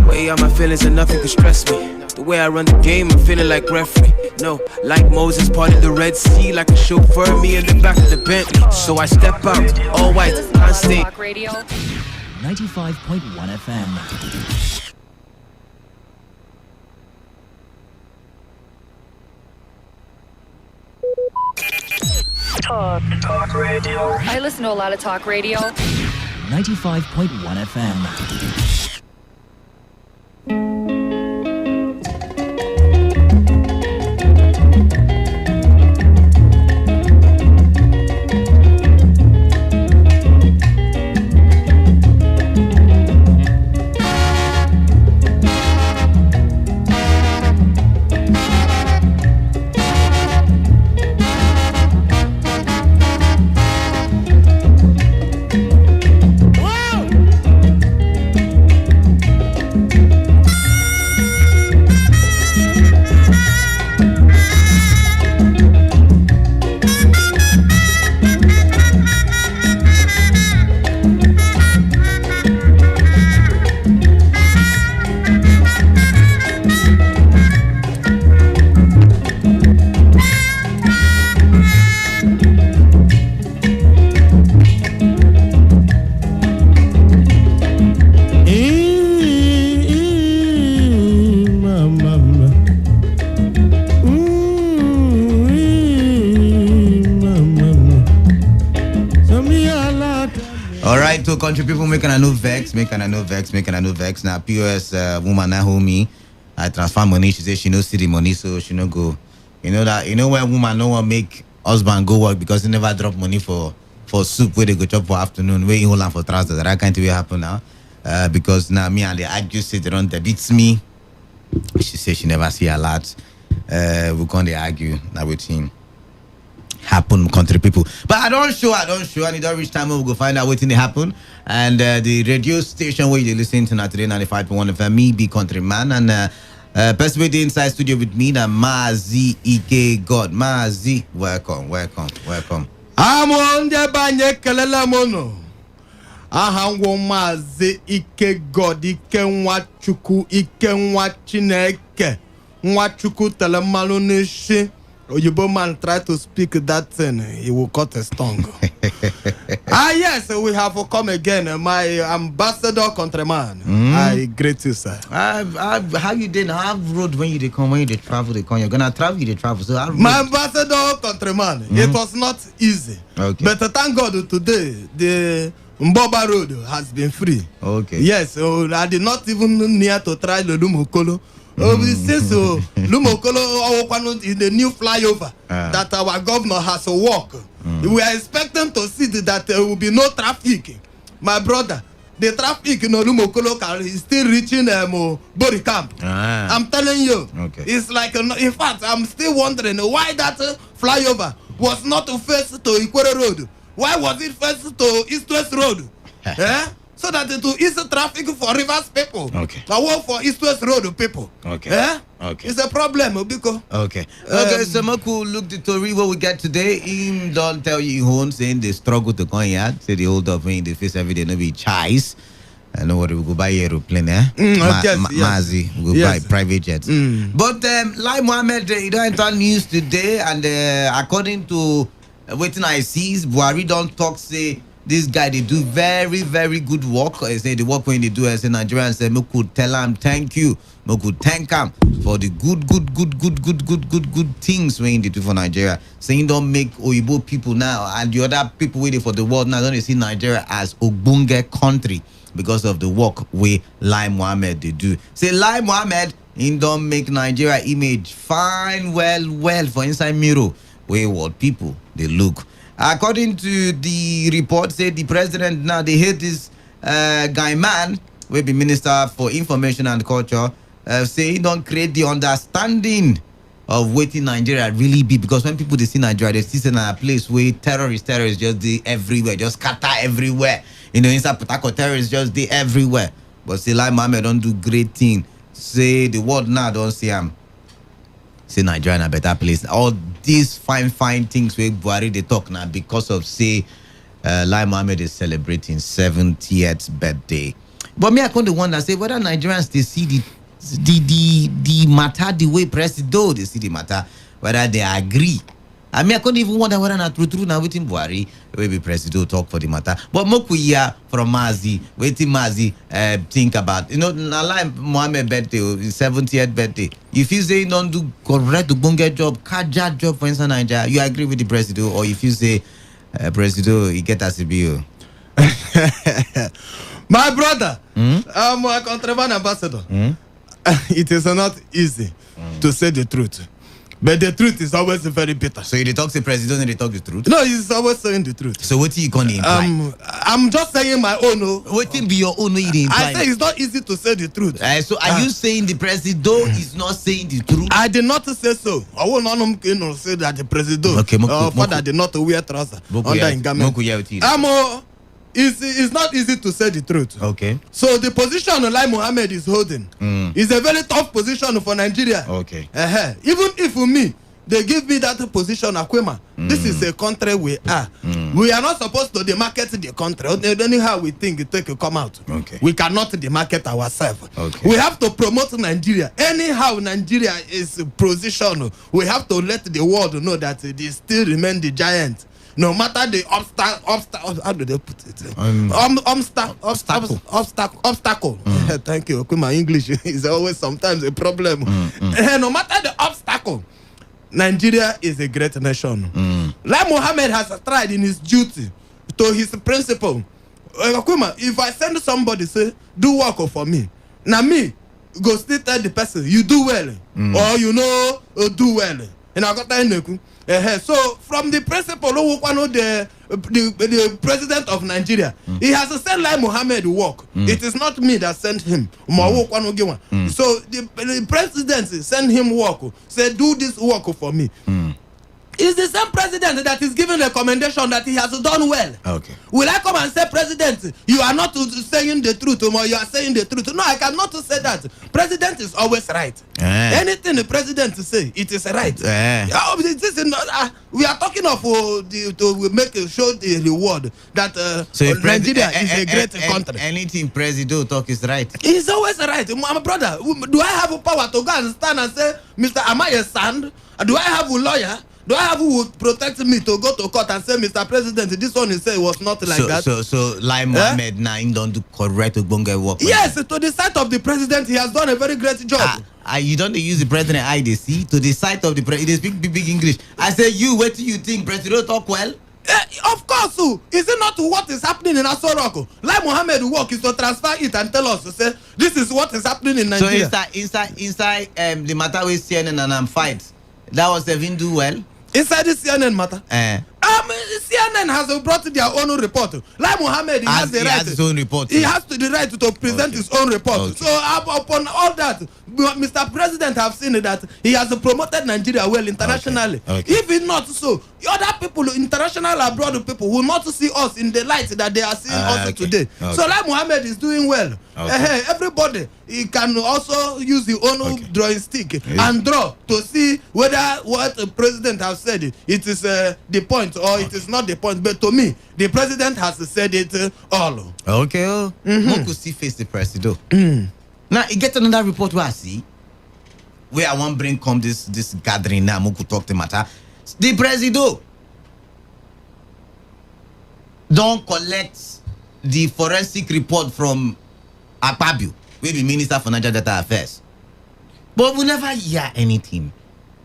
Speaker 5: Way out my feelings and nothing can stress me. The way I run the game, I'm feeling like referee. No, like Moses parted the Red Sea, like a chauffeur, me in the back of the Bentley. So I step out, all white, can't stay.
Speaker 6: Talk Radio 95.1 FM. Talk Radio. I listen to a lot of talk radio. 95.1 FM.
Speaker 16: All right, to country people, making a no vex. Now, POS woman now hold me. I transfer money. She say she no see the money, so she no go. You know when woman no one make husband go work because he never drop money for soup where they go chop for afternoon, where he hold on for trousers. That can't really happen now. Because now me and the argue say they don't beats me. She say she never see a lot. We can't argue now with him. Happen country people, but I don't show and it don't reach time we go find out what thing happen. And the radio station where you listen to now today 95.1 FM, me be countryman and best way the inside studio with me na Mazi Ike God. Mazi, welcome.
Speaker 18: I'm on the banye kelela mono. Aha ngwo Mazi Ike God, Ike Nwachukwu, Ike Nwachineke, Nwachukwu telemalu nishi. Oyibo man try to speak that thing, he will cut his tongue. Yes, we have come again. My ambassador countryman. I greet you, sir.
Speaker 16: How you didn't have road when you come, when you travel, you're gonna travel, you travel. So
Speaker 18: my ambassador countryman, it was not easy. Okay. But thank God today, the Mboba road has been free. Okay. Yes, so I did not even near to try the Lumokolo. We say so. Lumokolo is the new flyover that our governor has to walk. We are expecting to see that there will be no traffic. My brother, the traffic in Lumokolo is still reaching Body Camp. I'm telling you, it's like, in fact, I'm still wondering why that flyover was not first to Ikwere Road. Why was it first to East West Road? So that it will ease the traffic for Rivers people. Okay. I work for East West Road people. Okay. Okay. It's a problem, Obiko.
Speaker 16: Okay. So Moku look the story what we get today. Him don't tell you home saying they struggle to come here. Say they hold up in the face every day, no be choice. I know what we go buy aeroplane, Mazi, we go buy private jets. But like Mohammed, you don't enter news today, and according to waiting I see, Buhari don't talk say. This guy, they do very, very good work. I say the work when they do, I say Nigerians say, "Me could tell him thank you. Me could thank him for the good things when they do for Nigeria." Saying don't make Oyibo people now and the other people waiting for the world now don't see Nigeria as Ogbonge country because of the work we Lai Mohammed they do. Say Lai Mohammed, he don't make Nigeria image fine, well for inside mirror where world people they look. According to the report, said the president now they hate this guy man, will be Minister for Information and Culture, say he don't create the understanding of what in Nigeria really be, because when people they see Nigeria, they see in a place where terrorists just they everywhere, just scatter everywhere. You know, inside Potako terrorists just they everywhere. But say like Mohammed don't do great thing. Say the world now don't see him. Say Nigeria a better place. All these fine things where Buhari they talk now because of say Lai Mohammed is celebrating 70th birthday. But me I come to wonder say whether Nigerians they see the matter the way Presido they see the matter, whether they agree. I mean I couldn't even wonder whether not true now waiting Buhari maybe Presido talk for the matter. But Mokuya from Mazi, waiting Mazi think about Lai Mohammed birthday, 70th birthday. If you say don't do correct Ogbonge job, kaja job for instance Nigeria, you agree with the Presido, or if you say Presido he get as a bill.
Speaker 18: My brother, I'm a countryman ambassador. It is not easy to say the truth. But the truth is always very bitter.
Speaker 16: So you talk to the president and they talk the truth?
Speaker 18: No, he's always saying the truth.
Speaker 16: So what are you going to imply?
Speaker 18: I'm just saying my own.
Speaker 16: What will be your own?
Speaker 18: I say it's not easy to say the truth.
Speaker 16: So are you saying the president is not saying the truth?
Speaker 18: I did not say so. I will not say that the president father did not wear trousers under his garment. It's not easy to say the truth. Okay. So the position Lai Mohammed is holding is a very tough position for Nigeria. Okay. Even if for me, they give me that position, Akwema. This is a country we are. We are not supposed to demarket the country. Anyhow we think it take come out. Okay. We cannot demarket ourselves. Okay. We have to promote Nigeria. Anyhow Nigeria is position. We have to let the world know that they still remain the giant. No matter the obstacle, how do they put it? Obstacle. Thank you. Okay, my English is always sometimes a problem. No matter the obstacle, Nigeria is a great nation. Lai Mohammed has tried in his duty to his principle. If I send somebody say do work for me, now me go still tell the person you do well or you know do well. And I got that. So from the principle, the president of Nigeria, he has to send Lai Mohammed work. It is not me that sent him. So the president send him work. Say do this work for me. It's the same president that is giving recommendation that he has done well.
Speaker 16: Okay.
Speaker 18: Will I come and say, President, you are not saying the truth, or you are saying the truth? No, I cannot say that. President is always right. Anything the president say, it is right. We are talking of to make show the reward that Nigeria is a great country.
Speaker 16: Anything president talk is right.
Speaker 18: He's always right. My brother, do I have a power to go and stand and say, Mr. Am I a sand? Do I have a lawyer? Do I have who would protect me to go to court and say, Mr. President, this one he said was not like that?
Speaker 16: So Lai Mohammed now don't do correct Ogbonge work.
Speaker 18: Yes, to the sight of the president, he has done a very great job.
Speaker 16: You don't use the president IDC to the sight of the president. They speak big English. I say, what do you think? President talk well?
Speaker 18: Of course, is it not what is happening in Asoroko? Lai Mohammed work is to transfer it and tell us to say this is what is happening in Nigeria.
Speaker 16: So inside the matter with CNN and fight, that was even do well.
Speaker 18: Inside the CNN matter, CNN has brought their own report. Lai Mohammed has the right.
Speaker 16: His own report.
Speaker 18: He has the right to present his own report. Okay. So upon all that, Mr. President have seen that he has promoted Nigeria well internationally.
Speaker 16: Okay.
Speaker 18: If it's not so, other people, international abroad people, will not see us in the light that they are seeing us today. Okay. So Lai Mohammed is doing well. Okay. Everybody, he can also use his own drawing stick and draw to see whether what the president has said it is the point or it is not the point. But to me, the president has said it all.
Speaker 16: Okay. Who could see face the president? Now, you get another report where I see, where I want bring come this gathering now, who could talk the matter. The president don't collect the forensic report from Akpabio, we be Minister for Nigeria Data Affairs. But we never hear anything.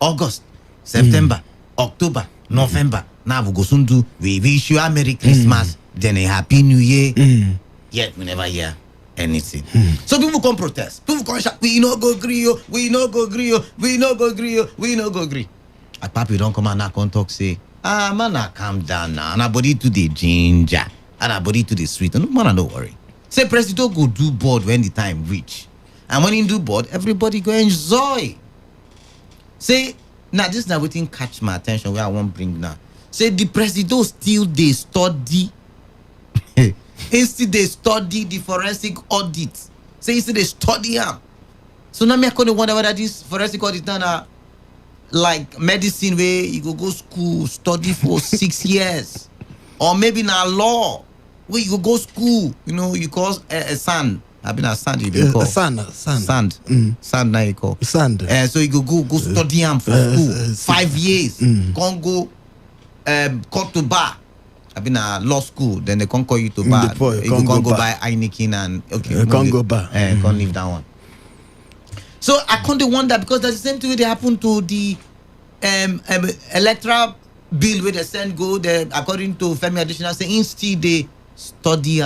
Speaker 16: August, September, October, November. Now we go soon do, we wish you a Merry Christmas, then a Happy New Year. Yet we never hear anything. So people come protest. People come shout, we no go agree, we no go agree, we no go agree, we no go agree. Papi don't come and knock on talk say, man, calm down now. And our body to the ginger, and our body to the sweet. No man, don't worry. Say president go do board when the time reach. And when he do board, everybody go enjoy. Say, now this now waiting catch my attention where I won't bring now. Say the president still they study. Instead they study the forensic audit. Say instead they study him. So now me I couldn't wonder whether this forensic audit now like medicine where you go school study for 6 years, or maybe now law where you go school. You know you call a sand. I've been a sand you been call
Speaker 18: sand.
Speaker 16: Sand now you call
Speaker 18: sand.
Speaker 16: So you go study him for school 5 years. Can't go come to bar. I've been a law school, then they can't call you to bar. You can't go buy Heineken and
Speaker 18: can't go bar.
Speaker 16: Can't leave that one. So I can't wonder because that's the same thing that happened to the electoral bill where they send go there according to Femi Adesina saying instead they study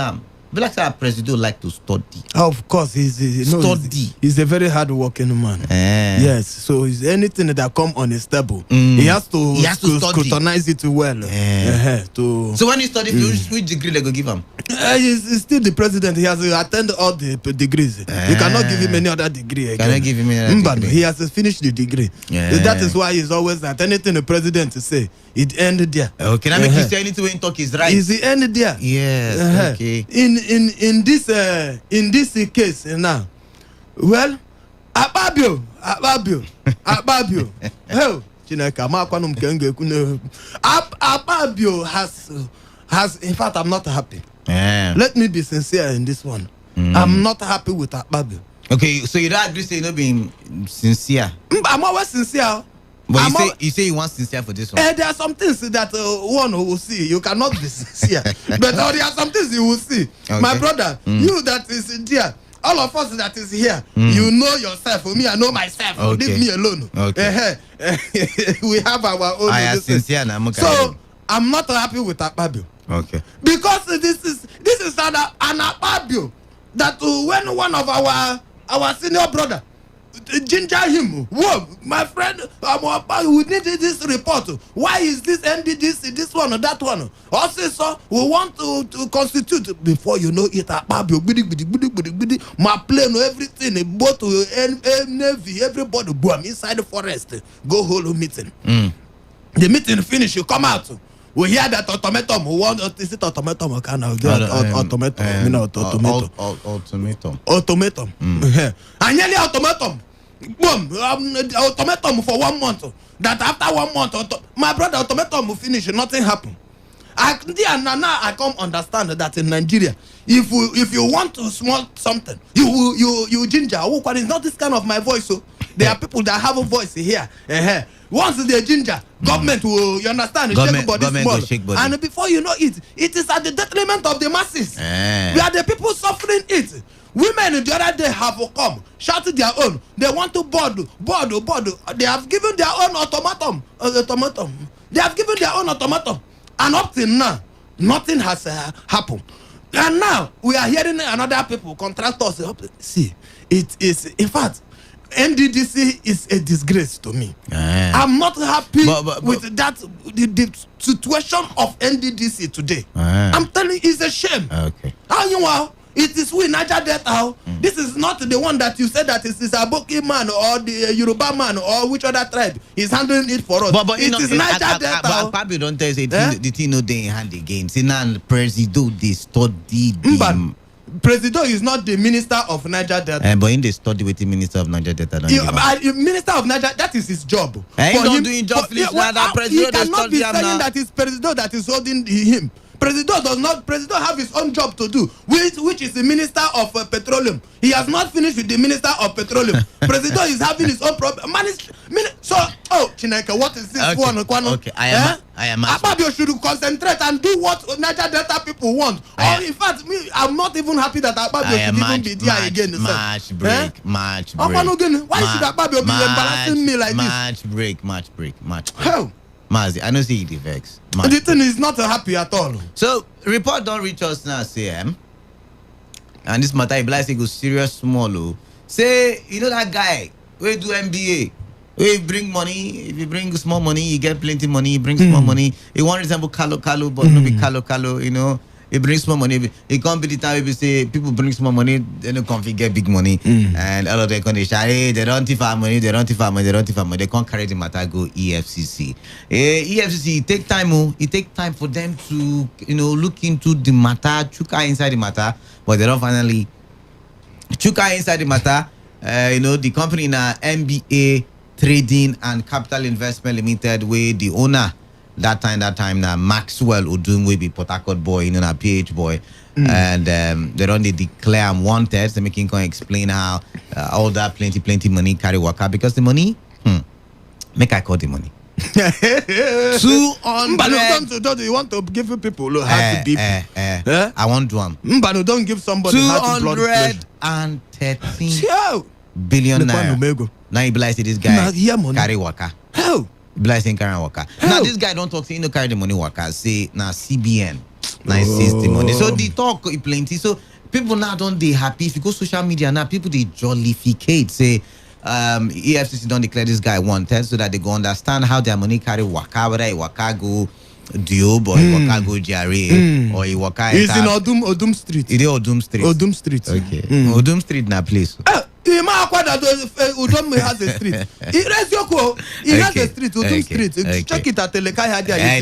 Speaker 16: But like our president like to study.
Speaker 18: Of course, he's a very hard working man. Yes, so anything that come unstable, he has to scrutinize it well.
Speaker 16: So when he study, which degree they go give him?
Speaker 18: He's still the president. He has attended all the degrees. You cannot give him any other degree again.
Speaker 16: Cannot give him any other degree.
Speaker 18: He has finished the degree. That is why he's always that anything the president say, it ended there.
Speaker 16: Can I make you say anything when talk is right?
Speaker 18: Is the end there?
Speaker 16: Yes. Okay.
Speaker 18: In this case now, well, Akpabio. Hell, Akpabio has. In fact, I'm not happy. Let me be sincere in this one. I'm not happy with Akpabio.
Speaker 16: Okay, so you don't agree saying not being sincere?
Speaker 18: I'm always sincere.
Speaker 16: But you say you want sincere for this one?
Speaker 18: There are some things that one will see. You cannot be sincere. But there are some things you will see. Okay. My brother, you that is there, all of us that is here, you know yourself. For me, I know myself. Okay. Leave me alone. Okay. We have our own.
Speaker 16: I am sincere now.
Speaker 18: So I'm not happy with Akpabio.
Speaker 16: Okay.
Speaker 18: Because this is is an Akpabio that when one of our senior brother ginger him. Whoa, my friend, we need this report. Why is this NDDC, this one or that one? Also, so we want to constitute before you know it. My plane, everything, both to Navy, everybody, boom, inside the forest. Go hold a meeting. The meeting finish, you come out. We hear that automatum. We want is it automatum or kind of automatum? Automatum. And nearly automatum. Boom, automatum for 1 month. That after 1 month, my brother automatum will finish. Nothing happen. Now I come understand that in Nigeria, if you want to small something, you ginger. It's not this kind of my voice. So there are people that have a voice here. Once they ginger, government will, you understand, shake body small. And before you know it, it is at the detriment of the masses. We are the people suffering it. Women the other day have come, shouted their own. They want to board. They have given their own automatum. They have given their own automatum. And up till now, nothing has happened. And now, we are hearing another people, contractors. See, it is, in fact, NDDC is a disgrace to me. I'm not happy with that, the situation of NDDC today. I'm telling you, it's a shame. How you are? It is we Niger Delta. This is not the one that you said that is a Boki man or the Yoruba man or which other tribe is handling it for us. But it is Niger Delta.
Speaker 7: Papi don't tell us the thing no day in hand again. See now Presido they study the
Speaker 18: Presido is not the minister of Niger Delta.
Speaker 7: But in the study with the minister of Niger Delta.
Speaker 18: Minister of Niger, that is his job.
Speaker 7: He's not doing job. He cannot
Speaker 18: be saying that it's Presido that is holding him. Presido have his own job to do, which is the Minister of Petroleum. He has not finished with the Minister of Petroleum. Presido is having his own problem. Chineke, what is this one?
Speaker 7: Okay, I am.
Speaker 18: Akpabio should concentrate and do what Niger Delta people want. In fact, I'm not even happy that Akpabio should even be there again.
Speaker 7: Match break.
Speaker 18: Why should Akpabio be embarrassing me like this?
Speaker 7: Match break.
Speaker 18: How?
Speaker 7: Mazi, I don't see the vex.
Speaker 18: The thing is not happy at all.
Speaker 7: So, report don't reach us now, say, and this matter, if like say go serious small, say, you know that guy, we do MBA, we bring money, if you bring small money, you get plenty money, you bring small money, you want to resemble Kalo, but not be Kalo, you know, he brings small money, it can't be the time we say, people bring small money, they don't come get big money, and all of them can say, they don't take our money, they can't carry the matter, go EFCC. EFCC, it take time for them to, look into the matter, chuka inside the matter, but they don't finally chuka inside the matter, the company in MBA Trading and Capital Investment Limited, where the owner, that time now Maxwell Odum will be Port Harcourt boy, a PH boy, and they don't declare I'm wanted. So making can explain how all that plenty money carry waka because the money, make I call the money.
Speaker 18: 200. You want to give people who have to
Speaker 7: I want one.
Speaker 18: Don't give somebody
Speaker 7: 213 billion naira. Now you realize this guy carry waka.
Speaker 18: How?
Speaker 7: Blessing carry waka. Now this guy don't talk to carry the money waka. Say now CBN. Now he sees the money. So the talk is plenty. So people now don't they happy. If you go social media now, people they jollificate. Say EFCC don't declare this guy wanted so that they go understand how their money carry waka, whether he waka go Diob or he waka go Jare or he waka.
Speaker 18: He's in Odum Street.
Speaker 7: It is Odum Street.
Speaker 18: Odum Street.
Speaker 7: Okay. Odum Street na place.
Speaker 18: Udom has a street. He has a street. Udom Street. Check it at Telekai.
Speaker 7: I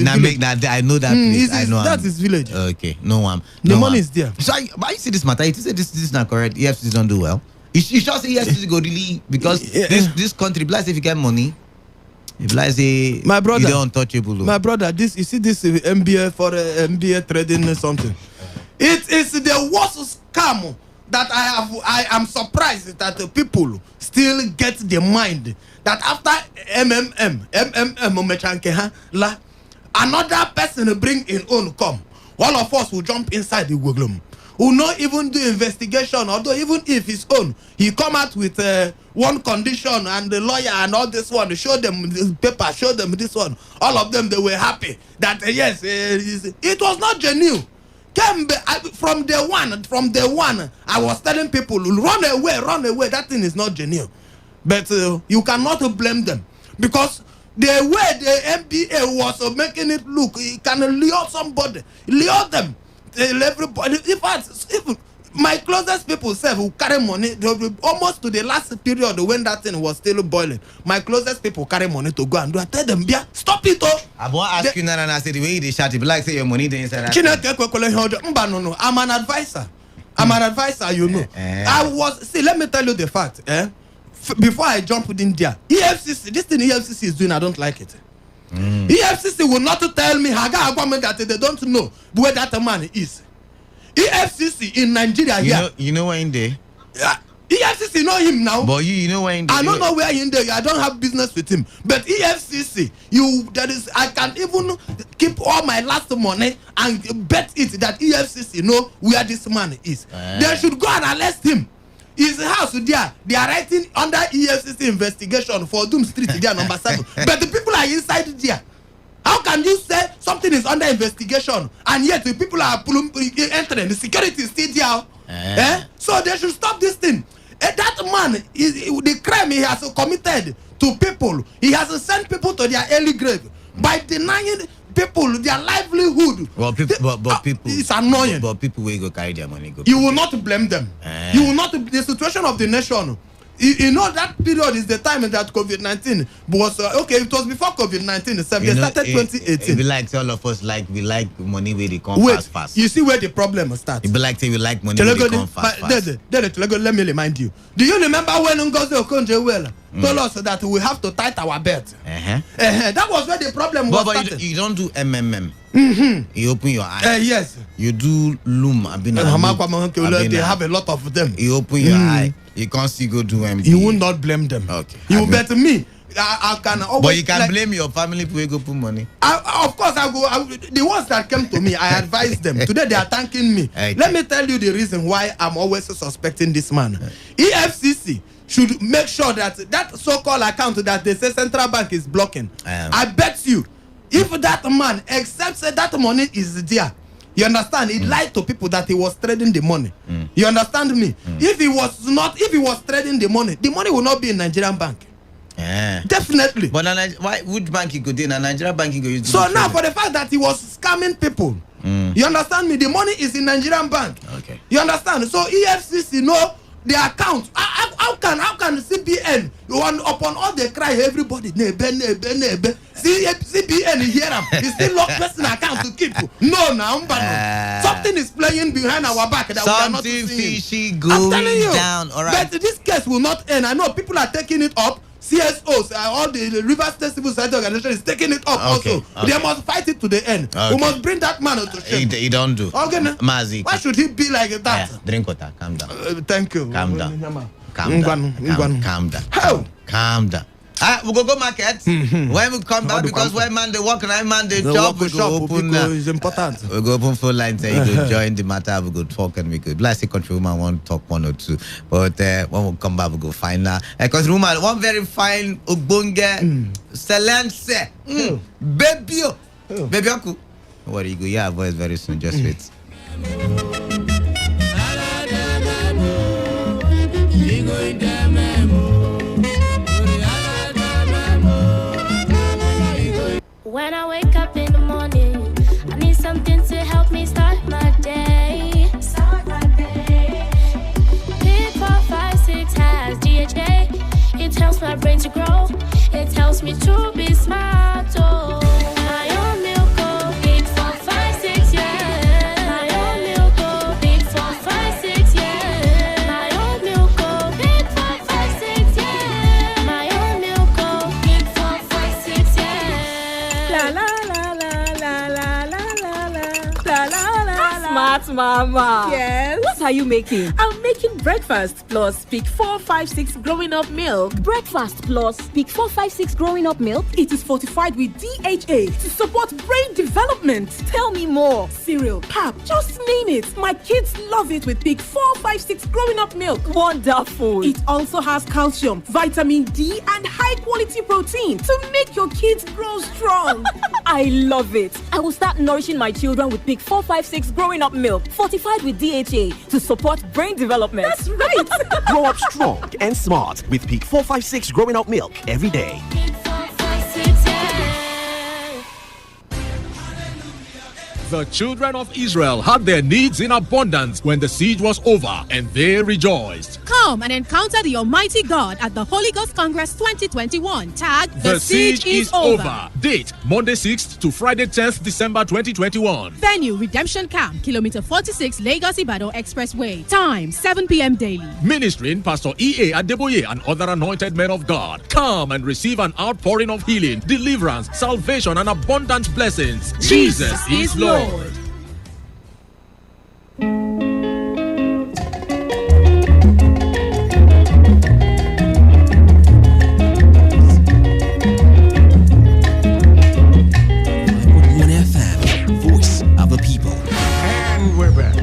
Speaker 7: know that place. I know
Speaker 18: that's his village.
Speaker 7: Okay, no one.
Speaker 18: The money is there.
Speaker 7: So I see this matter. It said this is not correct. EFCC don't do well. You just say EFCC go really because this country, bless if you get money. If like say
Speaker 18: my brother,
Speaker 7: you don't untouchable.
Speaker 18: My brother, you see this MBA for MBA trading or something. It is the worst scam that I am surprised that the people still get the mind that after another person bring in own come. All of us will jump inside the wigglum. Will not even do investigation, although even if his own, he come out with one condition and the lawyer and all this one, show them this paper, show them this one. All of them, they were happy that yes, it was not genuine. From day one, I was telling people, run away. That thing is not genuine. But you cannot blame them because the way the MBA was making it look, it can lure somebody, lure them, tell everybody. If my closest people say who carry money, almost to the last period when that thing was still boiling, my closest people carry money to go and do. I tell them, yeah, stop it.
Speaker 7: I won't ask you now, and I said the way they shot it, like say your money they inside.
Speaker 18: No, I'm an advisor. You know. Let me tell you the fact. Before I jump in there, EFCC, this thing EFCC is doing, I don't like it. EFCC will not tell me that they don't know where that man is. EFCC in Nigeria
Speaker 7: you know where in there?
Speaker 18: EFCC know him now.
Speaker 7: But you know where in there?
Speaker 18: I don't know where in there. I don't have business with him. But EFCC, I can even keep all my last money and bet it that EFCC know where this man is. They should go and arrest him. His house there, they are writing under EFCC investigation for Doom Street there, number 7. But the people are inside there. How can you say something is under investigation and yet the people are entering? The security is still there. So they should stop this thing. That man, the crime he has committed to people, he has sent people to their early grave by denying people their livelihood.
Speaker 7: Well, people,
Speaker 18: it's annoying.
Speaker 7: But people will go carry their money.
Speaker 18: You will not blame them. You will not. The situation of the nation. You know that period is the time that COVID-19 was it was before COVID-19. They started 2018.
Speaker 7: It be like all of us we like money where they come fast.
Speaker 18: You see where the problem starts.
Speaker 7: It be like say we like money where they come fast.
Speaker 18: Let me remind you. Do you remember when Ngozi Okonjo-Iweala told us that we have to tighten our belt? That was where the problem was started.
Speaker 7: But you don't do MMM. You open your eye.
Speaker 18: Yes.
Speaker 7: You do loom.
Speaker 18: They have a lot of them.
Speaker 7: You open your eye. You can't see go do MBA.
Speaker 18: You will not blame them.
Speaker 7: Okay.
Speaker 18: You bet me. I can always.
Speaker 7: But you can blame your family if we go put money.
Speaker 18: Of course, the ones that came to me, I advised them. Today they are thanking me. Okay. Let me tell you the reason why I'm always suspecting this man. EFCC should make sure that so-called account that they say central bank is blocking. I bet you, if that man accepts that money is there, you understand? He lied to people that he was trading the money. You understand me? If he was trading the money will not be in Nigerian bank. Definitely.
Speaker 7: But which bank he could in? A Nigerian bank he could use.
Speaker 18: So now for the fact that he was scamming people, you understand me? The money is in Nigerian bank.
Speaker 7: Okay.
Speaker 18: You understand? So EFCC know the account. How can CBN upon all the cry everybody nebe. CBN hear him. He still lock person account to keep. No. Something is playing behind our back that we are not seeing.
Speaker 7: Something fishy going down. All right.
Speaker 18: But this case will not end. I know people are taking it up. CSOs, all the River State Civil Society Organization is taking it up also. They must fight it to the end. We must bring that man to shame.
Speaker 7: He don't do.
Speaker 18: Okay,
Speaker 7: Mazi.
Speaker 18: Why should he be like that?
Speaker 7: Drink water. Calm down.
Speaker 18: Thank you.
Speaker 7: Calm down. How? Calm down. We go market. When we come back, because when man they walk and man they chop, we go open.
Speaker 18: It's important.
Speaker 7: We go open full line. Say you go join the matter. We go talk and we could. Like say country woman want to talk one or two, but when we come back, we go find her. Because woman one very fine ubonge excellence. Baby, baby, aku. What you go? Yeah, voice very soon. Just wait.
Speaker 11: When I wake up in the morning, I need something to help me start my day. Pick 4, 5, 6 has DHA. It helps my brain to grow. It helps me to be smart. Oh, my own milk, oh, Pick 4, 5, 6, yeah. My own milk, oh, Pick 4, 5, 6, yeah. My own milk, oh, Pick 4, 5, 6, yeah. My own milk, oh, Pick 4, 5, 6, yeah.
Speaker 20: La la la la la la la la la la la la. Smart mama.
Speaker 12: Yes.
Speaker 20: What are you making?
Speaker 12: I'm making
Speaker 3: making breakfast plus Peak 456 growing up milk.
Speaker 12: Breakfast plus Peak 456 growing up milk?
Speaker 3: It is fortified with DHA to support brain development.
Speaker 12: Tell me more.
Speaker 3: Cereal, pap, just name it. My kids love it with Peak 456 growing up milk.
Speaker 12: Wonderful.
Speaker 3: It also has calcium, vitamin D, and high quality protein to make your kids grow strong.
Speaker 12: I love it. I will start nourishing my children with Peak 456 growing up milk, fortified with DHA to support brain development.
Speaker 3: That's right.
Speaker 21: Grow up strong and smart with Peak 456 growing up milk every day.
Speaker 23: The children of Israel had their needs in abundance when the siege was over, and they rejoiced.
Speaker 24: Come and encounter the Almighty God at the Holy Ghost Congress 2021. Tag The Siege is Over.
Speaker 23: Date Monday 6th to Friday 10th December 2021.
Speaker 24: Venue Redemption Camp, Kilometer 46, Lagos Ibadan Expressway. Time 7 p.m. daily.
Speaker 23: Ministering Pastor E.A. Adeboye and other anointed men of God. Come and receive an outpouring of healing, deliverance, salvation, and abundant blessings. Jesus is Lord.
Speaker 21: Voice of the people.
Speaker 23: And we're back.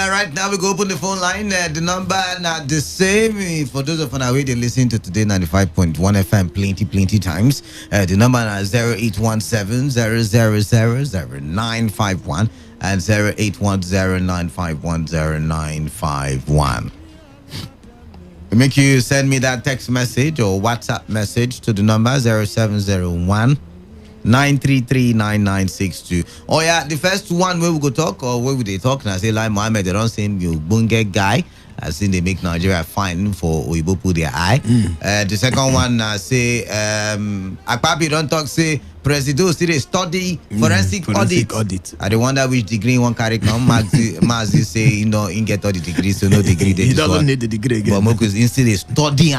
Speaker 7: Right now we go open the phone line. The number not the same. For those of you who they listen to Today 95.1 FM plenty times. The number is 0817 0000951 and 0810951091. Make you send me that text message or WhatsApp message to the number 0701 9339962. Oh yeah, the first one where we go talk or where would they talk? And I say like Mohammed, they don't say you bunge guy. I think they make Nigeria fine for Oyibo put their eye. The second one say Akpabi don't talk say Presido still study forensic audit. I don't wonder which degree one carry now. Mazi say he get all the degrees, so no degree.
Speaker 18: He doesn't need the degree again.
Speaker 7: But Mokus instead they study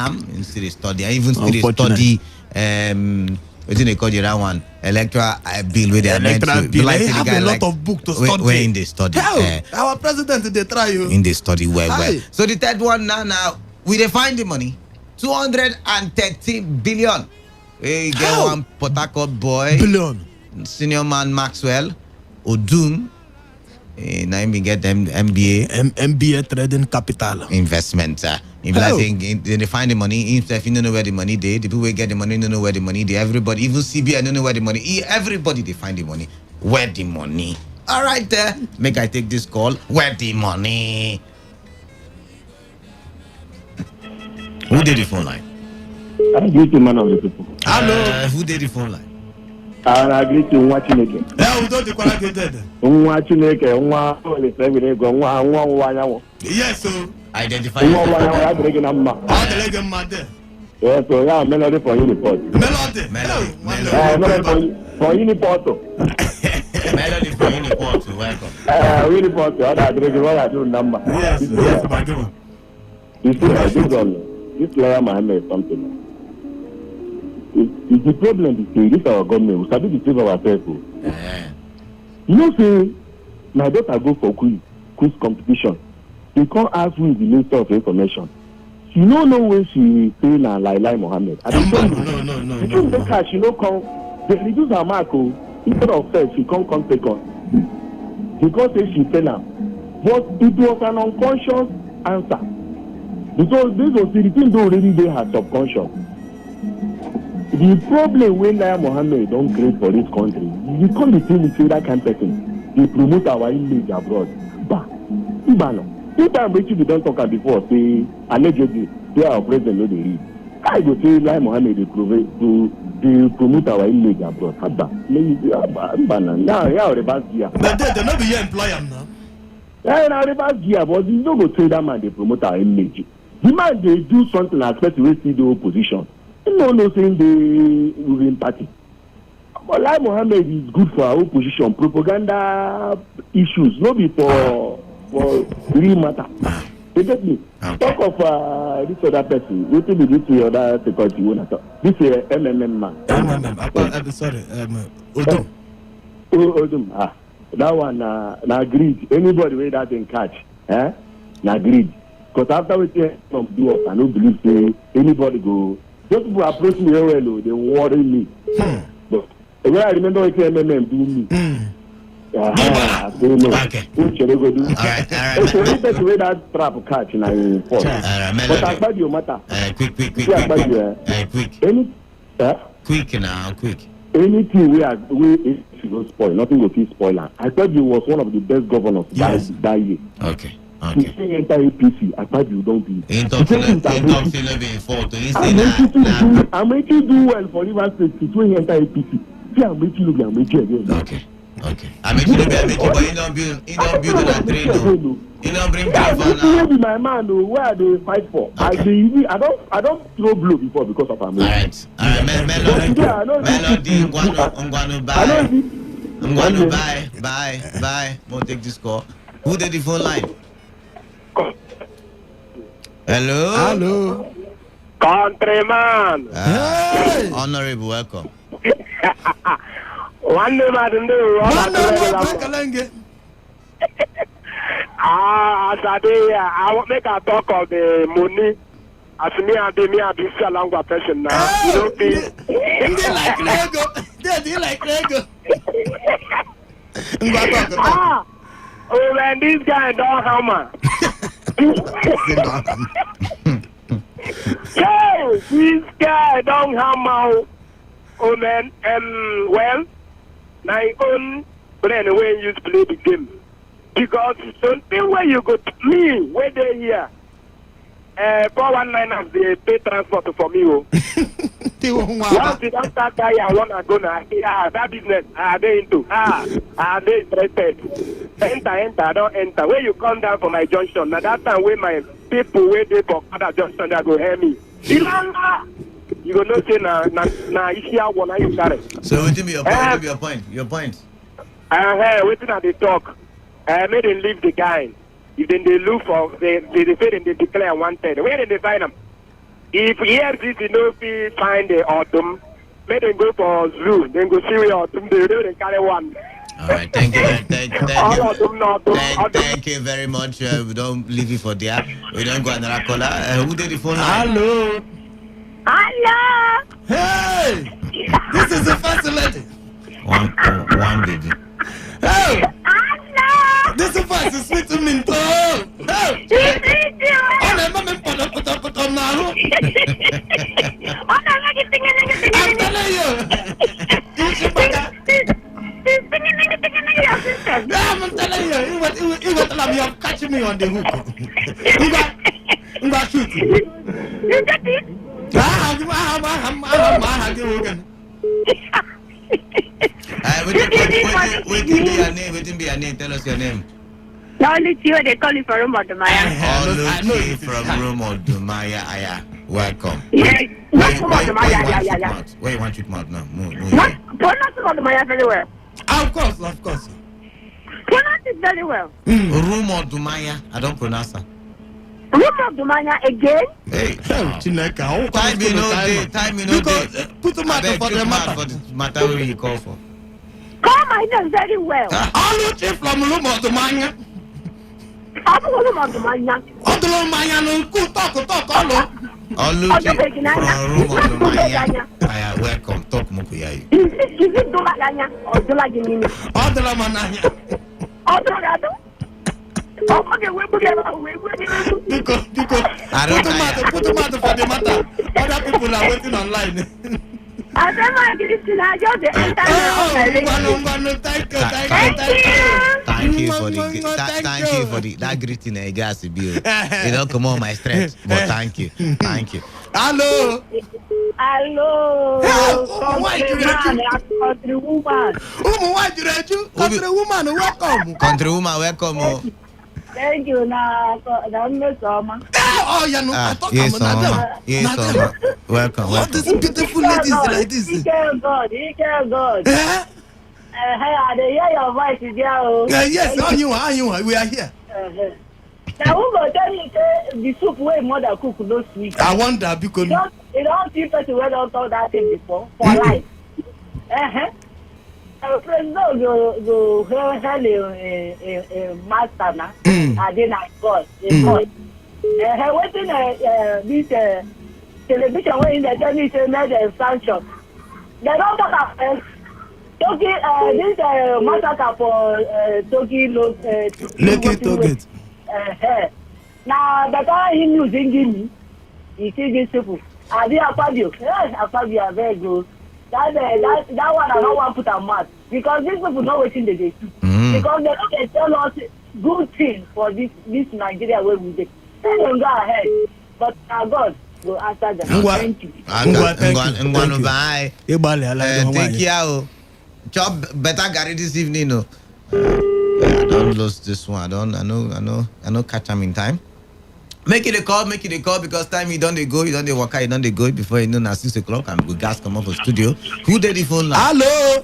Speaker 7: even study what do they call the other one? Electoral bill where they are meant to
Speaker 18: bill. They have a lot of books to study.
Speaker 7: Where in the study.
Speaker 18: Our president, they try you.
Speaker 7: In the study well. So the third one now, we define the money. 230 billion. We get one Port Harcourt boy.
Speaker 18: Billion.
Speaker 7: Senior man Maxwell. Odum. Now we get them
Speaker 18: MBA trading capital.
Speaker 7: Investment. If I think they find the money, if you don't know where the money they, the people who get the money don't know where the money they, everybody, even CBI don't know where the money, everybody they find the money. Where the money? All right, make I take this call. Where the money? Who did the phone line?
Speaker 14: I greet the man of the people.
Speaker 7: Hello. Who did the phone line?
Speaker 14: I greet you, Chineke.
Speaker 18: Yes, sir.
Speaker 7: Identify.
Speaker 14: Yes, so yeah, melody for Uniport.
Speaker 7: Melody
Speaker 14: for Uniport.
Speaker 7: Melody for Uniport. Welcome.
Speaker 14: Uniport. I do number.
Speaker 18: Yes, my God.
Speaker 14: You see, this lawyer Mohammed something. It's the problem. This our government. We start to save ourselves. You know, say my daughter go for quiz competition. They can't ask who is the Minister of Information. She don't know when she say na Laila Mohammed.
Speaker 18: No.
Speaker 14: Because the cash, she no come. They reduce her mark. Instead of first, she come second. Because say she fail her. But it was an unconscious answer. Because this was the thing they already they had subconscious. The problem when Laila Mohammed don't create for this country, you can't be saying that kind of person. They promote our image abroad. But Ibano. Two times we don't talk about before, say, allegedly, they are president, no, they read. I go say, like Mohammed, they prove to
Speaker 1: they promote our image abroad. Now, reverse gear.
Speaker 18: But they not be your employer now.
Speaker 1: Yeah, reverse gear, but you don't go say that man, they promote our image. The man, they do something like to see the opposition. You know, no saying the ruling party. But like Mohammed is good for our opposition, propaganda issues, not be for real matter. They get me. Talk of this other person. What will be this other security owner? This is MMM man.
Speaker 18: Sorry,
Speaker 1: Odum. That one, na greed. Anybody where that thing catch, na greed. Because after we see some do up, I don't believe say anybody go. Those people approach me well, they worry me. But when I remember what MMM do me. I don't know.
Speaker 7: Okay.
Speaker 1: What should I go do?
Speaker 7: All right.
Speaker 1: So you better way that trap catch na in force. But I beg you matter.
Speaker 7: Quick.
Speaker 1: Quick.
Speaker 7: Quick now, quick.
Speaker 1: Anything we will spoil. Nothing will feel spoiler. I thought you was one of the best governors that year.
Speaker 7: Okay.
Speaker 1: You say enter APC, I thought you don't be. I'm making do well for Rivers State to enter APC. See, I'm making again.
Speaker 7: Okay. I'm making but you don't build that train. You don't bring
Speaker 1: that be my man, where they fight for. Okay. I don't throw blow before because of America.
Speaker 7: All right. Melody, I'm going to bye. We'll take this call. Who did the phone line? Hello.
Speaker 14: Countryman.
Speaker 7: Honorable, welcome.
Speaker 14: One day, madam, I won't make a talk of the money. As me and me, I be a longer person now. You don't think?
Speaker 18: They like Lego.
Speaker 14: Oh man, this guy don't hammer. Hey, this guy don't hammer. Oh man, well, my own brain when you play the game. Because something where you go to me, where they here. 419 has the pay transport for me. Once you don't start guy, I want to go now. That business, they into. They interested. Enter, don't enter. Where you come down for my junction, now that time where my people wait for other junction, they go hear me. You go know say na issue one you carry.
Speaker 7: So what be your point? Your point.
Speaker 14: Waiting at the talk. Made them leave the guy. If then they look for they say they declare wanted. Where did they find them? If ERCC find the autumn, made them go for zoo. Then go see where autumn they carry one.
Speaker 7: All right, thank you. Thank you very much. We don't leave you for there. We don't go another caller. Who did the phone line?
Speaker 17: Hello.
Speaker 18: Hey, this is the first lady.
Speaker 7: One baby.
Speaker 18: Hey.
Speaker 17: Hello.
Speaker 18: This is first sweet to me. Oh, I'm telling you. I'm telling you. You have catching me on the hook. You got shooting.
Speaker 17: You got it.
Speaker 7: Waiting be your name. Tell us your name.
Speaker 17: Only you, they call you from Room of the Maya.
Speaker 7: Only from Room of the Maya. Welcome.
Speaker 17: Yes.
Speaker 7: Where you want to mouth now?
Speaker 17: What? Pronounce of the Maya very well.
Speaker 18: Of course.
Speaker 17: Pronounce it very well.
Speaker 7: Room of the Maya. I don't pronounce that.
Speaker 17: Room of the Maya again?
Speaker 7: Hey, time you know
Speaker 18: put the matter for the
Speaker 7: matter where you call for.
Speaker 17: Call my name very well.
Speaker 18: All you chief from Room of the Maya.
Speaker 17: I'm Room of the Maya.
Speaker 7: Talk, all you chief from Room of the Maya. Welcome, talk Mukuya.
Speaker 17: Is it Dolaganya or Dolagini?
Speaker 18: Odolamananya.
Speaker 17: Odolagado? Okay,
Speaker 18: because put the matter for the matter. Other people are waiting online.
Speaker 17: I said, my Christina, I just
Speaker 7: Thank you for that greeting. Guys, you don't come on my stretch, but thank you.
Speaker 18: Hello.
Speaker 17: Country woman.
Speaker 18: Country woman, welcome.
Speaker 7: Country woman, welcome.
Speaker 17: Thank you, na Miss Oma.
Speaker 18: Oh, yeah, no,
Speaker 7: yes, welcome.
Speaker 18: All these beautiful ladies like this.
Speaker 17: He can God. Hey, I hear your voice,
Speaker 18: yes, how you are? We are here.
Speaker 17: Now, who will tell me the soup way mother cook no sweet?
Speaker 18: I wonder because
Speaker 17: you don't see people who don't talk that thing before for life. President go hell master na. I did not God. Waiting this television when they tell me say made a sanction. They don't talk about Toki this massacre for Toki
Speaker 18: Toki.
Speaker 17: Now the guy he using me, he see these people. I did Akpabio. Yes, Akpabio are very good. That one I don't want to put a mouth because these people know what they do. Because they don't tell us good things for this Nigeria where we live. They don't go ahead. But God will answer them. Thank you.
Speaker 7: Thank you. Job better Gary this evening. No. I don't lose this one. I know catch him in time. Make it a call because time you don't go, you don't work out, you don't go before you know at 6 o'clock and we gas come up for studio. Who did the phone line?
Speaker 18: Hello.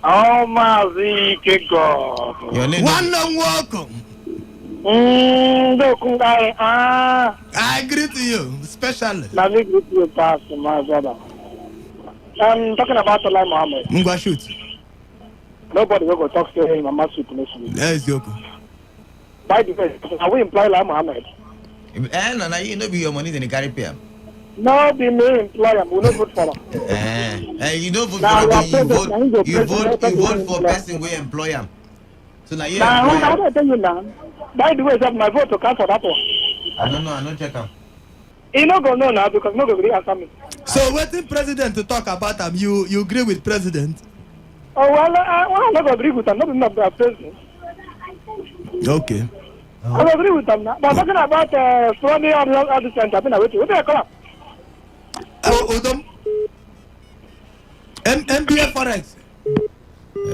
Speaker 14: Oh my God.
Speaker 7: Your name?
Speaker 18: One welcome. I agree to you, especially.
Speaker 14: Let me greet you, Pastor, my brother. I'm talking about Olai Mohammed.
Speaker 18: Mungwa shoot.
Speaker 14: Nobody will go talk to him. I'm not shooting this week.
Speaker 18: Yes, Yoko.
Speaker 14: By the way, I will employ Olai Mohammed.
Speaker 7: No, you know be your money in the carry pay.
Speaker 14: No, be me employer. We don't vote for him.
Speaker 7: You don't vote for him. You vote for person we employ him. So now you.
Speaker 14: Now, I tell you now. By the way, that my vote to count for that one.
Speaker 7: I don't check him.
Speaker 14: He not gonna know now because nobody will answer me.
Speaker 18: So waiting president to talk about him. You agree with president?
Speaker 14: Oh well, I don't agree with him. Not the president.
Speaker 18: Okay.
Speaker 14: I agree with him now. But talking about Sunday or the center, I've been waiting. What do you call him?
Speaker 18: Odom. MBA Forex.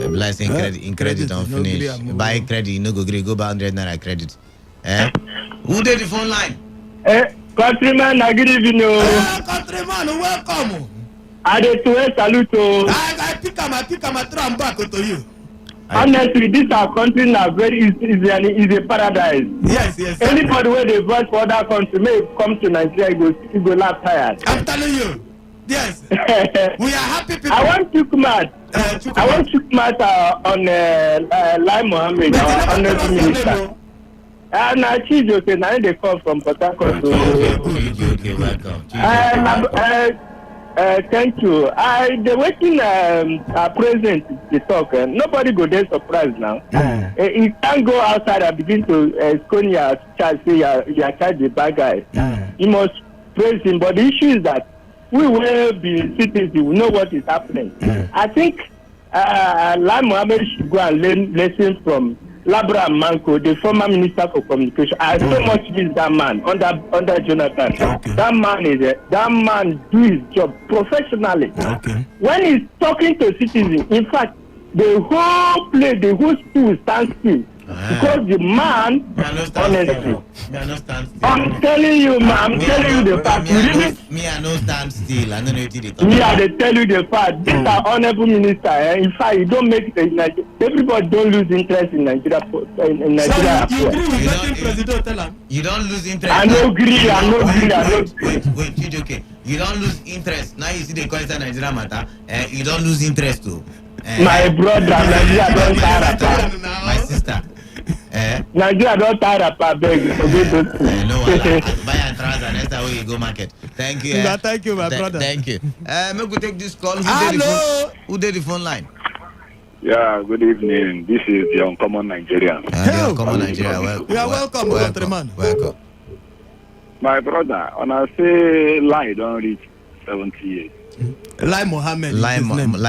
Speaker 7: Blessing credit on finish. Buy credit, you no go agree. Go buy 100 naira credit. Who did the phone line?
Speaker 14: Countryman, I give you no.
Speaker 18: Countryman, welcome.
Speaker 14: I did to salute.
Speaker 18: I pick him, I throw him back to you.
Speaker 14: Honestly, this our country now very is a paradise.
Speaker 18: Yes.
Speaker 14: Anybody where they vote for other country may come to Nigeria, you go laugh tired.
Speaker 18: I'm telling you. Yes. We are happy people.
Speaker 14: I want to come out. On Lai Mohammed, our honorable minister. And I choose okay, now they come from Port Harcourt.
Speaker 7: Okay, welcome.
Speaker 14: Thank you. The waiting president to talk. Nobody go there surprised now. He can't go outside and begin to scorn your child, say your child the bad guy. You must praise him. But the issue is that we will be citizens. We know what is happening. I think Lai Mohammed should go and listen from Labra Manko, the former minister for communication. I so much miss that man under Jonathan. Okay. That man do his job professionally.
Speaker 18: Okay.
Speaker 14: When he's talking to citizens, in fact, the whole school stands still. Because the man, honestly, I'm telling you, man, I'm telling you the fact.
Speaker 7: Me, I don't stand still. I don't know what it is.
Speaker 14: Me, I tell you the fact. This is our honorable minister. In fact, you don't make it. Everybody don't lose interest in Nigeria. In Nigeria.
Speaker 18: So you agree with letting President tell him?
Speaker 7: You don't lose interest.
Speaker 14: I don't agree.
Speaker 7: Wait, okay. You don't lose interest. Now you see the question Nigeria matter. You don't lose interest too.
Speaker 14: My brother, Nigeria don't tire.
Speaker 7: My sister.
Speaker 14: Nigeria don't tire. Beg.
Speaker 7: No, buy and transfer. That's how you go market. Thank you.
Speaker 18: Thank you, my brother.
Speaker 7: Thank you. Maybe we take this call. Who did the phone line?
Speaker 2: Yeah, good evening. This is the Uncommon Nigerian.
Speaker 7: The Uncommon Nigerian.
Speaker 18: You are welcome, countryman.
Speaker 2: My brother, when I say lie, don't reach 70 years.
Speaker 18: Lai Mohammed.
Speaker 7: Lai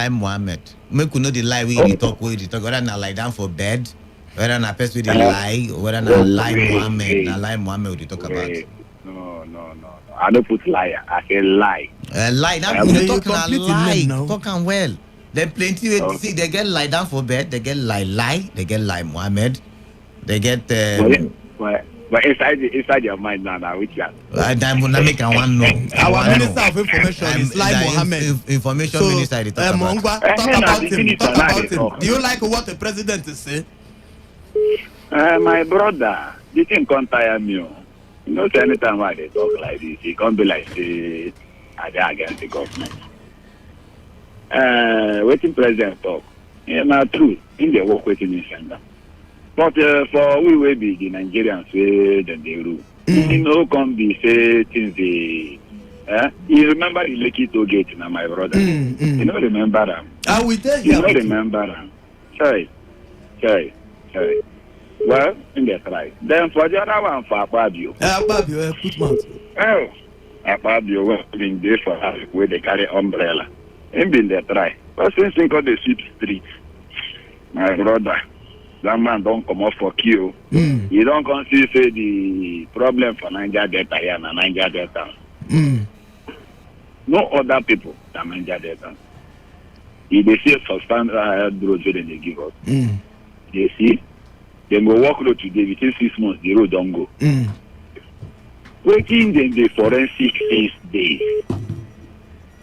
Speaker 7: Mohammed. Make you know the lie we talk whether na lie down for bed, whether na person with the lie, or whether na Lai Mohammed. Na Lai Mohammed we talk about.
Speaker 2: No. I don't put liar. I say lie.
Speaker 7: Lie. Now you talking a lie. Talking well. Then plenty see they get lie down for bed. They get lie. They get Lai Mohammed. They get.
Speaker 2: But inside your mind now, which one?
Speaker 7: I make one know.
Speaker 18: Our Minister of Information is Lai Mohammed.
Speaker 7: Information Minister.
Speaker 18: Talk about him. Talk about him. Do you like what the president is saying?
Speaker 2: My brother, this thing can't tire me. You know, anytime why they talk like this, it can't be like say they against the government. Waiting president talk. Yeah, not true. In the work waiting in Senda. But for we will be the Nigerians say that they rule. You know, come be say things they. You remember the Lekki toll gate now, my brother. You don't remember them.
Speaker 18: We tell
Speaker 2: you. You don't remember them. Sorry. Well, in the right. Then for the other one, for Akpabio.
Speaker 18: Akpabio, put mouth.
Speaker 2: Akpabio was being there for us where they carry umbrella. And been there try. But since they got the sweep street, my brother. That man don't come off for queue. You don't consider say the problem for Niger Delta here and Niger Delta. No other people than Niger Delta. If they see substantial roads they give us. They see, they go walk road today within 6 months the road don't go. Waiting then the forensic 6 days.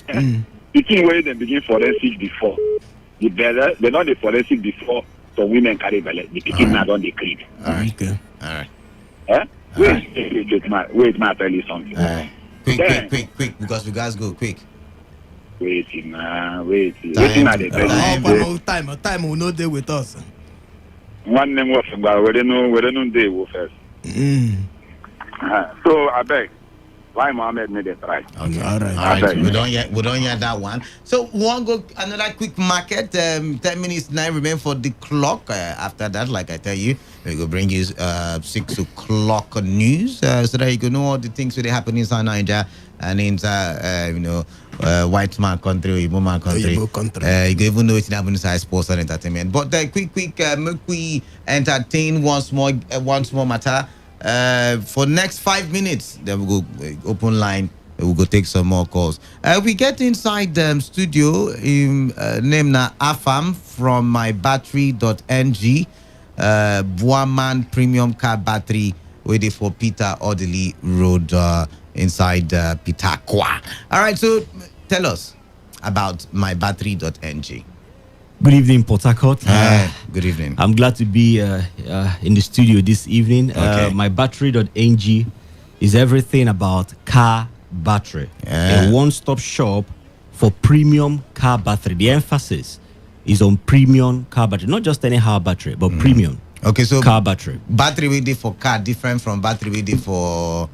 Speaker 2: The thing where they begin forensic before. The better they not the forensic before. So women carry belly. The picking now don't decrease.
Speaker 7: All right.
Speaker 2: Wait, ma tell you something.
Speaker 7: Quick, because we guys go quick.
Speaker 2: Wait.
Speaker 18: Time will not deal with us.
Speaker 2: One name was about we don't know day will first. So I beg. Why Mohammed made it right?
Speaker 7: Okay. All right. We don't hear that one. So we want to go another quick market. 10 minutes now remain for the clock. After that, like I tell you, we will bring you 6 o'clock news so that you can know all the things that happen inside Nigeria and inside white man country, Igbo man country. You can even know it's happening inside sports and entertainment. But quick, make we entertain once more matter. For next 5 minutes, then we'll go open line. We'll go take some more calls. We get inside the studio name na Afam from mybattery.ng. Buaman Premium Car Battery waiting for Peter Audley Road inside Pitakwa. All right, so tell us about mybattery.ng.
Speaker 4: Good evening, Port Harcourt.
Speaker 7: Good evening.
Speaker 4: I'm glad to be in the studio this evening.
Speaker 7: Okay.
Speaker 4: MyBattery.ng is everything about car battery. A one-stop shop for premium car battery. The emphasis is on premium car battery, not just anyhow battery, but premium.
Speaker 7: Okay, so
Speaker 4: car battery.
Speaker 7: Battery we did for car different from battery we did for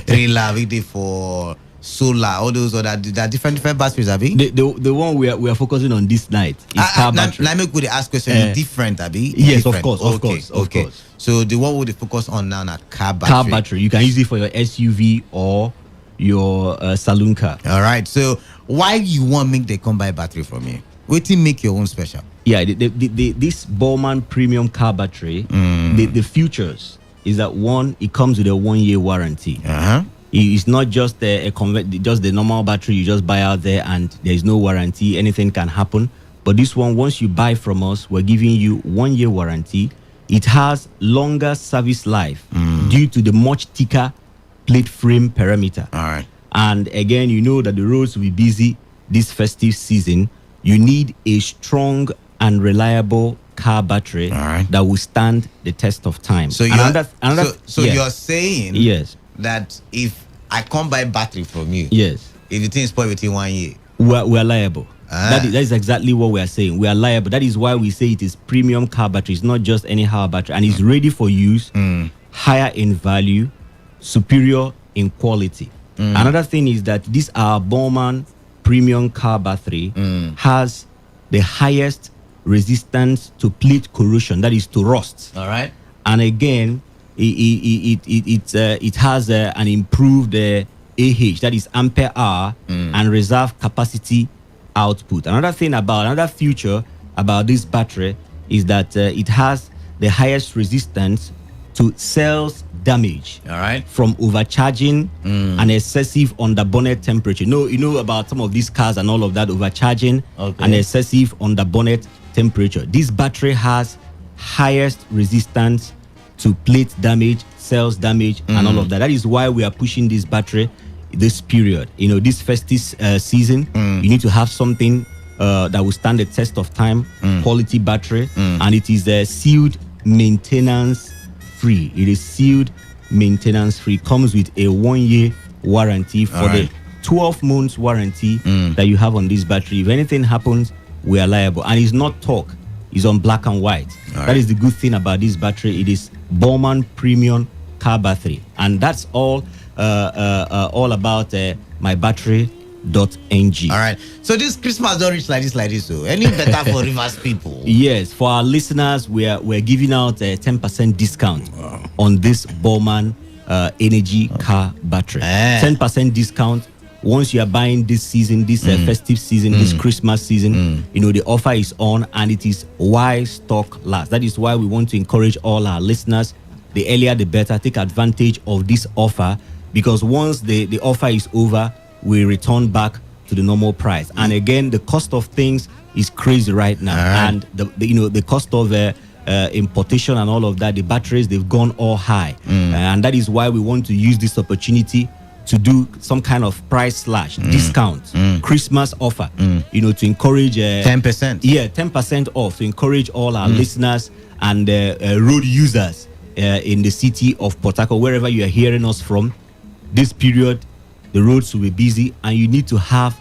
Speaker 7: trailer, we did for solar, all those other different batteries, Abi.
Speaker 4: The one we are focusing on this night is car battery.
Speaker 7: Let me quickly ask question. Different, Abi?
Speaker 4: Yes,
Speaker 7: different.
Speaker 4: Of course.
Speaker 7: So the one we focus on now na car battery.
Speaker 4: Car battery. You can use it for your SUV or your saloon car.
Speaker 7: All right. So why you want make they come buy battery from you? Wait till make your own special.
Speaker 4: Yeah, this Bowman premium car battery. The features is that one, it comes with a 1-year warranty. It's not just just the normal battery you just buy out there and there is no warranty. Anything can happen. But this one, once you buy from us, we're giving you 1-year warranty. It has longer service life due to the much thicker plate frame perimeter.
Speaker 7: All right.
Speaker 4: And again, you know that the roads will be busy this festive season. You need a strong and reliable car battery that will stand the test of time.
Speaker 7: So you're saying that if I come buy battery from you, if the thing spoil within 1 year,
Speaker 4: we're liable. That is exactly what we are saying. We are liable. That is why we say it is premium car battery. It's not just anyhow battery, and it's ready for use, higher in value, superior in quality. Another thing is that this our Bowman premium car battery has the highest resistance to plate corrosion, that is to rust.
Speaker 7: All right.
Speaker 4: And again, it has an improved that is ampere hour, and reserve capacity output. Another feature about this battery is that it has the highest resistance to cells damage from overcharging and excessive underbonnet temperature. You know about some of these cars and all of that, overcharging and excessive underbonnet temperature. This battery has highest resistance to plate damage, cells damage, and all of that. That is why we are pushing this battery this period. This festive season, you need to have something that will stand the test of time, quality battery, and it is sealed maintenance free. It is sealed maintenance free. Comes with a 1-year warranty for the 12 months warranty that you have on this battery. If anything happens, we are liable. And it's not talk, it's on black and white. That is the good thing about this battery. It is Bowman Premium Car Battery. And that's all about my battery.ng.
Speaker 7: All right. So this Christmas don't reach like this. So any better for Rivers people?
Speaker 4: Yes, for our listeners, we're giving out a 10% discount on this Bowman Energy Car Battery. 10% discount once you are buying this season, this festive season, this Christmas season. The offer is on, and it is while stock lasts. That is why we want to encourage all our listeners, the earlier the better, take advantage of this offer, because once the offer is over, we return back to the normal price. And again, the cost of things is crazy right now, and the cost of importation and all of that, the batteries, they've gone all high, and that is why we want to use this opportunity to do some kind of price slash discount, Christmas offer, to encourage
Speaker 7: 10%.
Speaker 4: 10% off, to encourage all our listeners and road users in the city of Port Harcourt, wherever you are hearing us from. This period, the roads will be busy, and you need to have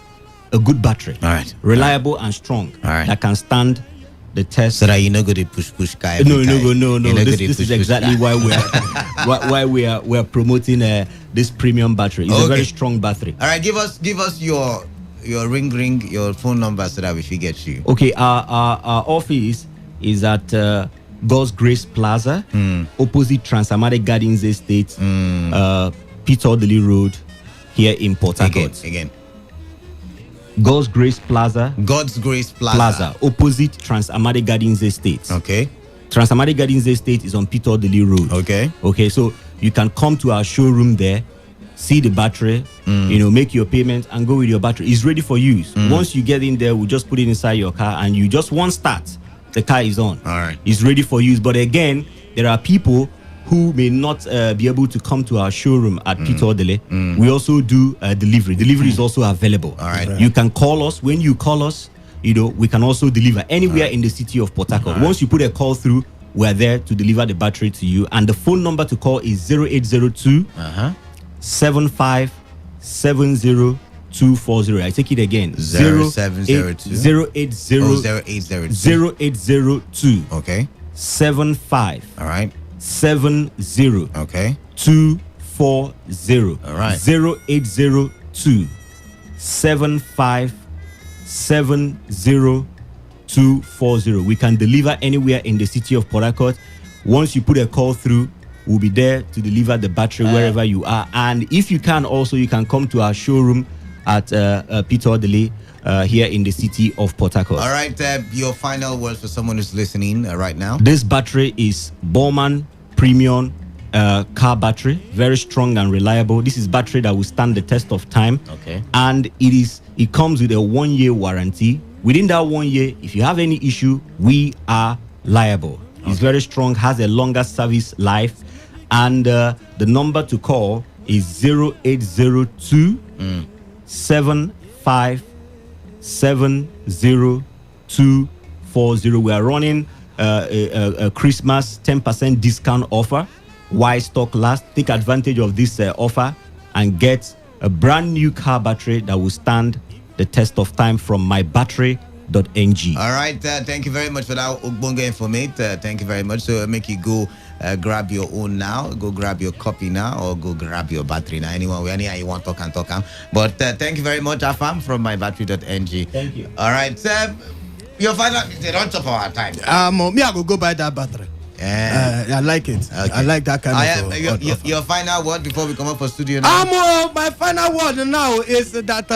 Speaker 4: a good battery, reliable and strong, that can stand the test.
Speaker 7: So that you know, go to push guy.
Speaker 4: No. This is exactly why we're promoting this premium battery. It's a very strong battery.
Speaker 7: All right, give us your ring, your phone number, so that we can get you.
Speaker 4: Okay, our office is at God's Grace Plaza, opposite Transamadic Gardens Estate, Peter Odili Road, here in Port Harcourt.
Speaker 7: Again.
Speaker 4: God's Grace Plaza, opposite Transamadic Gardens Estate.
Speaker 7: Okay.
Speaker 4: Transamadic Gardens Estate is on Peter Odili Road. Okay, so you can come to our showroom there, see the battery, make your payment, and go with your battery. It's ready for use. Once you get in there, we'll just put it inside your car, and you just one start, the car is on.
Speaker 7: All right.
Speaker 4: It's ready for use. But again, there are people who may not be able to come to our showroom at Peter Odili. We also do delivery. Delivery is also available.
Speaker 7: All right.
Speaker 4: You can call us. When you call us, we can also deliver anywhere in the city of Port Harcourt. Once you put a call through, we're there to deliver the battery to you. And the phone number to call is 0802 7570240. I take it again.
Speaker 7: 0802
Speaker 4: 0802
Speaker 7: okay
Speaker 4: 75
Speaker 7: all right
Speaker 4: 70
Speaker 7: okay
Speaker 4: 240.
Speaker 7: all right
Speaker 4: 0802 75 70 240. We can deliver anywhere in the city of Port Harcourt. Once you put a call through, we'll be there to deliver the battery wherever you are. And if you can also, you can come to our showroom at Peter Odili here in the city of Port Harcourt.
Speaker 7: All right, your final words for someone who's listening right now.
Speaker 4: This battery is Bowman Premium car battery, very strong and reliable. This is battery that will stand the test of time.
Speaker 7: Okay.
Speaker 4: And it comes with a 1-year warranty. Within that 1 year, if you have any issue, we are liable. It's very strong, has a longer service life, and the number to call is 0802 75 70 240. We are running a Christmas 10% discount offer. While stock lasts, take advantage of this offer and get a brand new car battery that will stand the test of time from mybattery.ng.
Speaker 7: All right, thank you very much for that Ogbonge information. Thank you very much. So make you go grab your own now, go grab your copy now, or go grab your battery now. Anyone you want to talk. But thank you very much, Afam, from mybattery.ng.
Speaker 4: Thank you.
Speaker 7: All right, your final, they don't chop our time.
Speaker 18: Me, I go buy that battery. I like it. Okay. I like that kind of.
Speaker 7: Your final word before we come up for studio now.
Speaker 18: My final word now is that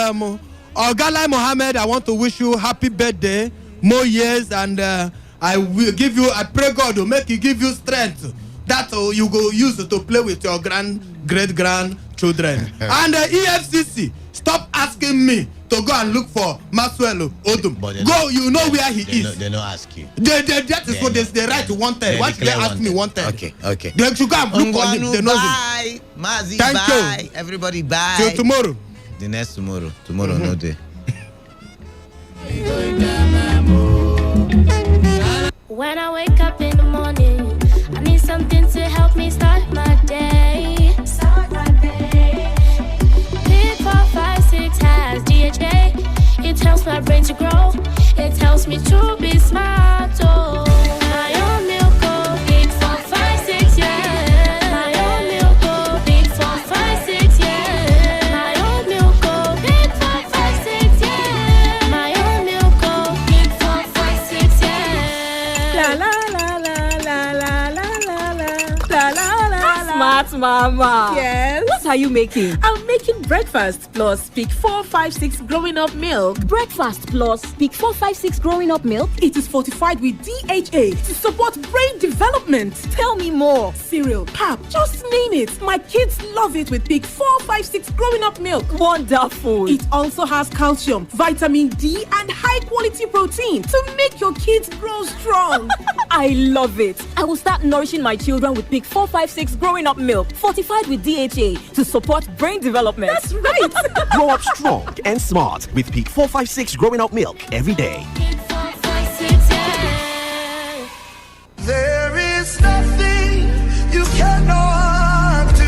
Speaker 18: Ogalai Mohammed, I want to wish you happy birthday, more years, and I pray God will make you give you strength that you go use to play with your great grandchildren. And EFCC, stop asking me to go and look for Maxwell Odum. Go, you know where he is.
Speaker 7: They don't ask you.
Speaker 18: That is what they right to wanted. Why should they ask me wanted?
Speaker 7: Okay.
Speaker 18: They should go and look for him. They know
Speaker 7: him. Mazi,
Speaker 18: thank
Speaker 7: bye.
Speaker 18: You.
Speaker 7: Everybody, bye.
Speaker 18: Till tomorrow.
Speaker 7: The next tomorrow. Tomorrow, no day.
Speaker 11: When I wake up in the morning, I need something to help me start my day. Pick 4, 5, 6 has DHA. It helps my brain to grow. It helps me to be smart. Oh, my own milk, oh, Pick 4, 5, 6, yeah. My own milk, oh, Pick 4, 5, 6, yeah. My own milk, oh, Pick 4, 5, 6, yeah. My own milk, oh, Pick 4, 5, 6, yeah.
Speaker 12: La la la la la la la la la la la. Smart mama.
Speaker 3: Yes.
Speaker 12: What are you making?
Speaker 3: I'm making breakfast plus Peak 456 growing up milk.
Speaker 12: Breakfast plus Peak 456 growing up milk?
Speaker 3: It is fortified with DHA to support brain development.
Speaker 12: Tell me more.
Speaker 3: Cereal, pap, just name it. My kids love it with Peak 456 growing up milk.
Speaker 12: Wonderful.
Speaker 3: It also has calcium, vitamin D, and high quality protein to make your kids grow strong.
Speaker 12: I love it. I will start nourishing my children with Peak 456 growing up milk, fortified with DHA to support brain development.
Speaker 3: That's right.
Speaker 21: Grow up strong and smart with Peak 456 growing up milk every day.
Speaker 9: There is nothing you cannot do.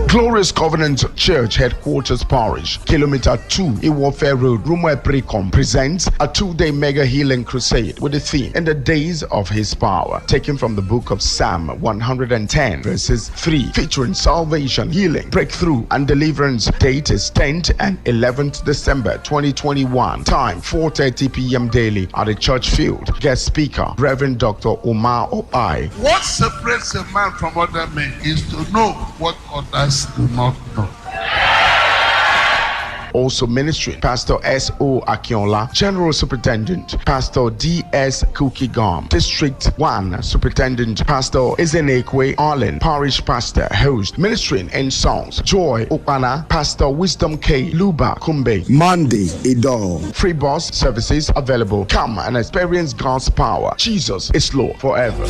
Speaker 8: Glorious Covenant Church Headquarters Parish, Kilometer 2, Iwofe Road, Rumwe Precom, presents a 2-day mega healing crusade with the theme, In the Days of His Power, taken from the book of Psalm 110, verses 3, featuring salvation, healing, breakthrough, and deliverance. Date is 10th and 11th December 2021. Time 4:30 p.m. daily at the church field. Guest speaker, Reverend Dr. Omar Opai.
Speaker 13: What separates a man from other men is to know what others do not know.
Speaker 8: Also ministering, Pastor S.O. Akinola, General Superintendent, Pastor D.S. Kukigam, District 1 Superintendent, Pastor Izenekwe Arlen, Parish Pastor, Host, ministering in songs, Joy Okana, Pastor Wisdom K. Luba Kumbe,
Speaker 15: Monday, Idol.
Speaker 8: Free bus services available. Come and experience God's power. Jesus is Lord forever.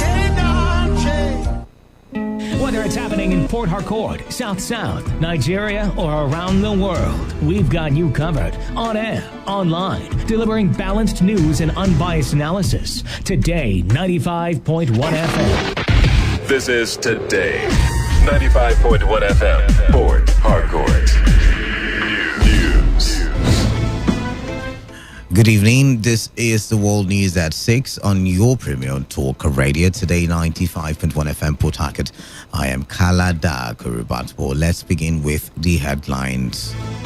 Speaker 19: Whether it's happening in Port Harcourt, South, Nigeria, or around the world, we've got you covered. On air, online, delivering balanced news and unbiased analysis. Today, 95.1 FM.
Speaker 25: This is Today, 95.1 FM, Port Harcourt. News.
Speaker 7: Good evening. This is the World News at 6 on your premium talk radio. Today, 95.1 FM Port Harcourt. I am Kalada Kurubatbo. Let's begin with the headlines.